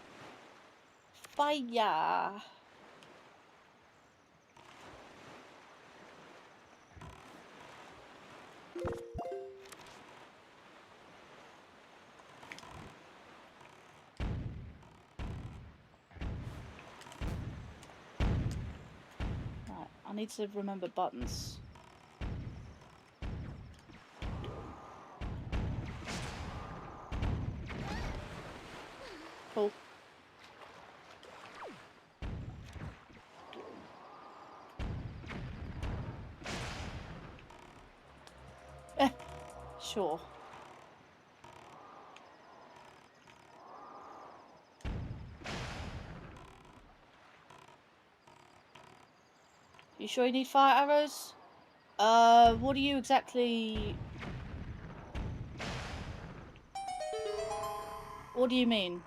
Fire! Right, I need to remember buttons. Cool. Sure. You sure you need fire arrows? What do you exactly... What do you mean?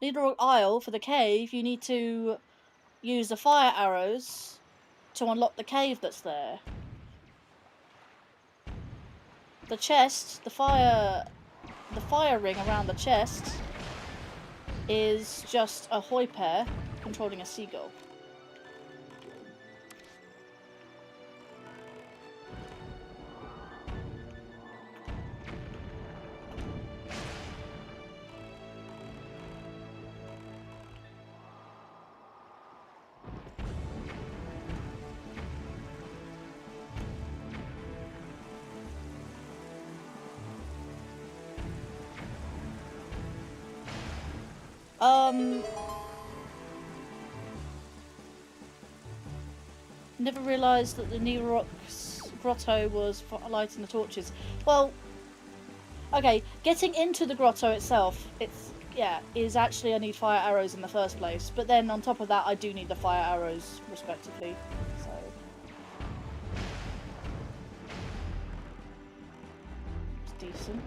Needle Isle, for the cave, you need to use the fire arrows to unlock the cave that's there. The chest, the fire ring around the chest is just a hoi pair controlling a seagull. Never realised that the Nerox grotto was for lighting the torches. Well, okay, getting into the grotto itself, is actually I need fire arrows in the first place. But then on top of that, I do need the fire arrows respectively. So it's decent.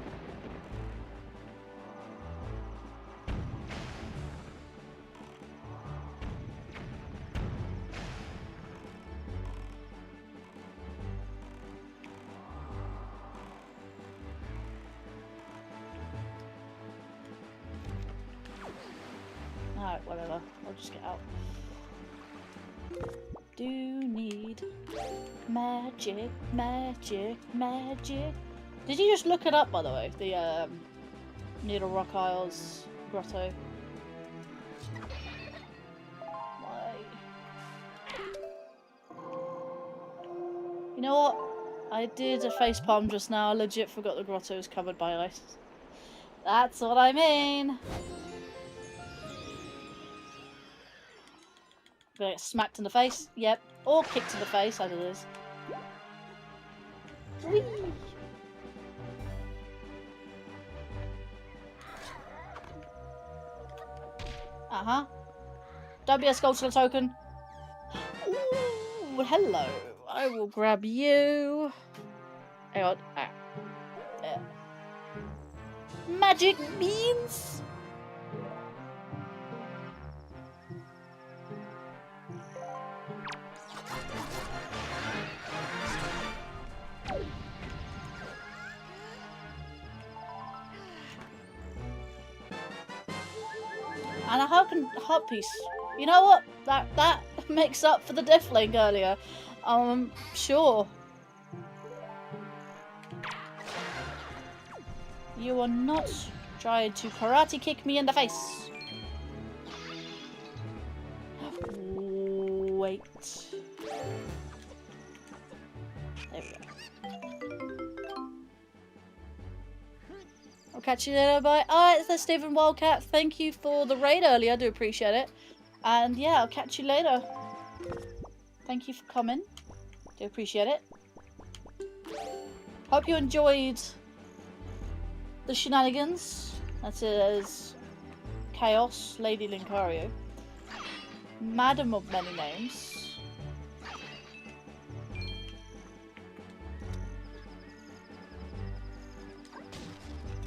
Alright, whatever. I'll just get out. Do need magic, magic, magic. Did you just look it up, by the way? The Needle Rock Isles grotto. Why? You know what? I did a facepalm just now. I legit forgot the grotto was covered by ice. That's what I mean. Gonna get smacked in the face? Yep. Or kicked in the face, as it is. Whee! Uh-huh. Don't be a sculptural token. Ooh, hello. I will grab you. Hang on. Ah. Yeah. Magic beans! And a heart piece. You know what? That makes up for the death link earlier. Sure. You are not trying to karate kick me in the face. Wait. There we go. I'll catch you later. Bye. Alright, so Stephen Wildcat, thank you for the raid earlier. I do appreciate it. And yeah, I'll catch you later. Thank you for coming. Do appreciate it. Hope you enjoyed the shenanigans. That is Chaos, Lady Linkario, Madam of Many Names,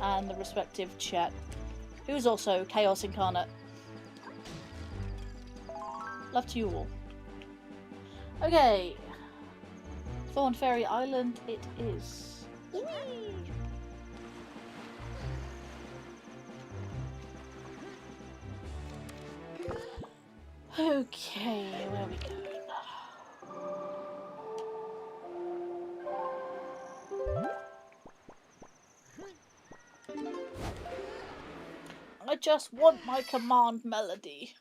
and the respective chat, who is also Chaos Incarnate. Love to you all. Okay. Thorn Fairy Island it is. Whee! Okay, where we go now? I just want my command melody.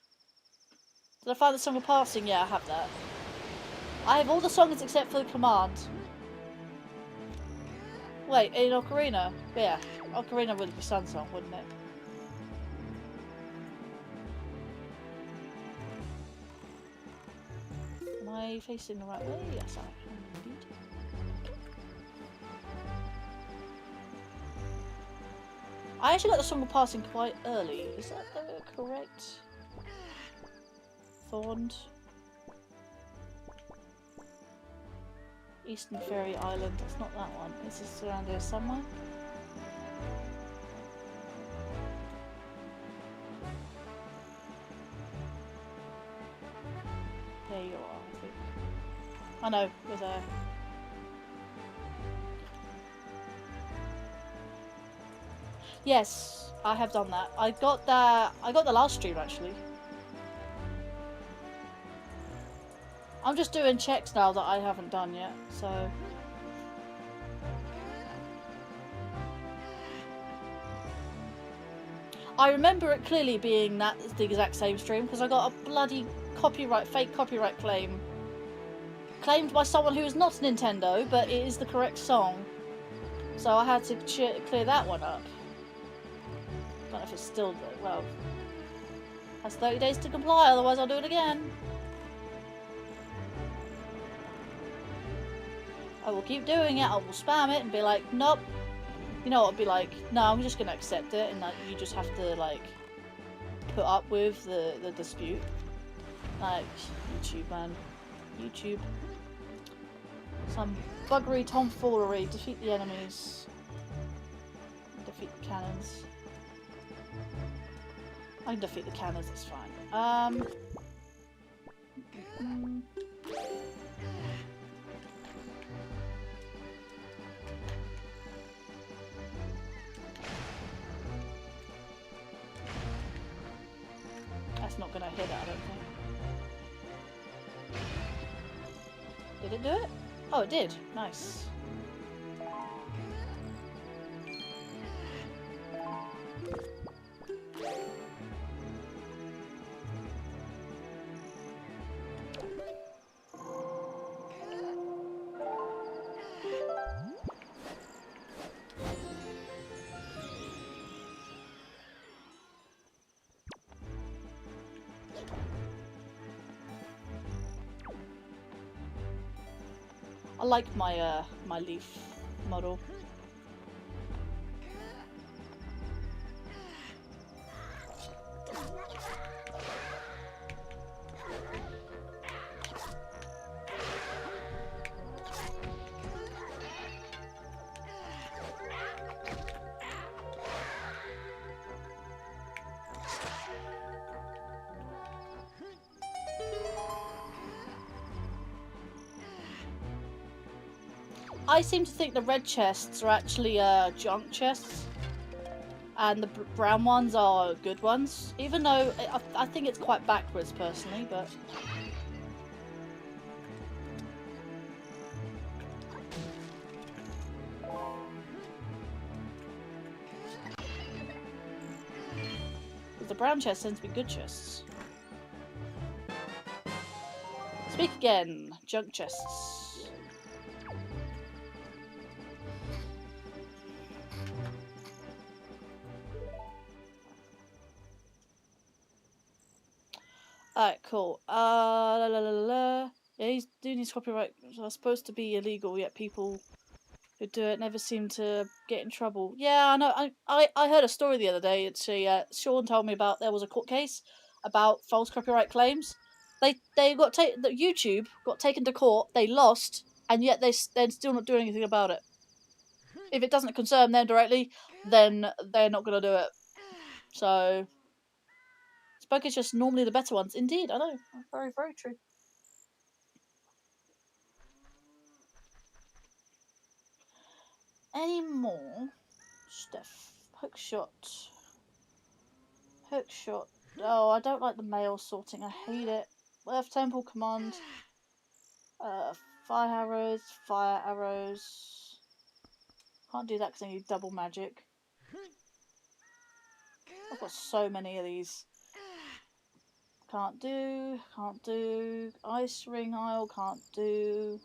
Did I find the Song of Passing? Yeah, I have that. I have all the songs except for the command. Wait, in Ocarina? Yeah, Ocarina would be Sun Song, wouldn't it? Am I facing the right way? Yes, I am indeed. I actually got the Song of Passing quite early. Is that the correct? Thorned. Eastern Fairy Island. That's not that one. Is this around here somewhere? There you are, I think. I know, we're there. Yes, I have done that. I got the last stream actually. I'm just doing checks now that I haven't done yet, so. I remember it clearly being the exact same stream because I got a bloody fake copyright claim. Claimed by someone who is not Nintendo, but it is the correct song. So I had to clear that one up. Don't know if it's still, well, has 30 days to comply, otherwise I'll do it again. I will keep doing it, I will spam it and be like, nope. You know, I'll be like, no, I'm just gonna accept it, and like, you just have to, like, put up with the dispute. Like, YouTube, man. YouTube. Some buggery tomfoolery. Defeat the enemies. Defeat the cannons. I can defeat the cannons, that's fine. That's not gonna hit it, I don't think. Did it do it? Oh, it did. Nice. I like my my leaf model. I seem to think the red chests are actually junk chests, and the brown ones are good ones. Even though I think it's quite backwards personally, but the brown chests tend to be good chests. Speak again, junk chests. Alright, cool. Yeah, he's doing his copyright are supposed to be illegal, yet people who do it never seem to get in trouble. Yeah, I know. I heard a story the other day. It's Sean told me about there was a court case about false copyright claims. They got YouTube got taken to court. They lost, and yet they're still not doing anything about it. If it doesn't concern them directly, then they're not gonna do it. So. Spoke is just normally the better ones. Indeed, I know. Very, very true. Any more stuff? Hookshot. Hookshot. Oh, I don't like the mail sorting. I hate it. Earth Temple Command. Fire arrows. Fire arrows. Can't do that because I need double magic. I've got so many of these. Can't do. Can't do. Ice Ring Isle. Can't do.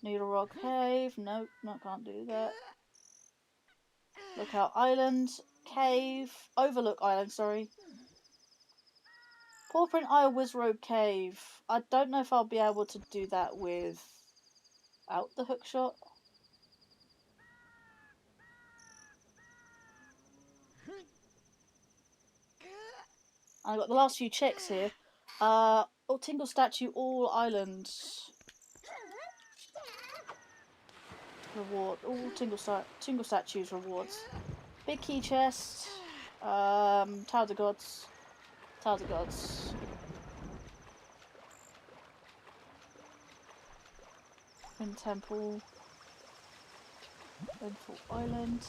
Needle Rock Cave. Nope. No, can't do that. Lookout Island. Cave. Overlook Island, sorry. Paw Print Isle Wizrobe Cave. I don't know if I'll be able to do that without the hookshot. I got the last few checks here. All Tingle Statue, all islands. Reward. All Tingle Statues rewards. Big key chest. Tower of Gods. Tower of Gods. Wind Temple. Windfall Island.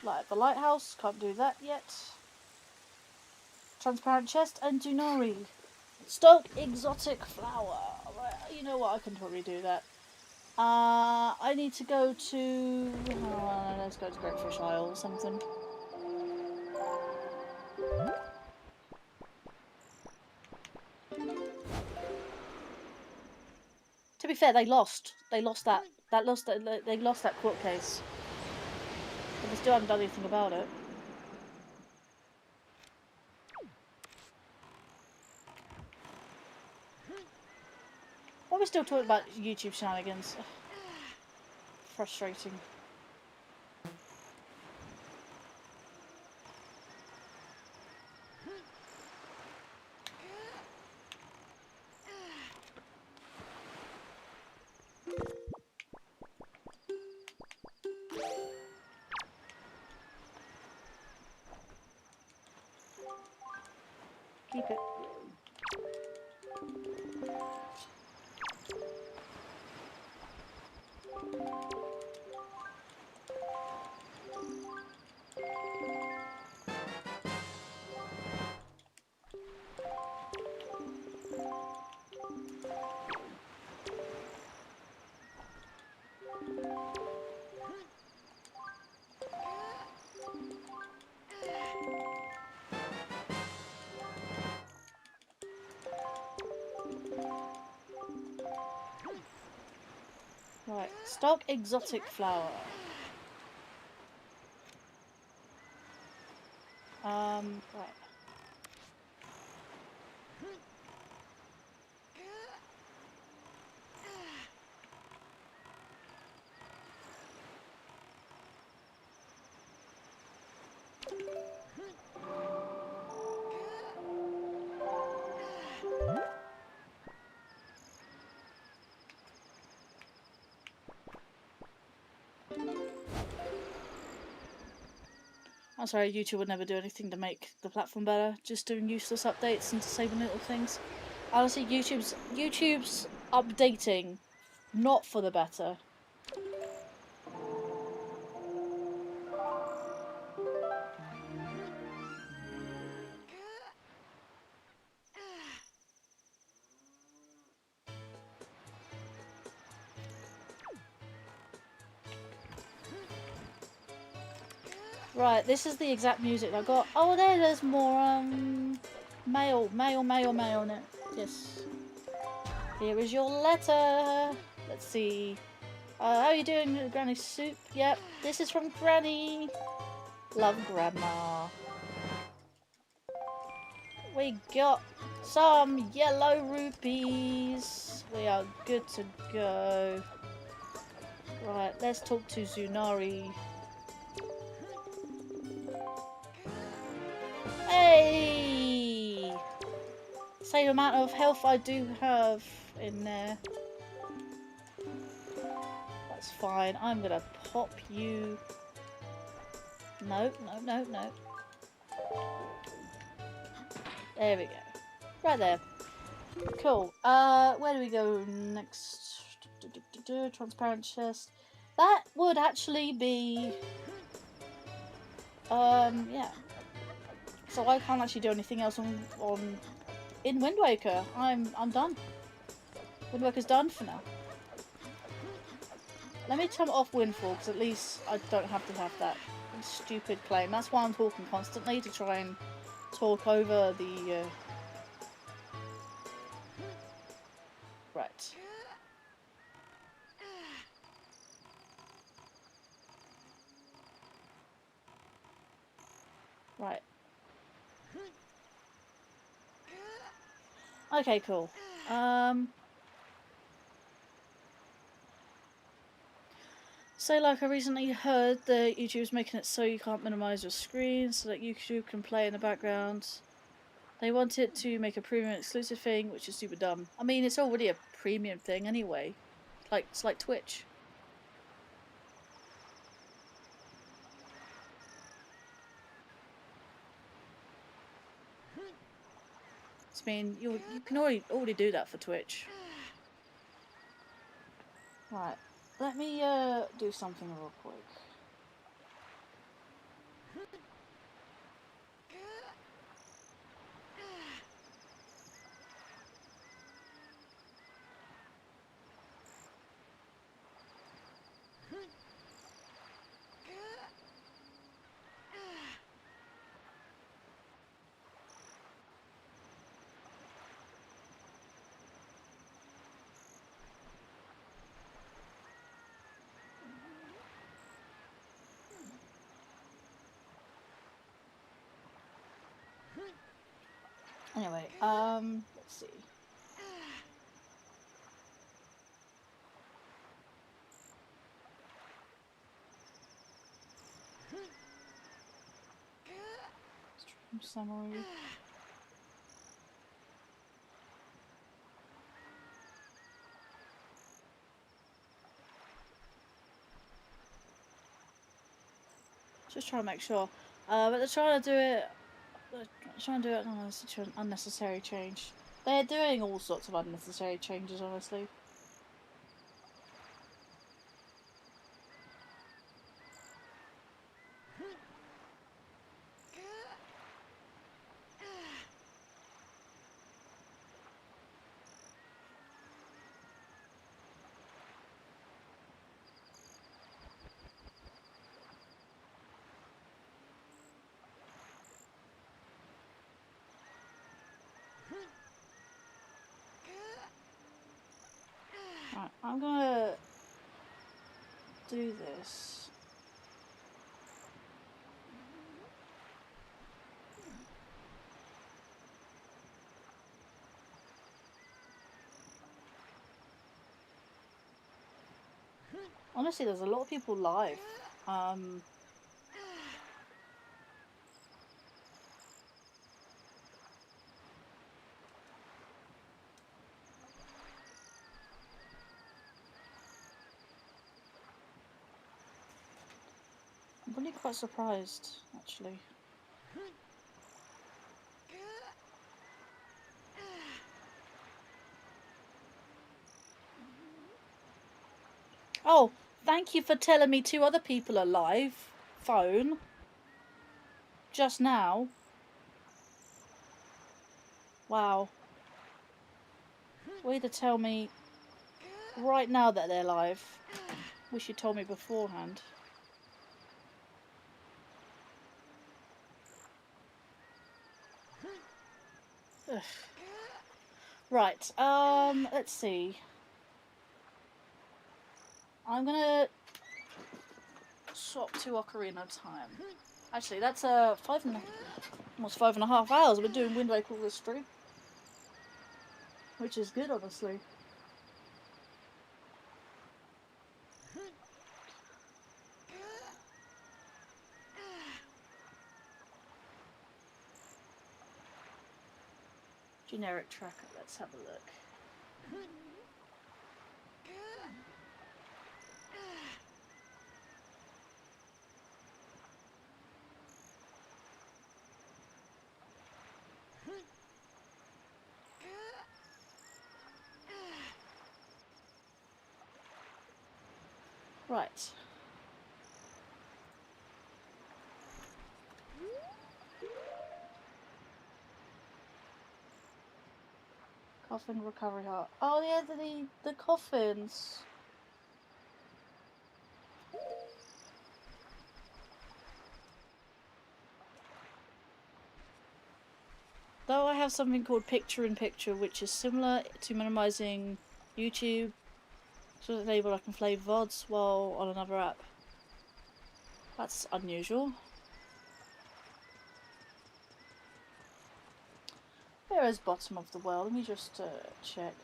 Light up the lighthouse. Can't do that yet. Transparent chest and Junari. Stock exotic flower. Right, you know what? I can probably do that. I need to go to. Let's go to Great Fish Isle or something. To be fair, they lost. They lost that. They lost that court case. But they still haven't done anything about it. Why are we still talking about YouTube shenanigans? Ugh. Frustrating. Keep it. Right, stock exotic flower. Right. I'm sorry, YouTube would never do anything to make the platform better, just doing useless updates and saving little things. Honestly, YouTube's updating, not for the better. Right, this is the exact music I got. Oh, there's more, mail on it. Yes. Here is your letter. Let's see. How are you doing, Granny Soup? Yep, this is from Granny. Love, Grandma. We got some yellow rupees. We are good to go. Right, let's talk to Zunari. Hey! Same amount of health I do have in there. That's fine. I'm gonna pop you. No. There we go. Right there. Cool. Where do we go next? Transparent chest. That would actually be. Yeah. So I can't actually do anything else in Wind Waker. I'm done. Wind Waker's done for now. Let me turn off Windfall, because at least I don't have to have that stupid claim. That's why I'm talking constantly, to try and talk over the... Right. Right. Okay, cool. So, like, I recently heard that YouTube's making it so you can't minimize your screen so that YouTube can play in the background. They want it to make a premium exclusive thing, which is super dumb. I mean, it's already a premium thing anyway. It's like Twitch. I mean, you can already do that for Twitch. Right, let me do something real quick. Anyway, let's see. Stream summary. Just trying to make sure. But they're trying to do it. They're trying to do it on such an unnecessary change. They're doing all sorts of unnecessary changes, honestly. Right, I'm gonna do this. Honestly, there's a lot of people live. I'm really quite surprised, actually. Oh, thank you for telling me 2 other people are live. Phone. Just now. Wow. Way to tell me right now that they're live. Wish you told me beforehand. Ugh. Right, let's see. I'm gonna swap to Ocarina time. Actually, that's almost 5.5 hours. I've been doing Wind Waker all this stream, which is good, honestly. Generic tracker. Let's have a look. Right. Coffin recovery heart. Oh yeah, the coffins. Though I have something called picture-in-picture, which is similar to minimizing YouTube, so that enable I can play VODs while on another app. That's unusual. Where is bottom of the world? Let me just check.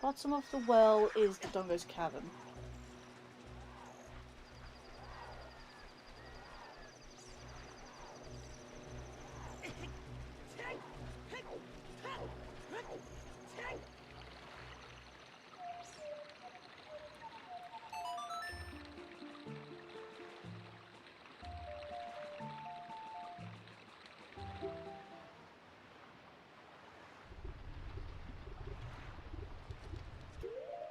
Bottom of the well is the Dongo's Cavern.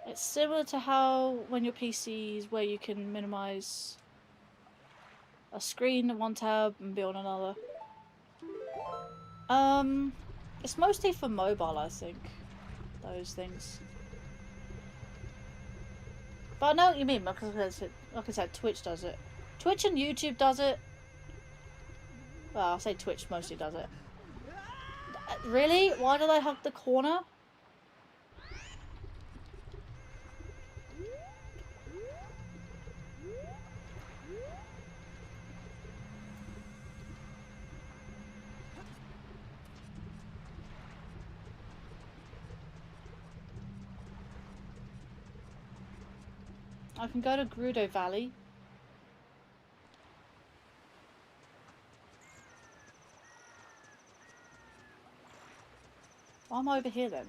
It's similar to how when your PCs where you can minimize a screen in one tab and be on another. It's mostly for mobile, I think. Those things. But I know what you mean, like I said, Twitch does it. Twitch and YouTube does it. Well, I'll say Twitch mostly does it. Really? Why did I hug the corner? I can go to Gerudo Valley. Why am I over here then?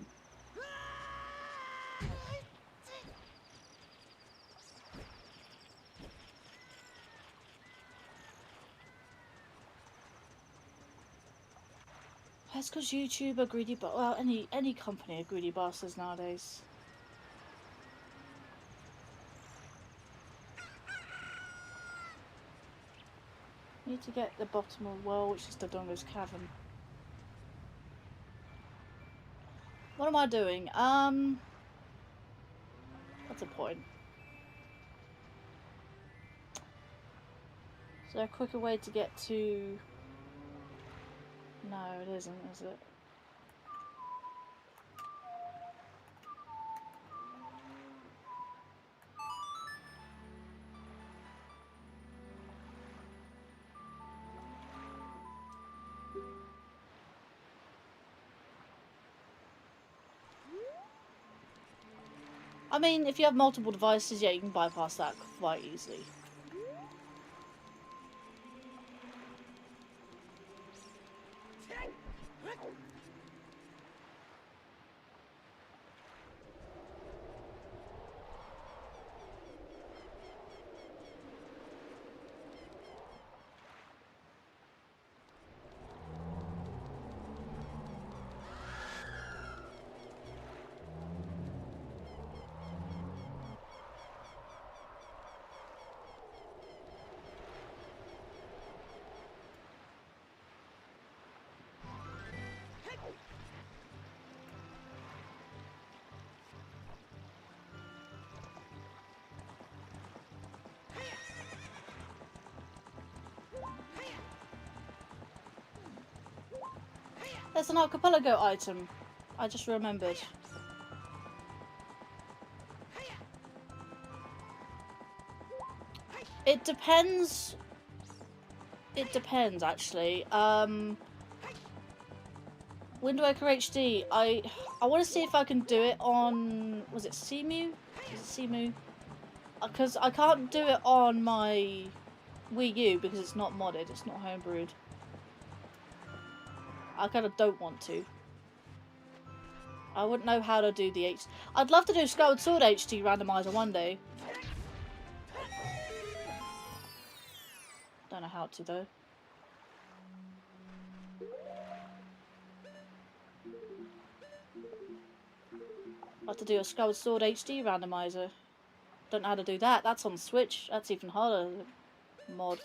That's because YouTube are greedy, but well, any company are greedy bastards nowadays. Need to get the bottom of the well, which is the Dongo's Cavern. What am I doing? What's the point? Is there a quicker way to get to... No, it isn't, is it? I mean, if you have multiple devices, yeah, you can bypass that quite easily. There's an archipelago item. I just remembered. It depends. It depends, actually. Wind Waker HD. I want to see if I can do it on. Was it Cemu? Is it Cemu? Because I can't do it on my Wii U because it's not modded. It's not homebrewed. I kind of don't want to. I wouldn't know how to do the H. I'd love to do Skyward Sword HD randomizer one day. Don't know how to though. I'd have to do a Skyward Sword HD randomizer. Don't know how to do that. That's on Switch. That's even harder. Mod.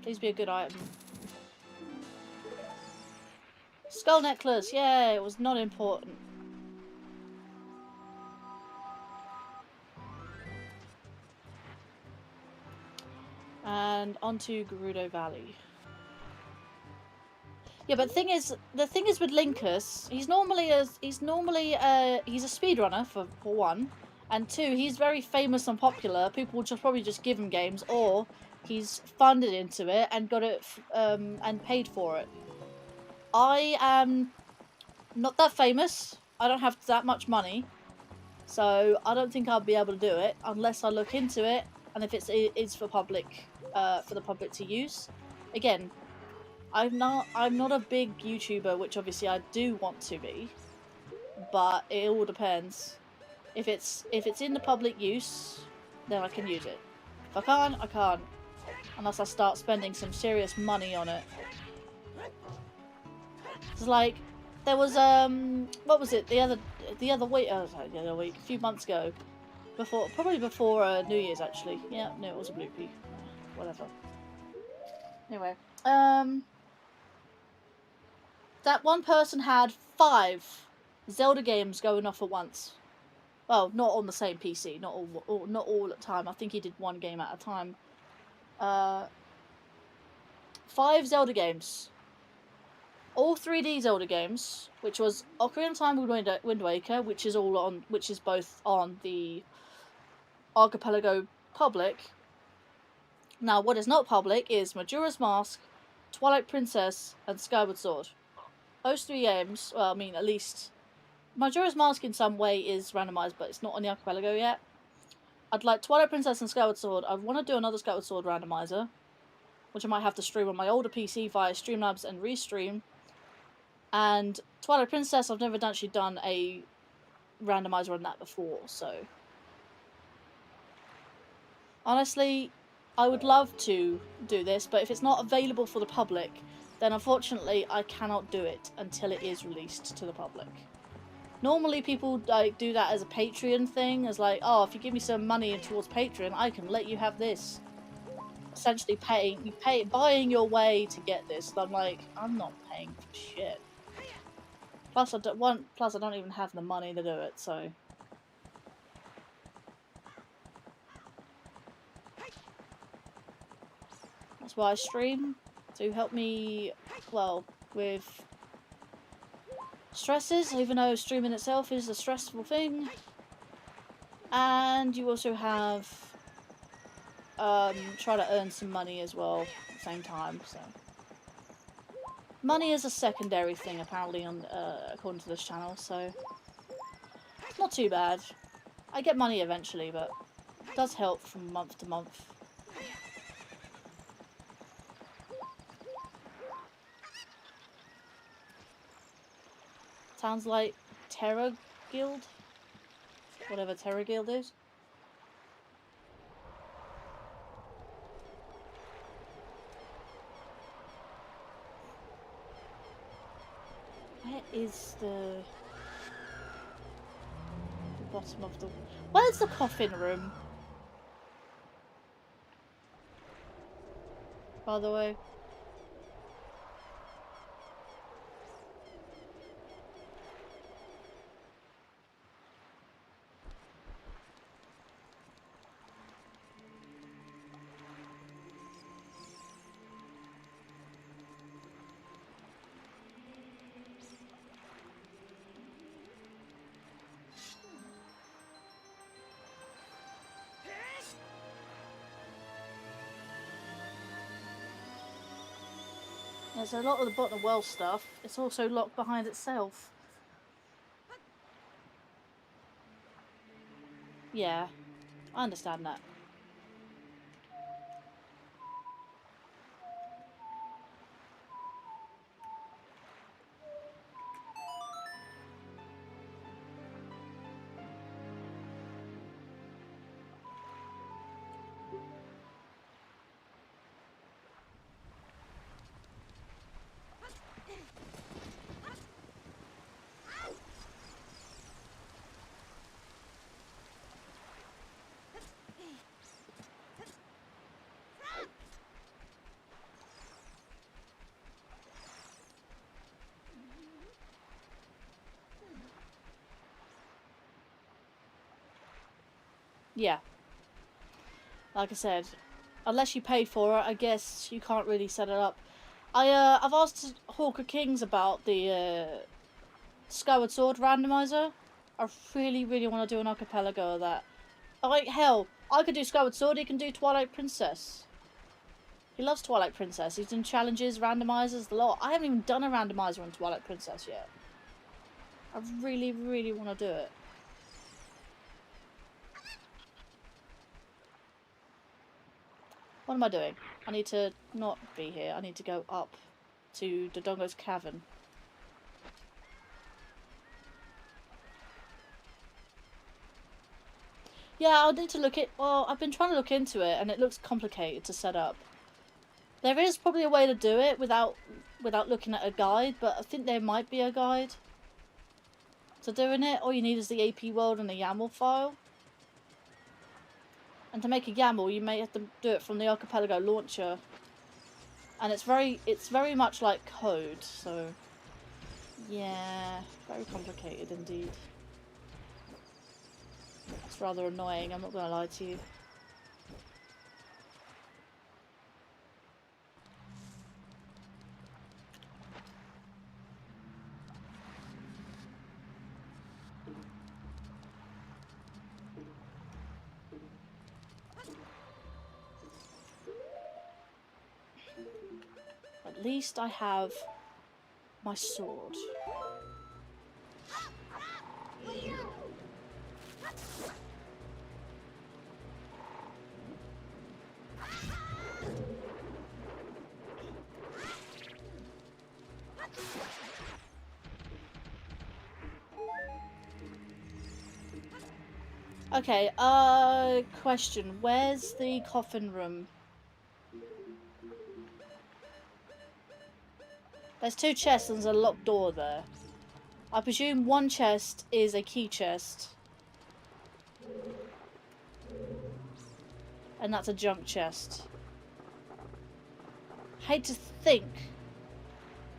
Please be a good item. Skull necklace, yeah, it was not important. And onto Gerudo Valley. Yeah, but the thing is with Linkus, he's a speedrunner for one, and two, he's very famous and popular. People will probably just give him games, or he's funded into it and got it and paid for it. I am not that famous. I don't have that much money, so I don't think I'll be able to do it unless I look into it and if it's for public, for the public to use. Again, I'm not a big YouTuber, which obviously I do want to be, but it all depends. If it's in the public use, then I can use it. If I can't, I can't. Unless I start spending some serious money on it. It's like, there was, what was it, the other week, sorry, the other week, a few months ago, probably before New Year's actually. Yeah, no, it was a bloopy. Whatever. Anyway, that one person had 5 Zelda games going off at once. Well, not on the same PC, not all at the time. I think he did one game at a time. 5 Zelda games. All 3D Zelda games, which was Ocarina of Time and Wind Waker, which is both on the Archipelago public. Now, what is not public is Majora's Mask, Twilight Princess, and Skyward Sword. Those 3 games, well, I mean, at least Majora's Mask in some way is randomized, but it's not on the Archipelago yet. I'd like Twilight Princess and Skyward Sword. I want to do another Skyward Sword randomizer, which I might have to stream on my older PC via Streamlabs and Restream. And Twilight Princess, I've never actually done a randomizer on that before, so... Honestly, I would love to do this, but if it's not available for the public, then unfortunately I cannot do it until it is released to the public. Normally people like do that as a Patreon thing, as like, oh, if you give me some money towards Patreon, I can let you have this. Essentially buying your way to get this. And I'm like, I'm not paying for shit. Plus I don't even have the money to do it, so... That's why I stream, to help me, well, with stresses, even though streaming itself is a stressful thing. And you also have, try to earn some money as well at the same time, so. Money is a secondary thing, apparently, on according to this channel, so. It's not too bad. I get money eventually, but it does help from month to month. Sounds like Terra Guild? Whatever Terra Guild is. Where is the bottom of the... Where's the coffin room? By the way. There's a lot of the bottom of well stuff. It's also locked behind itself. Yeah, I understand that. Yeah. Like I said, unless you pay for it, I guess you can't really set it up. I've asked Hawker Kings about the Skyward Sword randomizer. I really, really want to do an archipelago of that. Like, hell, I could do Skyward Sword, he can do Twilight Princess. He loves Twilight Princess. He's done challenges, randomizers, a lot. I haven't even done a randomizer on Twilight Princess yet. I really, really want to do it. What am I doing? I need to not be here. I need to go up to Dodongo's Cavern. Yeah, I'll need to look it. Well, I've been trying to look into it, and it looks complicated to set up. There is probably a way to do it without looking at a guide, but I think there might be a guide to doing it. All you need is the AP world and a YAML file. And to make a YAML, you may have to do it from the Archipelago launcher. And it's very much like code, so yeah, very complicated indeed. It's rather annoying, I'm not gonna lie to you. At least I have my sword. Okay, question. Where's the coffin room? There's 2 chests and there's a locked door there. I presume one chest is a key chest. And that's a junk chest. Hate to think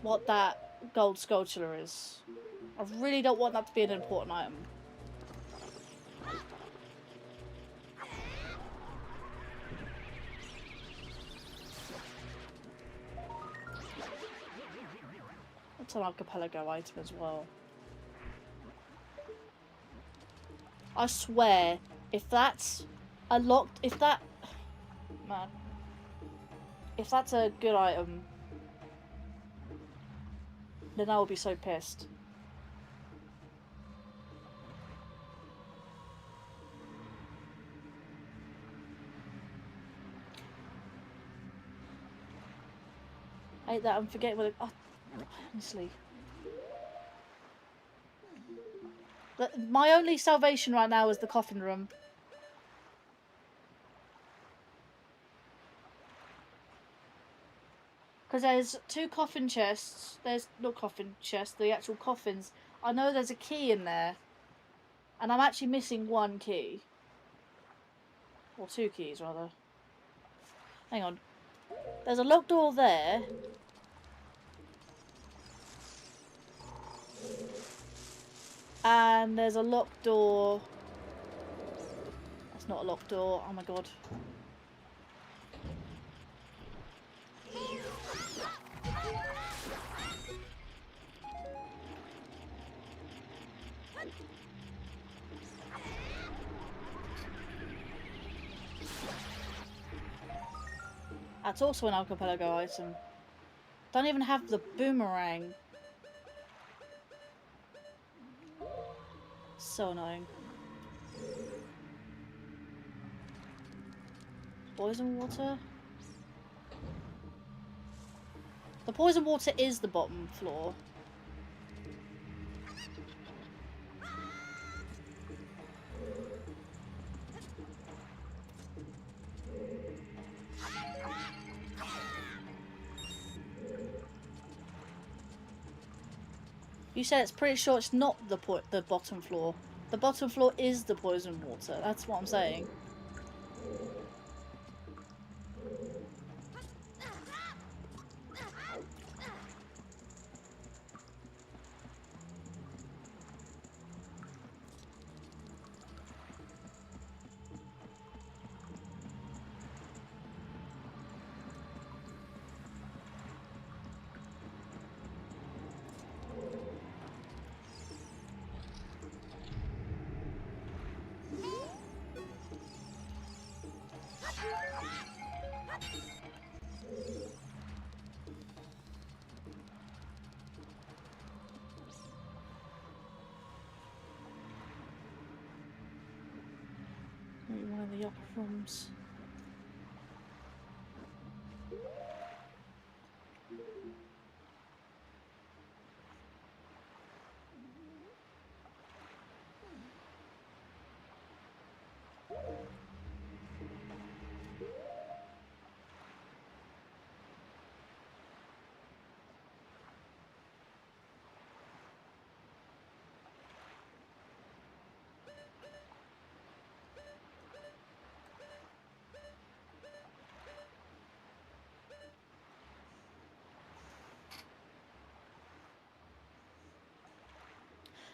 what that gold sculpture is. I really don't want that to be an important item. That's an archipelago item as well. I swear, if that's a locked, if that's a good item, then I will be so pissed. I hate that I'm forgetting what it. Oh, honestly. My only salvation right now is the coffin room. Because there's 2 coffin chests. There's not coffin chests, the actual coffins. I know there's a key in there. And I'm actually missing 1 key. Or 2 keys, rather. Hang on. There's a locked door there. And there's a locked door. That's not a locked door. Oh my god. That's also an archipelago item. Don't even have the boomerang. So annoying. Poison water? The poison water is the bottom floor. You said it's pretty sure it's not the bottom floor. The bottom floor is the poison water. That's what I'm saying. Maybe one of the upper rooms.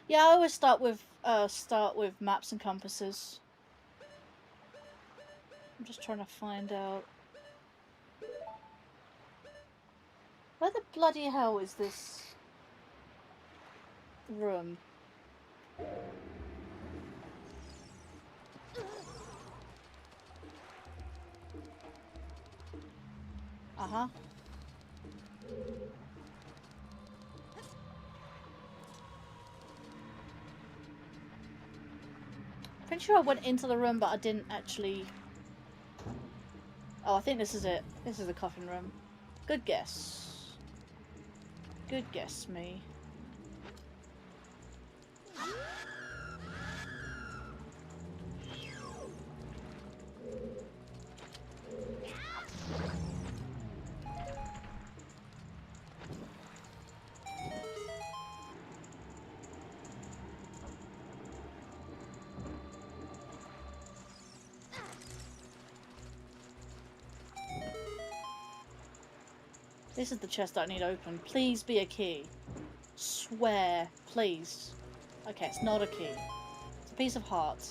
Yeah, I always start with maps and compasses. I'm just trying to find out where the bloody hell is this room? Uh-huh. Pretty sure I went into the room, but I didn't actually... Oh, I think this is it. This is the coffin room. Good guess. Good guess, me. This is the chest that I need open. Please be a key. Swear. Please. Okay, it's not a key. It's a piece of heart.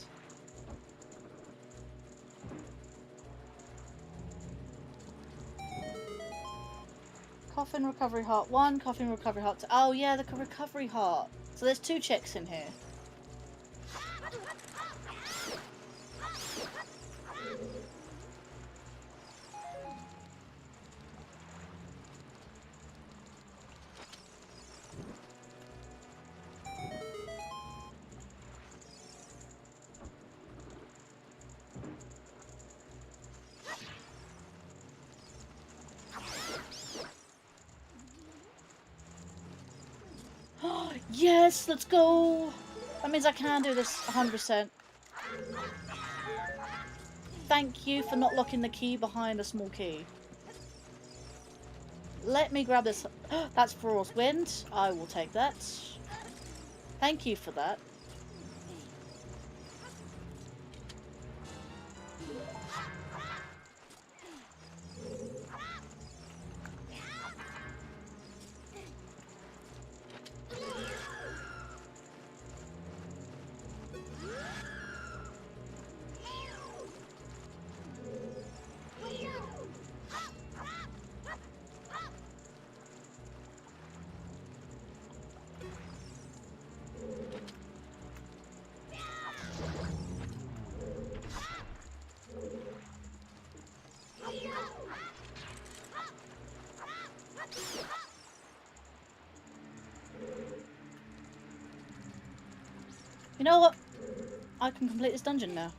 Coffin recovery heart 1, coffin recovery heart 2. Oh yeah, the recovery heart. So there's 2 checks in here. Yes, let's go! That means I can do this 100%. Thank you for not locking the key behind a small key. Let me grab this. That's Frost Wind. I will take that. Thank you for that. You know what? I can complete this dungeon now.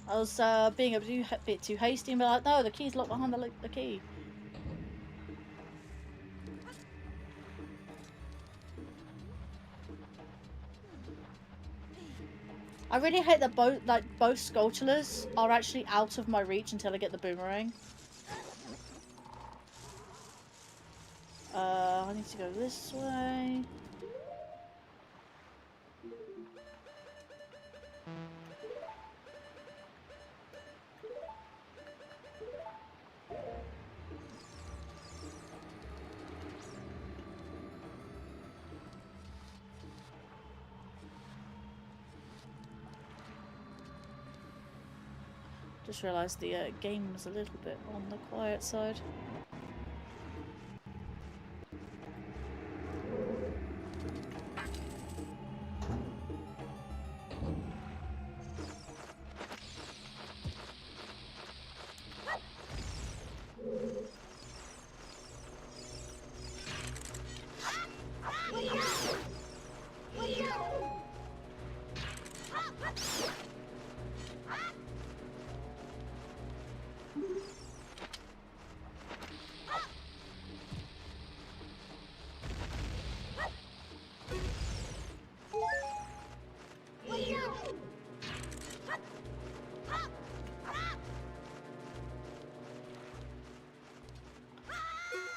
I was being a bit too hasty and be like, no, the key's locked behind the key. I really hate that both Skulltulas are actually out of my reach until I get the boomerang. I need to go this way. Just realised the game was a little bit on the quiet side.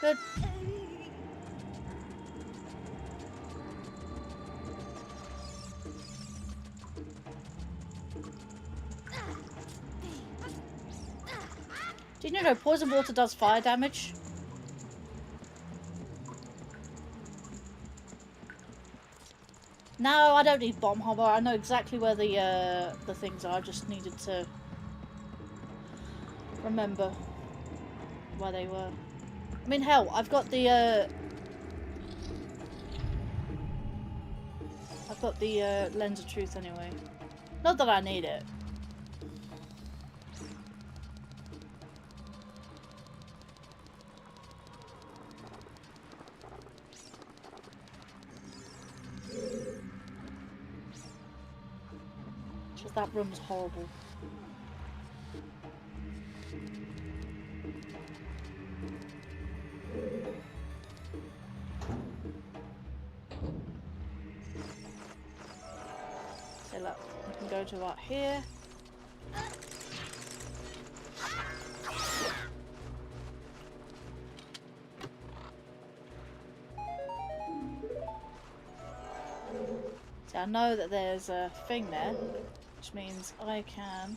Good. Did you know poison water does fire damage? No, I don't need bomb harbor. I know exactly where the things are. I just needed to remember where they were. I mean, hell, I've got the lens of truth anyway. Not that I need it. Just that room's horrible. So look, we can go to right here. So I know that there's a thing there, which means I can.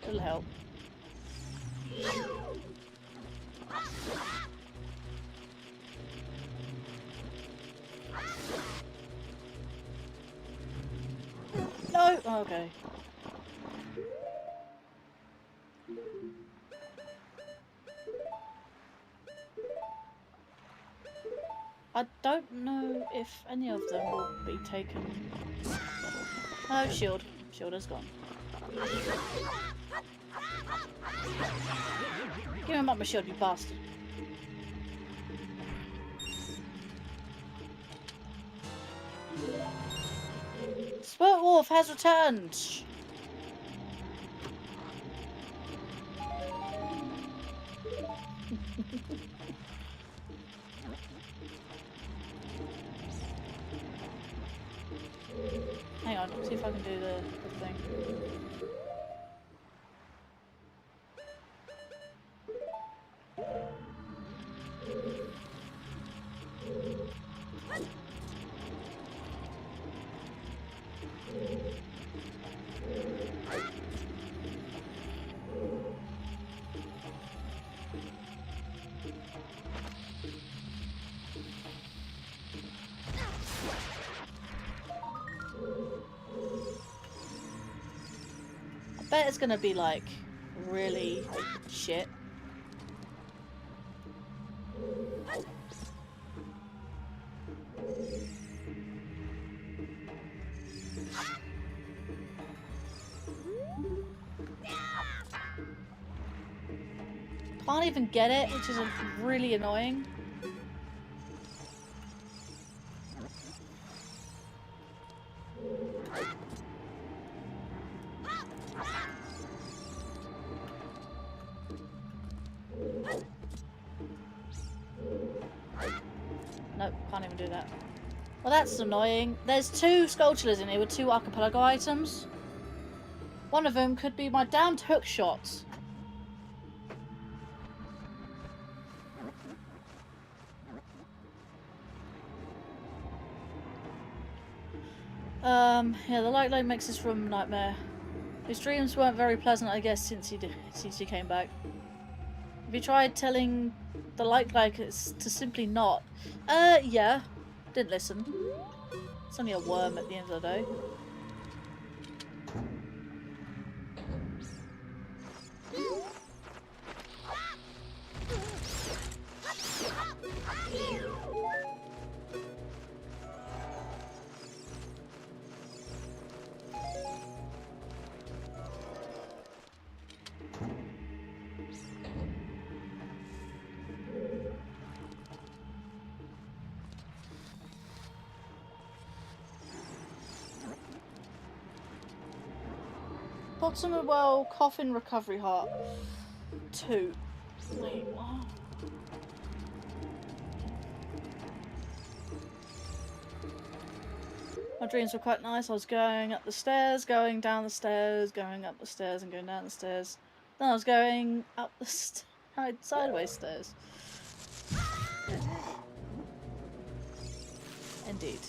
It'll help. No! Oh, okay. I don't know if any of them will be taken. Oh, shield. Shield is gone. Give him up my shield, you bastard. Spurt Wolf has returned! Hang on, see if I can do the thing. I bet it's gonna be like really shit. Can't even get it, which is really annoying. Nope, can't even do that. Well, that's annoying. There's two Skulltulas in here with two Archipelago items. One of them could be my damned hook shot. Yeah, the light load makes this room nightmare. His dreams weren't very pleasant, I guess, since he came back. Have you tried telling the light to simply not? Yeah. Didn't listen. It's only a worm at the end of the day. Bottom of well, coffin recovery heart. 2. Wait, what? My dreams were quite nice. I was going up the stairs, going down the stairs, going up the stairs and going down the stairs. Then I was going up the sideways stairs. Indeed.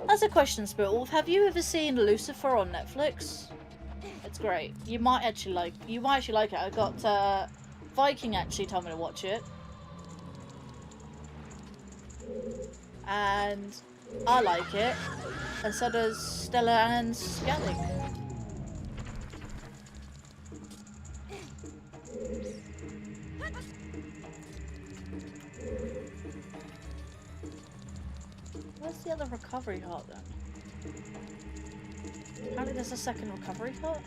As a question, Spirit, have you ever seen Lucifer on Netflix? It's great. You might actually like it. I got Viking actually told me to watch it. And I like it. And so does Stella and Skellig. Where's the other recovery heart then? Apparently there's a second recovery heart.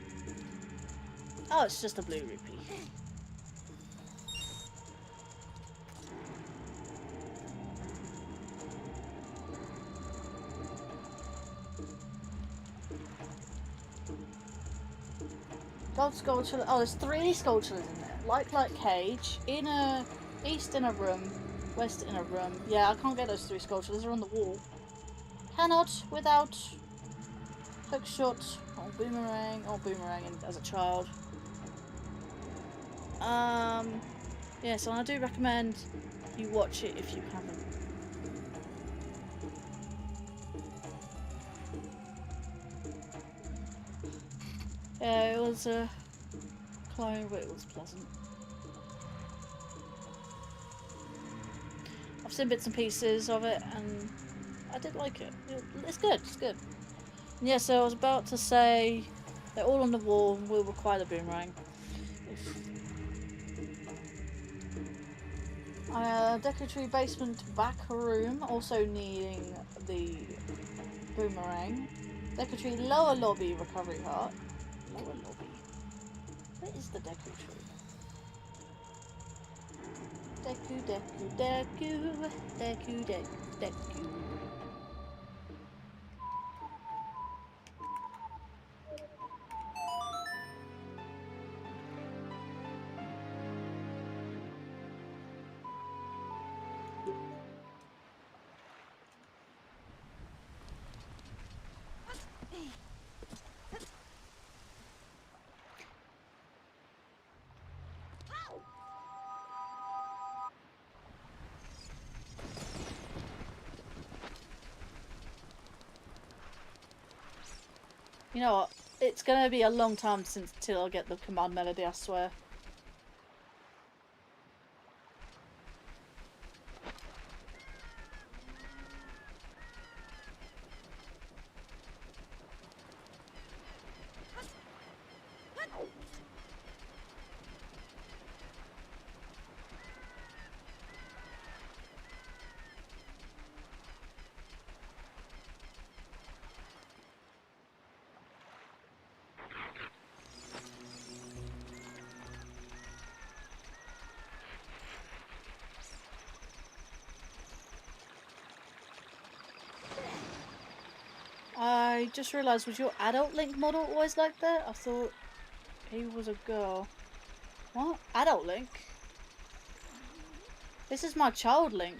Oh, it's just a blue rupee. Gold sculpture. Oh, there's 3 sculptures in there. Like cage. East inner room. West inner room. Yeah, I can't get those 3 sculptures. They're on the wall. Cannot without hook shot or boomerang as a child. Yeah, so I do recommend you watch it if you haven't. Yeah, it was a clone, but it was pleasant. I've seen bits and pieces of it, and I did like it. It's good. It's good. And yeah, so I was about to say they're all on the wall and will require the boomerang. Decoratory basement back room, also needing the boomerang. Decoratory lower lobby recovery heart. Lower lobby. Where is the decoratory? Deku. You know what? It's gonna be a long time till I get the command melody, I swear. I just realised, was your adult Link model always like that? I thought he was a girl. What? Adult Link? This is my child Link.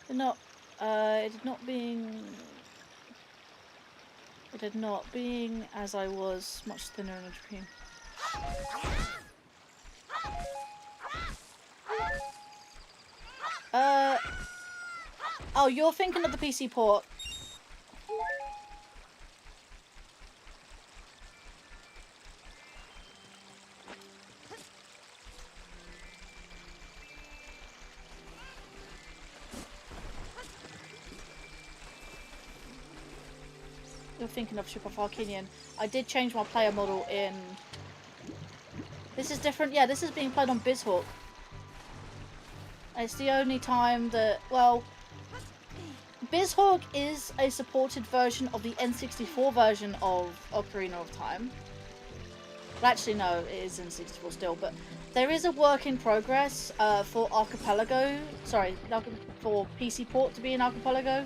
It did not being as I was much thinner in a dream. Oh, you're thinking of the PC port. You're thinking of Ship of Arcanian. I did change my player model in... This is different. Yeah, this is being played on Bizhawk. It's the only time that... Well... Bizhawk is a supported version of the N64 version of Ocarina of Time. Well, actually, no, it is N64 still, but there is a work in progress for Archipelago. Sorry, for PC port to be in Archipelago.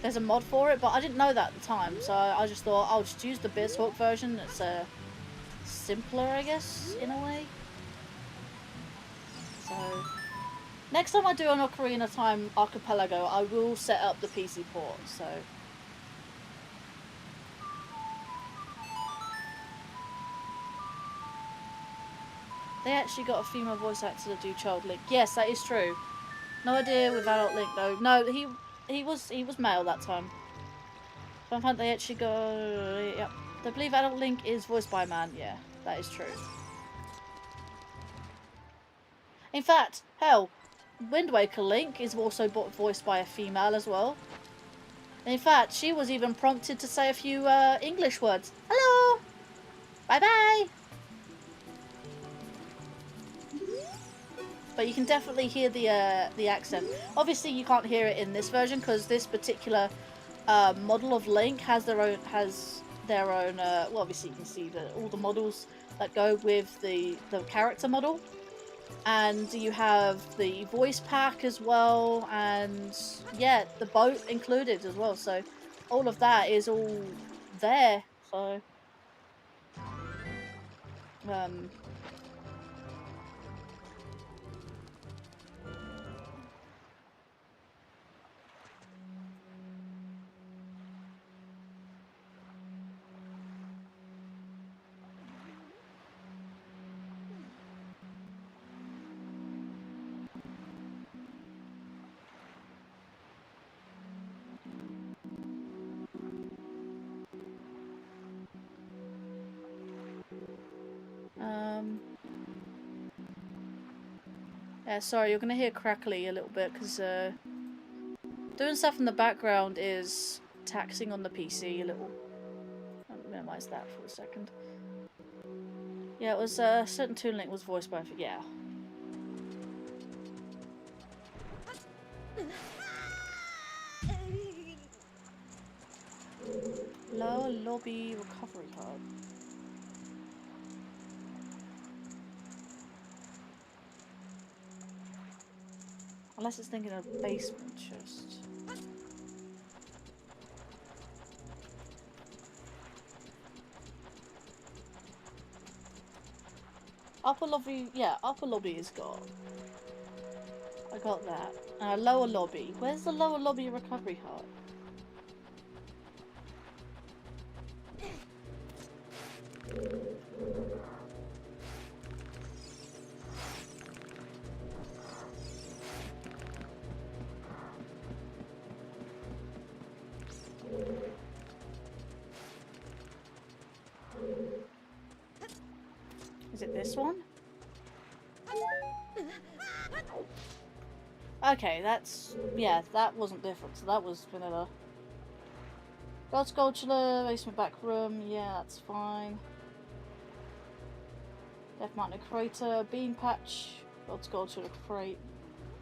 There's a mod for it, but I didn't know that at the time, so I just thought I'll just use the Bizhawk version. It's simpler, I guess, in a way. So... Next time I do an Ocarina of Time Archipelago, I will set up the PC port, so... They actually got a female voice actor to do Child Link. Yes, that is true. No idea with Adult Link though. No, he was male that time. Fun fact, they actually go. Yep. I believe Adult Link is voiced by a man. Yeah, that is true. In fact, hell, Wind Waker Link is also voiced by a female as well. In fact, she was even prompted to say a few English words. Hello! Bye-bye! But you can definitely hear the accent. Obviously, you can't hear it in this version because this particular model of Link has their own well, obviously you can see all the models that go with the character model, and you have the voice pack as well, and yeah, the boat included as well. So all of that is all there. So yeah, sorry, you're gonna hear crackly a little bit because doing stuff in the background is taxing on the PC a little. I'll minimize that for a second. Yeah, it was certain Toon Link was voiced by yeah. Lower lobby recovery card. Unless it's thinking of basement chest. Upper lobby, yeah, upper lobby is gone. I got that. Lower lobby. Where's the lower lobby recovery card? Is it this one? Okay, that's... yeah, that wasn't different, so that was vanilla. God Sculpture, basement back room, yeah, that's fine. Death Mountain Crater, Bean Patch, God Sculpture Crate.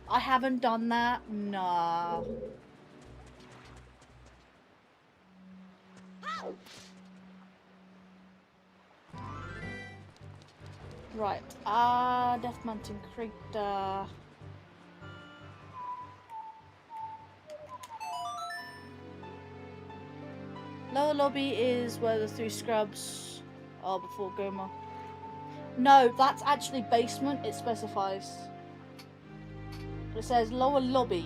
I haven't done that? Nah. Right, Death Mountain Crater. Lower lobby is where the three scrubs are before Goma. No, that's actually basement, it specifies. It says lower lobby.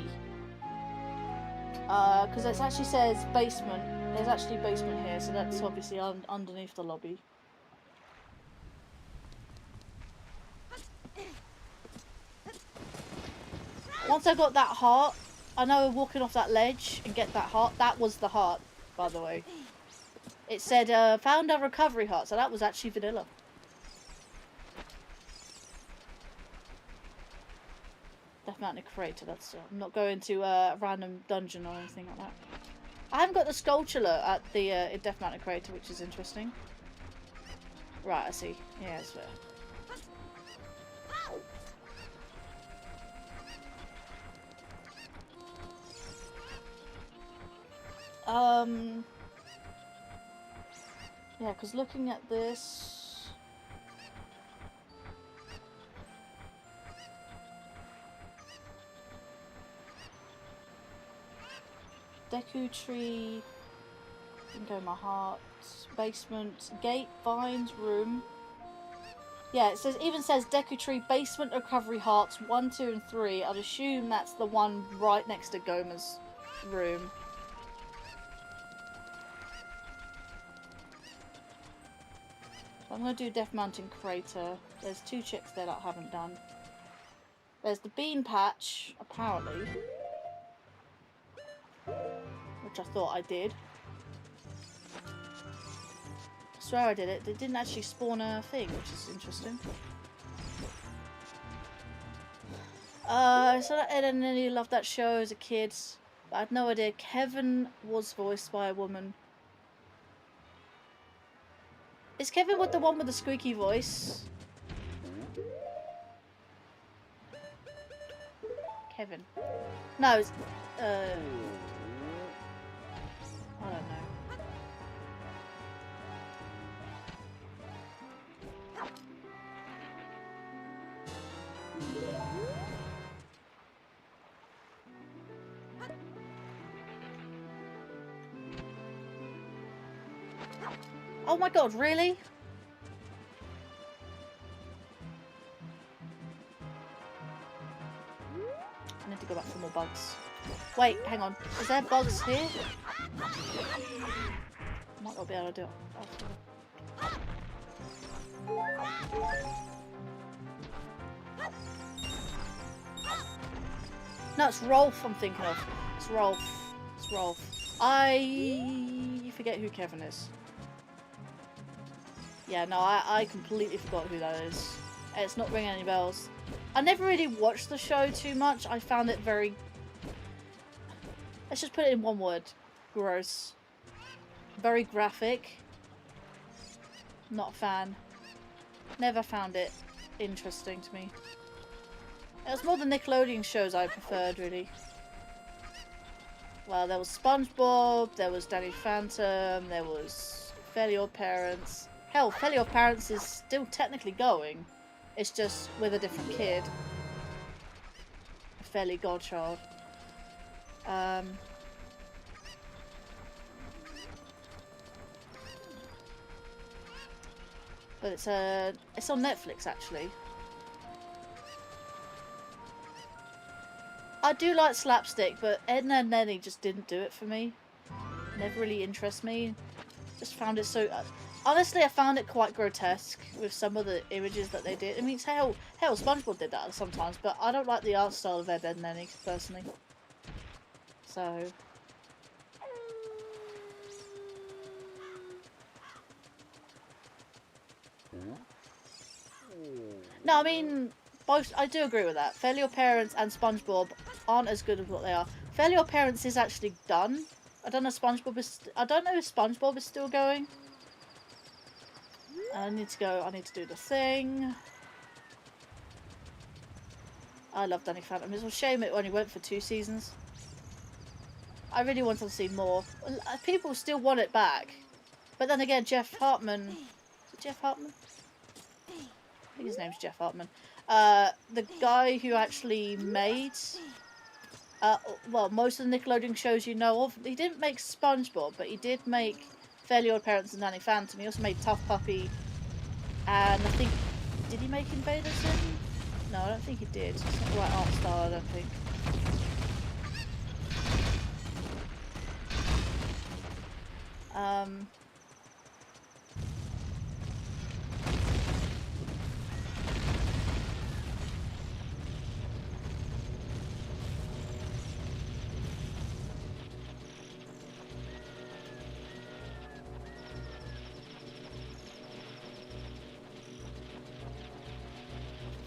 Because it actually says basement. There's actually basement here, so that's obviously underneath the lobby. Once I got that heart, I know walking off that ledge and get that heart, that was the heart, by the way. It said, found a recovery heart, so that was actually vanilla. Death Mountain Crater, that's... I'm not going to a random dungeon or anything like that. I haven't got the sculpture at the Death Mountain Crater, which is interesting. Right, I see. Yeah, it's fair. Yeah, because looking at this... Deku Tree... Didn't go my heart. Basement, gate, vines, room. Yeah, it says even says Deku Tree basement recovery hearts 1, 2, and 3. I'd assume that's the one right next to Goma's room. So I'm gonna do Death Mountain Crater. There's 2 chicks there that I haven't done. There's the bean patch, apparently. Which I thought I did. I swear I did it. It didn't actually spawn a thing, which is interesting. So that Ed and Nelly loved that show as a kid. But I had no idea Kevin was voiced by a woman. Is Kevin with the one with the squeaky voice? Kevin. No, it's, I don't know. Oh my god, really? I need to go back for more bugs. Wait, hang on. Is there bugs here? Might not be able to do it. No, it's Rolf I'm thinking of. It's Rolf. It's Rolf. I forget who Kevin is. Yeah, no, I completely forgot who that is. It's not ringing any bells. I never really watched the show too much. I found it very... Let's just put it in one word. Gross. Very graphic. Not a fan. Never found it interesting to me. It was more the Nickelodeon shows I preferred, really. Well, there was SpongeBob, there was Danny Phantom, there was Fairly Odd Parents. Hell, Fairly Odd Parents is still technically going. It's just with a different kid. A Fairly Godchild. But it's on Netflix actually. I do like slapstick, but Edna and Nenny just didn't do it for me. Never really interested me. Just found it so... honestly, I found it quite grotesque with some of the images that they did. I mean, hell, SpongeBob did that sometimes, but I don't like the art style of Ed and Nenny, personally. So... no, I mean... both, I do agree with that. Fairly Odd Parents and SpongeBob aren't as good as what they are. Fairly Odd Parents is actually done. I don't know if SpongeBob is... I don't know if SpongeBob is still going. I need to go. I need to do the thing. I love Danny Phantom. It's a shame it only went for 2 seasons. I really wanted to see more. People still want it back. But then again, Jeff Hartman... is it Jeff Hartman? I think his name's Jeff Hartman. The guy who actually made... well, most of the Nickelodeon shows you know of. He didn't make SpongeBob, but he did make Fairly Odd Parents and Danny Phantom. He also made Tough Puppy. And I think... did he make Invader Zim? No, I don't think he did. It's not the right art style, I don't think.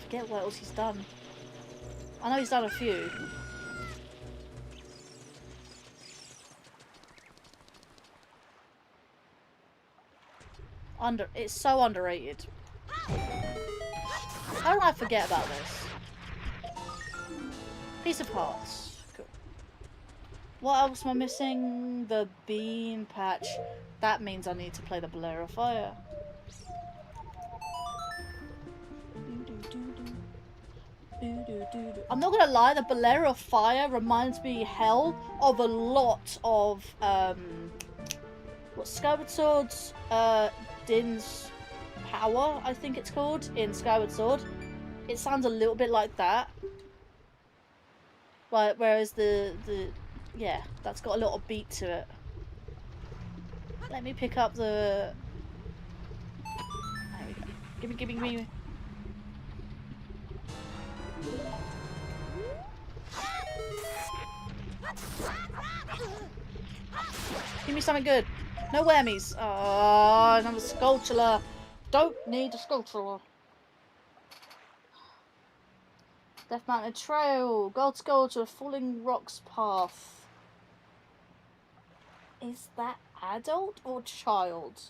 Forget what else he's done. I know he's done a few. It's so underrated. How did I forget about this? Piece of Hearts. Cool. What else am I missing? The bean patch. That means I need to play the Bolero Fire. I'm not gonna lie, the Bolero Fire reminds me hell of a lot of what Skyward Sword's Din's Power, I think it's called, in Skyward Sword. It sounds a little bit like that. But whereas the yeah, that's got a little beat to it. Let me pick up the... there we go. Gimme. Give me something good. No whammies. Oh, another sculpture. Don't need a sculpture. Death Mountain Trail. Gold Sculpture. Falling Rocks Path. Is that adult or child?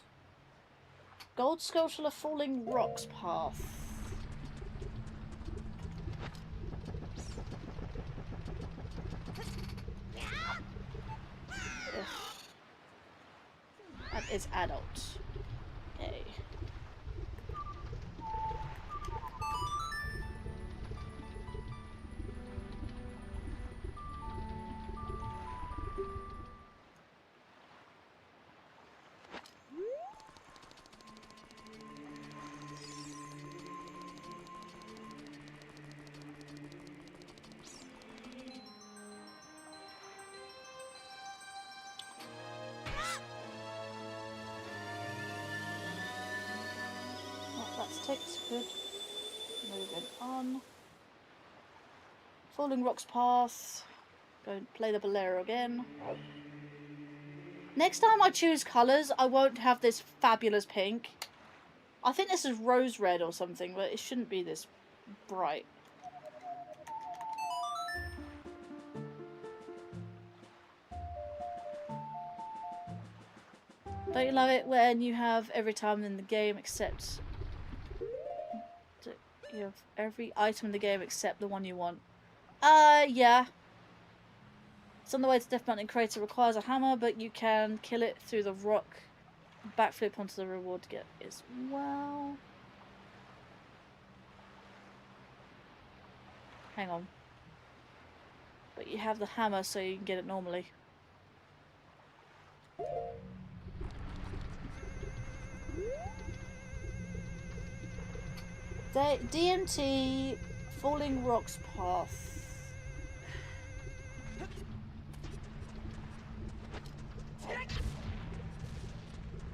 Gold Sculpture. Falling Rocks Path. Ugh. That is adult. Okay. That's ticked. Good. Moving on. Falling Rocks Path. Go and play the bolero again. Next time I choose colours, I won't have this fabulous pink. I think this is rose red or something, but it shouldn't be this bright. Don't you love it when you have every time in the game except... You have every item in the game except the one you want? Yeah. It's on the way to Death Mountain Crater. Requires a hammer, but you can kill it through the rock. Backflip onto the reward to get it as well. Hang on. But you have the hammer, so you can get it normally. DMT Falling Rocks Path.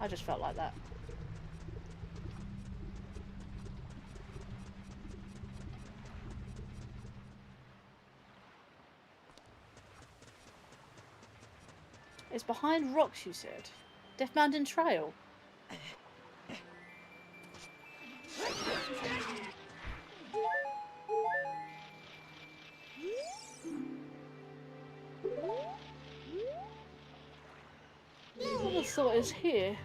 I just felt like that. It's behind rocks, you said. Death Mountain Trail. I would have thought it was here.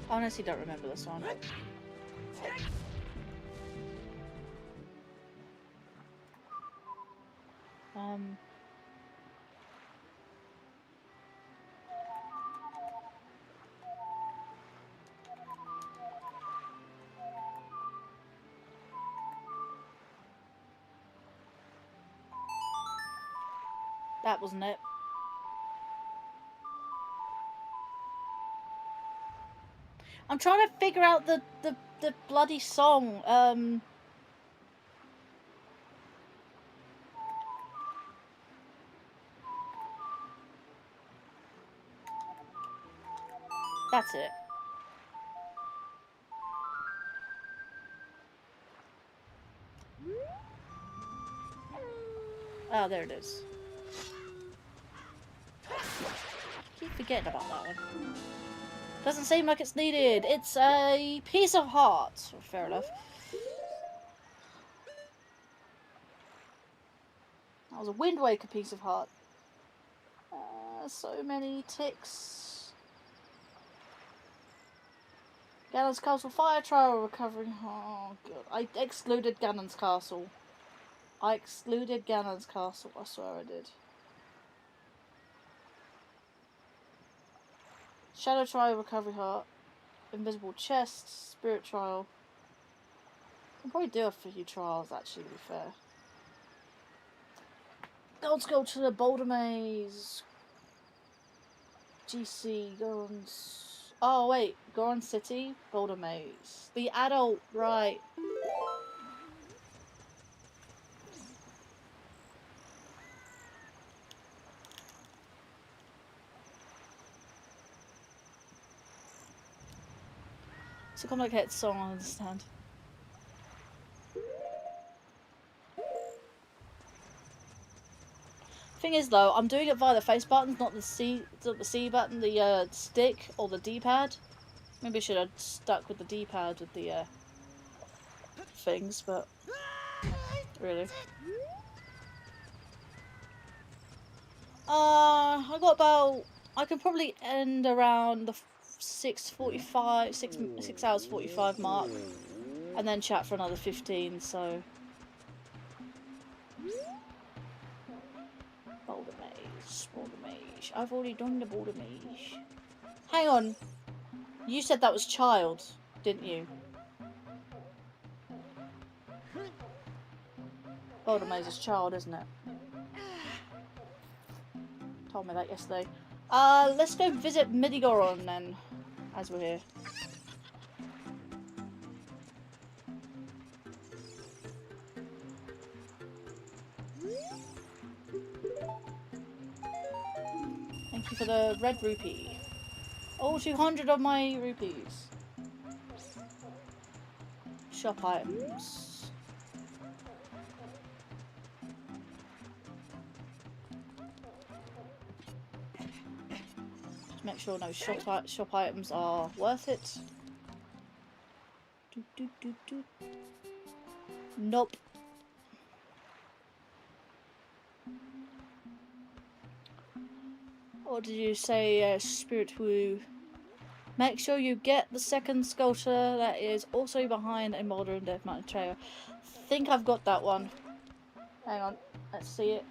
I honestly don't remember this one. That wasn't it. I'm trying to figure out the bloody song. That's it. Oh, there it is. Keep forgetting about that one. Doesn't seem like it's needed. It's a piece of heart. Fair enough. That was a Wind Waker piece of heart. So many ticks. Ganon's Castle Fire Trial recovering. Oh god. I excluded Ganon's Castle. I excluded Ganon's Castle. I swear I did. Shadow Trial Recovery Heart. Invisible Chest. Spirit Trial. I can probably do a few trials actually, to be fair. Gold Sculpture, Boulder Maze. GC, Goron. Oh wait, Goron City, Boulder Maze. The adult, right? It's a complicated song, I understand. Thing is though, I'm doing it via the face buttons, not the C button, the stick or the D-pad. Maybe I should have stuck with the D-pad with the things, but really. I got about. I could probably end around the 6:45, 6 hours 45 mark, and then chat for another 15. So. Boulder Maze, Boulder Maze. I've already done the Boulder Maze. Hang on. You said that was child, didn't you? Boulder Maze is child, isn't it? Told me that yesterday. Let's go visit Midigoron then, as we're here. Thank you for the red rupee. Oh, 200 of my rupees. Shop items. Just make sure no shop items are worth it. Nope. Or did you say Spirit Woo? Make sure you get the second sculpture that is also behind a Molder and Death Mountain Trail. Think I've got that one. Hang on, let's see it.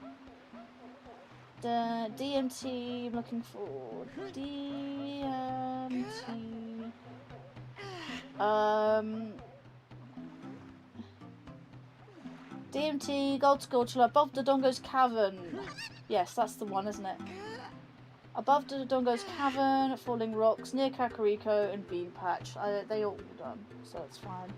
The DMT, I'm looking for DMT. DMT Gold Sculpture above the Dongo's Cavern. Yes, that's the one, isn't it? Above the Dongo's Cavern, Falling Rocks, near Kakariko, and Bean Patch. They all done, so it's fine.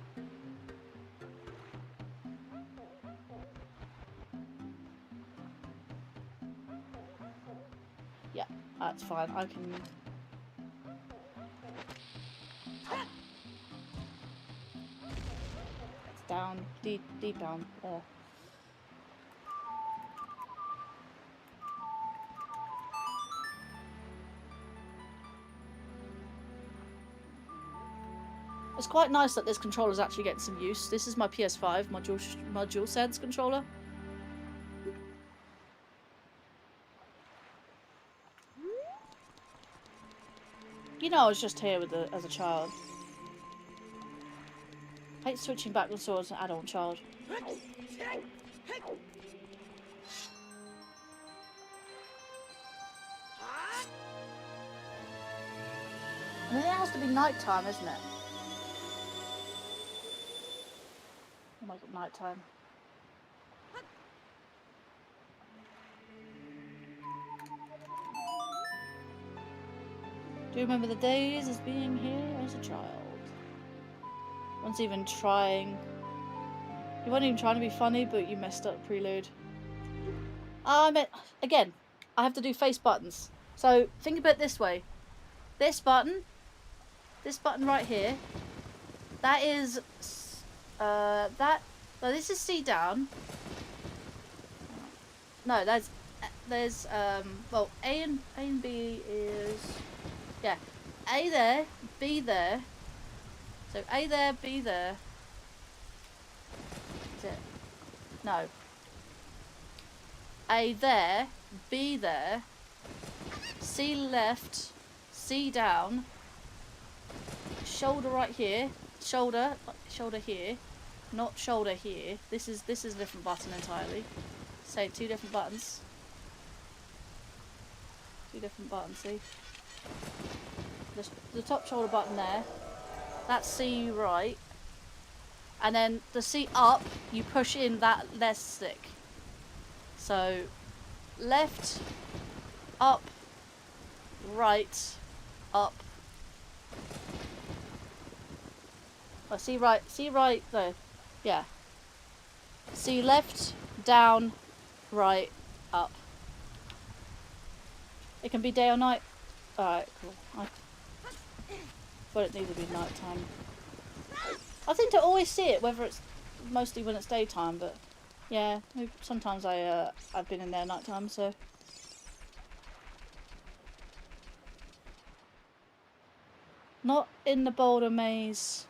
Yeah, that's fine. I can... It's down, deep down, there. It's quite nice that this controller's actually getting some use. This is my PS5, my DualSense controller. You know, I was just here with as a child. I hate switching back towards an adult child. And then it has to be night time, isn't it? Oh my god, night time. Do you remember the days as being here as a child? One's even trying. You weren't even trying to be funny, but you messed up prelude. Again, I have to do face buttons. So think about it this way. This button right here, that is well, this is C down. No, there's well, A and B is, yeah, A there, B there. So A there, B there. Is it? No. A there, B there, C left, C down, shoulder right here, shoulder here, not shoulder here. This is a different button entirely. So two different buttons. Two different buttons, see? The top shoulder button there. That's C right. And then the C up, you push in that left stick. So left, up, right, up. Oh, see right, though. Yeah. See left, down, right, up. It can be day or night. Alright, cool. But it needs to be night time. I seem to always see it, whether it's mostly when it's daytime, but yeah, sometimes I've been in there nighttime, so. Not in the boulder maze.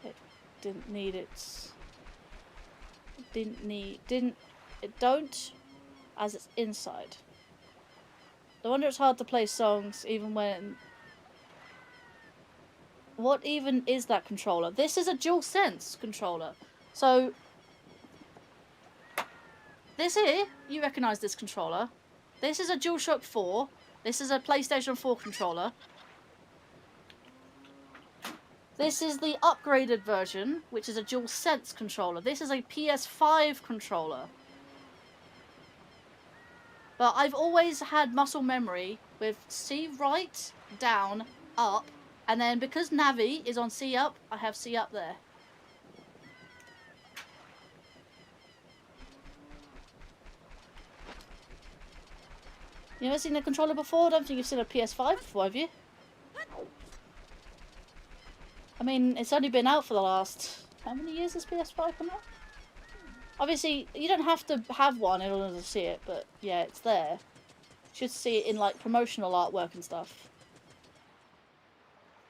It didn't need its. It don't, as it's inside. No wonder it's hard to play songs even when. What even is that controller? This is a DualSense controller. So this here, you recognise this controller. This is a DualShock 4. This is a PlayStation 4 controller. This is the upgraded version, which is a DualSense controller. This is a PS5 controller. But I've always had muscle memory with C right, down, up, and then because Navi is on C up, I have C up there. You ever seen a controller before? I don't think you've seen a PS5 before, have you? I mean, it's only been out for the last... How many years has PS5 come out? Obviously, you don't have to have one in order to see it, but yeah, it's there. You should see it in, like, promotional artwork and stuff.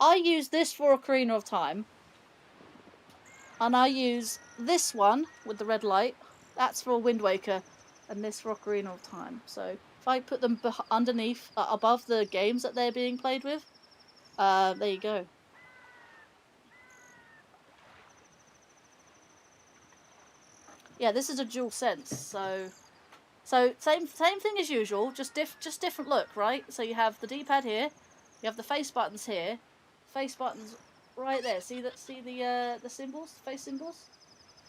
I use this for Ocarina of Time. And I use this one with the red light. That's for Wind Waker. And this for Ocarina of Time. So, if I put them underneath, above the games that they're being played with, there you go. Yeah, this is a DualSense, so same thing as usual, just different look, right? So you have the D-pad here, you have the face buttons here, face buttons right there. See the symbols, face symbols.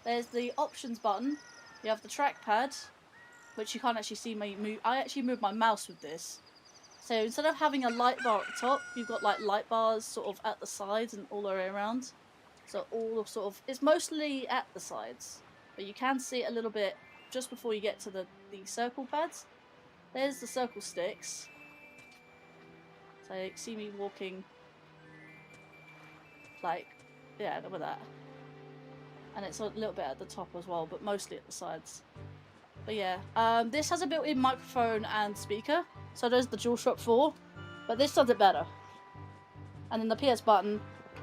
There's the options button. You have the trackpad, which you can't actually see me move. I actually move my mouse with this. So instead of having a light bar at the top, you've got like light bars sort of at the sides and all the way around. So all of sort of it's mostly at the sides. But you can see it a little bit just before you get to the circle pads. There's the circle sticks. So you see me walking like, yeah, look at that. And it's a little bit at the top as well, but mostly at the sides. But yeah, this has a built-in microphone and speaker. So does the DualShock 4, but this does it better. And then the PS button,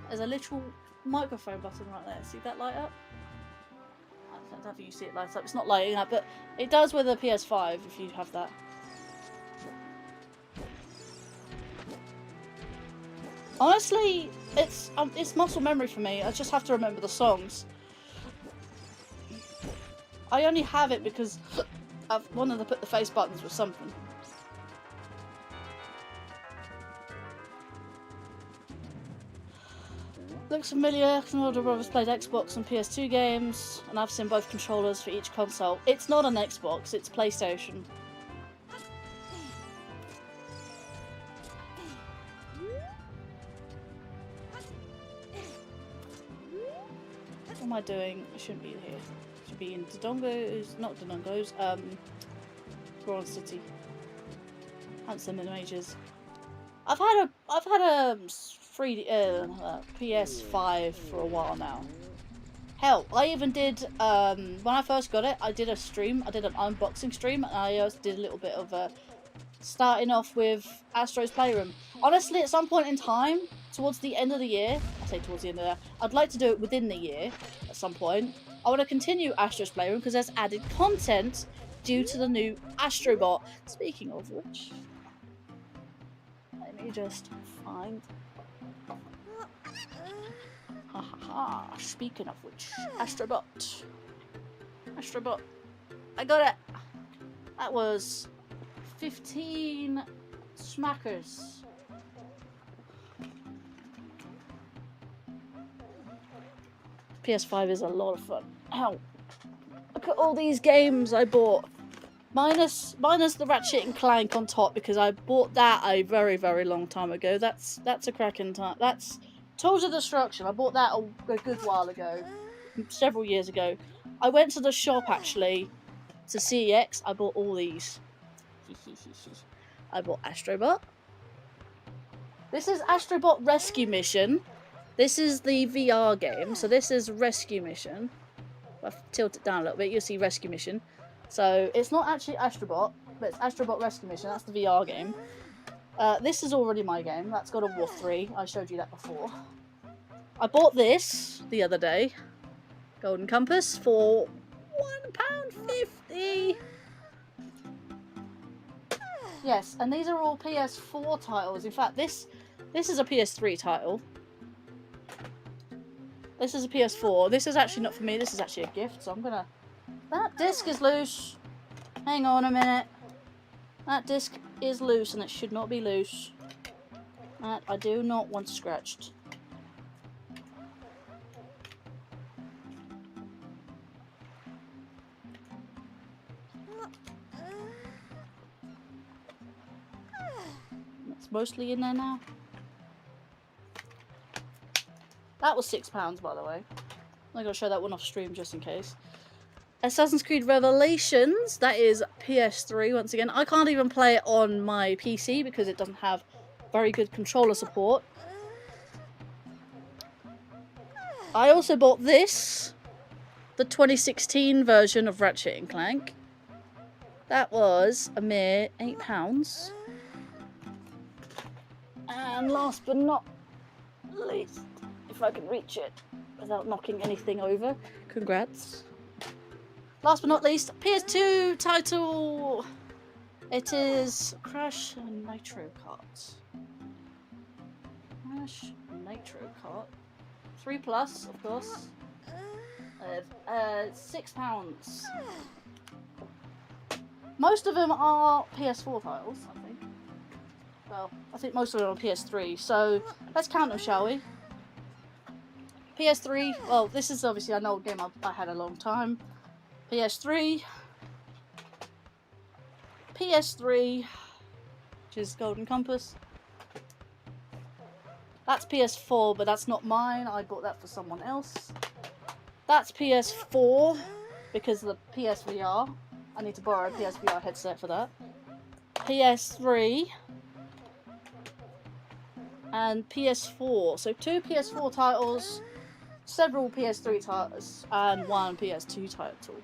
there's a literal microphone button right there. See that light up? I don't think you see it light up. It's not lighting up, but it does with a PS5 if you have that. Honestly, it's muscle memory for me. I just have to remember the songs. I only have it because I've wanted to put the face buttons with something. Looks familiar, because my older brother's played Xbox and PS2 games, and I've seen both controllers for each console. It's not an Xbox, it's PlayStation. What am I doing? I shouldn't be here. I should be in Dodongo's, not Dodongo's, Grand City. Haven't seen them in ages. I've had a PS5 for a while now. Hell, I even did, when I first got it, I did a stream. I did an unboxing stream, and I did a little bit of starting off with Astro's Playroom. Honestly, at some point in time, towards the end of the year, I say towards the end of the year, I'd like to do it within the year at some point. I want to continue Astro's Playroom because there's added content due to the new Astrobot. Speaking of which, let me just find. Speaking of which, Astrobot. Astrobot. I got it. That was 15 smackers. PS5 is a lot of fun. Ow. Look at all these games I bought. Minus the Ratchet and Clank on top, because I bought that a very, very long time ago. That's a cracking time. That's Tools of Destruction. I bought that a good while ago, several years ago. I went to the shop actually to CEX. I bought all these. I bought Astrobot. This is Astrobot Rescue Mission. This is the VR game. So this is Rescue Mission. If I tilt it down a little bit, you'll see Rescue Mission. So it's not actually Astrobot, but it's Astrobot Rescue Mission. That's the VR game. This is already my game. That's God of War 3. I showed you that before. I bought this the other day. Golden Compass for £1.50. Yes, and these are all PS4 titles. In fact, this is a PS3 title. This is a PS4. This is actually not for me. This is actually a gift, so I'm gonna... That disc is loose. Hang on a minute. That disc is loose, and it should not be loose. That I do not want scratched. It's mostly in there now. That was £6, by the way. I'm gonna show that one off stream just in case. Assassin's Creed Revelations, that is PS3 once again. I can't even play it on my PC because it doesn't have very good controller support. I also bought this, the 2016 version of Ratchet and Clank. That was a mere £8. And last but not least, if I can reach it without knocking anything over, congrats. Last but not least, PS2 title. It is Crash Nitro Kart. Crash Nitro Kart. 3+, of course. £6. Most of them are PS4 titles, I think. Well, I think most of them are PS3, so let's count them, shall we? PS3, well, this is obviously an old game I had a long time. PS3, which is Golden Compass. That's PS4, but that's not mine. I bought that for someone else. That's PS4, because of the PSVR. I need to borrow a PSVR headset for that. PS3 and PS4. So 2 PS4 titles, several PS3 titles, and 1 PS2 title.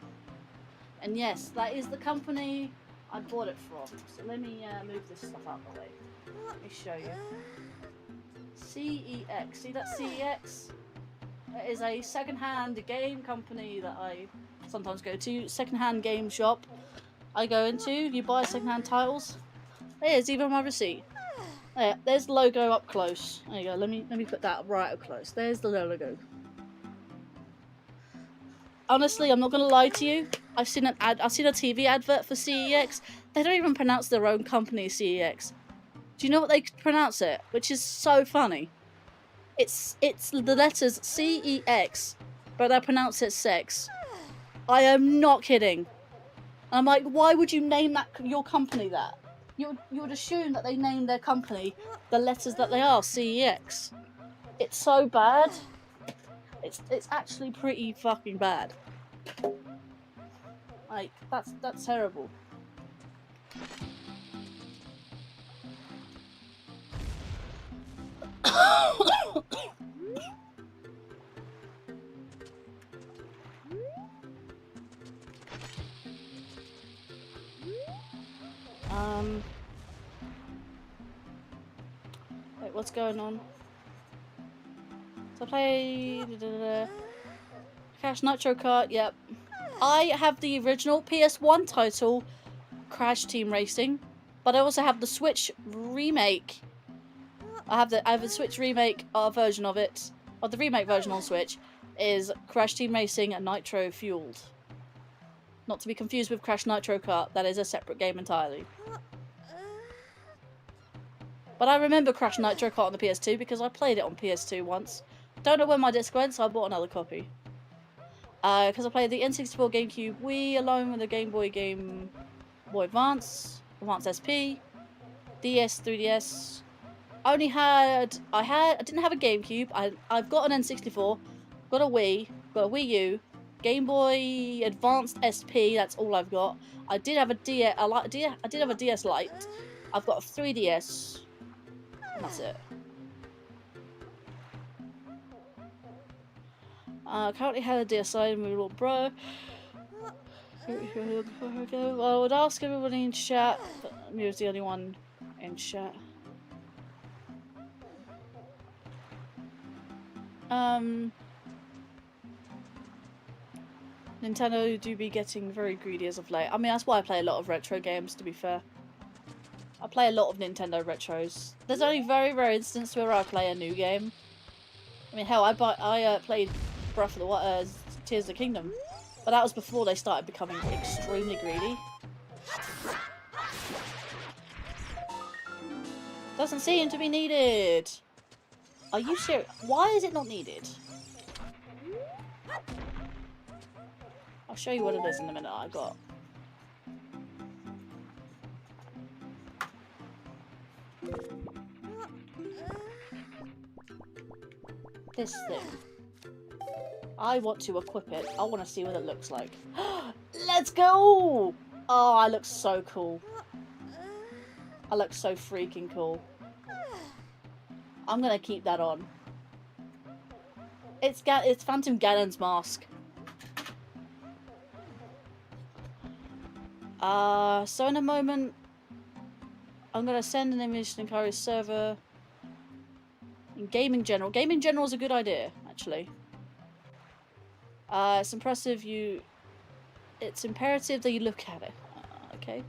And yes, that is the company I bought it from. So let me move this stuff out of the way. Let me show you. CEX. See that CEX? It is a second-hand game company that I sometimes go to. Second-hand game shop I go into. You buy second-hand titles. There's even my receipt. There's the logo up close. There you go. Let me put that right up close. There's the logo. Honestly, I'm not gonna lie to you. I've seen a TV advert for CEX. They don't even pronounce their own company CEX. Do you know what they pronounce it? Which is so funny. It's the letters CEX, but they pronounce it sex. I am not kidding. And I'm like, why would you name your company that? You would assume that they named their company the letters that they are, CEX. It's so bad. It's actually pretty fucking bad. Like, that's terrible. Wait, what's going on? So I play Crash Nitro Kart, yep. I have the original PS1 title, Crash Team Racing, but I also have the Switch remake. I have the Switch remake version of it, or the remake version on Switch, is Crash Team Racing and Nitro Fueled. Not to be confused with Crash Nitro Kart, that is a separate game entirely. But I remember Crash Nitro Kart on the PS2 because I played it on PS2 once. Don't know where my disc went, so I bought another copy. Because I played the N64, GameCube, Wii, along with the Game Boy game, Boy Advance, Advance SP, DS, 3DS. I didn't have a GameCube. I've got an N64, got a Wii, got a Wii U, Game Boy Advanced SP. That's all I've got. I did have a DS. I did have a DS Lite. I've got a 3DS, and that's it. Currently had a DSi with my little bro. I would ask everybody in chat, but he was the only one in chat. Nintendo do be getting very greedy as of late. I mean, that's why I play a lot of retro games, to be fair. I play a lot of Nintendo retros. There's only very rare instances where I play a new game. I mean, hell, I played Breath of the Wild, Tears of the Kingdom, but that was before they started becoming extremely greedy. Doesn't seem to be needed. Are you serious? Why is it not needed? I'll show you what it is in a minute. I got. This thing. I want to equip it. I want to see what it looks like. Let's go! Oh, I look so cool. I look so freaking cool. I'm gonna keep that on. It's Phantom Ganon's mask. So in a moment, I'm gonna send an image to Linkario's server. In Gaming General. Gaming General is a good idea, actually. It's impressive it's imperative that you look at it. Okay.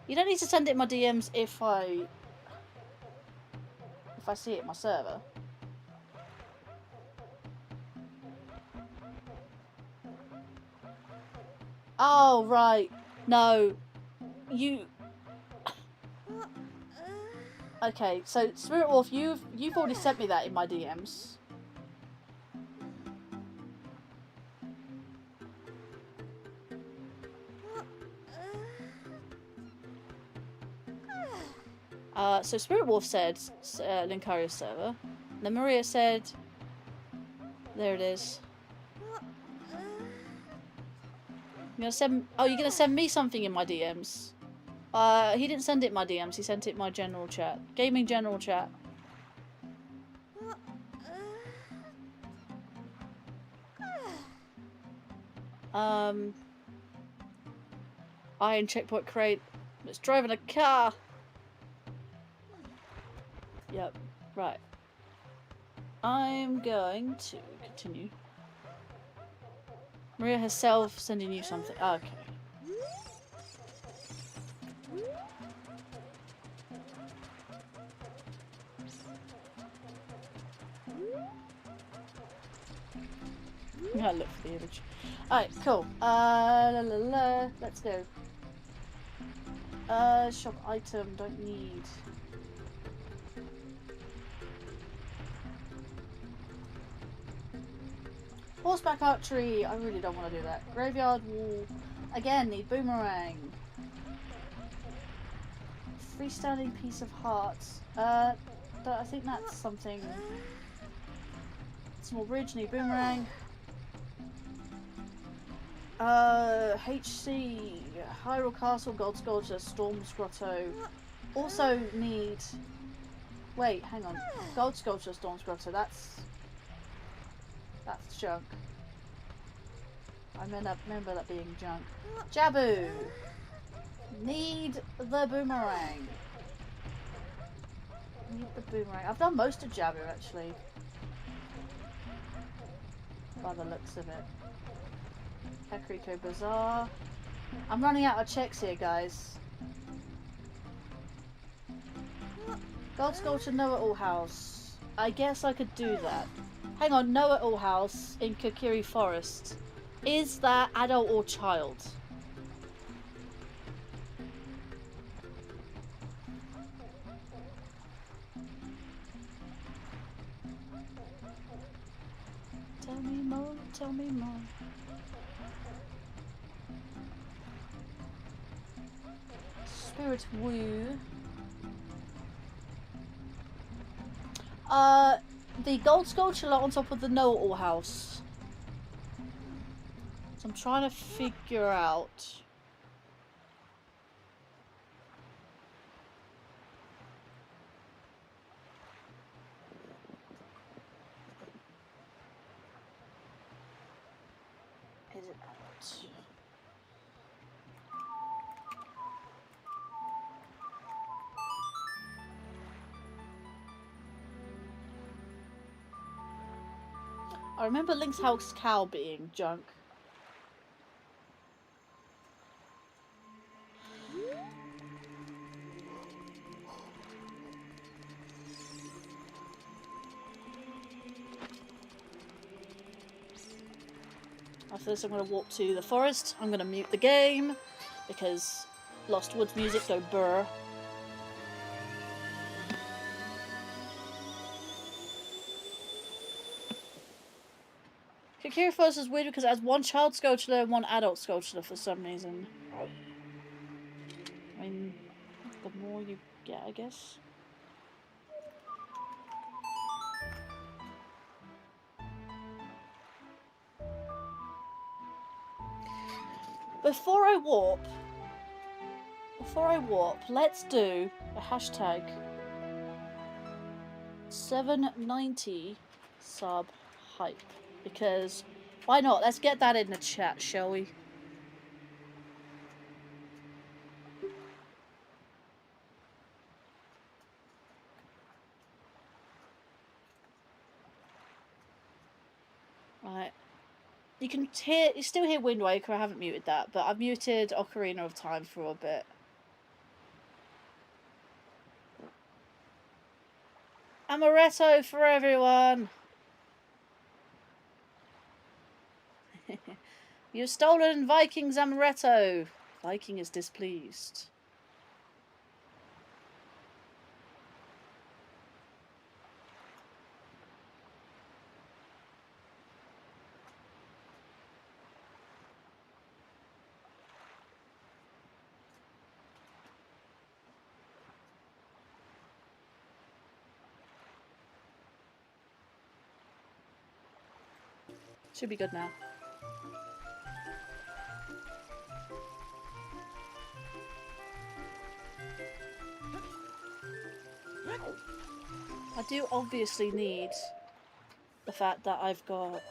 You don't need to send it in my DMs if I see it in my server. Oh, right. No. You... Okay, so Spirit Wolf, you've already sent me that in my DMs. So Spirit Wolf said Linkario server. Then Maria said, there it is. You're gonna send me something in my DMs? He didn't send it in my DMs. He sent it in my general chat, gaming general chat. Iron checkpoint crate. It's driving a car. Yep, right. I'm going to continue. Maria herself sending you something. Okay. I'm gonna look for the image. Alright, cool. Let's go. Shop item, don't need. Horseback archery, I really don't want to do that. Graveyard wall, again, need boomerang. Freestanding piece of hearts. I think that's something. Small bridge, need boomerang. HC, Hyrule Castle, Gold Sculpture, Storm's Grotto. Also need. Wait, hang on. Gold Sculpture, Storm's Grotto. That's junk. I remember that being junk. Jabu! Need the boomerang. Need the boomerang. I've done most of Jabu actually. By the looks of it. Kakariko Bazaar. I'm running out of checks here, guys. Gold Sculpture Know-It-All House. I guess I could do that. Hang on, Know-It-All House in Kokiri Forest. Is that adult or child? Tell me more, tell me more. Spirit Woo. The gold sculpture on top of the know-it-all house. So I'm trying to figure out. Is it out? I remember Link's house cow being junk. After this I'm going to walk to the forest. I'm going to mute the game because Lost Woods music go burr. Kakiri Forest is weird because it has one child sculpture and one adult sculpture for some reason. I mean, the more you get, I guess. Before I warp, let's do a hashtag 790 sub hype. Because why not? Let's get that in the chat, shall we? Right. You still hear Wind Waker, I haven't muted that, but I've muted Ocarina of Time for a bit. Amaretto for everyone! You've stolen Viking's Amaretto! Viking is displeased. Should be good now. I do obviously need the fact that I've got...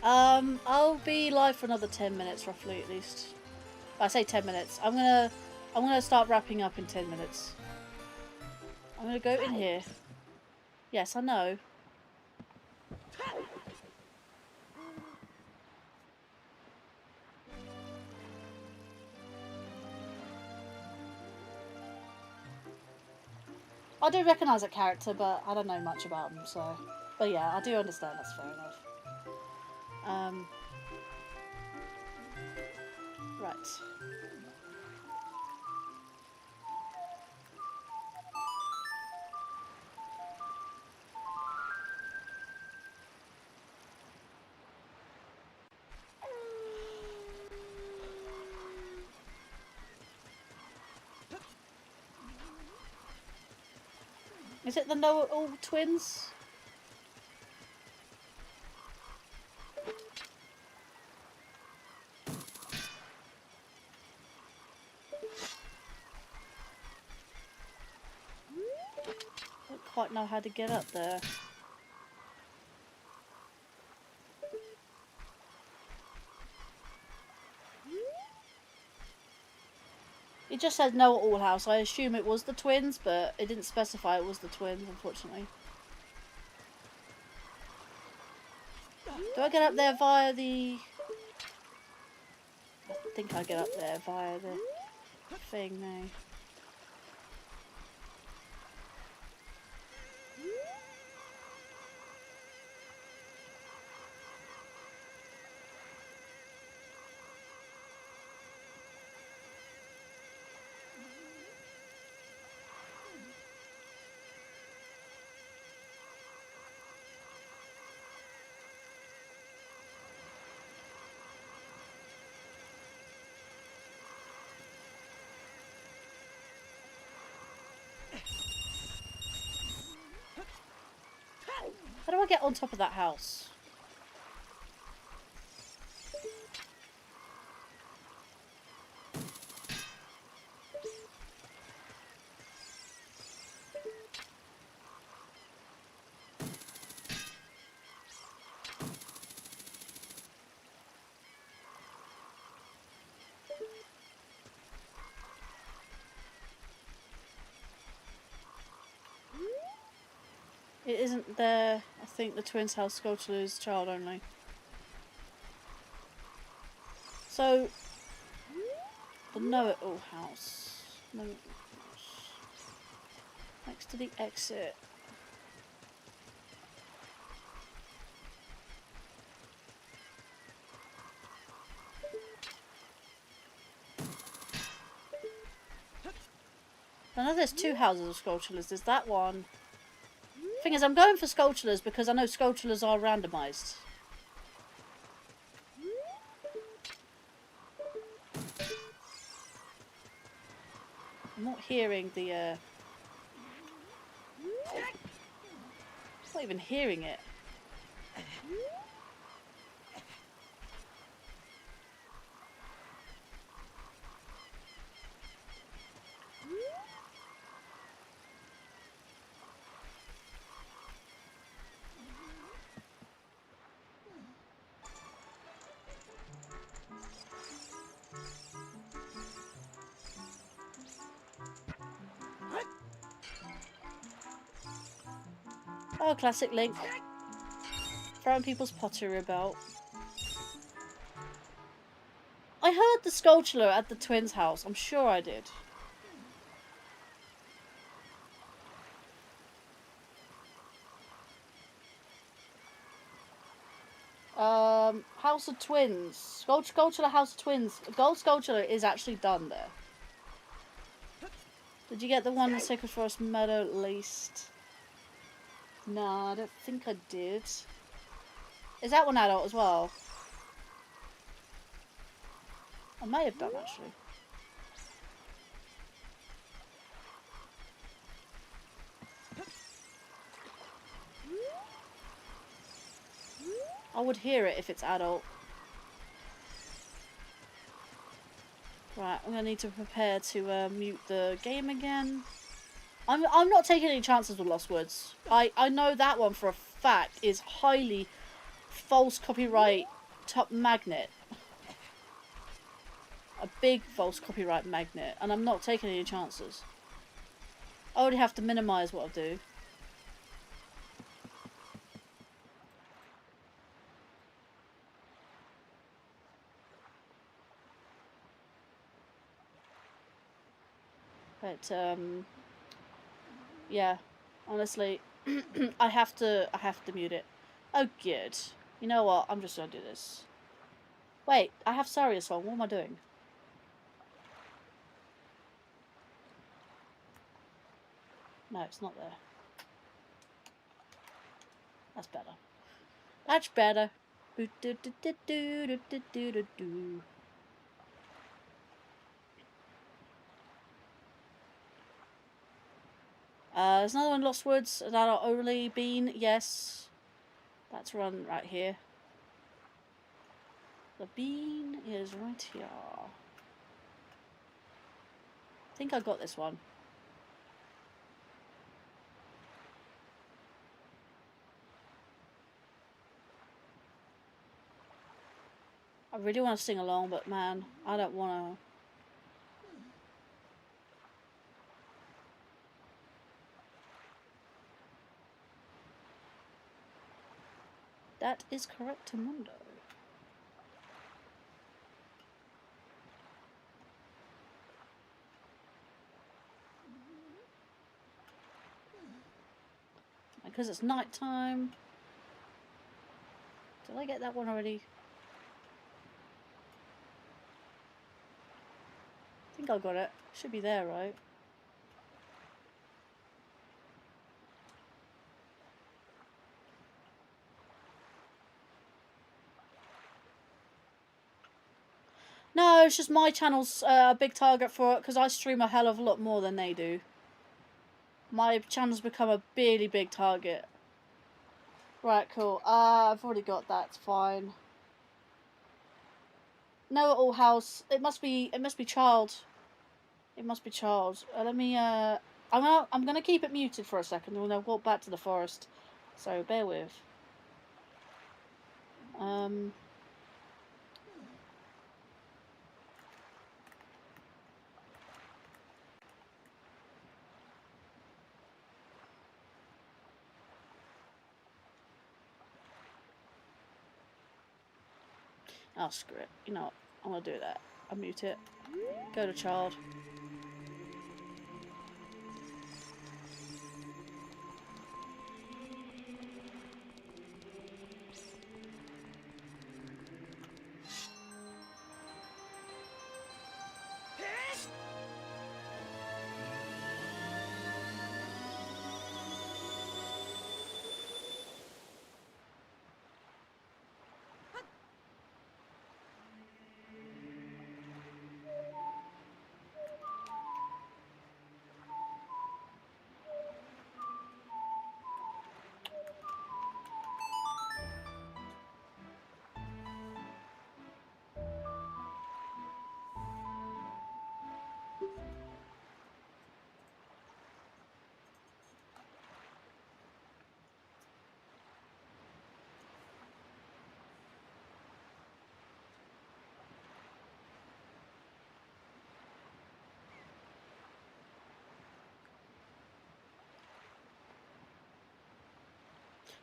I'll be live for another 10 minutes roughly at least. I say 10 minutes. I'm gonna start wrapping up in 10 minutes. I'm gonna go in here. Yes, I know. I do recognise that character, but I don't know much about him, so... But yeah, I do understand, that's fair enough. Right. Is it the know-it-all twins? Don't quite know how to get up there. It just said know-it-all house. I assume it was the twins, but it didn't specify it was the twins, unfortunately. Do I get up there via the... I think I get up there via the thing now. get on top of that house? It isn't there. I think the twins' house sculpture is child only. So, the know-it-all house. Next to the exit. I know there's two houses of sculptures. There's that one. Thing is, I'm going for sculptures because I know sculptures are randomised. I'm not hearing the, I'm not even hearing it. Oh, classic Link. Throwing people's pottery about. I heard the sculpture at the twins' house. I'm sure I did. House of Twins. Sculpture House of Twins. Gold Sculpture is actually done there. Did you get the one in Sacred Forest Meadow at least? No, I don't think I did. Is that one adult as well? I may have done actually. I would hear it if it's adult. Right, I'm gonna need to prepare to mute the game again. I'm not taking any chances with Lost Woods. I know that one for a fact is highly false copyright top magnet. A big false copyright magnet, and I'm not taking any chances. I already have to minimise what I do. But yeah, honestly, I have to mute it. Oh, good. You know what? I'm just gonna do this. Wait, I have Saria's song. What am I doing? No, it's not there. That's better. That's better. There's another one, Lost Woods, that are only been, yes. That's run right here. The bean is right here. I think I got this one. I really want to sing along, but man, I don't want to. That is correct, Mundo. Because it's night time. Did I get that one already? I think I got it. Should be there, right? No, it's just my channel's a big target for it because I stream a hell of a lot more than they do. My channel's become a really big target. Right, cool. I've already got that. It's fine. Know-it-all house. It must be child. It must be child. Let me. I'm gonna keep it muted for a second. We're gonna walk back to the forest. So bear with. Oh, screw it. You know what? I'm gonna do that. I'll mute it. Go to child.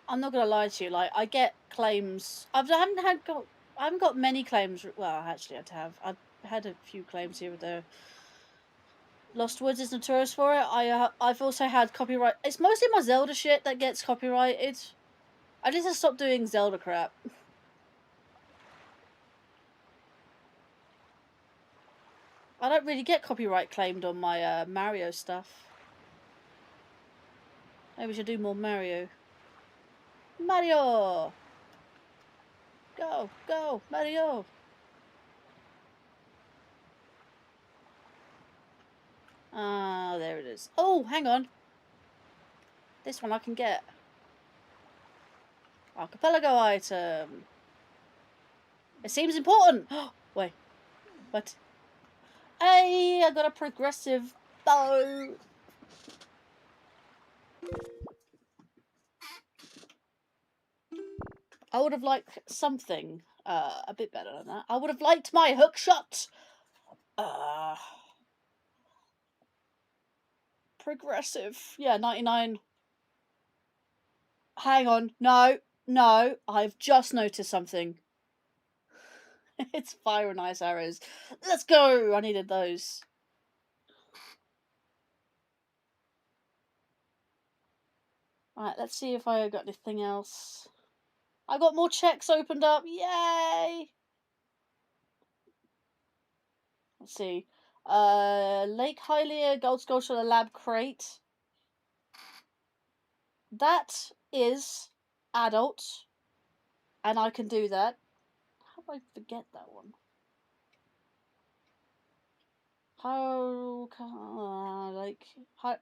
I'm not gonna lie to you. Like, I get claims. I haven't got many claims. Well, actually, I've had a few claims here with the Lost Woods is notorious for it. I've also had copyright. It's mostly my Zelda shit that gets copyrighted. I need to stop doing Zelda crap. I don't really get copyright claimed on my Mario stuff. Maybe we should do more Mario. Mario! Go! Go! Mario! Ah, there it is. Oh, hang on. This one I can get. Archipelago item. It seems important. Wait. What? Hey, I got a progressive bow. I would have liked something a bit better than that. I would have liked my hook shot. Progressive. Yeah, 99. Hang on. No. No. I've just noticed something. It's fire and ice arrows. Let's go. I needed those. Right, let's see if I got anything else. I got more checks opened up. Yay! Let's see. Lake Hylia, Gold Sculpture, the Lab Crate. That is adult. And I can do that. How do I forget that one?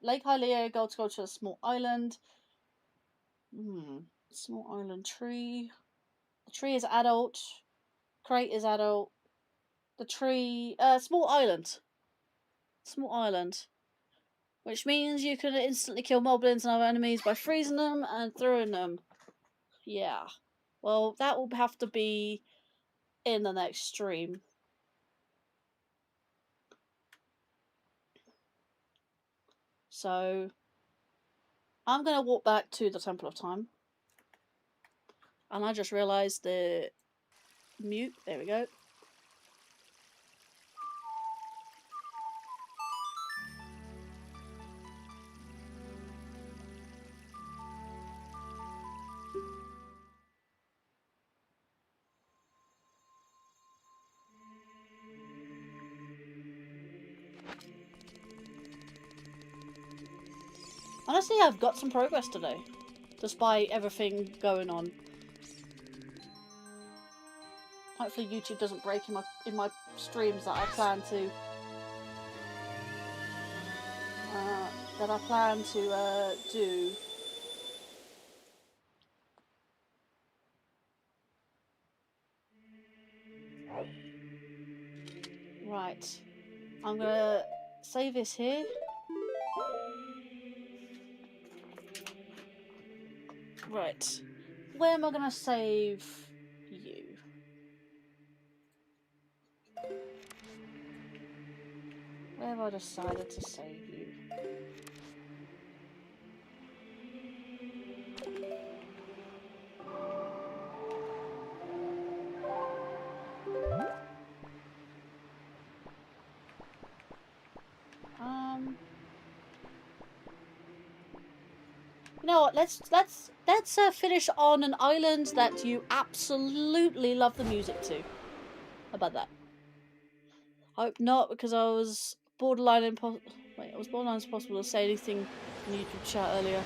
Lake Hylia, Gold Sculpture, Small Island. Small Island tree. The tree is adult. Crate is adult. The tree, Small Island. Small Island. Which means you can instantly kill moblins and other enemies by freezing them and throwing them. Yeah. Well, that will have to be in the next stream. So, I'm going to walk back to the Temple of Time. And I just realised the mute. There we go. Honestly, I've got some progress today, despite everything going on. Hopefully YouTube doesn't break in my streams that I plan to do. Right. I'm gonna save this here. Right. Where am I gonna save you? Where have I decided to save you? You know what? Let's finish on an island that you absolutely love the music to. How about that? Hope not, because I was borderline impossible. Wait, I was borderline impossible to say anything in YouTube chat earlier.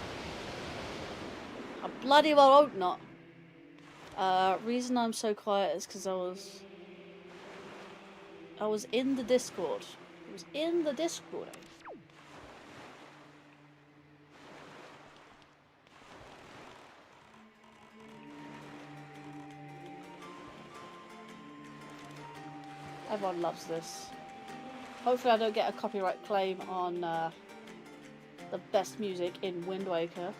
I bloody well hope not. Reason I'm so quiet is because I was in the Discord. I was in the Discord. Everyone loves this. Hopefully I don't get a copyright claim on the best music in Wind Waker.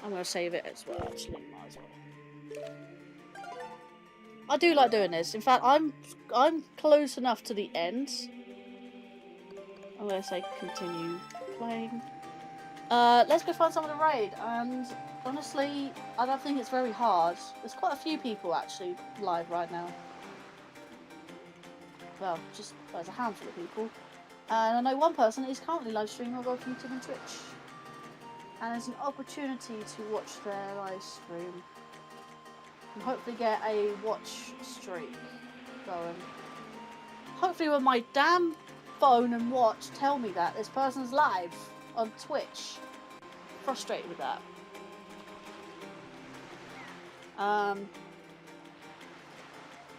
I'm going to save it as well, actually. Might as well. I do like doing this. In fact, I'm close enough to the end. I'm going to say continue playing. Let's go find someone to raid. And honestly, I don't think it's very hard. There's quite a few people actually live right now. Well, there's a handful of people. And I know one person is currently live streaming both YouTube and Twitch. And there's an opportunity to watch their live stream. And hopefully get a watch streak going. Hopefully when my damn phone and watch tell me that this person's live on Twitch. Frustrated with that.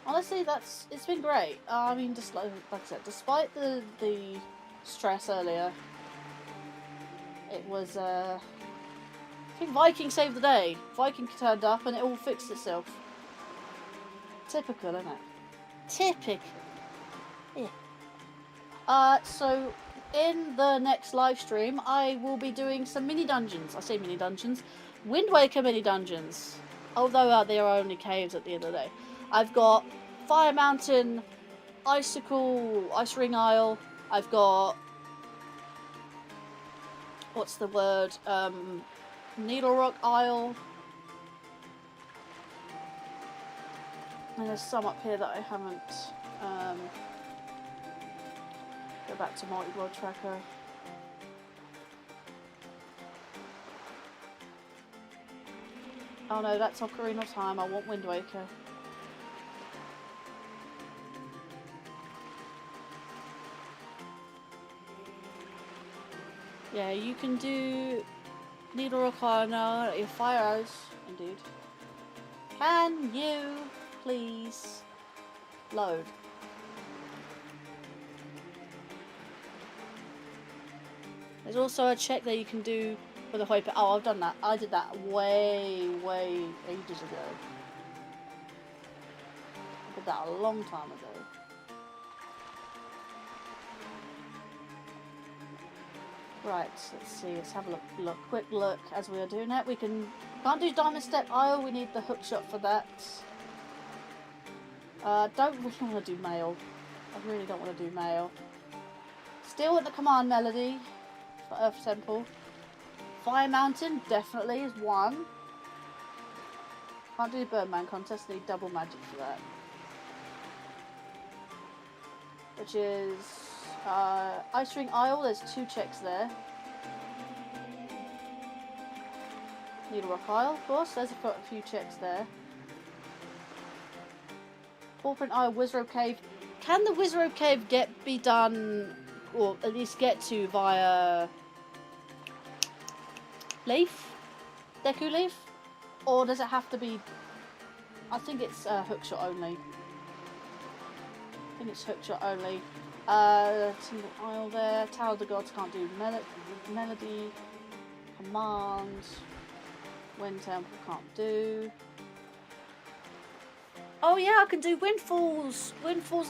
Honestly, it's been great. I mean, just like I said, despite the stress earlier, it was I think Viking saved the day. Viking turned up and it all fixed itself. Typical, isn't it? Typical. Yeah. So in the next live stream, I will be doing some mini dungeons. I say mini dungeons, Wind Waker mini dungeons. Although they are only caves at the end of the day. I've got Fire Mountain, Icicle, Ice Ring Isle. I've got what's the word? Needle Rock Isle. And there's some up here that I haven't. Go back to Multi-World Tracker. Oh no, that's Ocarina of Time. I want Wind Waker. Yeah, you can do Needle Rock Isle now at your fire house. Indeed. Can you please load? There's also a check that you can do for the Hoipa. Oh, I've done that. I did that way ages ago. I did that a long time ago. Right, let's see. Let's have a quick look as we are doing that. We can't do Diamond Step Isle. We need the hook shot for that. Don't really want to do mail. I really don't want to do mail. Still at the command melody for Earth Temple. Fire Mountain definitely is one. Can't do the Birdman contest. Need double magic for that. Which is Ice Ring Isle. There's 2 checks there. Needle Rock Isle, of course. There's a few checks there. Paw Isle, Wizrobe Cave. Can the Wizrobe Cave be done, or at least get to via Leaf? Deku Leaf? Or does it have to be... I think it's hookshot only. I think it's hookshot only. Single Isle there. Tower of the Gods can't do melody. Command. Wind Temple can't do. Oh yeah, I can do Windfall's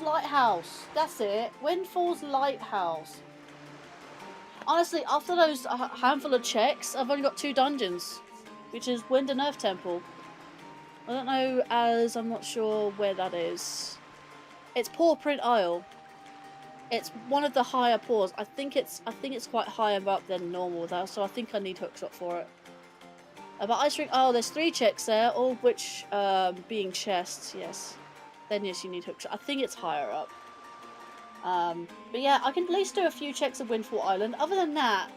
Lighthouse. That's it. Windfall's Lighthouse. Honestly, after those handful of checks, I've only got 2 dungeons, which is Wind and Earth Temple. I don't know, as I'm not sure where that is. It's Paw Print Isle. It's one of the higher paws. I think it's quite higher up than normal though, so I think I need hookshot for it. But Ice Rink, oh, there's 3 checks there, all of which being chests. Yes, then yes, you need hookshot. I think it's higher up. But yeah, I can at least do a few checks of Windfall Island. Other than that,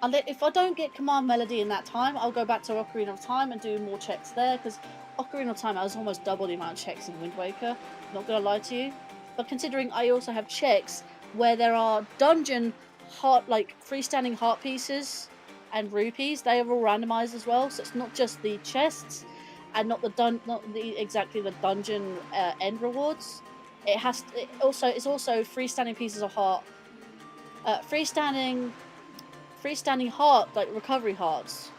if I don't get Command Melody in that time, I'll go back to Ocarina of Time and do more checks there, because Ocarina of Time has almost double the amount of checks in Wind Waker. Not gonna lie to you. But considering I also have checks where there are dungeon heart, like freestanding heart pieces and rupees, they are all randomized as well. So it's not just the chests and not exactly the dungeon end rewards. It's also freestanding pieces of heart, freestanding heart, like recovery hearts.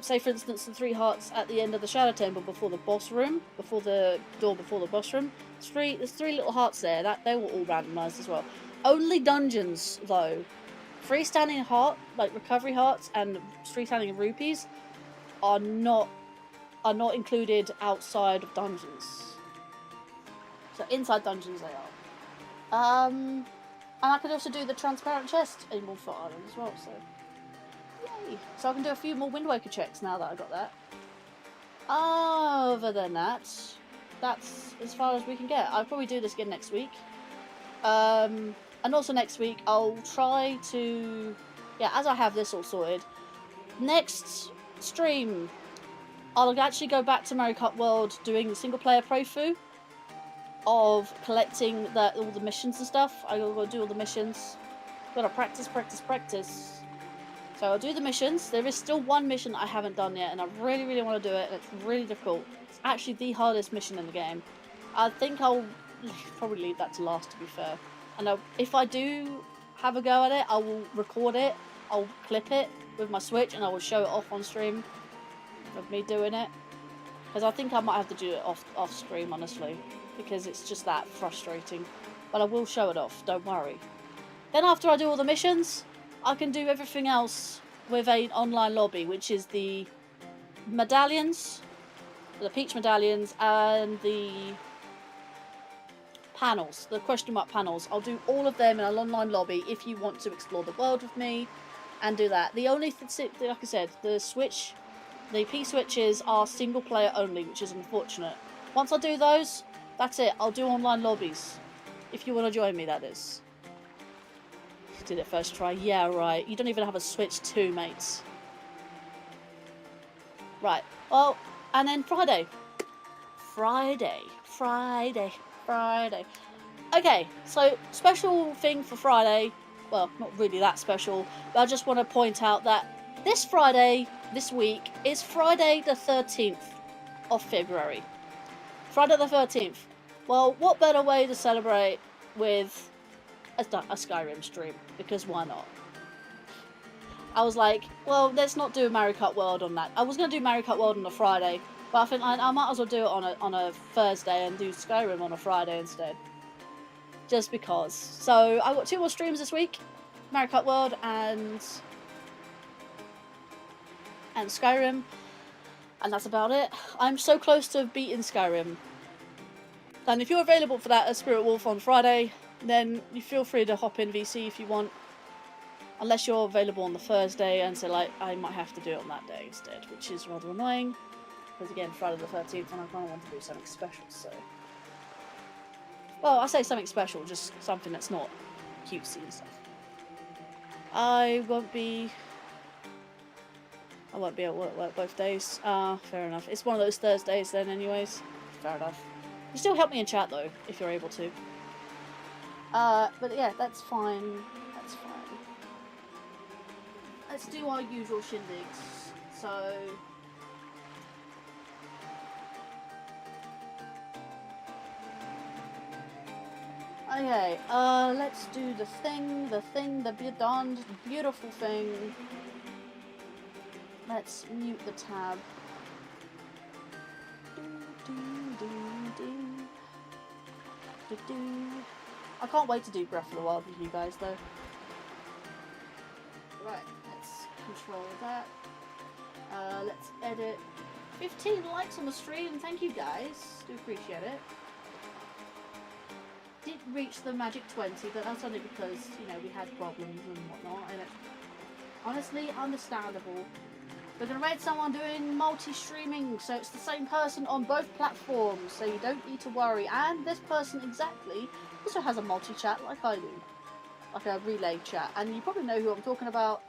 Say for instance the 3 hearts at the end of the Shadow Temple before the boss room, before the boss room. There's 3 little hearts there. They were all randomized as well. Only dungeons though. Freestanding heart, like recovery hearts, and freestanding rupees are not included outside of dungeons. So inside dungeons they are. And I could also do the transparent chest in Wolford Island as well, so yay. So I can do a few more Wind Waker checks now that I got that. Other than that, that's as far as we can get. I'll probably do this again next week. And also next week I'll try to, yeah, as I have this all sorted, next stream I'll actually go back to Mario Kart World doing the single player playthrough of collecting all the missions and stuff. I gotta go do all the missions. Gotta practice. So I'll do the missions. There is still one mission I haven't done yet, and I really, really want to do it, and it's really difficult. It's actually the hardest mission in the game. I think I'll probably leave that to last, to be fair. And if I do have a go at it, I will record it, I'll clip it with my Switch, and I will show it off on stream of me doing it. Because I think I might have to do it off stream, honestly, because it's just that frustrating. But I will show it off, don't worry. Then after I do all the missions, I can do everything else with an online lobby, which is the medallions, the Peach medallions, and the panels, the question mark panels. I'll do all of them in an online lobby if you want to explore the world with me and do that. The only thing, like I said, the P-switches are single player only, which is unfortunate. Once I do those, that's it. I'll do online lobbies. If you want to join me, that is. Did it first try. Yeah, right. You don't even have a Switch 2, mates. Right. Well, and then Friday. Okay, so special thing for Friday. Well, not really that special, but I just want to point out that this Friday, this week, is Friday the 13th of February. Friday the 13th. Well, what better way to celebrate with a Skyrim stream, because why not? I was like, well, let's not do Mario Kart World on that. I was going to do Mario Kart World on a Friday, but I think I might as well do it on a Thursday and do Skyrim on a Friday instead. Just because. So I got 2 more streams this week, Mario Kart World and Skyrim, and that's about it. I'm so close to beating Skyrim. And if you're available for that as Spirit Wolf on Friday, then you feel free to hop in VC if you want. Unless you're available on the Thursday, and so like I might have to do it on that day instead, which is rather annoying. Because again, Friday the 13th, and I kind of want to do something special, so. Well, I say something special, just something that's not cutesy and stuff. I won't be at work both days. Fair enough. It's one of those Thursdays then anyways. Fair enough. You still help me in chat though, if you're able to. But yeah, that's fine. That's fine. Let's do our usual shindigs. So... Okay, let's do the beautiful thing. Let's mute the tab. I can't wait to do Breath of the Wild with you guys though. Right, let's control that. Let's edit. 15 likes on the stream, thank you guys. Do appreciate it. Did reach the magic 20, but that's only because, you know, we had problems and whatnot, and it's honestly understandable. We're gonna rate someone doing multi-streaming, so it's the same person on both platforms, so you don't need to worry. And this person exactly also has a multi-chat like I do, like a relay chat, and you probably know who I'm talking about.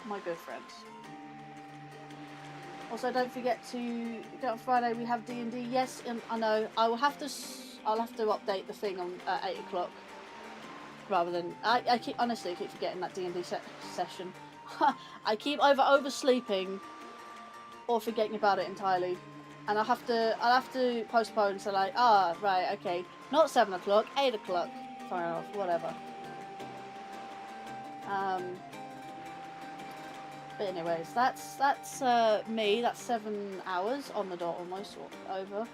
My good friend. Also, don't forget to on Friday we have D&D. Yes, I know. I'll have to update the thing on 8 o'clock rather than I keep honestly keep forgetting that D&D session. I keep oversleeping or forgetting about it entirely, and I'll have to postpone. So like, right, okay, not 7 o'clock, 8 o'clock. Fine off, whatever. But anyways, that's me. That's 7 hours on the dot almost, or over.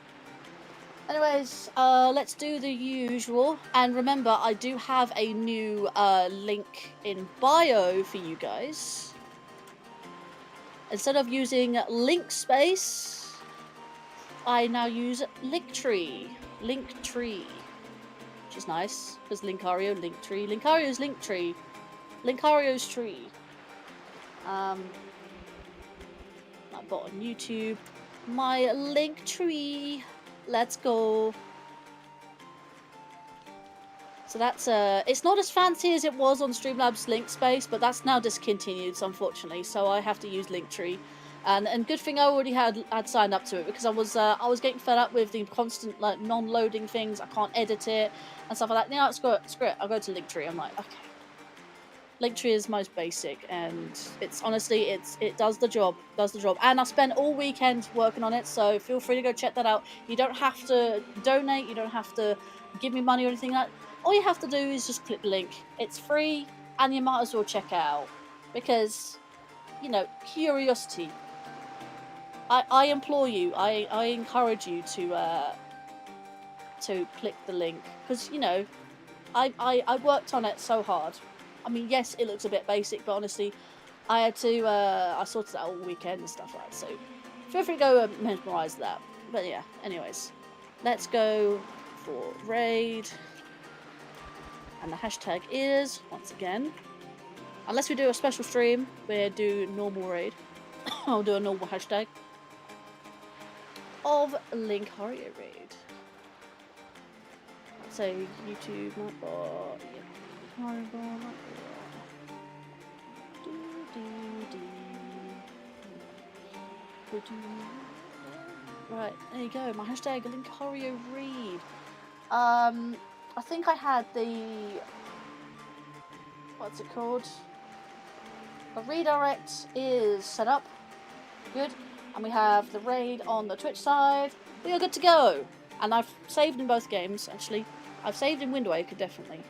Anyways, let's do the usual. And remember, I do have a new link in bio for you guys. Instead of using link space, I now use Linktree. Linktree. Which is nice, because Linkario, Linktree. Linkario's Linktree. Linkario's tree. Nightbot on YouTube. My Linktree. Let's go. So that's it's not as fancy as it was on Streamlabs link space, but that's now discontinued, unfortunately. So I have to use Linktree, and good thing I already had signed up to it, because I was getting fed up with the constant like non-loading things. I can't edit it and stuff like that. Now screw it. I'll go to Linktree. I'm like, okay. Linktree is most basic, and it's honestly it does the job. And I spent all weekend working on it, so feel free to go check that out. You don't have to donate, you don't have to give me money or anything like that. All you have to do is just click the link. It's free, and you might as well check it out, because, you know, curiosity. I implore you, I encourage you to click the link, because, you know, I worked on it so hard. I mean, yes, it looks a bit basic, but honestly, I had to, I sorted it out all weekend and stuff like that, so feel free to go mesmerize that. But yeah, anyways, let's go for raid. And the hashtag is, once again, unless we do a special stream, we do normal raid. I'll do a normal hashtag of Linkario raid. So, YouTube, Nightbot, yep. Right, there you go. My hashtag Linkario read. I think I had the what's it called? The redirect is set up. Good. And we have the raid on the Twitch side. We are good to go. And I've saved in both games, actually. I've saved in Wind Waker, definitely.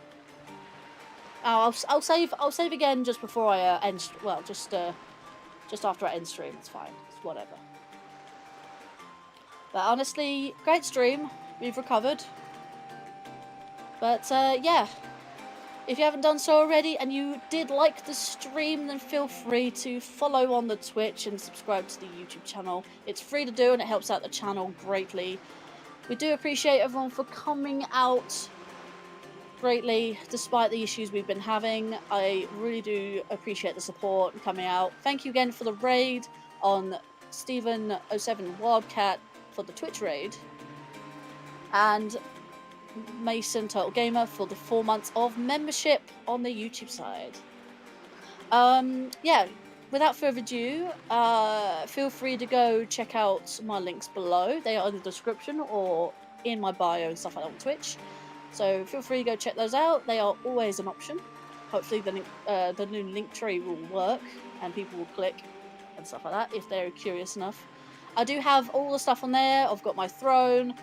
I'll save again just before I end. Well, just after I end stream. It's fine. It's whatever. But honestly, great stream. We've recovered. But yeah, if you haven't done so already and you did like the stream, then feel free to follow on the Twitch and subscribe to the YouTube channel. It's free to do and it helps out the channel greatly. We do appreciate everyone for coming out greatly, despite the issues we've been having. I really do appreciate the support and coming out. Thank you again for the raid on Steven07 Wildcat for the Twitch raid, and Mason Total Gamer for the 4 months of membership on the YouTube side. Yeah, without further ado, feel free to go check out my links below. They are in the description or in my bio and stuff like that on Twitch. So feel free to go check those out. They are always an option. Hopefully the new link tree will work and people will click and stuff like that if they're curious enough. I do have all the stuff on there. I've got my throne,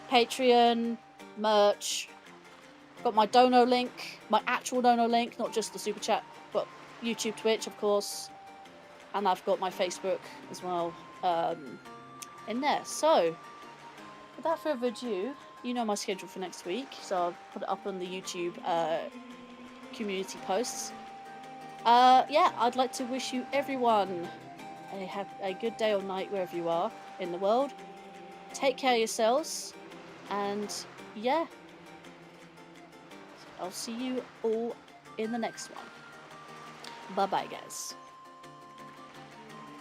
Patreon, merch, got my dono link, my actual dono link, not just the super chat, but YouTube, Twitch, of course, and I've got my Facebook as well. in there. So, without further ado, you know my schedule for next week, so I'll put it up on the YouTube community posts. Yeah, I'd like to wish you everyone a good day or night wherever you are in the world. Take care of yourselves, and yeah, I'll see you all in the next one. Bye bye, guys.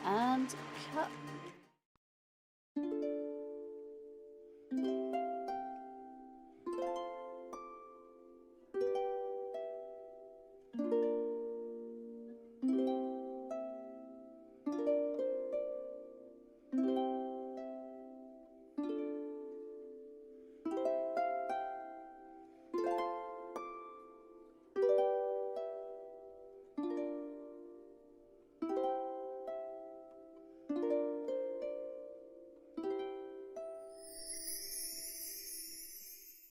And cut.